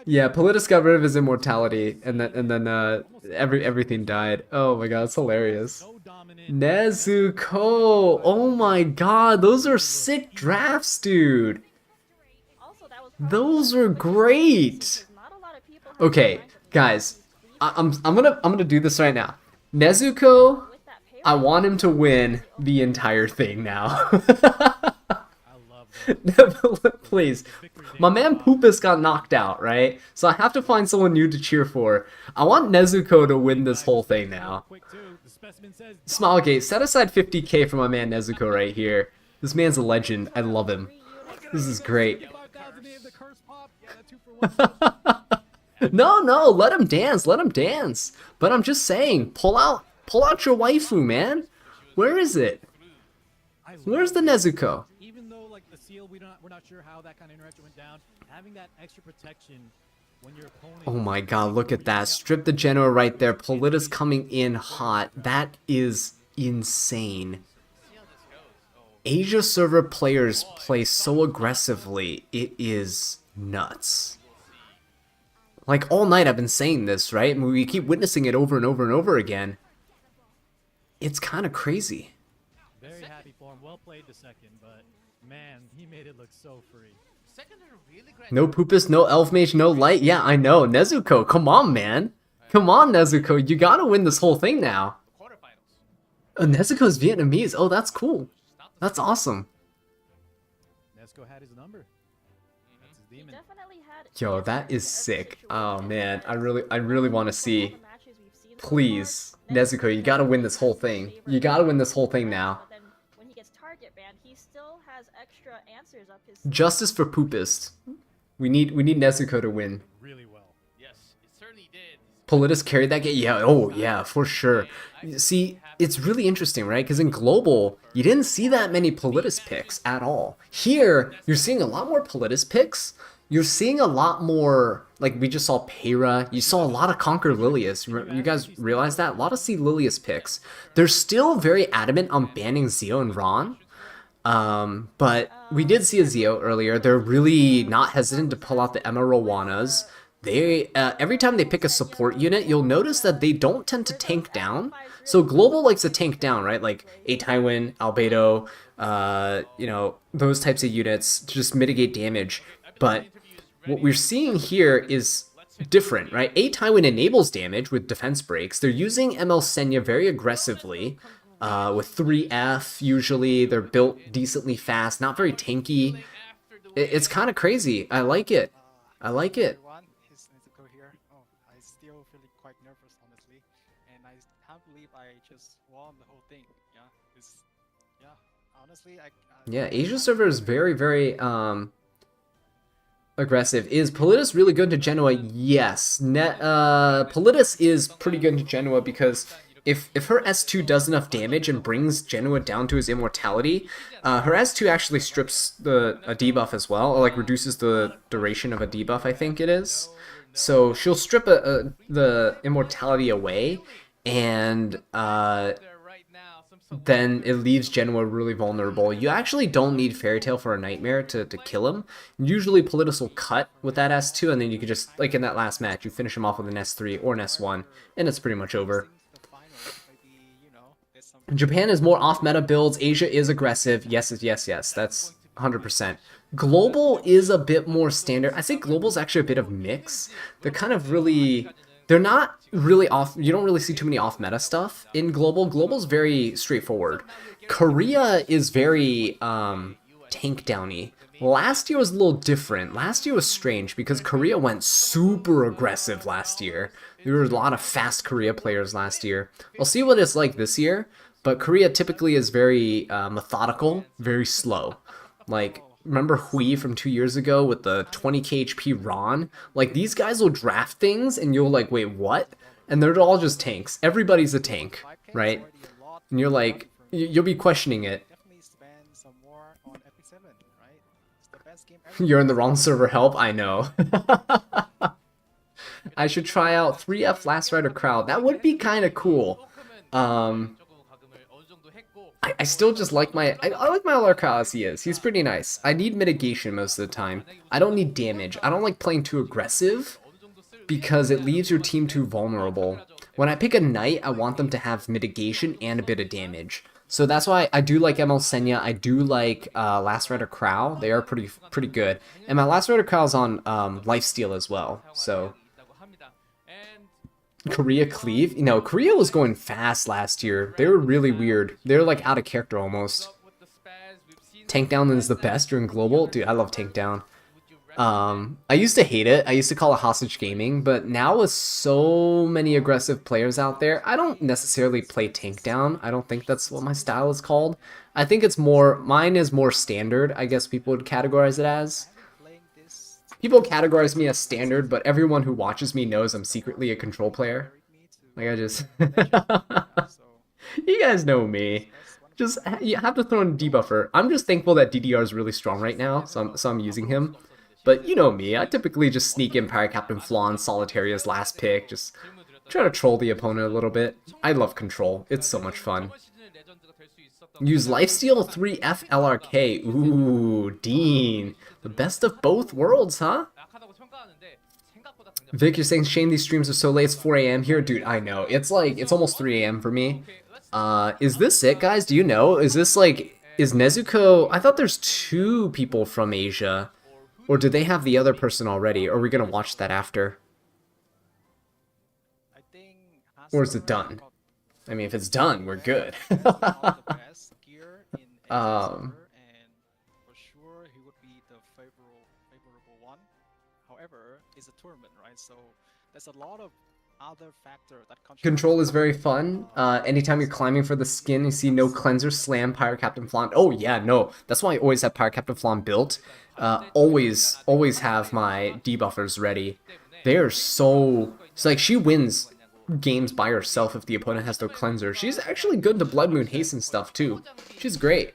Yeah, Politis got rid of his immortality, and then everything died. Oh my god, it's hilarious. Nezuko! Oh my god, those are sick drafts, dude. Those are great. Okay, guys, I'm gonna do this right now. Nezuko, I want him to win the entire thing now. Please. My man Poopus got knocked out, right? So I have to find someone new to cheer for. I want Nezuko to win this whole thing now. Smilegate, set aside 50k for my man Nezuko right here. This man's a legend. I love him. This is great. No, let him dance, let him dance. But I'm just saying, pull out your waifu, man. Where is it? Where's the Nezuko? Even though like the seal, we're not sure how that kind of interaction went down. Having that extra protection when your opponent. Oh my god, look at that. Strip the Genoa right there. Politis coming in hot. That is insane. Asia server players play so aggressively. It is nuts. Like all night I've been saying this, right? I mean, we keep witnessing it over and over and over again. It's kind of crazy. Very happy for him. Well played the second, but man, he made it look so free. No Poopus, no Elf Mage, no Light. Yeah, I know. Nezuko, come on, man. Come on, Nezuko. You gotta win this whole thing now. Nezuko's Vietnamese. Oh, that's cool. That's awesome. Nezuko had his number. That's his demon. Yo, that is sick. Oh man, I really want to see. Please, Nezuko, you gotta win this whole thing. You gotta win this whole thing now. Justice for Poopist. We need Nezuko to win. Really well. Yes, it certainly did. Politis carried that game. Yeah, oh yeah, for sure. See, it's really interesting, right? Because in Global, you didn't see that many Politis picks at all. Here, you're seeing a lot more Politis picks. You're seeing a lot more, like we just saw Peyra. You saw a lot of Conquer Lilius. You guys realize that? A lot of C Lilius picks. They're still very adamant on banning Zio and Ron. But we did see a Zio earlier. They're really not hesitant to pull out the Emma Rowanas. They every time they pick a support unit, you'll notice that they don't tend to tank down. So Global likes to tank down, right? Like A Tywin, Albedo, you know, those types of units to just mitigate damage. But what we're seeing here is different, right? A Tywin enables damage with defense breaks. They're using ML Senya very aggressively. With 3F, usually they're built decently fast, not very tanky. It's kind of crazy. I like it. I like it. He's Nezuko here. Oh, I still feeling quite nervous, honestly, and I can't believe I just won the whole thing. Yeah, honestly, yeah, Asia server is very aggressive. Is Politis really good to Genoa? Yes. Politis is pretty good to Genoa because if her S2 does enough damage and brings Genoa down to his immortality, her S2 actually strips a debuff as well, or like reduces the duration of a debuff, I think it is. So she'll strip the immortality away, and then it leaves Genoa really vulnerable. You actually don't need Fairy Tail for a Nightmare to kill him. Usually Politis will cut with that S2, and then you can just, like in that last match, you finish him off with an S3 or an S1, and it's pretty much over. Japan is more off-meta builds. Asia is aggressive. Yes, that's 100%. Global is a bit more standard. I say Global's actually a bit of mix. They're kind of really... They're not really off... You don't really see too many off-meta stuff in Global. Global's very straightforward. Korea is very tank-downy. Last year was a little different. Last year was strange because Korea went super aggressive last year. There were a lot of fast Korea players last year. We'll see what it's like this year. But Korea typically is very methodical, very slow. Like, remember Hui from 2 years ago with the 20k HP Ron? Like, these guys will draft things and you'll like, wait, what? And they're all just tanks. Everybody's a tank, 5K is right? already a lot And you're for like, starting first. you'll be questioning it. Definitely spend some more on Epic 7, right? It's the best game ever. You're in the wrong server, help, I know. I should try out 3F Last Rider Crowd. That would be kind of cool. I still just like I like my LR as he is. He's pretty nice. I need mitigation most of the time. I don't need damage. I don't like playing too aggressive because it leaves your team too vulnerable. When I pick a knight, I want them to have mitigation and a bit of damage. So that's why I do like ML Senya. I do like Last Rider Crow. They are pretty good. And my Last Rider Crow is on Lifesteal as well. So Korea Cleave? You know, Korea was going fast last year. They were really weird. They were like out of character almost. Tank Down is the best during global. Dude, I love Tank Down. I used to hate it. I used to call it hostage gaming, but now with so many aggressive players out there, I don't necessarily play Tank Down. I don't think that's what my style is called. I think it's more, mine is more standard, I guess people would categorize it as. Playing this People categorize me as standard, but everyone who watches me knows I'm secretly a control player. carried me to Like I just... so You guys know me. Just, you have to throw in a debuffer. I'm just thankful that DDR is really strong right now, so I'm using him. But you know me, I typically just sneak in Pirate Captain Flawn, Solitary as last pick, just try to troll the opponent a little bit. I love control, it's so much fun. Use Lifesteal 3F LRK. Ooh, Dean. The best of both worlds, huh? Vic, you're saying shame these streams are so late, it's 4 AM here? Dude, I know. It's like, it's almost 3 AM for me. Is this it, guys? Do you know? Is this like, is Nezuko... I thought there's 2 people from Asia. Or do they have the other person already? Or are we gonna watch that after? I think Or is it done? I mean, if it's done, we're good. and for sure he would be the favorable one. However, it's a tournament, right? So there's a lot of other factors that contribute. Control is very fun. Anytime you're climbing for the skin, you see no cleanser, slam, Pirate Captain Flan. Oh yeah, no. That's why I always have Pirate Captain Flan built. Always have my debuffers ready. They are so... It's like she wins games by herself if the opponent has no cleanser. She's actually good into Blood Moon Haste and stuff too. She's great.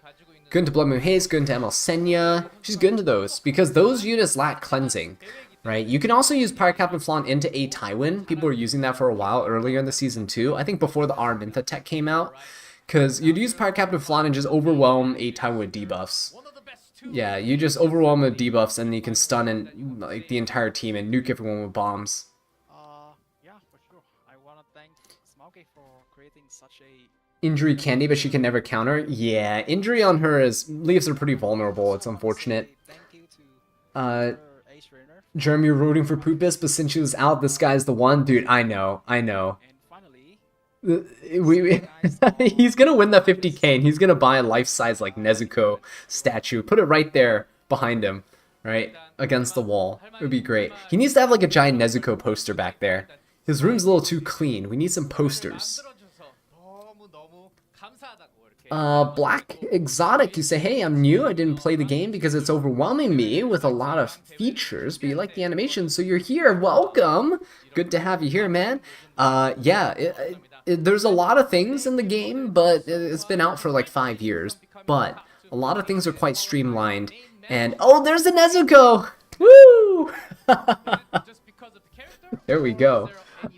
Good into Blood Moon Haste, good into ML Senya. She's good into those because those units lack cleansing. Right? You can also use Pirate Captain Flan into a Tywin. People were using that for a while earlier in the season too. I think before the Araminta tech came out. Because you'd use Pirate Captain Flan and just overwhelm a Tywin with debuffs. Yeah, you just overwhelm with debuffs and you can stun and like the entire team and nuke everyone with bombs. Yeah, for sure. I want to thank Smauke for creating such a Injury candy, but she can never counter. Yeah, injury on her leaves her pretty vulnerable. It's unfortunate. thank you to Ace Trainer. Jeremy rooting for Poopus, but since she was out, this guy's the one. Dude, I know. And finally, He's gonna win that 50k and he's gonna buy a life-size like Nezuko statue. Put it right there behind him, right? Against the wall. It would be great. He needs to have like a giant Nezuko poster back there. His room's a little too clean. We need some posters. Black Exotic, you say, hey, I'm new, I didn't play the game because it's overwhelming me with a lot of features, but you like the animation, so you're here, welcome! Good to have you here, man. Yeah, there's a lot of things in the game, but it's been out for like 5 years, but a lot of things are quite streamlined, and, oh, there's the Nezuko! Woo! There we go.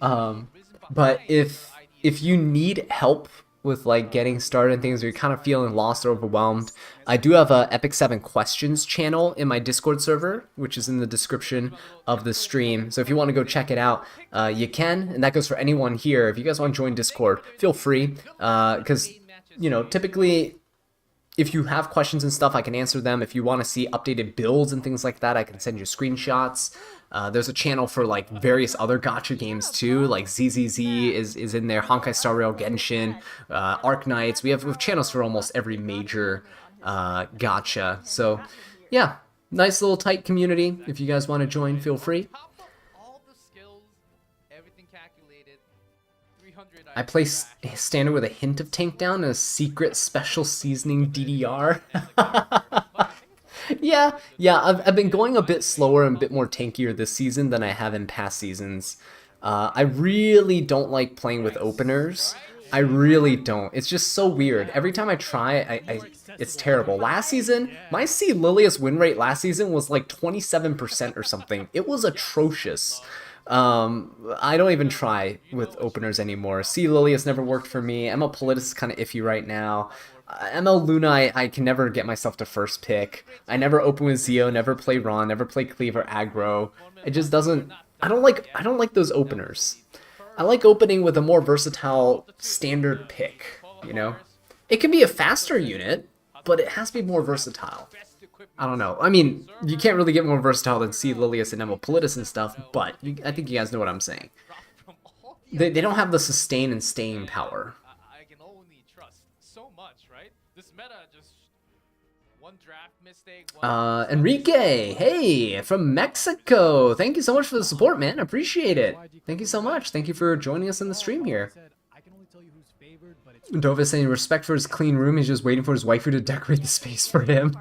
But if you need help with like getting started and things, or you're kind of feeling lost or overwhelmed, I do have a Epic 7 questions channel in my Discord server, which is in the description of the stream. So if you want to go check it out, you can, and that goes for anyone here. If you guys want to join Discord, feel free, because, you know, typically, if you have questions and stuff, I can answer them. If you want to see updated builds and things like that, I can send you screenshots. There's a channel for like various other gacha games too, like ZZZ is in there, Honkai Star Rail, Genshin, Arc Knights. We have channels for almost every major gacha. So yeah, nice little tight community. If you guys want to join, feel free. I play standard with a hint of tank down and a secret special seasoning DDR. Yeah, I've been going a bit slower and a bit more tankier this season than I have in past seasons. I really don't like playing with openers. I really don't. It's just so weird. Every time I try, it's terrible. Last season, my C Lilius win rate last season was like 27% or something. It was atrocious. I don't even try with openers anymore. C Lilius never worked for me. ML Politis is kind of iffy right now. ML Luna, I can never get myself to first pick. I never open with Zio, never play Ron, never play Cleave or Aggro. It just doesn't... I don't like those openers. I like opening with a more versatile standard pick, you know? It can be a faster unit, but it has to be more versatile. I don't know. I mean, you can't really get more versatile than C Lilius and ML Politis and stuff, but I think you guys know what I'm saying. They don't have the sustain and staying power. I can only trust so much, right? This meta just one draft mistake. Enrique, hey, from Mexico. Thank you so much for the support, man. Appreciate it. Thank you so much. Thank you for joining us in the stream here. Dova saying respect for his clean room. He's just waiting for his waifu to decorate the space for him.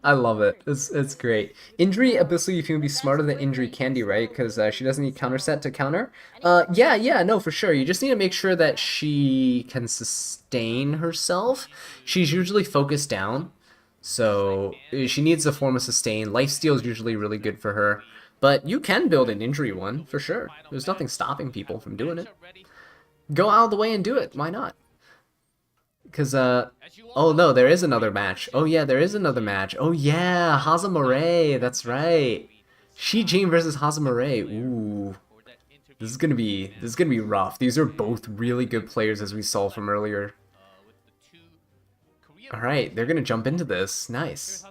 I love it. It's great. Injury Abyssal you can be smarter than Injury Candy, right? Because she doesn't need counter set to counter. Yeah, no, for sure. You just need to make sure that she can sustain herself. She's usually focused down, so she needs a form of sustain. Lifesteal is usually really good for her, but you can build an injury one for sure. There's nothing stopping people from doing it. Go out of the way and do it. Why not? Because, oh no, there is another match. Oh yeah, there is another match. Oh yeah, Hazamare, that's right. Shi Jing versus Hazamare. Ooh. This is gonna be rough. These are both really good players as we saw from earlier. Alright, they're gonna jump into this. Nice.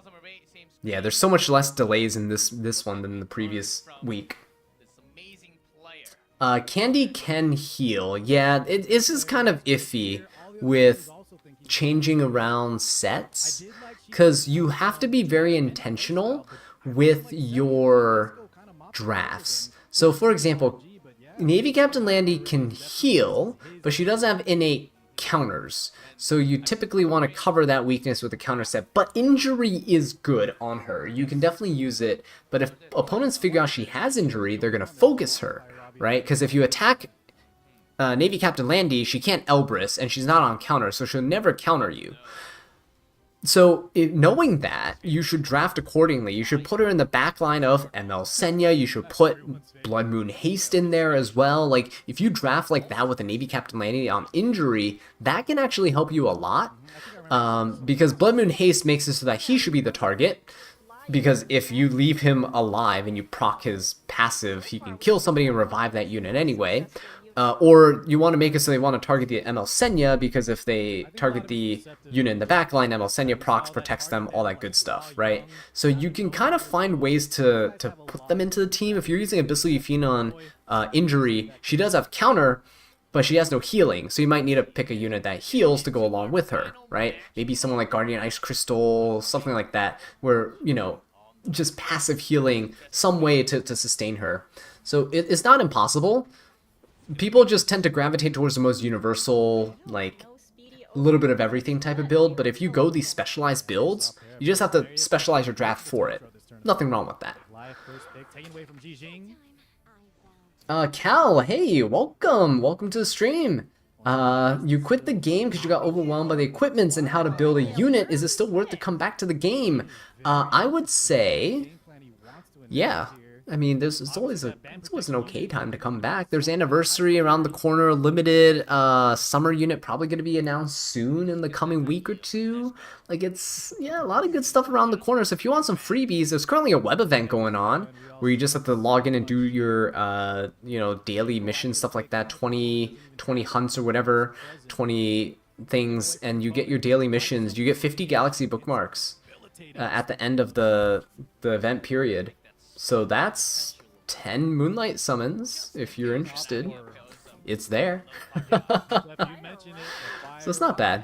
Yeah, there's so much less delays in this one than the previous week. Candy can heal. Yeah, it's just kind of iffy with changing around sets, because you have to be very intentional with your drafts. So for example, Navy Captain Landy can heal, but she doesn't have innate counters. So you typically want to cover that weakness with a counter set, but injury is good on her. You can definitely use it, but if opponents figure out she has injury, they're going to focus her, right? Because if you attack Navy Captain Landy, she can't Elbrus, and she's not on counter, so she'll never counter you. So, knowing that, you should draft accordingly. You should put her in the back line of ML Senya. You should put Blood Moon Haste in there as well. Like, if you draft like that with a Navy Captain Landy on injury, that can actually help you a lot. Because Blood Moon Haste makes it so that he should be the target. Because if you leave him alive and you proc his passive, he can kill somebody and revive that unit anyway. Or you want to make it so they want to target the ML Senya, because if they target the unit in the backline, ML Senya procs, protects them, all that good stuff, right? So you can kind of find ways to put them into the team. If you're using Abyssal Yufine on injury, she does have counter, but she has no healing, so you might need to pick a unit that heals to go along with her, right? Maybe someone like Guardian Ice Crystal, something like that, where, you know, just passive healing, some way to sustain her. So it's not impossible. People just tend to gravitate towards the most universal, like, a little bit of everything type of build, but if you go these specialized builds, you just have to specialize your draft for it. Nothing wrong with that. Cal, hey, welcome to the stream. You quit the game because you got overwhelmed by the equipments and how to build a unit. Is it still worth to come back to the game? I would say, yeah. I mean, it's always an okay time to come back. There's Anniversary around the corner, limited summer unit probably going to be announced soon in the coming week or two. Like, it's, yeah, a lot of good stuff around the corner. So if you want some freebies, there's currently a web event going on where you just have to log in and do your, you know, daily missions, stuff like that, 20 hunts or whatever, 20 things, and you get your daily missions. You get 50 Galaxy bookmarks at the end of the event period. So that's 10 Moonlight summons, if you're interested. It's there. So it's not bad.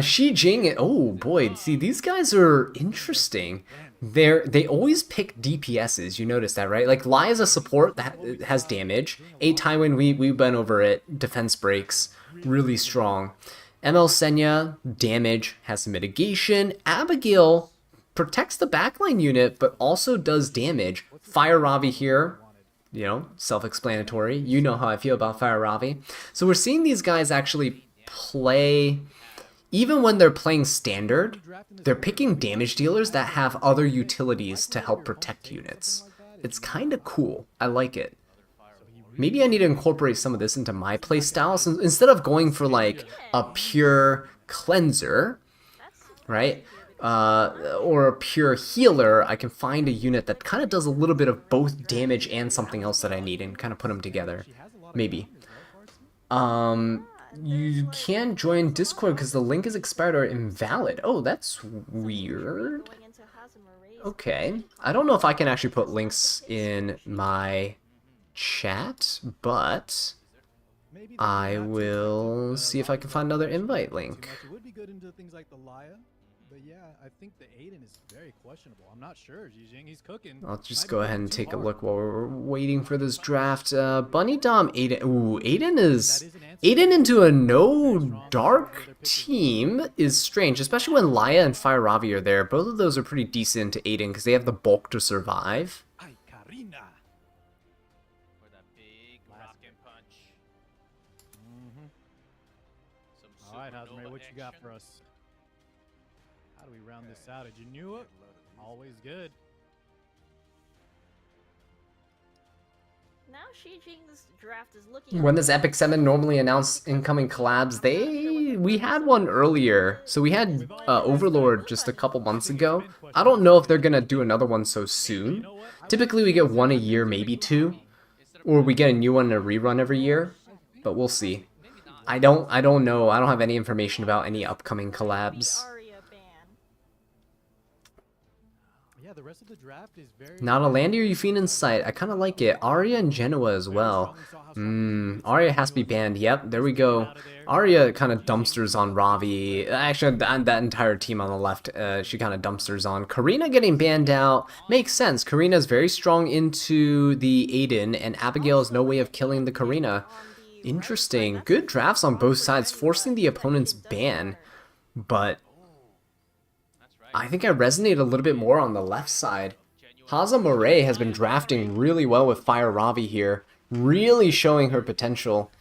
Shi Jing, oh boy, see, these guys are interesting. They always pick DPSs, you notice that, right? Like, Lai is a support that has damage. 8 Tywin, we went over it, defense breaks, really strong. ML Senya, damage, has some mitigation. Abigail protects the backline unit, but also does damage. Fire Ravi here, you know, self-explanatory. You know how I feel about Fire Ravi. So we're seeing these guys actually play, even when they're playing standard, they're picking damage dealers that have other utilities to help protect units. It's kind of cool. I like it. Maybe I need to incorporate some of this into my playstyle. So instead of going for like a pure cleanser, right, or a pure healer, I can find a unit that kind of does a little bit of both damage and something else that I need and kind of put them together. Maybe. You can't join Discord because the link is expired or invalid. Oh, that's weird. Okay. I don't know if I can actually put links in my chat, but I will see if I can find another invite link. It would be good into things like the Laya, but yeah, I think the Aiden is very questionable. I'm not sure. Jijing, he's cooking. I'll just go ahead and take a look while we're waiting for this draft. Bunny Dom, Aiden. Ooh, Aiden into a no dark team is strange, especially when Laya and Fire Ravi are there. Both of those are pretty decent to Aiden because they have the bulk to survive. Alright, Hazmir, what you got for us? How do we round this out? Did you knew it? Always good. Now Shijing's draft is looking. When does Epic 7 normally announce incoming collabs? We had one earlier. So we had Overlord just a couple months ago. I don't know if they're gonna do another one so soon. Typically we get one a year, maybe two. Or we get a new one in a rerun every year. But we'll see. I don't know. I don't have any information about any upcoming collabs. Yeah, the rest of the draft is very Not a Landy or Yufine in sight. I kind of like it. Arya and Genoa as well. Arya has to be banned. Yep, there we go. Arya kind of dumpsters on Ravi. Actually, that entire team on the left, she kind of dumpsters on. Karina getting banned out. Makes sense. Karina's very strong into the Aiden, and Abigail has no way of killing the Karina. Interesting. Good drafts on both sides, forcing the opponent's ban. But I think I resonate a little bit more on the left side. Haza Moray has been drafting really well with Fire Ravi here. Really showing her potential.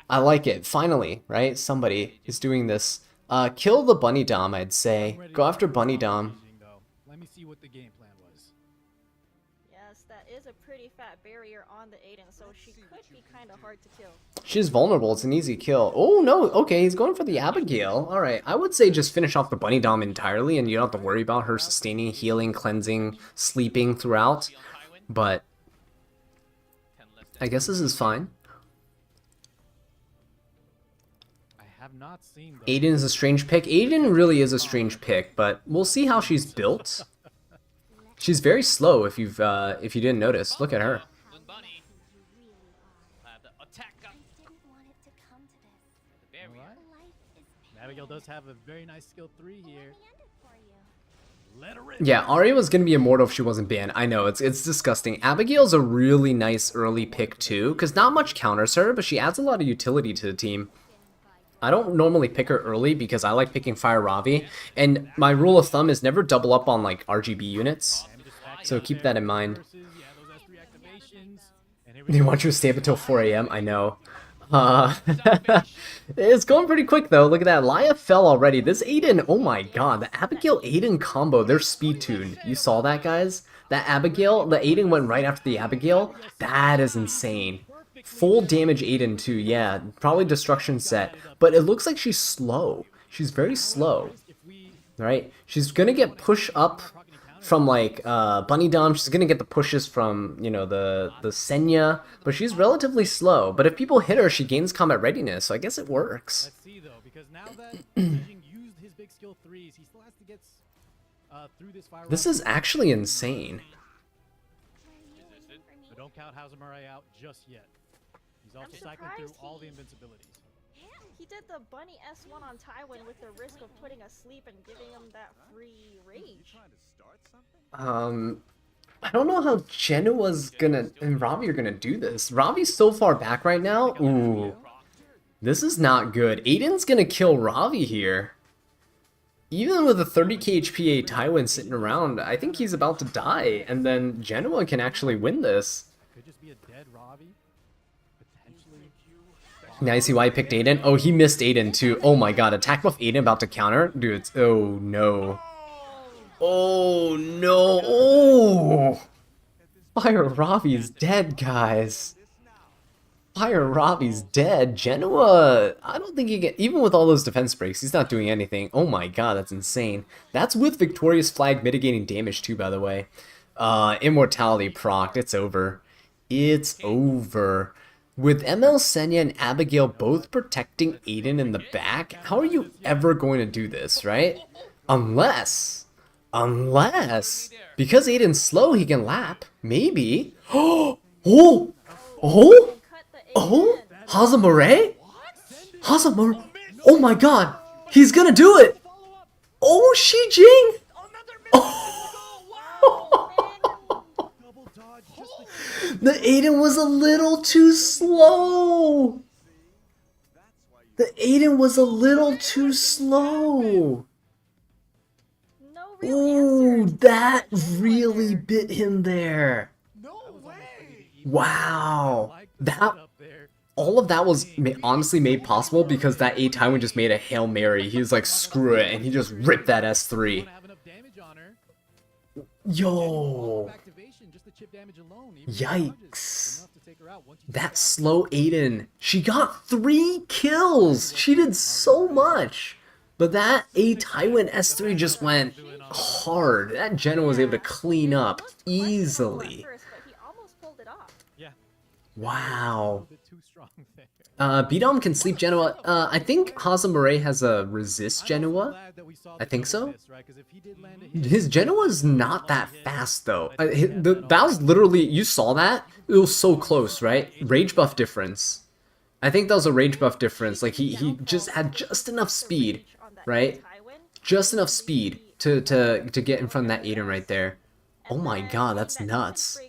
I like it. Finally, right? Somebody is doing this. Kill the Bunny Dom, I'd say. Go after Bunny Dom. Let me see what the game plan was. Yes, that is a pretty fat barrier on the Aiden, so she could be kind of hard to kill. She's vulnerable. It's an easy kill. Oh, no. Okay, he's going for the Abigail. All right. I would say just finish off the Bunny Dom entirely, and you don't have to worry about her sustaining, healing, cleansing, sleeping throughout. But I guess this is fine. I have not seen Aiden is a strange pick. Aiden really is a strange pick, but we'll see how she's built. She's very slow if you didn't notice. Look at her. Abigail does have a very nice skill 3 here. Let her rip. Yeah, Arya was going to be immortal if she wasn't banned. I know, it's disgusting. Abigail's a really nice early pick too, because not much counters her, but she adds a lot of utility to the team. I don't normally pick her early because I like picking Fire Ravi, and my rule of thumb is never double up on like RGB units, so keep that in mind. They want you to stay up until 4 AM? I know. It's going pretty quick though. Look at that. Laya fell already. This Aiden, oh my god. The Abigail Aiden combo, they're speed tuned. You saw that, guys? That Abigail, the Aiden went right after the Abigail. That is insane. Full damage Aiden too, yeah. Probably destruction set. But it looks like she's slow. She's very slow. Right? She's gonna get push up from like Bunny Dom. She's gonna get the pushes from, you know, the Senya, but she's relatively slow. But if people hit her, she gains combat readiness, so I guess it works. Let's see though, because now that Jijing used his big skill 3s, he still has to get through this fire. This is actually insane. So don't count Hazamurai out just yet. He's also cycling through all the invincibilities. He did the Bunny S1 on Tywin with the risk of putting asleep and giving him that free rage. I don't know how Genoa's gonna and Ravi are gonna do this. Ravi's so far back right now. Ooh. This is not good. Aiden's gonna kill Ravi here. Even with a 30k HP Tywin sitting around, I think he's about to die, and then Genoa can actually win this. Could just be a dead Ravi. Potentially. Now you see why I picked Aiden? Oh, he missed Aiden too. Oh my god, attack buff Aiden about to counter? Dude, it's... Oh no. Oh no. Oh! Fire Ravi's dead, guys. Fire Ravi's dead. Genoa, I don't think he can... Even with all those defense breaks, he's not doing anything. Oh my god, that's insane. That's with Victorious Flag mitigating damage too, by the way. Immortality procced. It's over. It's over. With ML Senya and Abigail both protecting Aiden in the back, how are you ever going to do this, right? Unless, because Aiden's slow, he can lap. Maybe. Oh! Oh! Oh! Oh! Hazamare? Hazamare? Oh my god! He's gonna do it! Oh, Shi Jing! The Aiden was a little too slow! The Aiden was a little too slow! No real Ooh, answer. that really bit him there! Wow! That... All of that was honestly made possible because that A Tywin just made a Hail Mary. He was like, screw it, and he just ripped that S3. Yo! Yikes. That slow Aiden. She got 3 kills! She did so much! But that A Tywin S3 just went hard. That Genoa was able to clean up easily. Wow. Bidom can sleep Genoa. I think Hazamare has a resist Genoa. I think so. His Genoa's not that fast though. That was literally, you saw that? It was so close, right? Rage buff difference. I think that was a rage buff difference. Like he just had just enough speed, right? Just enough speed to get in front of that Aiden right there. Oh my god, that's nuts.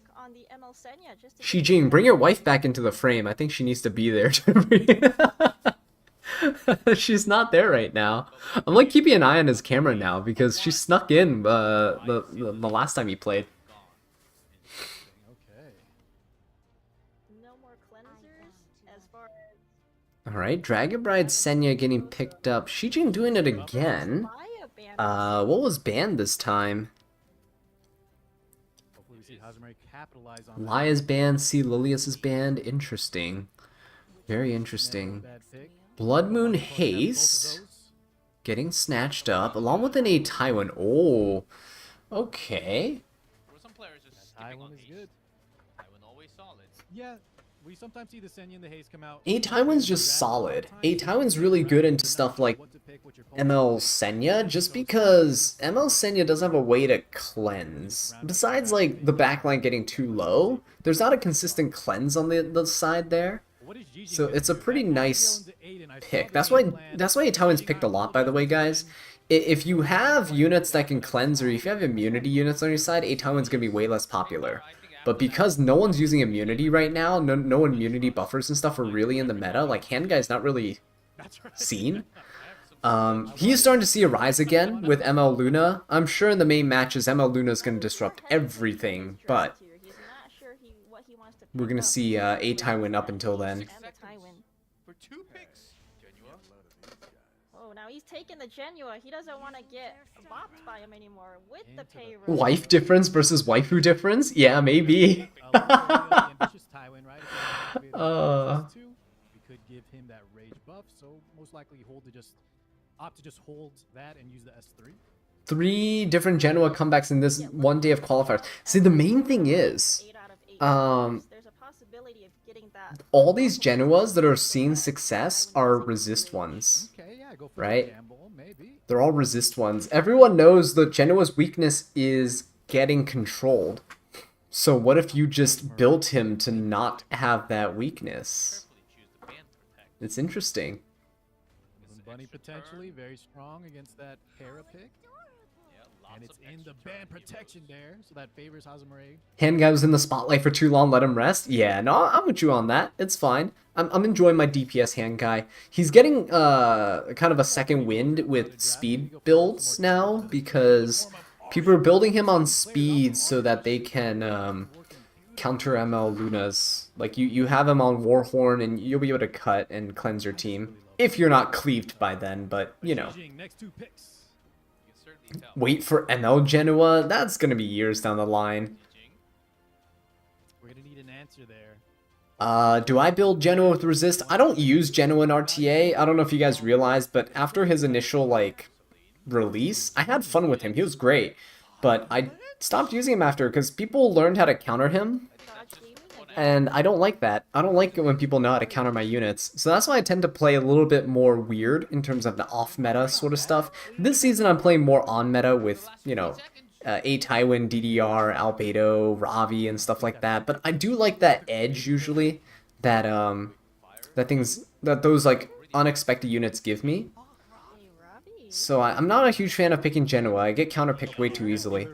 Shi Jing, bring your wife back into the frame. I think she needs to be there. She's not there right now. I'm like keeping an eye on his camera now because she snuck in the last time he played. No more cleansers as far as Alright, Dragon Bride Senya getting picked up. Shi Jing doing it again. What was banned this time? Laya's banned, C. Lilius is banned. Interesting. Very interesting. Blood Moon Haste getting snatched up, along with an A Tywin. Oh, okay. Tywin is good. Tywin always solid. Yeah, we sometimes see the Senya and the Haze come out. A Tywin's just solid. A Tywin's really good into stuff like ML Senya, just because ML Senya does have a way to cleanse. Besides, like, the backline getting too low, there's not a consistent cleanse on the side there. So it's a pretty nice pick. That's why A Tywin's picked a lot, by the way, guys. If you have units that can cleanse, or if you have immunity units on your side, A Tywin's gonna be way less popular. But because no one's using immunity right now, no immunity buffers and stuff are really in the meta, like Hand Guy's not really seen. He is starting to see a rise again with ML Luna. I'm sure in the main matches ML Luna's going to disrupt everything, but we're going to see A Tywin up until then. For 2 picks. Genua. Oh, now he's taking the Genua. He doesn't want to get bopped by him anymore with the payroll. Wife difference versus waifu difference? Yeah, maybe. We could give him that rage buff, so most likely opt to just hold that and use the S3. 3 different Genoa comebacks in this one day of qualifiers. See, the main thing is, all these Genoas that are seeing success are resist ones, right? They're all resist ones. Everyone knows that Genoa's weakness is getting controlled. So what if you just built him to not have that weakness? It's interesting. Bunny potentially very strong against that Hera pick. And it's in the ban protection there, so that favors Hazamare. Hand guy was in the spotlight for too long, let him rest? Yeah, no, I'm with you on that. It's fine. I'm enjoying my DPS hand guy. He's getting kind of a second wind with speed builds now because people are building him on speed so that they can counter ML Lunas. Like you have him on Warhorn and you'll be able to cut and cleanse your team if you're not cleaved by then. But you know, wait for ML Genoa. That's gonna be years down the line. We're gonna need an answer there. Do I build Genoa with resist? I don't use Genoa in RTA. I don't know if you guys realized, but after his initial like release, I had fun with him. He was great, but I stopped using him after because people learned how to counter him, and I don't like that. I don't like it when people know how to counter my units. So that's why I tend to play a little bit more weird in terms of the off-meta sort of stuff. This season I'm playing more on-meta with, you know, A Tywin, DDR, Albedo, Ravi, and stuff like that. But I do like that edge usually that those like unexpected units give me. So I'm not a huge fan of picking Genoa. I get counterpicked way too easily.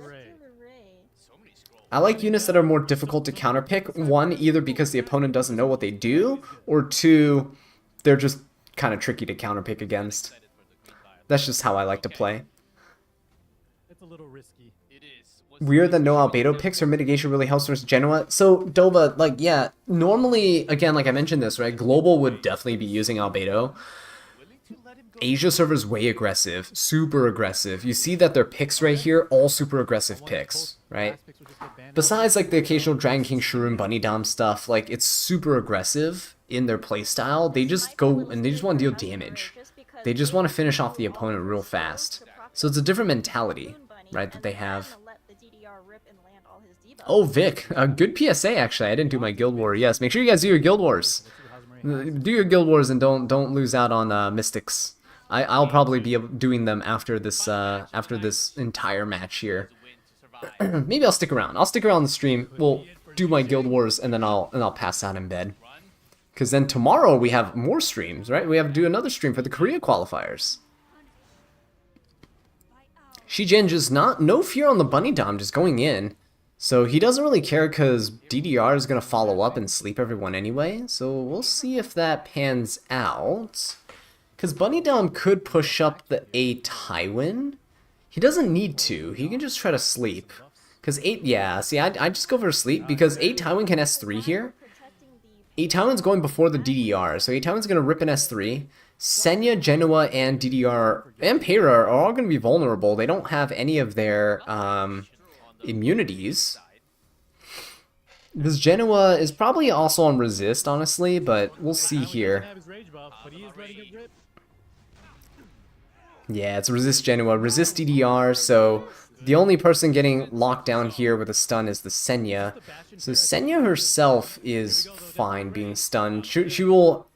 I like units that are more difficult to counterpick. One, either because the opponent doesn't know what they do, or two, they're just kind of tricky to counterpick against. That's just how I like to play. It's a little risky. Weird that no Albedo picks or mitigation really helps versus Genoa. So, Dova, like, yeah, normally, again, like I mentioned this, right? Global would definitely be using Albedo. Asia server's way aggressive, super aggressive. You see that their picks right here, all super aggressive picks, right? Besides, like, the occasional Dragon King, Shroom, Bunny Dom stuff, like, it's super aggressive in their playstyle. They just go, and they just want to deal damage. They just want to finish off the opponent real fast. So it's a different mentality, right, that they have. Oh, Vic, a good PSA actually. I didn't do my Guild War. Yes, make sure you guys do your Guild Wars. Do your Guild Wars and don't lose out on Mystics. I'll probably be doing them after this entire match here. Maybe I'll stick around. I'll stick around the stream. We'll do my Guild Wars and then I'll pass out in bed. Because then tomorrow we have more streams, right? We have to do another stream for the Korea qualifiers. Shijin just no fear on the Bunny Dom, just going in. So he doesn't really care because DDR is going to follow up and sleep everyone anyway. So we'll see if that pans out. Because Bunny Dom could push up the A Tywin. He doesn't need to. He can just try to sleep. Because yeah, see, I just go for sleep because A Tywin can S3 here. A Tywin's going before the DDR. So A Tywin's going to rip an S3. Senya, Genoa, and DDR and Pera are all going to be vulnerable. They don't have any of their immunities. Because Genoa is probably also on resist, honestly, but we'll see here. Yeah, it's resist Genoa, resist DDR, so the only person getting locked down here with a stun is the Senya. So Senya herself is fine being stunned. She will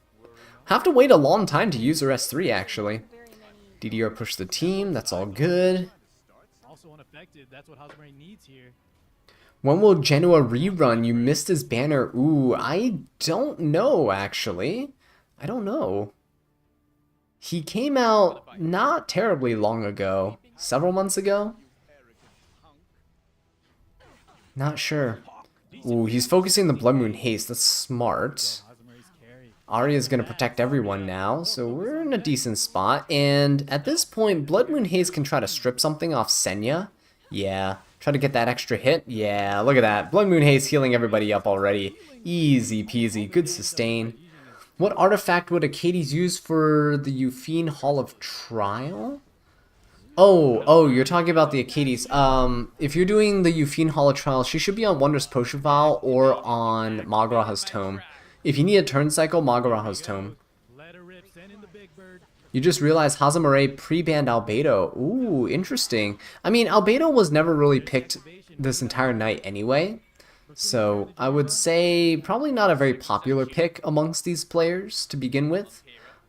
have to wait a long time to use her S3, actually. DDR pushed the team, that's all good. That's what Hosmer needs here. When will Genoa rerun? You missed his banner. Ooh, I don't know, actually. I don't know. He came out not terribly long ago. Several months ago? Not sure. Ooh, he's focusing the Blood Moon Haste. That's smart. Arya's going to protect everyone now, so we're in a decent spot. And at this point, Blood Moon Haste can try to strip something off Senya. Yeah, try to get that extra hit. Yeah, look at that. Blood Moon Haze healing everybody up already. Easy peasy, good sustain. What artifact would Acades use for the Eufine Hall of Trial? Oh, you're talking about the Acades. If you're doing the Eufine Hall of Trial, she should be on Wondrous Potion Vial or on Magraha's Tome. If you need a turn cycle, Magraha's Tome. You just realized Hazamare pre-banned Albedo. Ooh, interesting. I mean, Albedo was never really picked this entire night anyway. So I would say probably not a very popular pick amongst these players to begin with.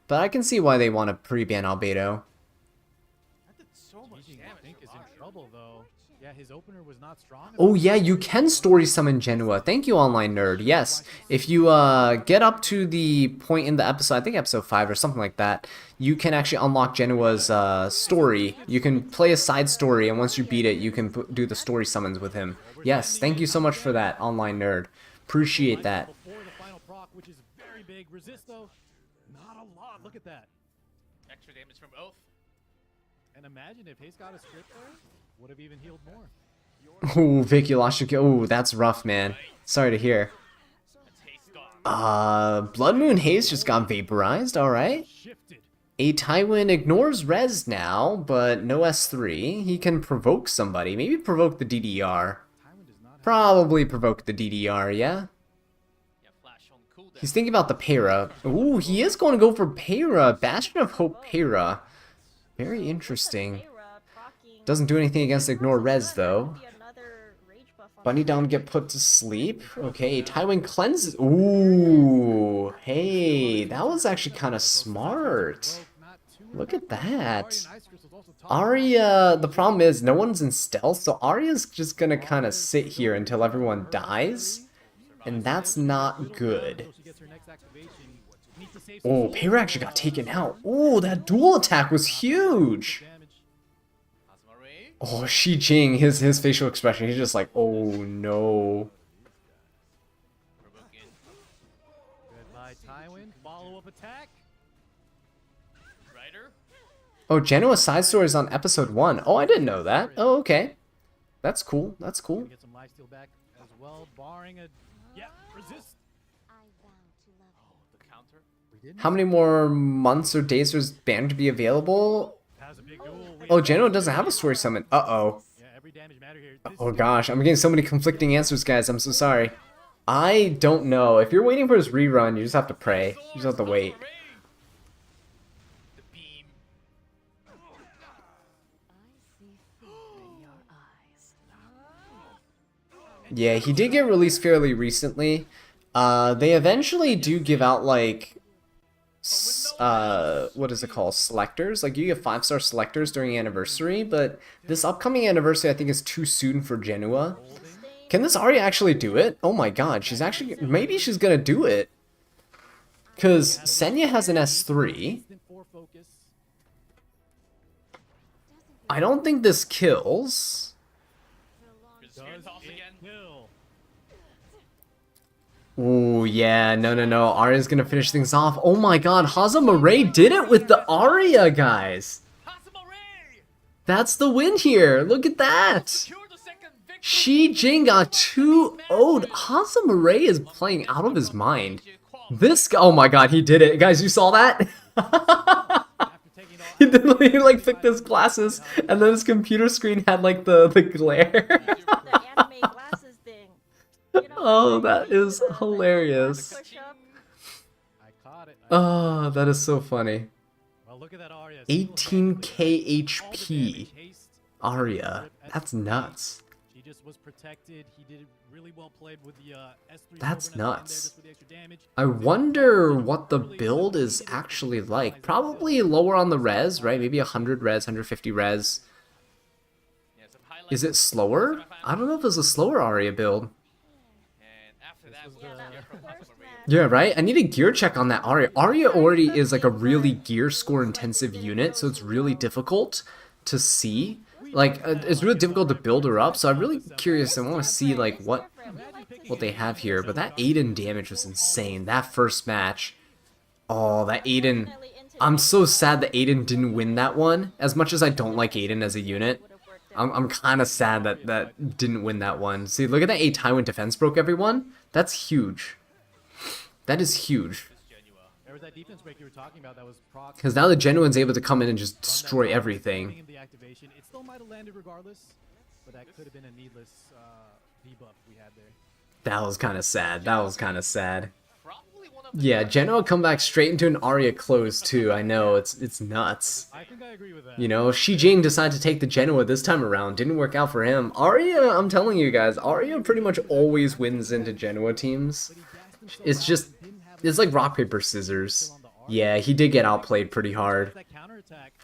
But I can see why they want to pre-ban Albedo. His opener was not strong. Oh yeah, you can story summon Genoa. Thank you, Online Nerd. Yes, if you get up to the point in the episode, I think episode 5 or something like that, you can actually unlock Genoa's story. You can play a side story, and once you beat it, you can do the story summons with him. Yes, thank you so much for that, Online Nerd. Appreciate that. very big. Resist though, not a lot. Look at that. Extra damage from Oath. And imagine if Haze got a script there, would have even healed more. Ooh, Vicky lost your kill. Ooh, that's rough, man. Sorry to hear. That's Haze gone. Blood Moon Haze just got vaporized, alright. Shifted. A Tywin ignores res now, but no S3. He can provoke somebody. Maybe provoke the DDR. Tywin does not have Probably provoke the DDR, yeah? Yeah, flash on cooldown. He's thinking about the Para. Ooh, he is going to go for Para. Bastion of Hope Para. Very interesting. Feyre proccing- Doesn't do anything against ignore res, though. Could be another rage buff on Bunny the down, get put to sleep. Okay, Tywin cleanses. Ooh, hey, that was actually kind of smart. not too Look at Arya that. and Ice Crystal's also top. Arya, the problem is no one's in stealth, so Arya's just gonna kind of sit here until everyone dies, and that's not good. Until she gets her next activation. Needs to save some Oh, souls. Para actually got taken out. Oh, that dual attack was huge. Damage. Asma Ray. Oh, Shi Jing, his facial expression, he's just like, oh no. Provoking. Goodbye, Tywin. Follow-up attack. Rider. Oh, Genoa side story is on episode 1. Oh, I didn't know that. Oh, okay. That's cool. That's cool. We get some lifesteal back as well, barring a resist. Oh, the counter. We didn't How many more months or days was Banner to be available? has a big duel. We Oh, Genoa doesn't have a story summon. Uh-oh. yeah, every damage matter here. Oh gosh, I'm getting so many conflicting answers, guys. I'm so sorry. I don't know. If you're waiting for his rerun, you just have to pray. You just have to wait. Asma Ray. The beam. Yeah, he did get released fairly recently. They eventually do give out, like, what is it called? Selectors. Like, you get 5-star selectors during anniversary, but this upcoming anniversary I think is too soon for Genoa. Can this Arya actually do it? Oh my god, she's actually, maybe she's gonna do it. Because Senya has an S3. Instant 4 focus. I don't think this kills. Just spirit toss again. Kill. Ooh, yeah, no. Arya's gonna finish things off. Oh my god, Hazama Ray did it with the Arya, guys. Asma Ray. That's the win here. Look at that. Secure the second victory. Shi Jing got 2-0'd. Hazama Ray is playing out of his mind. This guy, oh my god, he did it. Guys, you saw that? After taking all He literally like picked his glasses and then his computer screen had like the glare. the anime glasses thing. You know, Oh, like, that is the, like, hilarious. push up. I caught it. Oh, that is so funny. Well, look at that Arya. 18k All the HP. damage, haste. Arya. That's nuts. She just was protected. He did really well played with the S3. That's over and at the end there nuts. just for the extra damage. I wonder what the build is actually like. Probably lower on the res, right? Maybe 100 res, 150 res. Yeah, some highlights. Is it slower? I don't know if it's a slower Arya build. And after that, was we'll the- hear from First Asma Ray. match. Yeah, right? I need a gear check on that Arya. Arya already is like a really gear score intensive unit, so it's really difficult to see. Like, it's really difficult to build her up, so I'm really curious. I want to see, like, what they have here. But that Aiden damage was insane. That first match. Oh, that Aiden. I'm so sad that Aiden didn't win that one. As much as I don't like Aiden as a unit, I'm kind of sad that didn't win that one. See, look at that 8 Tywin defense broke, everyone. That's huge. That is huge. There was that defense break you were talking about that was proc. Because now the Genuine's able to come in and just destroy everything. The activation. It still might have landed regardless, but that could have been a needless debuff we had there. That was kind of sad. That was kind of sad. Probably one of the Yeah, Genoa come back straight into an Arya close too. I know, it's nuts. I think I agree with that. You know, Shi Jing decided to take the Genoa this time around. Didn't work out for him. Arya, I'm telling you guys, Arya pretty much always wins into Genoa teams. It's just, it's like rock, paper, scissors. Yeah, he did get outplayed pretty hard. That counterattack,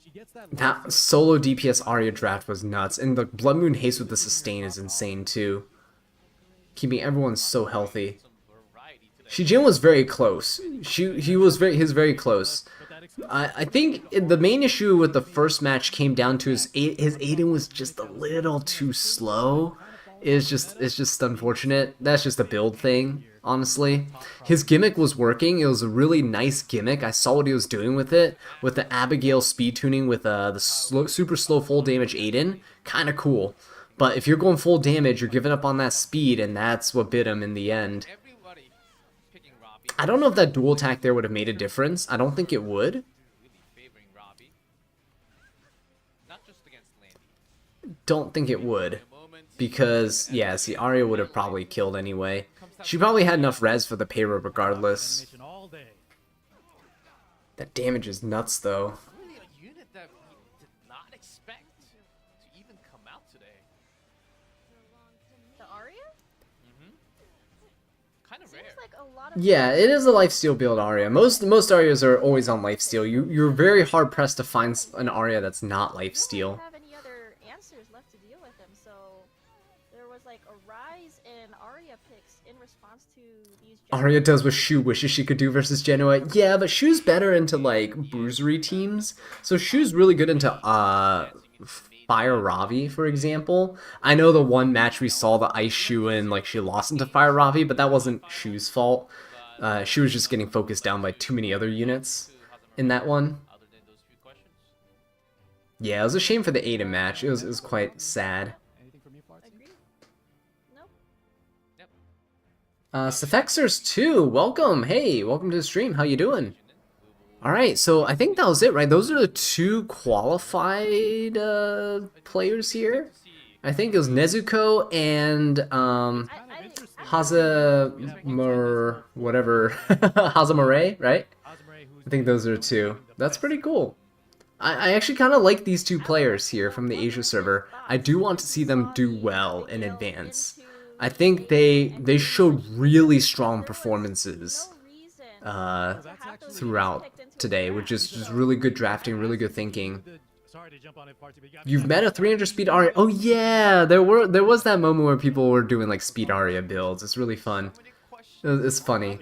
she gets that That solo DPS Arya draft was nuts. And the Blood Moon haste with the sustain is insane too. Keeping everyone so healthy. some variety to that. Shijin was very close. He was very close. I think the main issue with the first match came down to his Aiden was just a little too slow. it's just unfortunate. That's just a build thing, honestly. His gimmick was working. It was a really nice gimmick. I saw what he was doing with it, with the Abigail speed tuning with the super slow full damage Aiden. Kind of cool. But if you're going full damage, you're giving up on that speed, and that's what bit him in the end. I don't know if that dual attack there would have made a difference. I don't think it would. Don't think it would. Because, yeah, see, Arya would have probably killed anyway. She probably had enough res for the payload regardless. That damage is nuts, though. Really a unit that we did not expect to even come out today. The Arya? Kind of rare. Seems like a lot of Yeah, it is a lifesteal build Arya. Most Aryas are always on lifesteal. You're very hard pressed to find an Arya that's not I don't lifesteal. have any other answers left to deal with him, so there was like a rise in Arya picks in response to these. Arya does what Shu wishes she could do versus Genoa. Yeah, but Shu's better into like bruisery teams. So Shu's really good into Fire Ravi, for example. I know the one match we saw the Ice Shu in, like she lost into Fire Ravi, but that wasn't Shu's fault. She was just getting focused down by too many other units in that one. Yeah, it was a shame for the Aiden match. It was quite sad. Anything from you, Fartsy? Agreed. Nope. Sefexers 2, welcome. Hey, welcome to the stream. How you doing? Alright, so I think that was it, right? Those are the two qualified players here. I think it was Nezuko and Hazamur, whatever, Hazamure, right? I think those are two. That's pretty cool. I actually kind of like these two players here from the Asia server. I do want to see them do well in advance. I think they showed really strong performances throughout today, which is just really good drafting, really good thinking. You've met a 300 speed Arya. Oh yeah, there was that moment where people were doing like speed Arya builds. It's really fun. It's funny.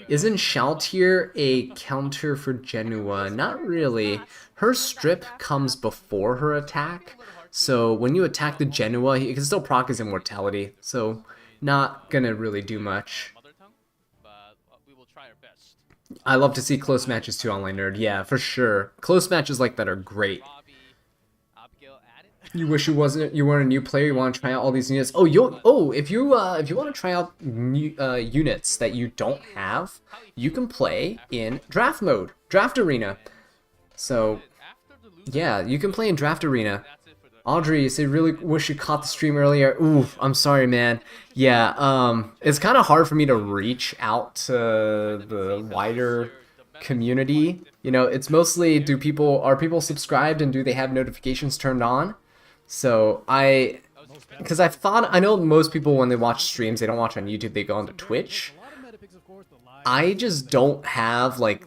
Isn't Shaltir a counter for Genoa? Not really. Her strip comes before her attack, so when you attack the Genoa, he can still proc his immortality, so not gonna really do much. I love to see close matches too, Online Nerd. Yeah, for sure. Close matches like that are great. You wish you weren't a new player. You want to try out all these units. If you want to try out new units that you don't have, you can play in draft mode, draft arena. So yeah, you can play in draft arena. Audrey, you say really wish you caught the stream earlier. Ooh, I'm sorry, man. Yeah, it's kind of hard for me to reach out to the wider community. You know, it's mostly are people subscribed and do they have notifications turned on? So I know most people when they watch streams, they don't watch on YouTube, they go onto Twitch. I just don't have like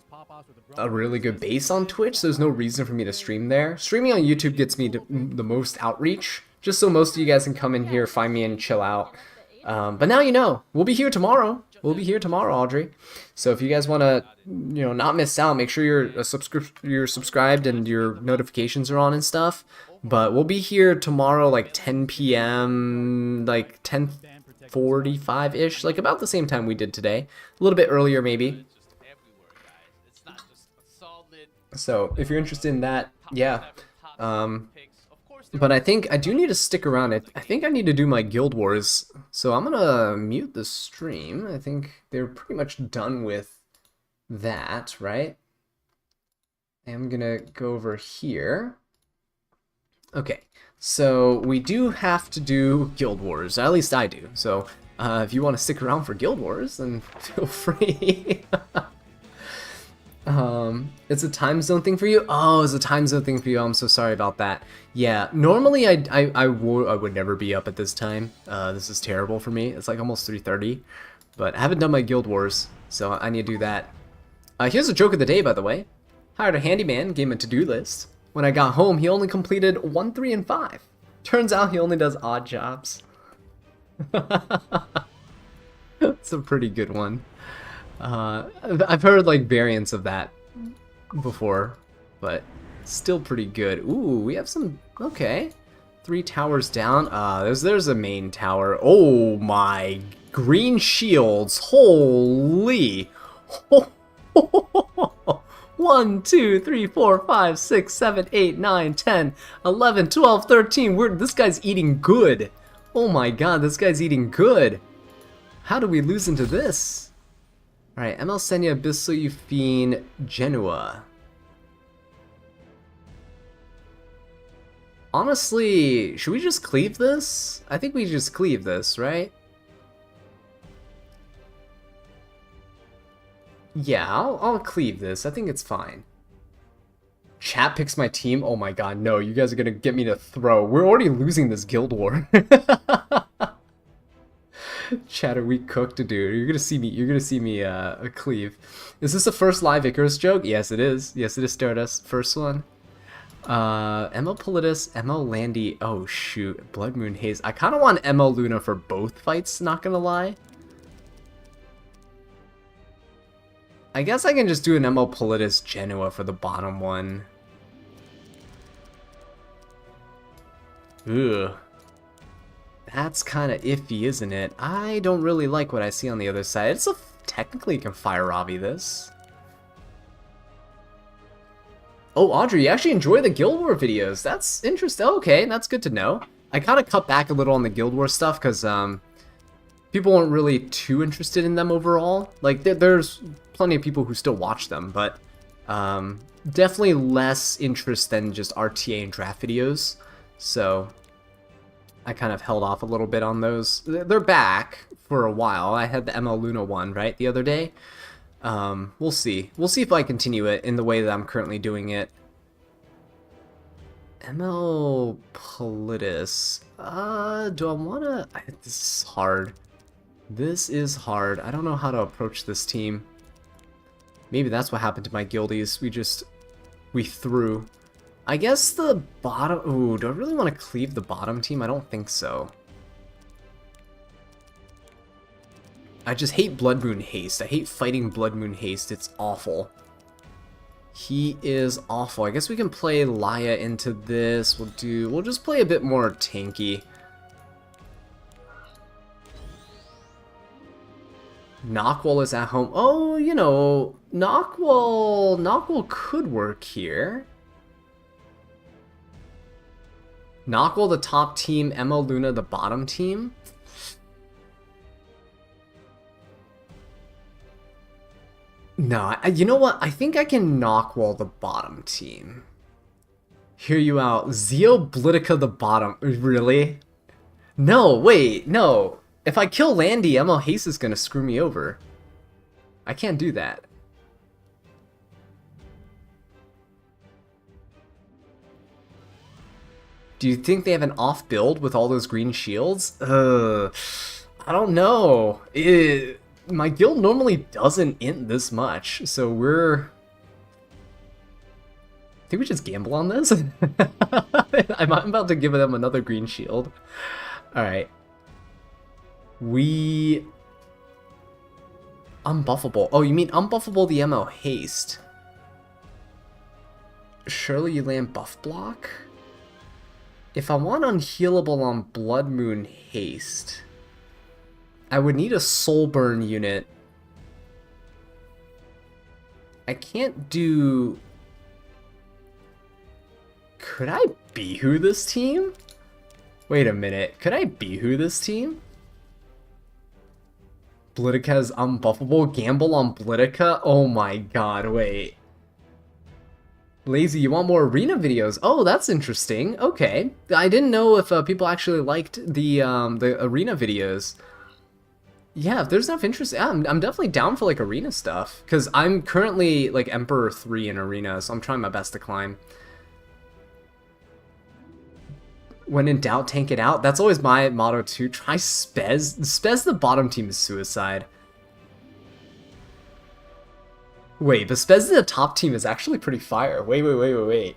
a really good base on Twitch, so there's no reason for me to stream there. Streaming on YouTube gets me the most outreach, just so most of you guys can come in here, find me, and chill out. But now you know, we'll be here tomorrow. We'll be here tomorrow, Audrey. So if you guys want to, not miss out, make sure you're subscribed and your notifications are on and stuff. But we'll be here tomorrow, like 10 p.m., like 10:45-ish, like about the same time we did today. A little bit earlier, maybe. So if you're interested in that, yeah. But I think I do need to stick around. I think I need to do my Guild Wars. So I'm gonna mute the stream. I think they're pretty much done with that, right? I'm gonna go over here. Okay, so we do have to do Guild Wars. At least I do. So if you want to stick around for Guild Wars, then feel free. It's a time zone thing for you? Oh, it's a time zone thing for you. I'm so sorry about that. Yeah, normally I would never be up at this time. This is terrible for me. It's like almost 3:30, but I haven't done my Guild Wars, so I need to do that. Here's a joke of the day, by the way. Hired a handyman, gave him a to-do list. When I got home, he only completed 1, 3, and 5. Turns out he only does odd jobs. It's a pretty good one. I've heard like variants of that before, but still pretty good. Ooh, we have some, okay. 3 towers down. There's a main tower. Oh my, green shields. Holy. 1, 2, 3, 4, 5, 6, 7, 8, 9, 10, 11, 12, 13. This guy's eating good. Oh my god, this guy's eating good. How do we lose into this? Alright, ML Senya, Bissell, Yufine, Genoa. Honestly, should we just cleave this? I think we just cleave this, right? Yeah, I'll cleave this. I think it's fine. Chat picks my team? Oh my god, no. You guys are gonna get me to throw. We're already losing this guild war. Chat, are we cooked, dude? You're gonna see me cleave. Is this the first live Icarus joke? Yes, it is. Yes, it is, Stardust. First one. ML Politis, ML Landy. Oh shoot, Blood Moon Haze. I kinda want ML Luna for both fights, not gonna lie. I guess I can just do an ML Politis Genoa for the bottom one. Ugh. That's kinda iffy, isn't it? I don't really like what I see on the other side. It's technically you can fire Ravi this. Oh, Audrey, you actually enjoy the Guild War videos. That's interesting. Okay, that's good to know. I kind of cut back a little on the Guild War stuff because people weren't really too interested in them overall. Like, there's plenty of people who still watch them, but definitely less interest than just RTA and draft videos. So I kind of held off a little bit on those. They're back for a while. I had the ML Luna one, right, the other day. We'll see. We'll see if I continue it in the way that I'm currently doing it. ML Politis. Do I wanna... This is hard. This is hard. I don't know how to approach this team. Maybe that's what happened to my guildies. We threw. I guess the bottom... Ooh, do I really want to cleave the bottom team? I don't think so. I just hate Blood Moon Haste. I hate fighting Blood Moon Haste. It's awful. He is awful. I guess we can play Laya into this. We'll just play a bit more tanky. Knockwall is at home. Oh, you know, Knockwall could work here. Knockwall the top team, ML Luna the bottom team. No, you know what? I think I can Knockwall the bottom team. Hear you out. Zeo Blitica the bottom. Really? No, wait, no. If I kill Landy, ML Haste is gonna screw me over. I can't do that. Do you think they have an off build with all those green shields? I don't know. My guild normally doesn't int this much, so I think we just gamble on this. I'm about to give them another green shield. Alright. Unbuffable. Oh, you mean unbuffable the ML Haste. Surely you land buff block? If I want unhealable on Blood Moon Haste, I would need a Soul Burn unit. I can't do... Could I Bihu this team? Wait a minute. Could I Bihu this team? Blitica is unbuffable. Gamble on Blitica? Oh my god, wait. Lazy, you want more arena videos? Oh, that's interesting. Okay. I didn't know if people actually liked the arena videos. Yeah, if there's enough interest, yeah, I'm definitely down for like arena stuff. Because I'm currently like Emperor 3 in arena, so I'm trying my best to climb. When in doubt, tank it out. That's always my motto too. Try Spez. Spez the bottom team is suicide. Wait, but Spez the top team is actually pretty fire. Wait. Wait.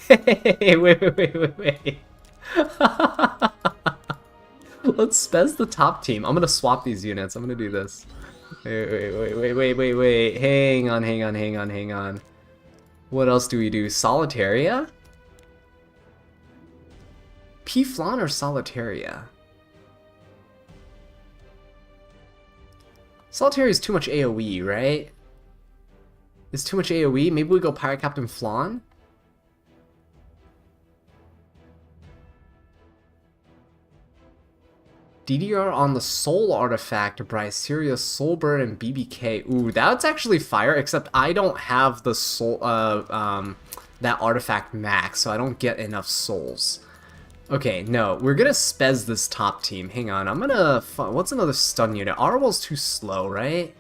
Hey, wait. Let's Spez the top team. I'm gonna swap these units. I'm gonna do this. Wait. Hang on. What else do we do? Solitaria? P-Flan or Solitaria? Solitaria is too much AoE, right? It's too much AoE. Maybe we go Pirate Captain Flan? DDR on the Soul Artifact, Bryceria, Soulbird, and BBK. Ooh, that's actually fire, except I don't have the soul, that artifact max, so I don't get enough souls. Okay, no, we're gonna spez this top team. Hang on, I'm gonna... What's another stun unit? Arwell's too slow, right?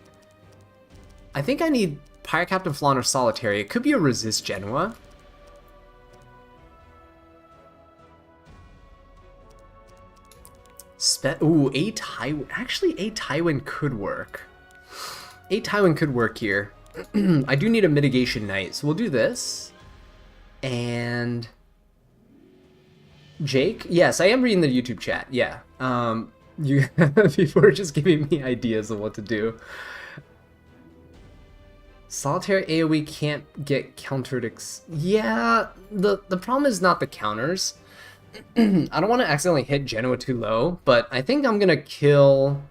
I think I need Pirate Captain Flan or Solitary. It could be a Resist Genoa. Ooh, a Tywin. Actually, a Tywin could work. A Tywin could work here. I do need a Mitigation Knight, so we'll do this. And... Jake? Yes, I am reading the YouTube chat. Yeah. You people are just giving me ideas of what to do. Solitary AoE can't get countered. Yeah, the problem is not the counters. I don't want to accidentally hit Genoa too low, but I think I'm gonna kill...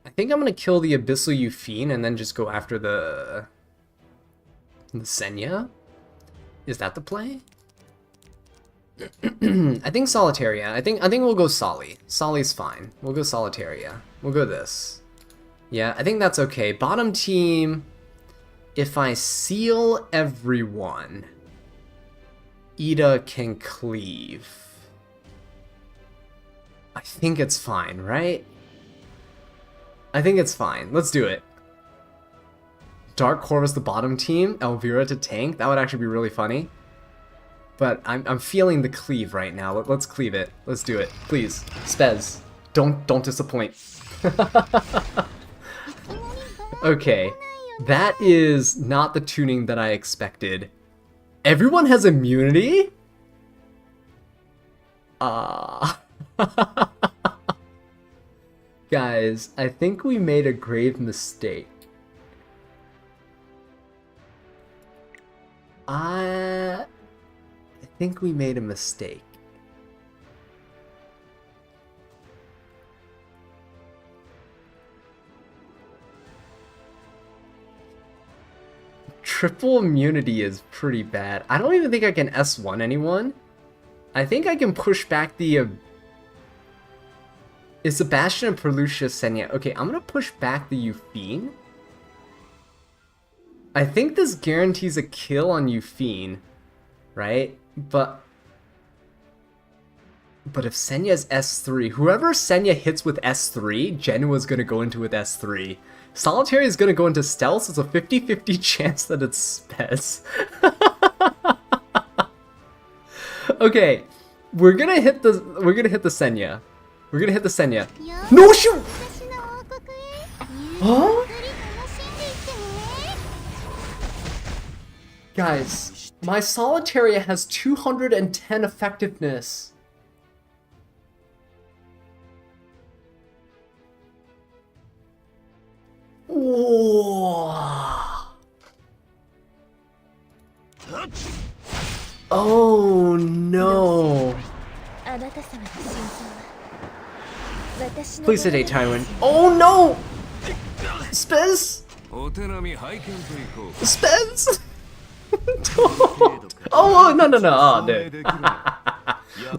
I think I'm gonna kill the Abyssal Euphine and then just go after the Senya? Is that the play? I think Solitaria. I think we'll go Soli. Soli's fine. We'll go Solitaria. We'll go this. Yeah, I think that's okay. Bottom team, if I seal everyone, Ida can cleave. I think it's fine, right? I think it's fine. Let's do it. Dark Corvus the bottom team, Elvira to tank. That would actually be really funny. But I'm feeling the cleave right now. Let's cleave it. Let's do it. Please. Spez. Don't disappoint. Okay. That is not the tuning that I expected. Everyone has immunity? Guys, I think we made a grave mistake. I think we made a mistake. Triple immunity is pretty bad. I don't even think I can S1 anyone. I think I can push back the... Is Sebastian and Perlucia Senya? Okay, I'm gonna push back the Euphine. I think this guarantees a kill on Euphine, right? But if Senya's S3, whoever Senya hits with S3, Genoa's gonna go into with S3. Solitary is gonna go into stealth, so it's a 50-50 chance that it's Spez. Okay, we're gonna hit the Senya. We're gonna hit the Senya. No shoot! Huh? Guys, my Solitaria has 210 effectiveness. Whoa. Oh no. Please sedate Tywin. Oh no! Spez? Spez? Don't. Oh no. Oh, dude.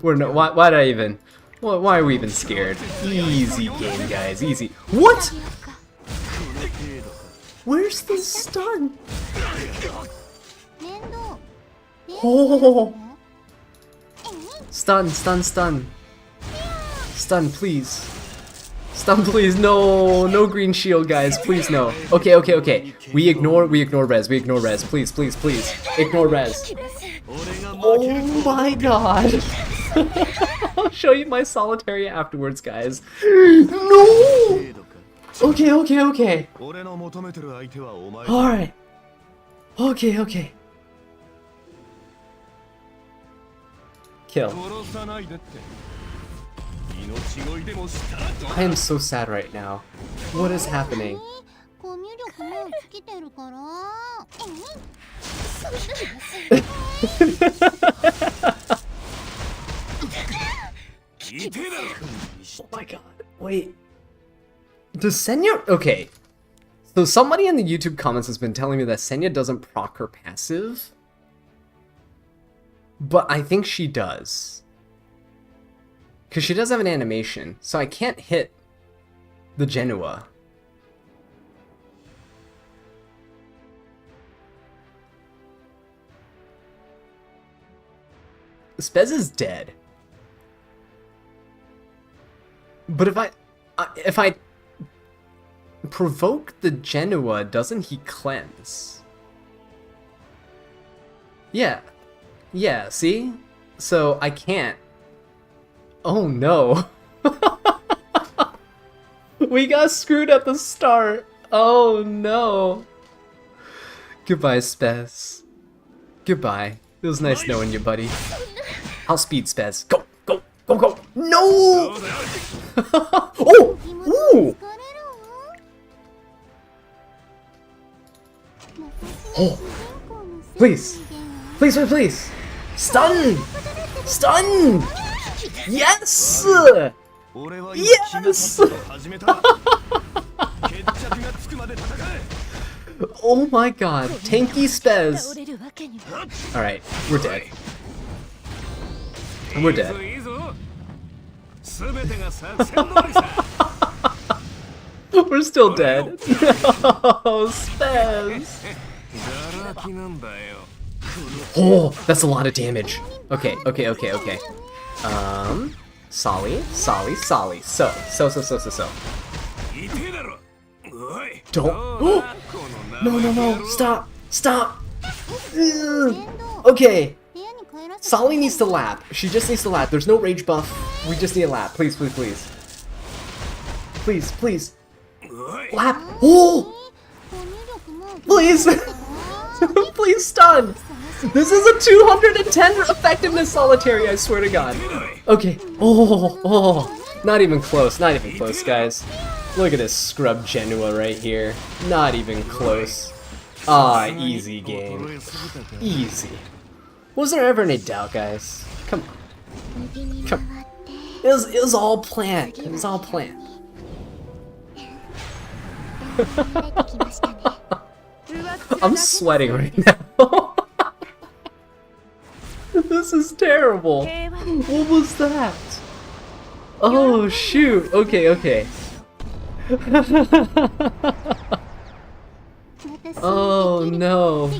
We're no. Why did I even? Why are we even scared? Easy game, guys. Easy. What? Where's the stun? Oh! Stun. Stun, please. Stun, please. No green shield, guys. Please, no. Okay. We ignore res. Please. Ignore res. Oh my god. I'll show you my Solitaria afterwards, guys. No! Okay. Alright. Okay. Kill. I am so sad right now. What is happening? Oh my god. Wait. Does Senya... Okay. So somebody in the YouTube comments has been telling me that Senya doesn't proc her passive. But I think she does. Because she does have an animation. So I can't hit the Genua. Spez is dead. But if I provoke the Genua, doesn't he cleanse? Yeah. Yeah, see? So I can't. Oh no. We got screwed at the start. Oh no. Goodbye, Spez. Goodbye. It was nice knowing you, buddy. I'll speed Spez. Go, go, go, go. No! Oh! Ooh! Oh! Please! Please, please, please! Stun! Stun! Yes! Yes! Oh my god, tanky Spez! Alright, we're dead. We're dead. We're still dead. No, Spez! Oh, that's a lot of damage. Okay, okay, okay, okay. Solly. So. Don't. No, stop. Ugh. Okay. Solly needs to lap. She just needs to lap. There's no rage buff. We just need a lap. Please. Please. Lap. Oh! Please. Please stun. This is a 210 effectiveness solitary, I swear to god. Okay. Oh. Not even close, guys. Look at this scrub Genua right here. Not even close. Ah, easy game. Easy. Was there ever any doubt, guys? Come on. It was all planned. It was all planned. I'm sweating right now. This is terrible. What was that? Oh shoot. Okay. Oh no.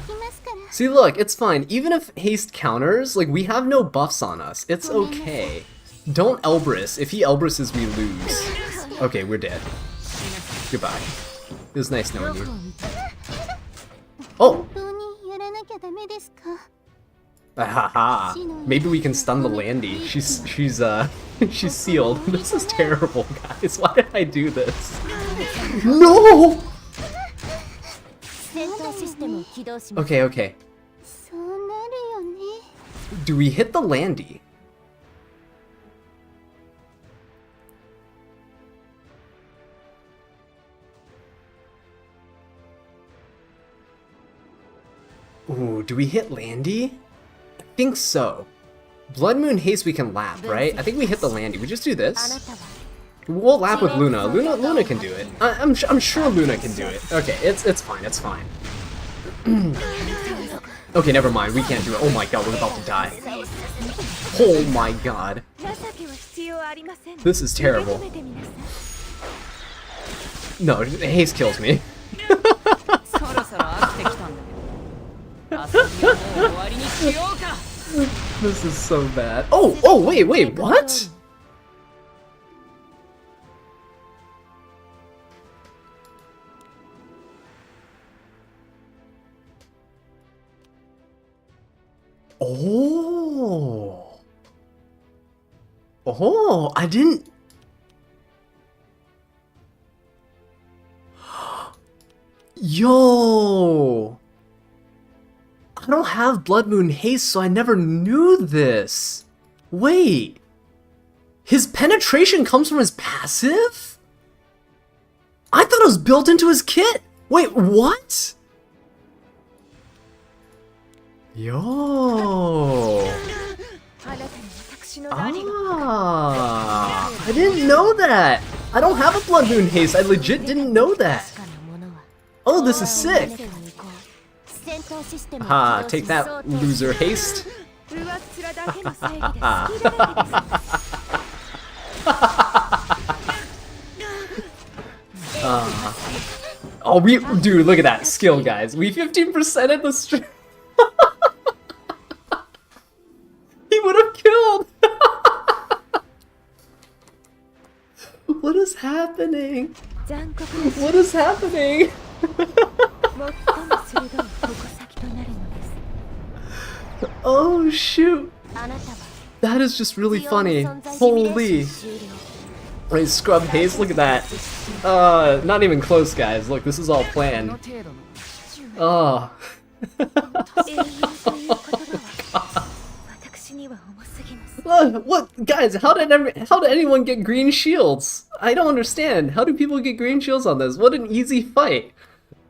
See, look, it's fine. Even if haste counters, like, we have no buffs on us. It's okay. Don't Elbrus. If he Elbruses, we lose. Okay, we're dead. Goodbye. It was nice knowing you. Oh! Haha. Maybe we can stun the Landy. She's sealed. This is terrible, guys. Why did I do this? No! Okay. Do we hit the Landy? Ooh, do we hit Landy? I think so. Blood Moon Haste we can lap, right? I think we hit the Landy. We just do this. We'll lap with Luna. Luna can do it. I'm sure Luna can do it. Okay, it's fine. Okay, never mind. We can't do it. Oh my god, we're about to die. Oh my god. This is terrible. No, haste kills me. This is so bad. Oh, wait, what? Oh, I didn't... Yo! I don't have Blood Moon Haste, so I never knew this. Wait. His penetration comes from his passive? I thought it was built into his kit. Wait, what? Yo! Ah! I didn't know that! I don't have a Blood Moon haste, I legit didn't know that! Oh, this is sick! Ha, take that, loser haste! Oh, dude, look at that skill, guys. We 15% at the stream. He would have killed. What is happening? What is happening? Oh shoot! That is just really funny. Holy! Right, scrub haste, look at that. Not even close, guys. Look, this is all planned. Oh. What? Guys, how did anyone get green shields? I don't understand. How do people get green shields on this? What an easy fight.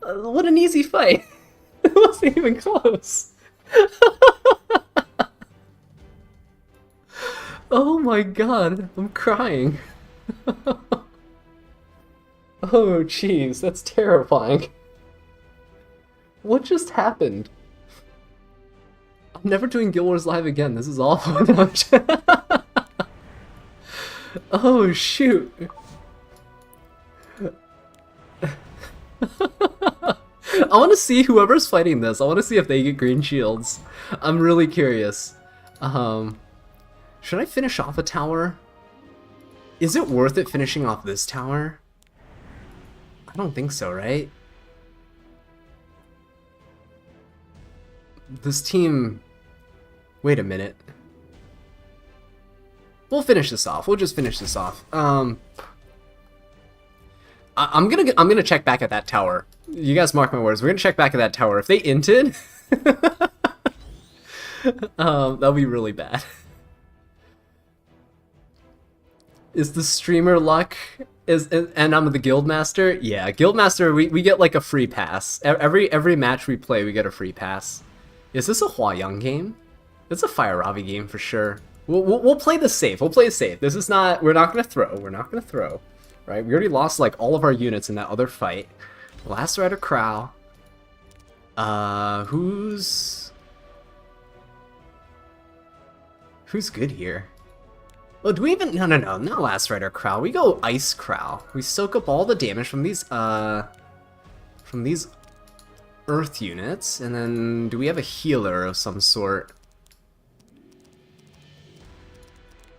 What an easy fight. It wasn't even close. Oh my god, I'm crying. Oh jeez, that's terrifying. What just happened? I'm never doing Guild Wars Live again, this is awful. Oh shoot. I want to see whoever's fighting this, I want to see if they get green shields. I'm really curious. Should I finish off a tower? Is it worth it finishing off this tower? I don't think so, right? This team... Wait a minute. We'll finish this off. We'll just finish this off. I'm gonna check back at that tower. You guys mark my words. We're gonna check back at that tower. If they inted, that'll be really bad. Is the streamer luck? And I'm the guildmaster? Yeah, guildmaster. We get like a free pass. Every match we play, we get a free pass. Is this a Huayang game? It's a Fire Ravi game for sure. We'll play this safe. We'll play it safe. This is not. We're not gonna throw. We're not gonna throw. Right? We already lost like all of our units in that other fight. Last Rider Crow. Who's good here? Oh, do we even? No, not Last Rider Crow. We go Ice Crow. We soak up all the damage from these Earth units, and then do we have a healer of some sort?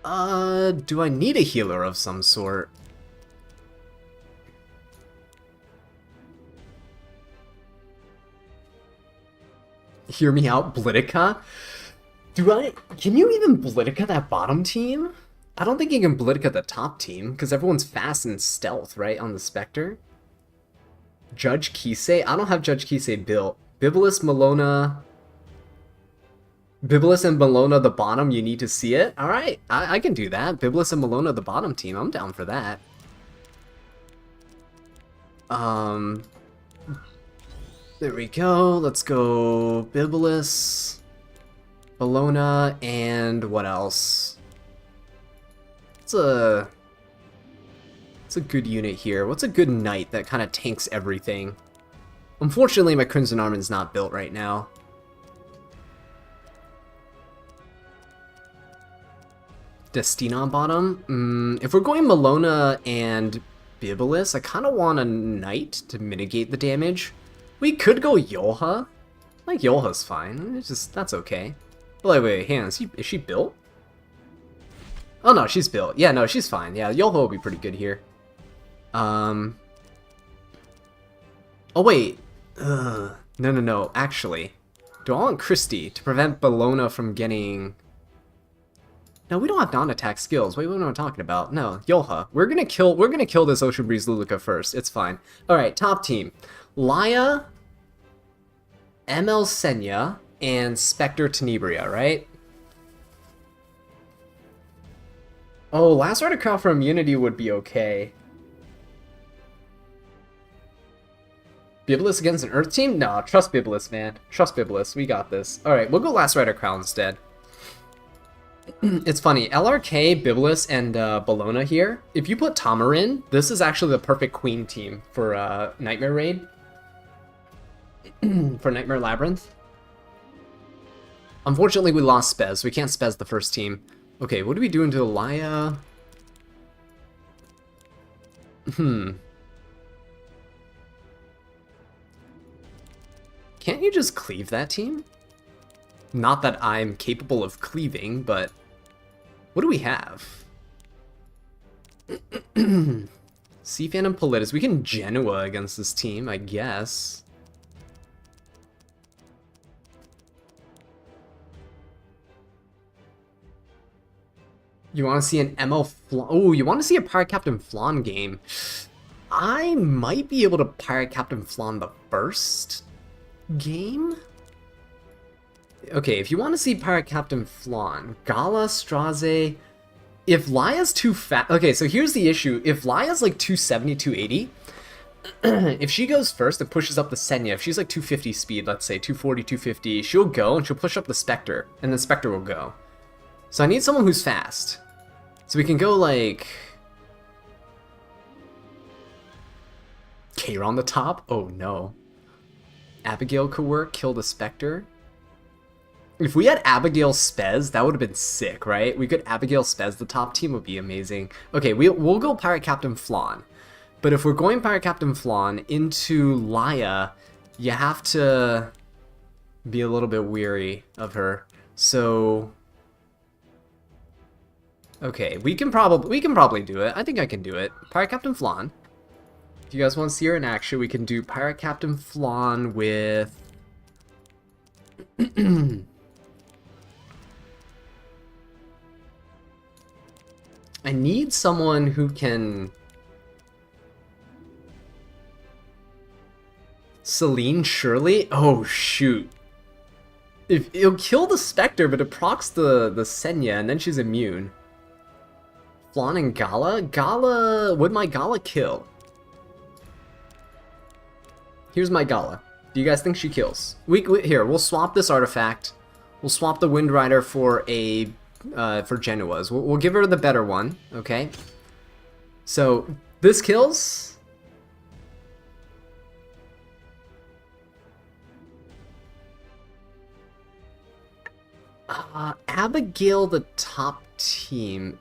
Do I need a healer of some sort? Hear me out, Blitica? Can you even Blitica that bottom team? I don't think you can Blitica the top team, because everyone's fast and stealth, right, on the Spectre? Judge Kisei? I don't have Judge Kisei built. Bibulus, Malona... Bibulus and Malona the bottom, you need to see it? Alright, I can do that. Bibulus and Malona the bottom team, I'm down for that. There we go, let's go Bibulus, Malona, and what else? It's a good unit here. What's a good knight that kind of tanks everything? Unfortunately, my Crimson Armor's not built right now. Destina on bottom? If we're going Malona and Bibulus, I kind of want a knight to mitigate the damage. We could go Yolha. Like, Yolha's fine. It's just, that's okay. But wait, hang on, is she built? Oh no, she's built. Yeah, no, she's fine. Yeah, Yolha will be pretty good here. Oh wait. No. Actually, do I want Christie to prevent Bologna from getting... No, we don't have non-attack skills. Wait, what am I talking about? No, Yolha. We're gonna kill this Ocean Breeze Luluka first. It's fine. Alright, top team. Laya, ML Senya, and Spectre Tenebria, right? Oh, Last Rider Crow for immunity would be okay. Biblis against an Earth team? No, trust Biblis, man. Trust Biblis. We got this. Alright, we'll go Last Rider Crown instead. It's funny. LRK, Biblis, and Bologna here. If you put Tamarin, this is actually the perfect queen team for Nightmare Raid. For Nightmare Labyrinth. Unfortunately, we lost Spez. We can't Spez the first team. Okay, what are we doing to Laya? Can't you just cleave that team? Not that I'm capable of cleaving, but what do we have? Cfan and Politis. We can Genoa against this team, I guess. You want to see an ML Flan? Oh, you want to see a Pirate Captain Flan game? I might be able to Pirate Captain Flan the first game? Okay, if you want to see Pirate Captain Flan, Gala, Straze... If Laya's too fast... Okay, so here's the issue. If Laya's like 270, 280, if she goes first and pushes up the Senya, if she's like 250 speed, let's say, 240, 250, she'll go and she'll push up the Spectre, and the Spectre will go. So I need someone who's fast. So we can go like... Kair on the top? Oh no. Abigail could work, kill the Spectre. If we had Abigail Spez, that would have been sick, right? We could Abigail Spez, the top team would be amazing. Okay, we'll go Pirate Captain Flan. But if we're going Pirate Captain Flan into Laya, you have to be a little bit weary of her. So... Okay, we can probably do it. I think I can do it. Pirate Captain Flan. If you guys want to see her in action, we can do Pirate Captain Flan with... I need someone who can... Celine Shirley? Oh, shoot. If it'll kill the Spectre, but it procs the Senya, and then she's immune. Flan and Gala? Gala... Would my Gala kill? Here's my Gala. Do you guys think she kills? Here, we'll swap this artifact. We'll swap the Wind Rider for a... for Genoa's. We'll give her the better one, okay? So, this kills? Abigail the top team.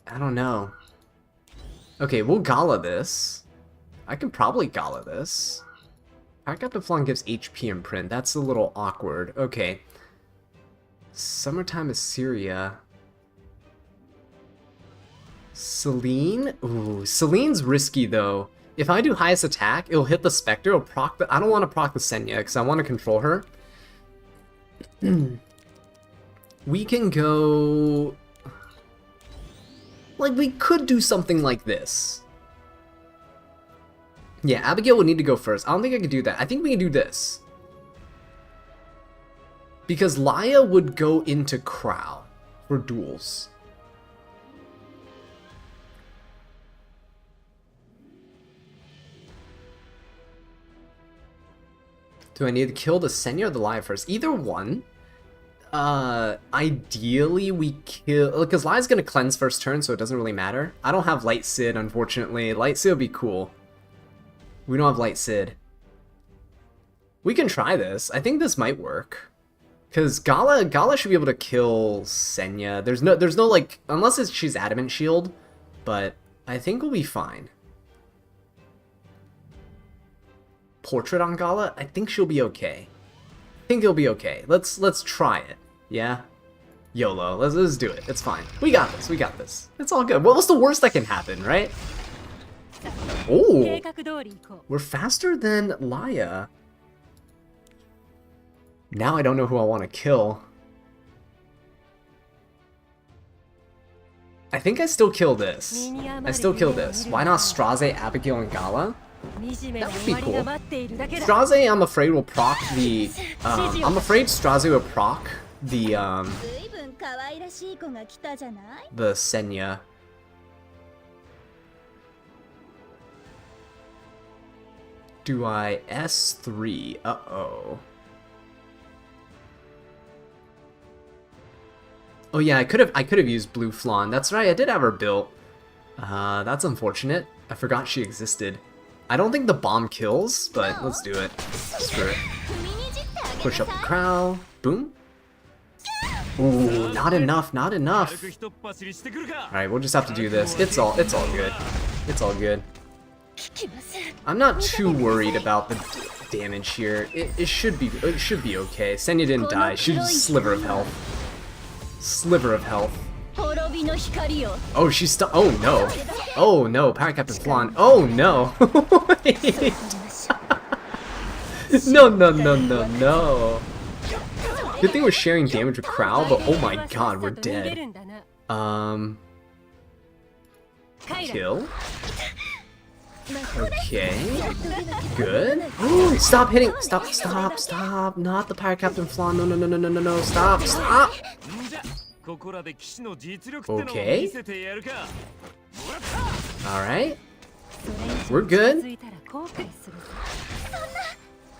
I don't know. Okay, we'll Gala this. I can probably Gala this. Pirate Captain Flan gives HP imprint. That's a little awkward. Okay. Summertime Assyria. Celine? Ooh, Celine's risky though. If I do highest attack, it'll hit the Spectre, it'll proc the... I don't want to proc the Senya, because I want to control her. We can go... Like, we could do something like this. Yeah, Abigail would need to go first. I don't think I could do that. I think we can do this. Because Laya would go into Crow for duels. Do I need to kill the Senya or the Laya first? Either one. Ideally we kill... Because Laya's gonna cleanse first turn, so it doesn't really matter. I don't have Light Sid, unfortunately. Light Sid would be cool. We don't have Light Sid. We can try this. I think this might work. Because Gala should be able to kill Senya. There's no like... Unless she's Adamant Shield. But I think we'll be fine. Portrait on Gala? I think she'll be okay. I think it'll be okay. Let's try it. Yeah? YOLO. Let's do it. It's fine. We got this. We got this. It's all good. What's the worst that can happen, right? Oh! We're faster than Laya. Now I don't know who I want to kill. I think I still kill this. I still kill this. Why not Straze, Abigail, and Gala? That would be cool. Straze, I'm afraid, will proc the... I'm afraid Straze will proc the Senya. do I? S3. Uh-oh. Oh yeah, I could have used Blue Flan. That's right, I did have her built. That's unfortunate. I forgot she existed. I don't think the bomb kills, but let's do it. Screw it. Push up the crow. Boom. Ooh, not enough, not enough. Alright, we'll just have to do this. It's all good. It's all good. I'm not too worried about the damage here. It should be okay. Senya didn't die. She's just a sliver of health. Sliver of health. Oh, she's still. Oh no. Oh no, Power Captain Flan. Oh no. Wait. No, no, no, no, no. Good thing we're sharing damage with Crow, but oh my god, we're dead. Kill. Okay. Good. Ooh, stop hitting. Stop, stop, stop. Not the Power Captain Flan. No, no, no, no, no, no, no. Stop, stop. Okay. Alright. We're good.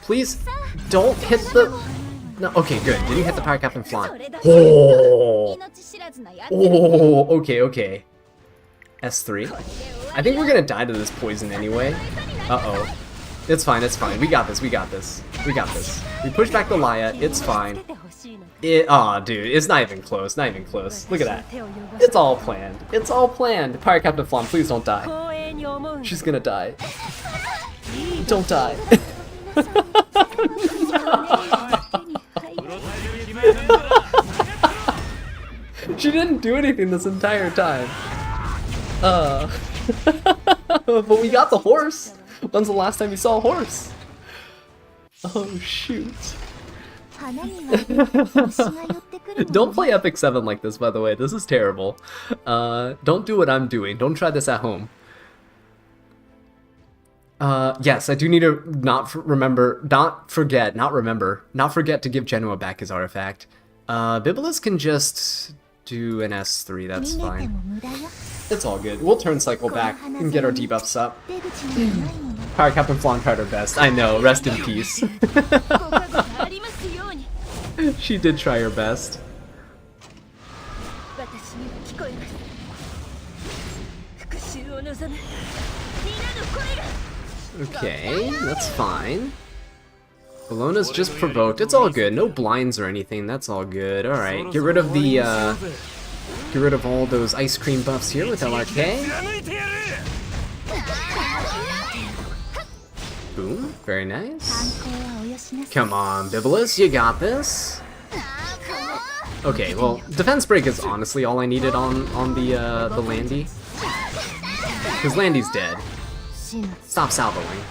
Please don't hit the. No, okay, good. Didn't hit the Power Captain Flan. Oh. Oh, okay, okay. S3. I think we're gonna die to this poison anyway. Uh-oh. It's fine, it's fine. We got this, we got this. We got this. We push back the Laya, it's fine. Aw, dude, it's not even close, not even close. Look at that. It's all planned. It's all planned. Power Captain Flan, please don't die. She's gonna die. Don't die. She didn't do anything this entire time. But we got the horse. When's the last time you saw a horse? Oh shoot. Don't play Epic 7 like this, by the way. This is terrible. Don't do what I'm doing. Don't try this at home. Yes, I do need to not forget to give Genoa back his artifact. Bibulus can just do an S3, that's fine. It's all good. We'll turn cycle back and get our debuffs up. Power Captain Flan tried her best. I know, rest in peace. She did try her best. Okay, that's fine. Bellona's just provoked. It's all good. No blinds or anything. That's all good. Alright, get rid of the, get rid of all those ice cream buffs here with LRK. Boom. Very nice. Come on, Bibulus. You got this. Okay, well, defense break is honestly all I needed on the Landy. Because Landy's dead. Stop salvoing.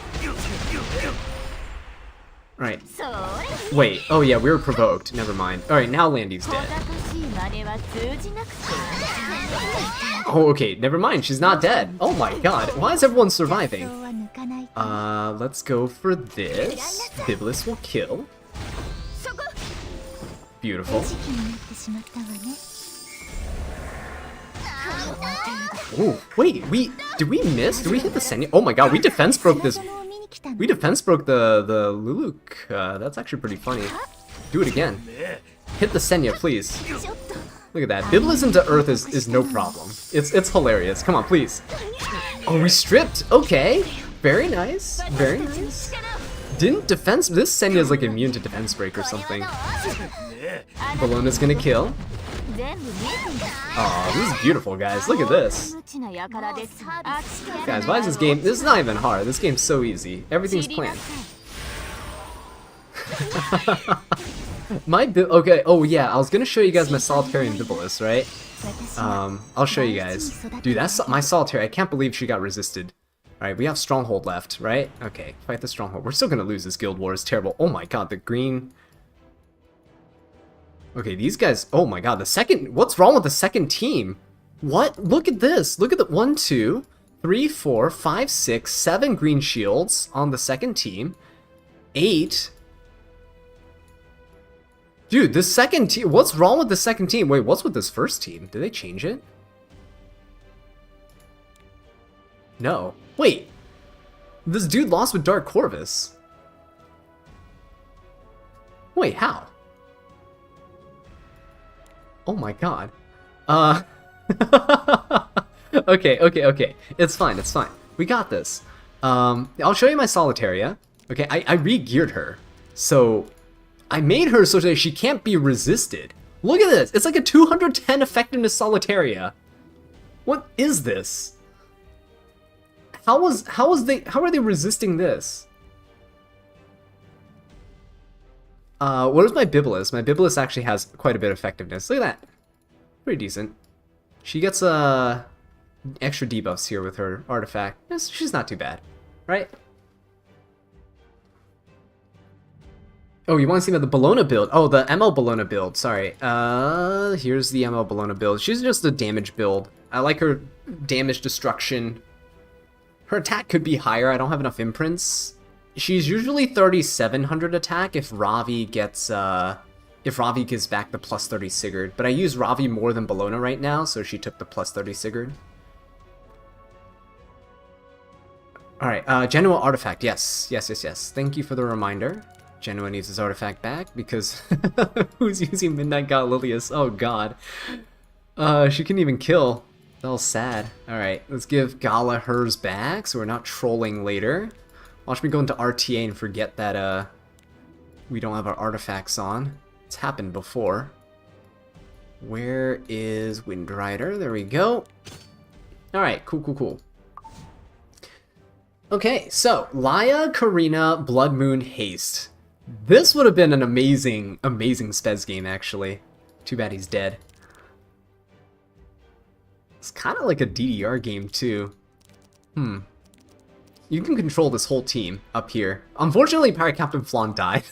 Right. Wait, oh yeah, we were provoked. Never mind. Alright, now Landy's dead. Oh, okay, never mind. She's not dead. Oh my god, why is everyone surviving? Let's go for this. Bibulus will kill. Beautiful. Oh, wait, did we miss? Did we hit the Senya? Oh my god, we defense broke this. We defense broke the Luluk. That's actually pretty funny. Do it again. Hit the Senya, please. Look at that. Bibulus into Earth is no problem. It's hilarious. Come on, please. Oh, we stripped. Okay. Very nice. Very nice. Didn't defense... This Senya is like immune to defense break or something. Bellona's gonna kill. Oh, this is beautiful, guys. Look at this. Guys, why is this game... This is not even hard. This game's so easy. Everything's planned. Okay, oh yeah, I was gonna show you guys my Solitary and Bibulus, right? I'll show you guys. Dude, that's my Solitary. I can't believe she got resisted. Alright, we have Stronghold left, right? Okay, fight the Stronghold. We're still gonna lose this Guild War. It's terrible. Oh my god, the green... Okay, these guys... Oh my god, the second... What's wrong with the second team? What? Look at this. Look at the 1, 2, 3, 4, 5, 6, 7 green shields on the second team. 8. Dude, the second team... What's wrong with the second team? Wait, what's with this first team? Did they change it? No. Wait. This dude lost with Dark Corvus. Wait, how? Oh my god. Okay. It's fine, it's fine. We got this. I'll show you my Solitaria. Okay, I re-geared her. So, I made her so that she can't be resisted. Look at this! It's like a 210 effectiveness Solitaria. What is this? How are they resisting this? Where's my Bibulus? My Bibulus actually has quite a bit of effectiveness. Look at that. Pretty decent. She gets extra debuffs here with her artifact. Yes, she's not too bad, right? Oh, you want to see about the Bologna build? Oh, the ML Bologna build, sorry. Here's the ML Bologna build. She's just a damage build. I like her damage destruction. Her attack could be higher, I don't have enough imprints. She's usually 3700 attack if Ravi gives back the plus 30 Sigurd. But I use Ravi more than Bologna right now, so she took the plus 30 Sigurd. Alright, Genoa artifact, yes. Thank you for the reminder. Genoa needs his artifact back because who's using Midnight God Lilius? Oh god. She couldn't even kill. That was sad. Alright, let's give Gala hers back so we're not trolling later. Watch me go into RTA and forget that we don't have our artifacts on. It's happened before. Where is Windrider? There we go. Alright, cool. Okay, so Laya, Karina, Blood Moon, Haste. This would have been an amazing Spez game, actually. Too bad he's dead. It's kind of like a DDR game, too. You can control this whole team up here. Unfortunately, Pirate Captain Flan died.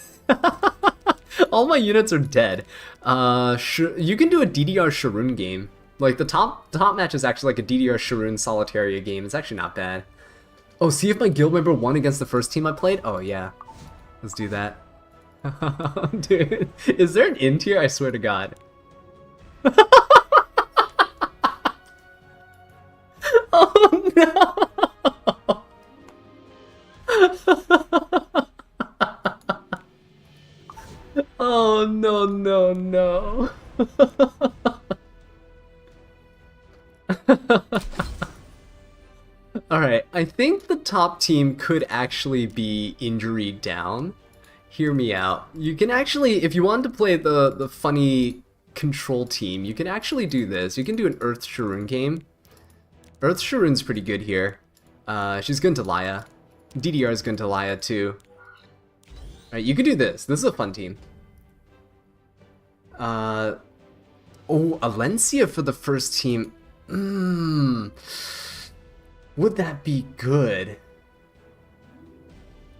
All my units are dead. You can do a DDR Sharoon game. Like, the top match is actually like a DDR Sharoon Solitaria game. It's actually not bad. Oh, see if my guild member won against the first team I played? Oh, yeah. Let's do that. Dude, is there an int here? I swear to God. Oh, no! Oh, no. Alright, I think the top team could actually be injury down. Hear me out. You can actually, if you wanted to play the funny control team, you can actually do this. You can do an Earth Sharoon game. Earth Sharoon's pretty good here. She's good to Laya. DDR's good to Laya too. Alright, you could do this. This is a fun team. Oh, Alencia for the first team. Would that be good?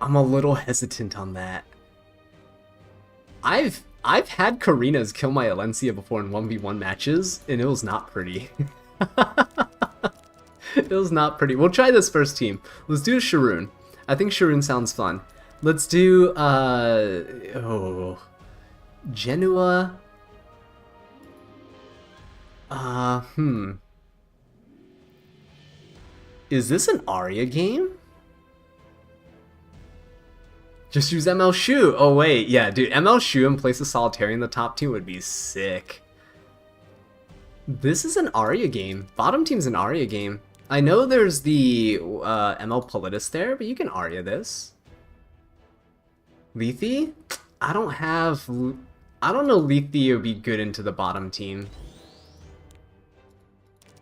I'm a little hesitant on that. I've had Karinas kill my Alencia before in 1v1 matches, and it was not pretty. It was not pretty. We'll try this first team. Let's do Sharoon. I think Sharoon sounds fun. Let's do, Genoa. Is this an Arya game? Just use ML Shu. Oh wait, yeah, dude, ML Shu and place a Solitary in the top team would be sick. This is an Arya game. Bottom team's an Arya game. I know there's the ML Politis there, but you can Arya this. Lethe? I don't know Lethe would be good into the bottom team.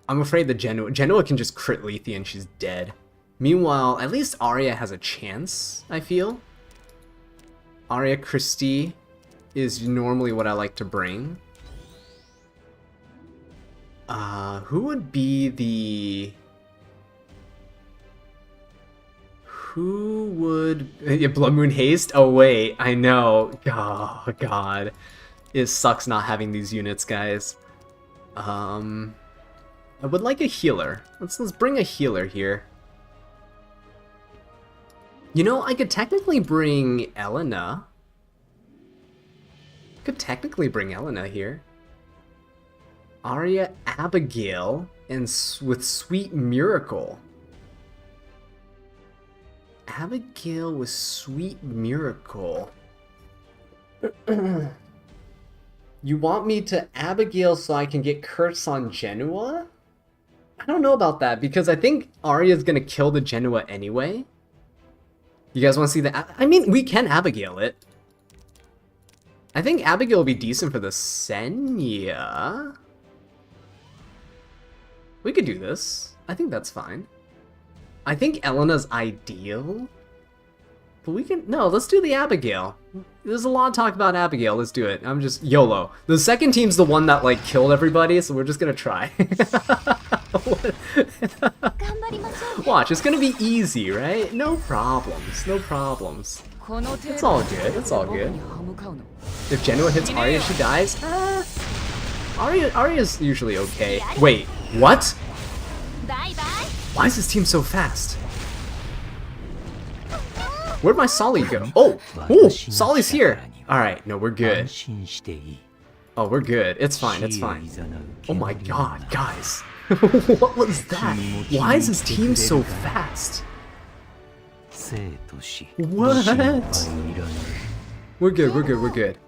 I'm afraid the Genoa can just crit Lethe and she's dead. Meanwhile, at least Arya has a chance, I feel. Arya Christie is normally what I like to bring. Who would be the... Who would... Yeah, Blood Moon Haste? Oh wait, I know. Oh god. It sucks not having these units, guys. I would like a healer. Let's bring a healer here. You know, I could technically bring Elena. Here. Arya Abigail and with Sweet Miracle. Abigail with Sweet Miracle. You want me to Abigail so I can get Curse on Genoa? I don't know about that, because I think Arya's gonna kill the Genoa anyway. You guys want to see that? I mean, we can Abigail it. I think Abigail will be decent for the Senya. We could do this. I think that's fine. I think Elena's ideal. But we can... No, let's do the Abigail. There's a lot of talk about Abigail. Let's do it. I'm just... YOLO. The second team's the one that, like, killed everybody, so we're just gonna try. Watch, it's gonna be easy, right? No problems. No problems. It's all good. It's all good. If Genoa hits Arya, she dies. Arya's usually okay. Wait, what? Why is this team so fast? Where'd my Solly go? Oh! Ooh! Solly's here! Alright, no, we're good. Oh, we're good. It's fine, it's fine. Oh my god, guys. What was that? Why is this team so fast? What? We're good, we're good, we're good.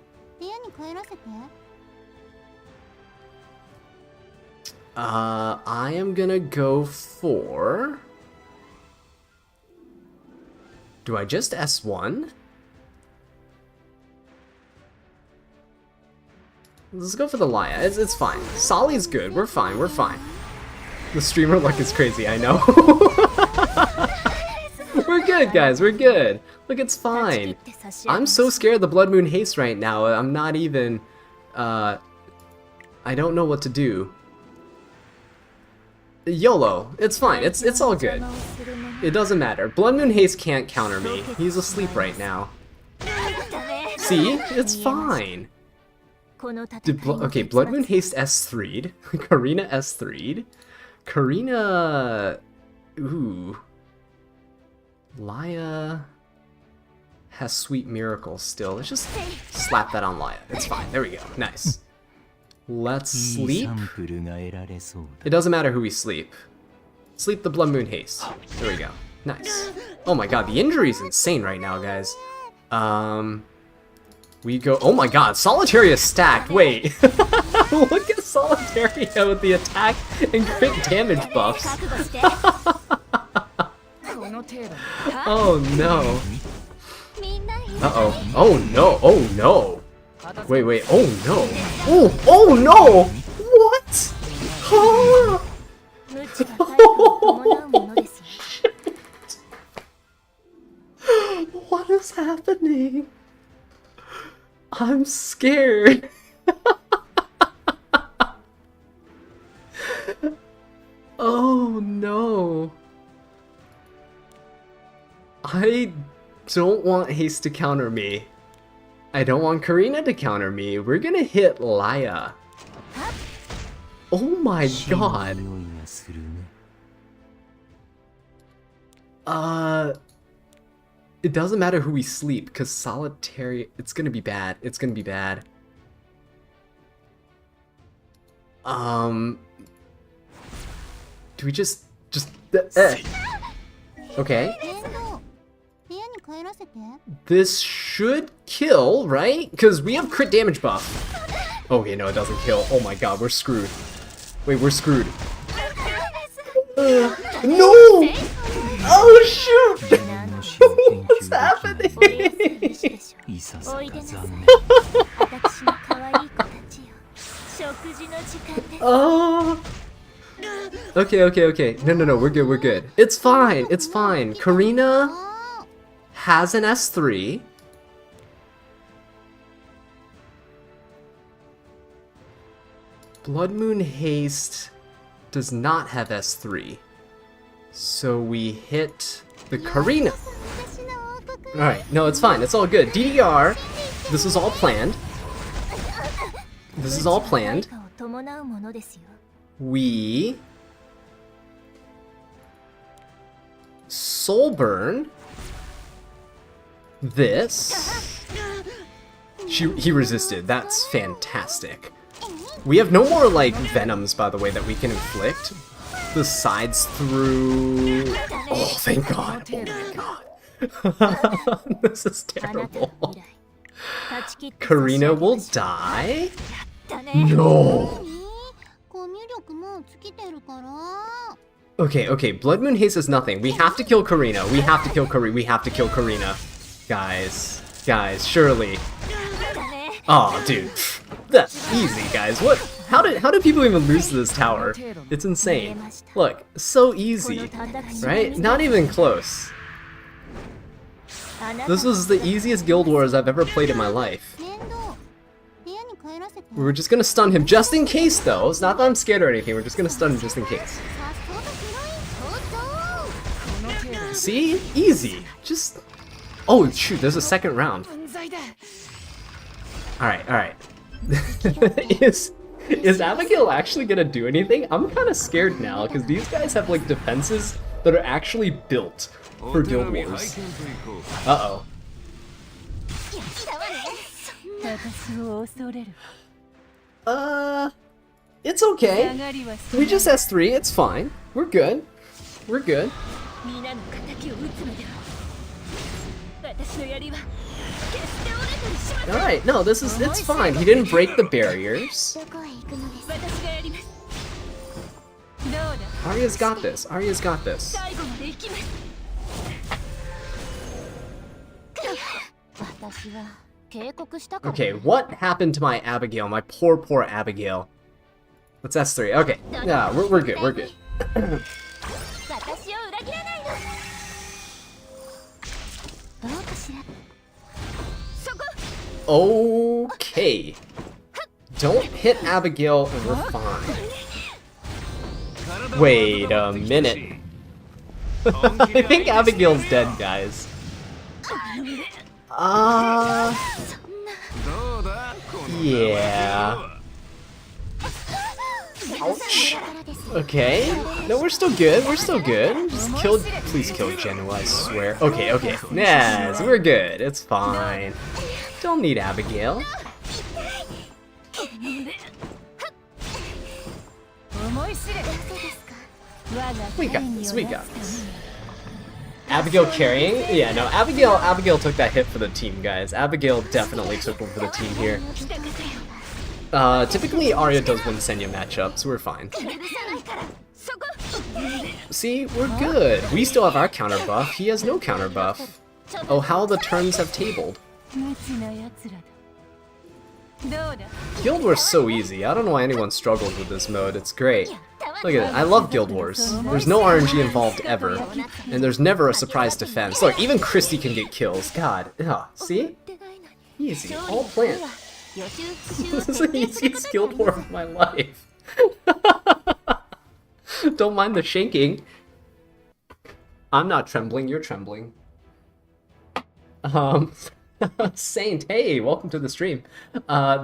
I am gonna go for... Do I just S1? Let's go for the Laya. It's fine. Solly's good. We're fine. We're fine. The streamer luck is crazy, I know. We're good, guys. We're good. Look, it's fine. I'm so scared of the Blood Moon Haste right now. I'm not even... I don't know what to do. YOLO. It's fine. It's all good. It doesn't matter. Blood Moon Haste can't counter me. He's asleep right now. See? It's fine. Okay, Blood Moon Haste S3'd. Karina S3'd. Karina... Ooh. Laya has Sweet Miracle still. Let's just slap that on Laya. It's fine. There we go. Nice. Let's sleep. It doesn't matter who we sleep. Sleep the Blood Moon Haste. There we go. Nice. Oh my god, the injury is insane right now, guys. We go... Oh my god, Solitaria stacked. Wait. Look at Solitaria with the attack and crit damage buffs. Oh no. Uh-oh. Oh no. Oh no. Wait, wait. Oh no. Oh, oh no! What? Oh. What is happening? I'm scared. Oh no. I don't want Haste to counter me. I don't want Karina to counter me. We're gonna hit Laya. Oh my god. It doesn't matter who we sleep, because Solitary... It's gonna be bad. It's gonna be bad. Do we just... Okay. This should kill, right? Because we have crit damage buff. Okay, no, it doesn't kill. Oh my god, we're screwed. Wait, we're screwed. No! Oh shoot! What's happening? Oh. Okay, okay, okay. No, we're good, we're good. It's fine, it's fine. Karina has an S3. Blood Moon Haste does not have S3. So we hit the Karina. Alright, no, it's fine. It's all good. DDR, this is all planned. This is all planned. We... Soulburn. This. He resisted. That's fantastic. We have no more, like, venoms, by the way, that we can inflict. The sides through... Oh, thank god. Oh my god. This is terrible. Karina will die? No. Okay, Blood Moon Haste is nothing. We have to kill Karina. We have to kill Karina. Guys, surely. Oh, dude. That's easy, guys. What? How do people even lose to this tower? It's insane. Look, so easy, right? Not even close. This was the easiest Guild Wars I've ever played in my life. We were just gonna stun him just in case, though. It's not that I'm scared or anything. We're just gonna stun him just in case. See? Easy. Just... Oh, shoot, there's a second round. Alright. Is Abigail actually gonna do anything? I'm kind of scared now, because these guys have, like, defenses that are actually built for Guild Wars. Uh-oh. It's okay. We just S3, it's fine. We're good. Alright, no, it's fine. He didn't break the barriers. Arya's got this. Okay, what happened to my Abigail? My poor Abigail. Let's S3. Okay, yeah, we're good. Okay. Don't hit Abigail and we're fine. Wait a minute. I think Abigail's dead, guys. Yeah. Ouch. Okay. No, we're still good. Just please kill Genoa, I swear. Okay. Yes, we're good. It's fine. Don't need Abigail. We got this. Abigail carrying? Yeah, no, Abigail took that hit for the team, guys. Abigail definitely took one for the team here. Typically Arya does win Senya matchups, so we're fine. See, we're good. We still have our counter buff, he has no counter buff. Oh, how the turns have tabled. Guild Wars so easy. I don't know why anyone struggles with this mode, it's great. Look at it, I love Guild Wars. There's no RNG involved ever, and there's never a surprise defense. Look, even Christy can get kills. God, see? Easy, all plant. This is the easiest Guild War of my life. Don't mind the shaking. I'm not trembling, you're trembling. Saint, hey, welcome to the stream.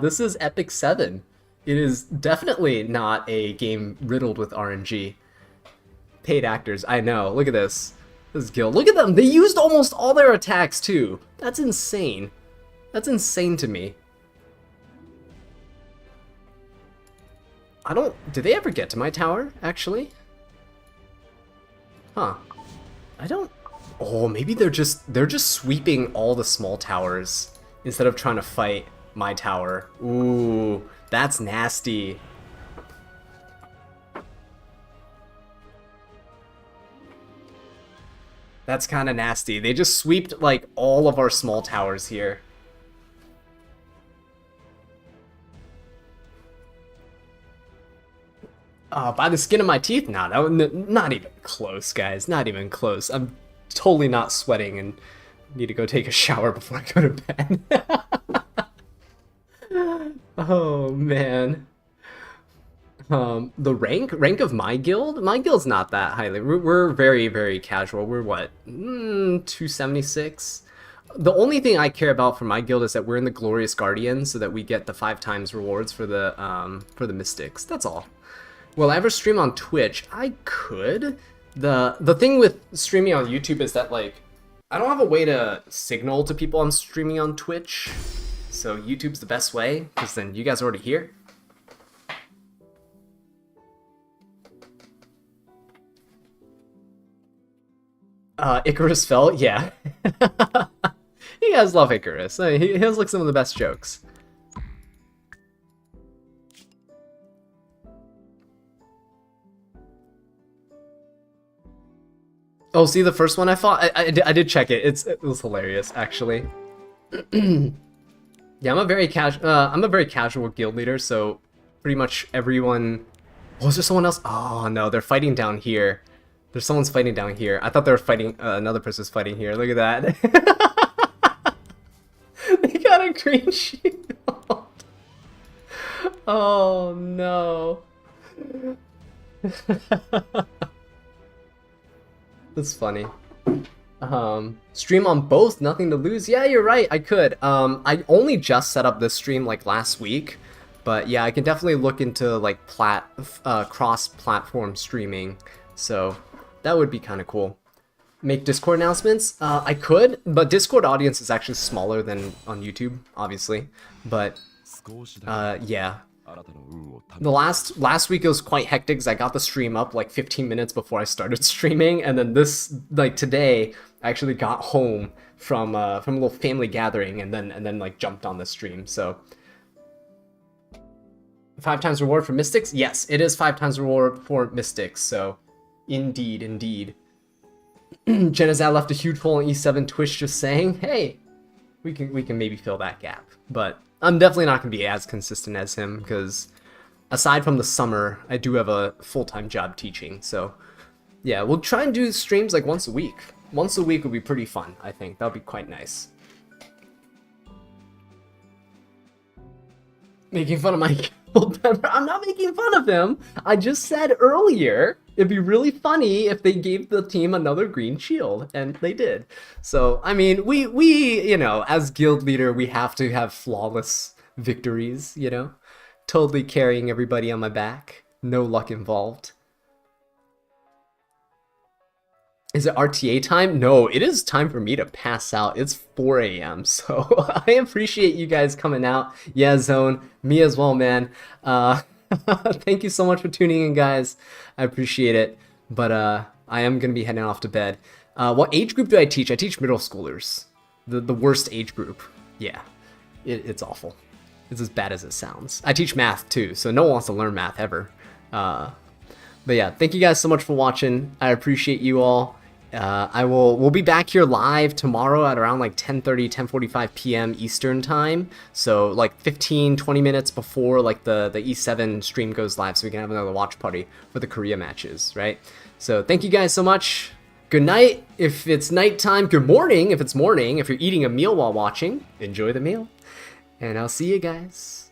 This is Epic 7. It is definitely not a game riddled with RNG. Paid actors, I know. Look at this. This guild. Look at them! They used almost all their attacks, too. That's insane. That's insane to me. Did they ever get to my tower, actually? Huh. Oh, maybe they're just sweeping all the small towers instead of trying to fight my tower. Ooh, that's nasty. That's kind of nasty. They just sweeped like all of our small towers here. By the skin of my teeth? Nah, not even close, guys. Not even close. I'm totally not sweating and need to go take a shower before I go to bed. Oh, man. The rank of my guild? My guild's not that highly. We're very, very casual. We're what? 276? The only thing I care about for my guild is that we're in the Glorious Guardians so that we get the 5 times rewards for the Mystics. That's all. Will I ever stream on Twitch? I could. The thing with streaming on YouTube is that, like, I don't have a way to signal to people I'm streaming on Twitch. So YouTube's the best way, because then you guys are already here. Icarus fell, yeah. You guys love Icarus. He has like some of the best jokes. Oh, see the first one I fought? I did check it. It was hilarious, actually. Yeah, I'm a very casual guild leader, so pretty much everyone. Oh, is there someone else? Oh no, they're fighting down here. There's someone's fighting down here. I thought they were fighting. Another person's fighting here. Look at that. They got a green shield. Oh no. That's funny. Stream on both, nothing to lose. Yeah, you're right, I could. I only just set up this stream like last week, but yeah, I can definitely look into like cross-platform streaming, so that would be kind of cool. Make Discord announcements? I could, but Discord audience is actually smaller than on YouTube, obviously. But yeah. The last week it was quite hectic because I got the stream up like 15 minutes before I started streaming, and then this like today I actually got home from a little family gathering and then like jumped on the stream. So 5 times reward for Mystics? Yes, it is 5 times reward for Mystics. So indeed. Genazad left a huge hole in E7 Twitch, just saying, hey, we can maybe fill that gap, but I'm definitely not going to be as consistent as him because aside from the summer, I do have a full-time job teaching. So yeah, we'll try and do streams like once a week. Once a week would be pretty fun, I think. That would be quite nice. Making fun of my guild member. I'm not making fun of him. I just said earlier it'd be really funny if they gave the team another green shield, and they did. So, I mean, we you know, as guild leader, we have to have flawless victories, you know? Totally carrying everybody on my back. No luck involved. Is it RTA time? No, it is time for me to pass out. It's 4 a.m. So I appreciate you guys coming out. Yeah, Zone. Me as well, man. Thank you so much for tuning in, guys. I appreciate it. But I am going to be heading off to bed. What age group do I teach? I teach middle schoolers. The worst age group. Yeah, it's awful. It's as bad as it sounds. I teach math too, so no one wants to learn math ever. But yeah, thank you guys so much for watching. I appreciate you all. We'll be back here live tomorrow at around like 10:30, 10:45 p.m. Eastern time. So like 15-20 minutes before like the E7 stream goes live, so we can have another watch party for the Korea matches, right? So thank you guys so much. Good night if it's nighttime. Good morning if it's morning. If you're eating a meal while watching, enjoy the meal. And I'll see you guys.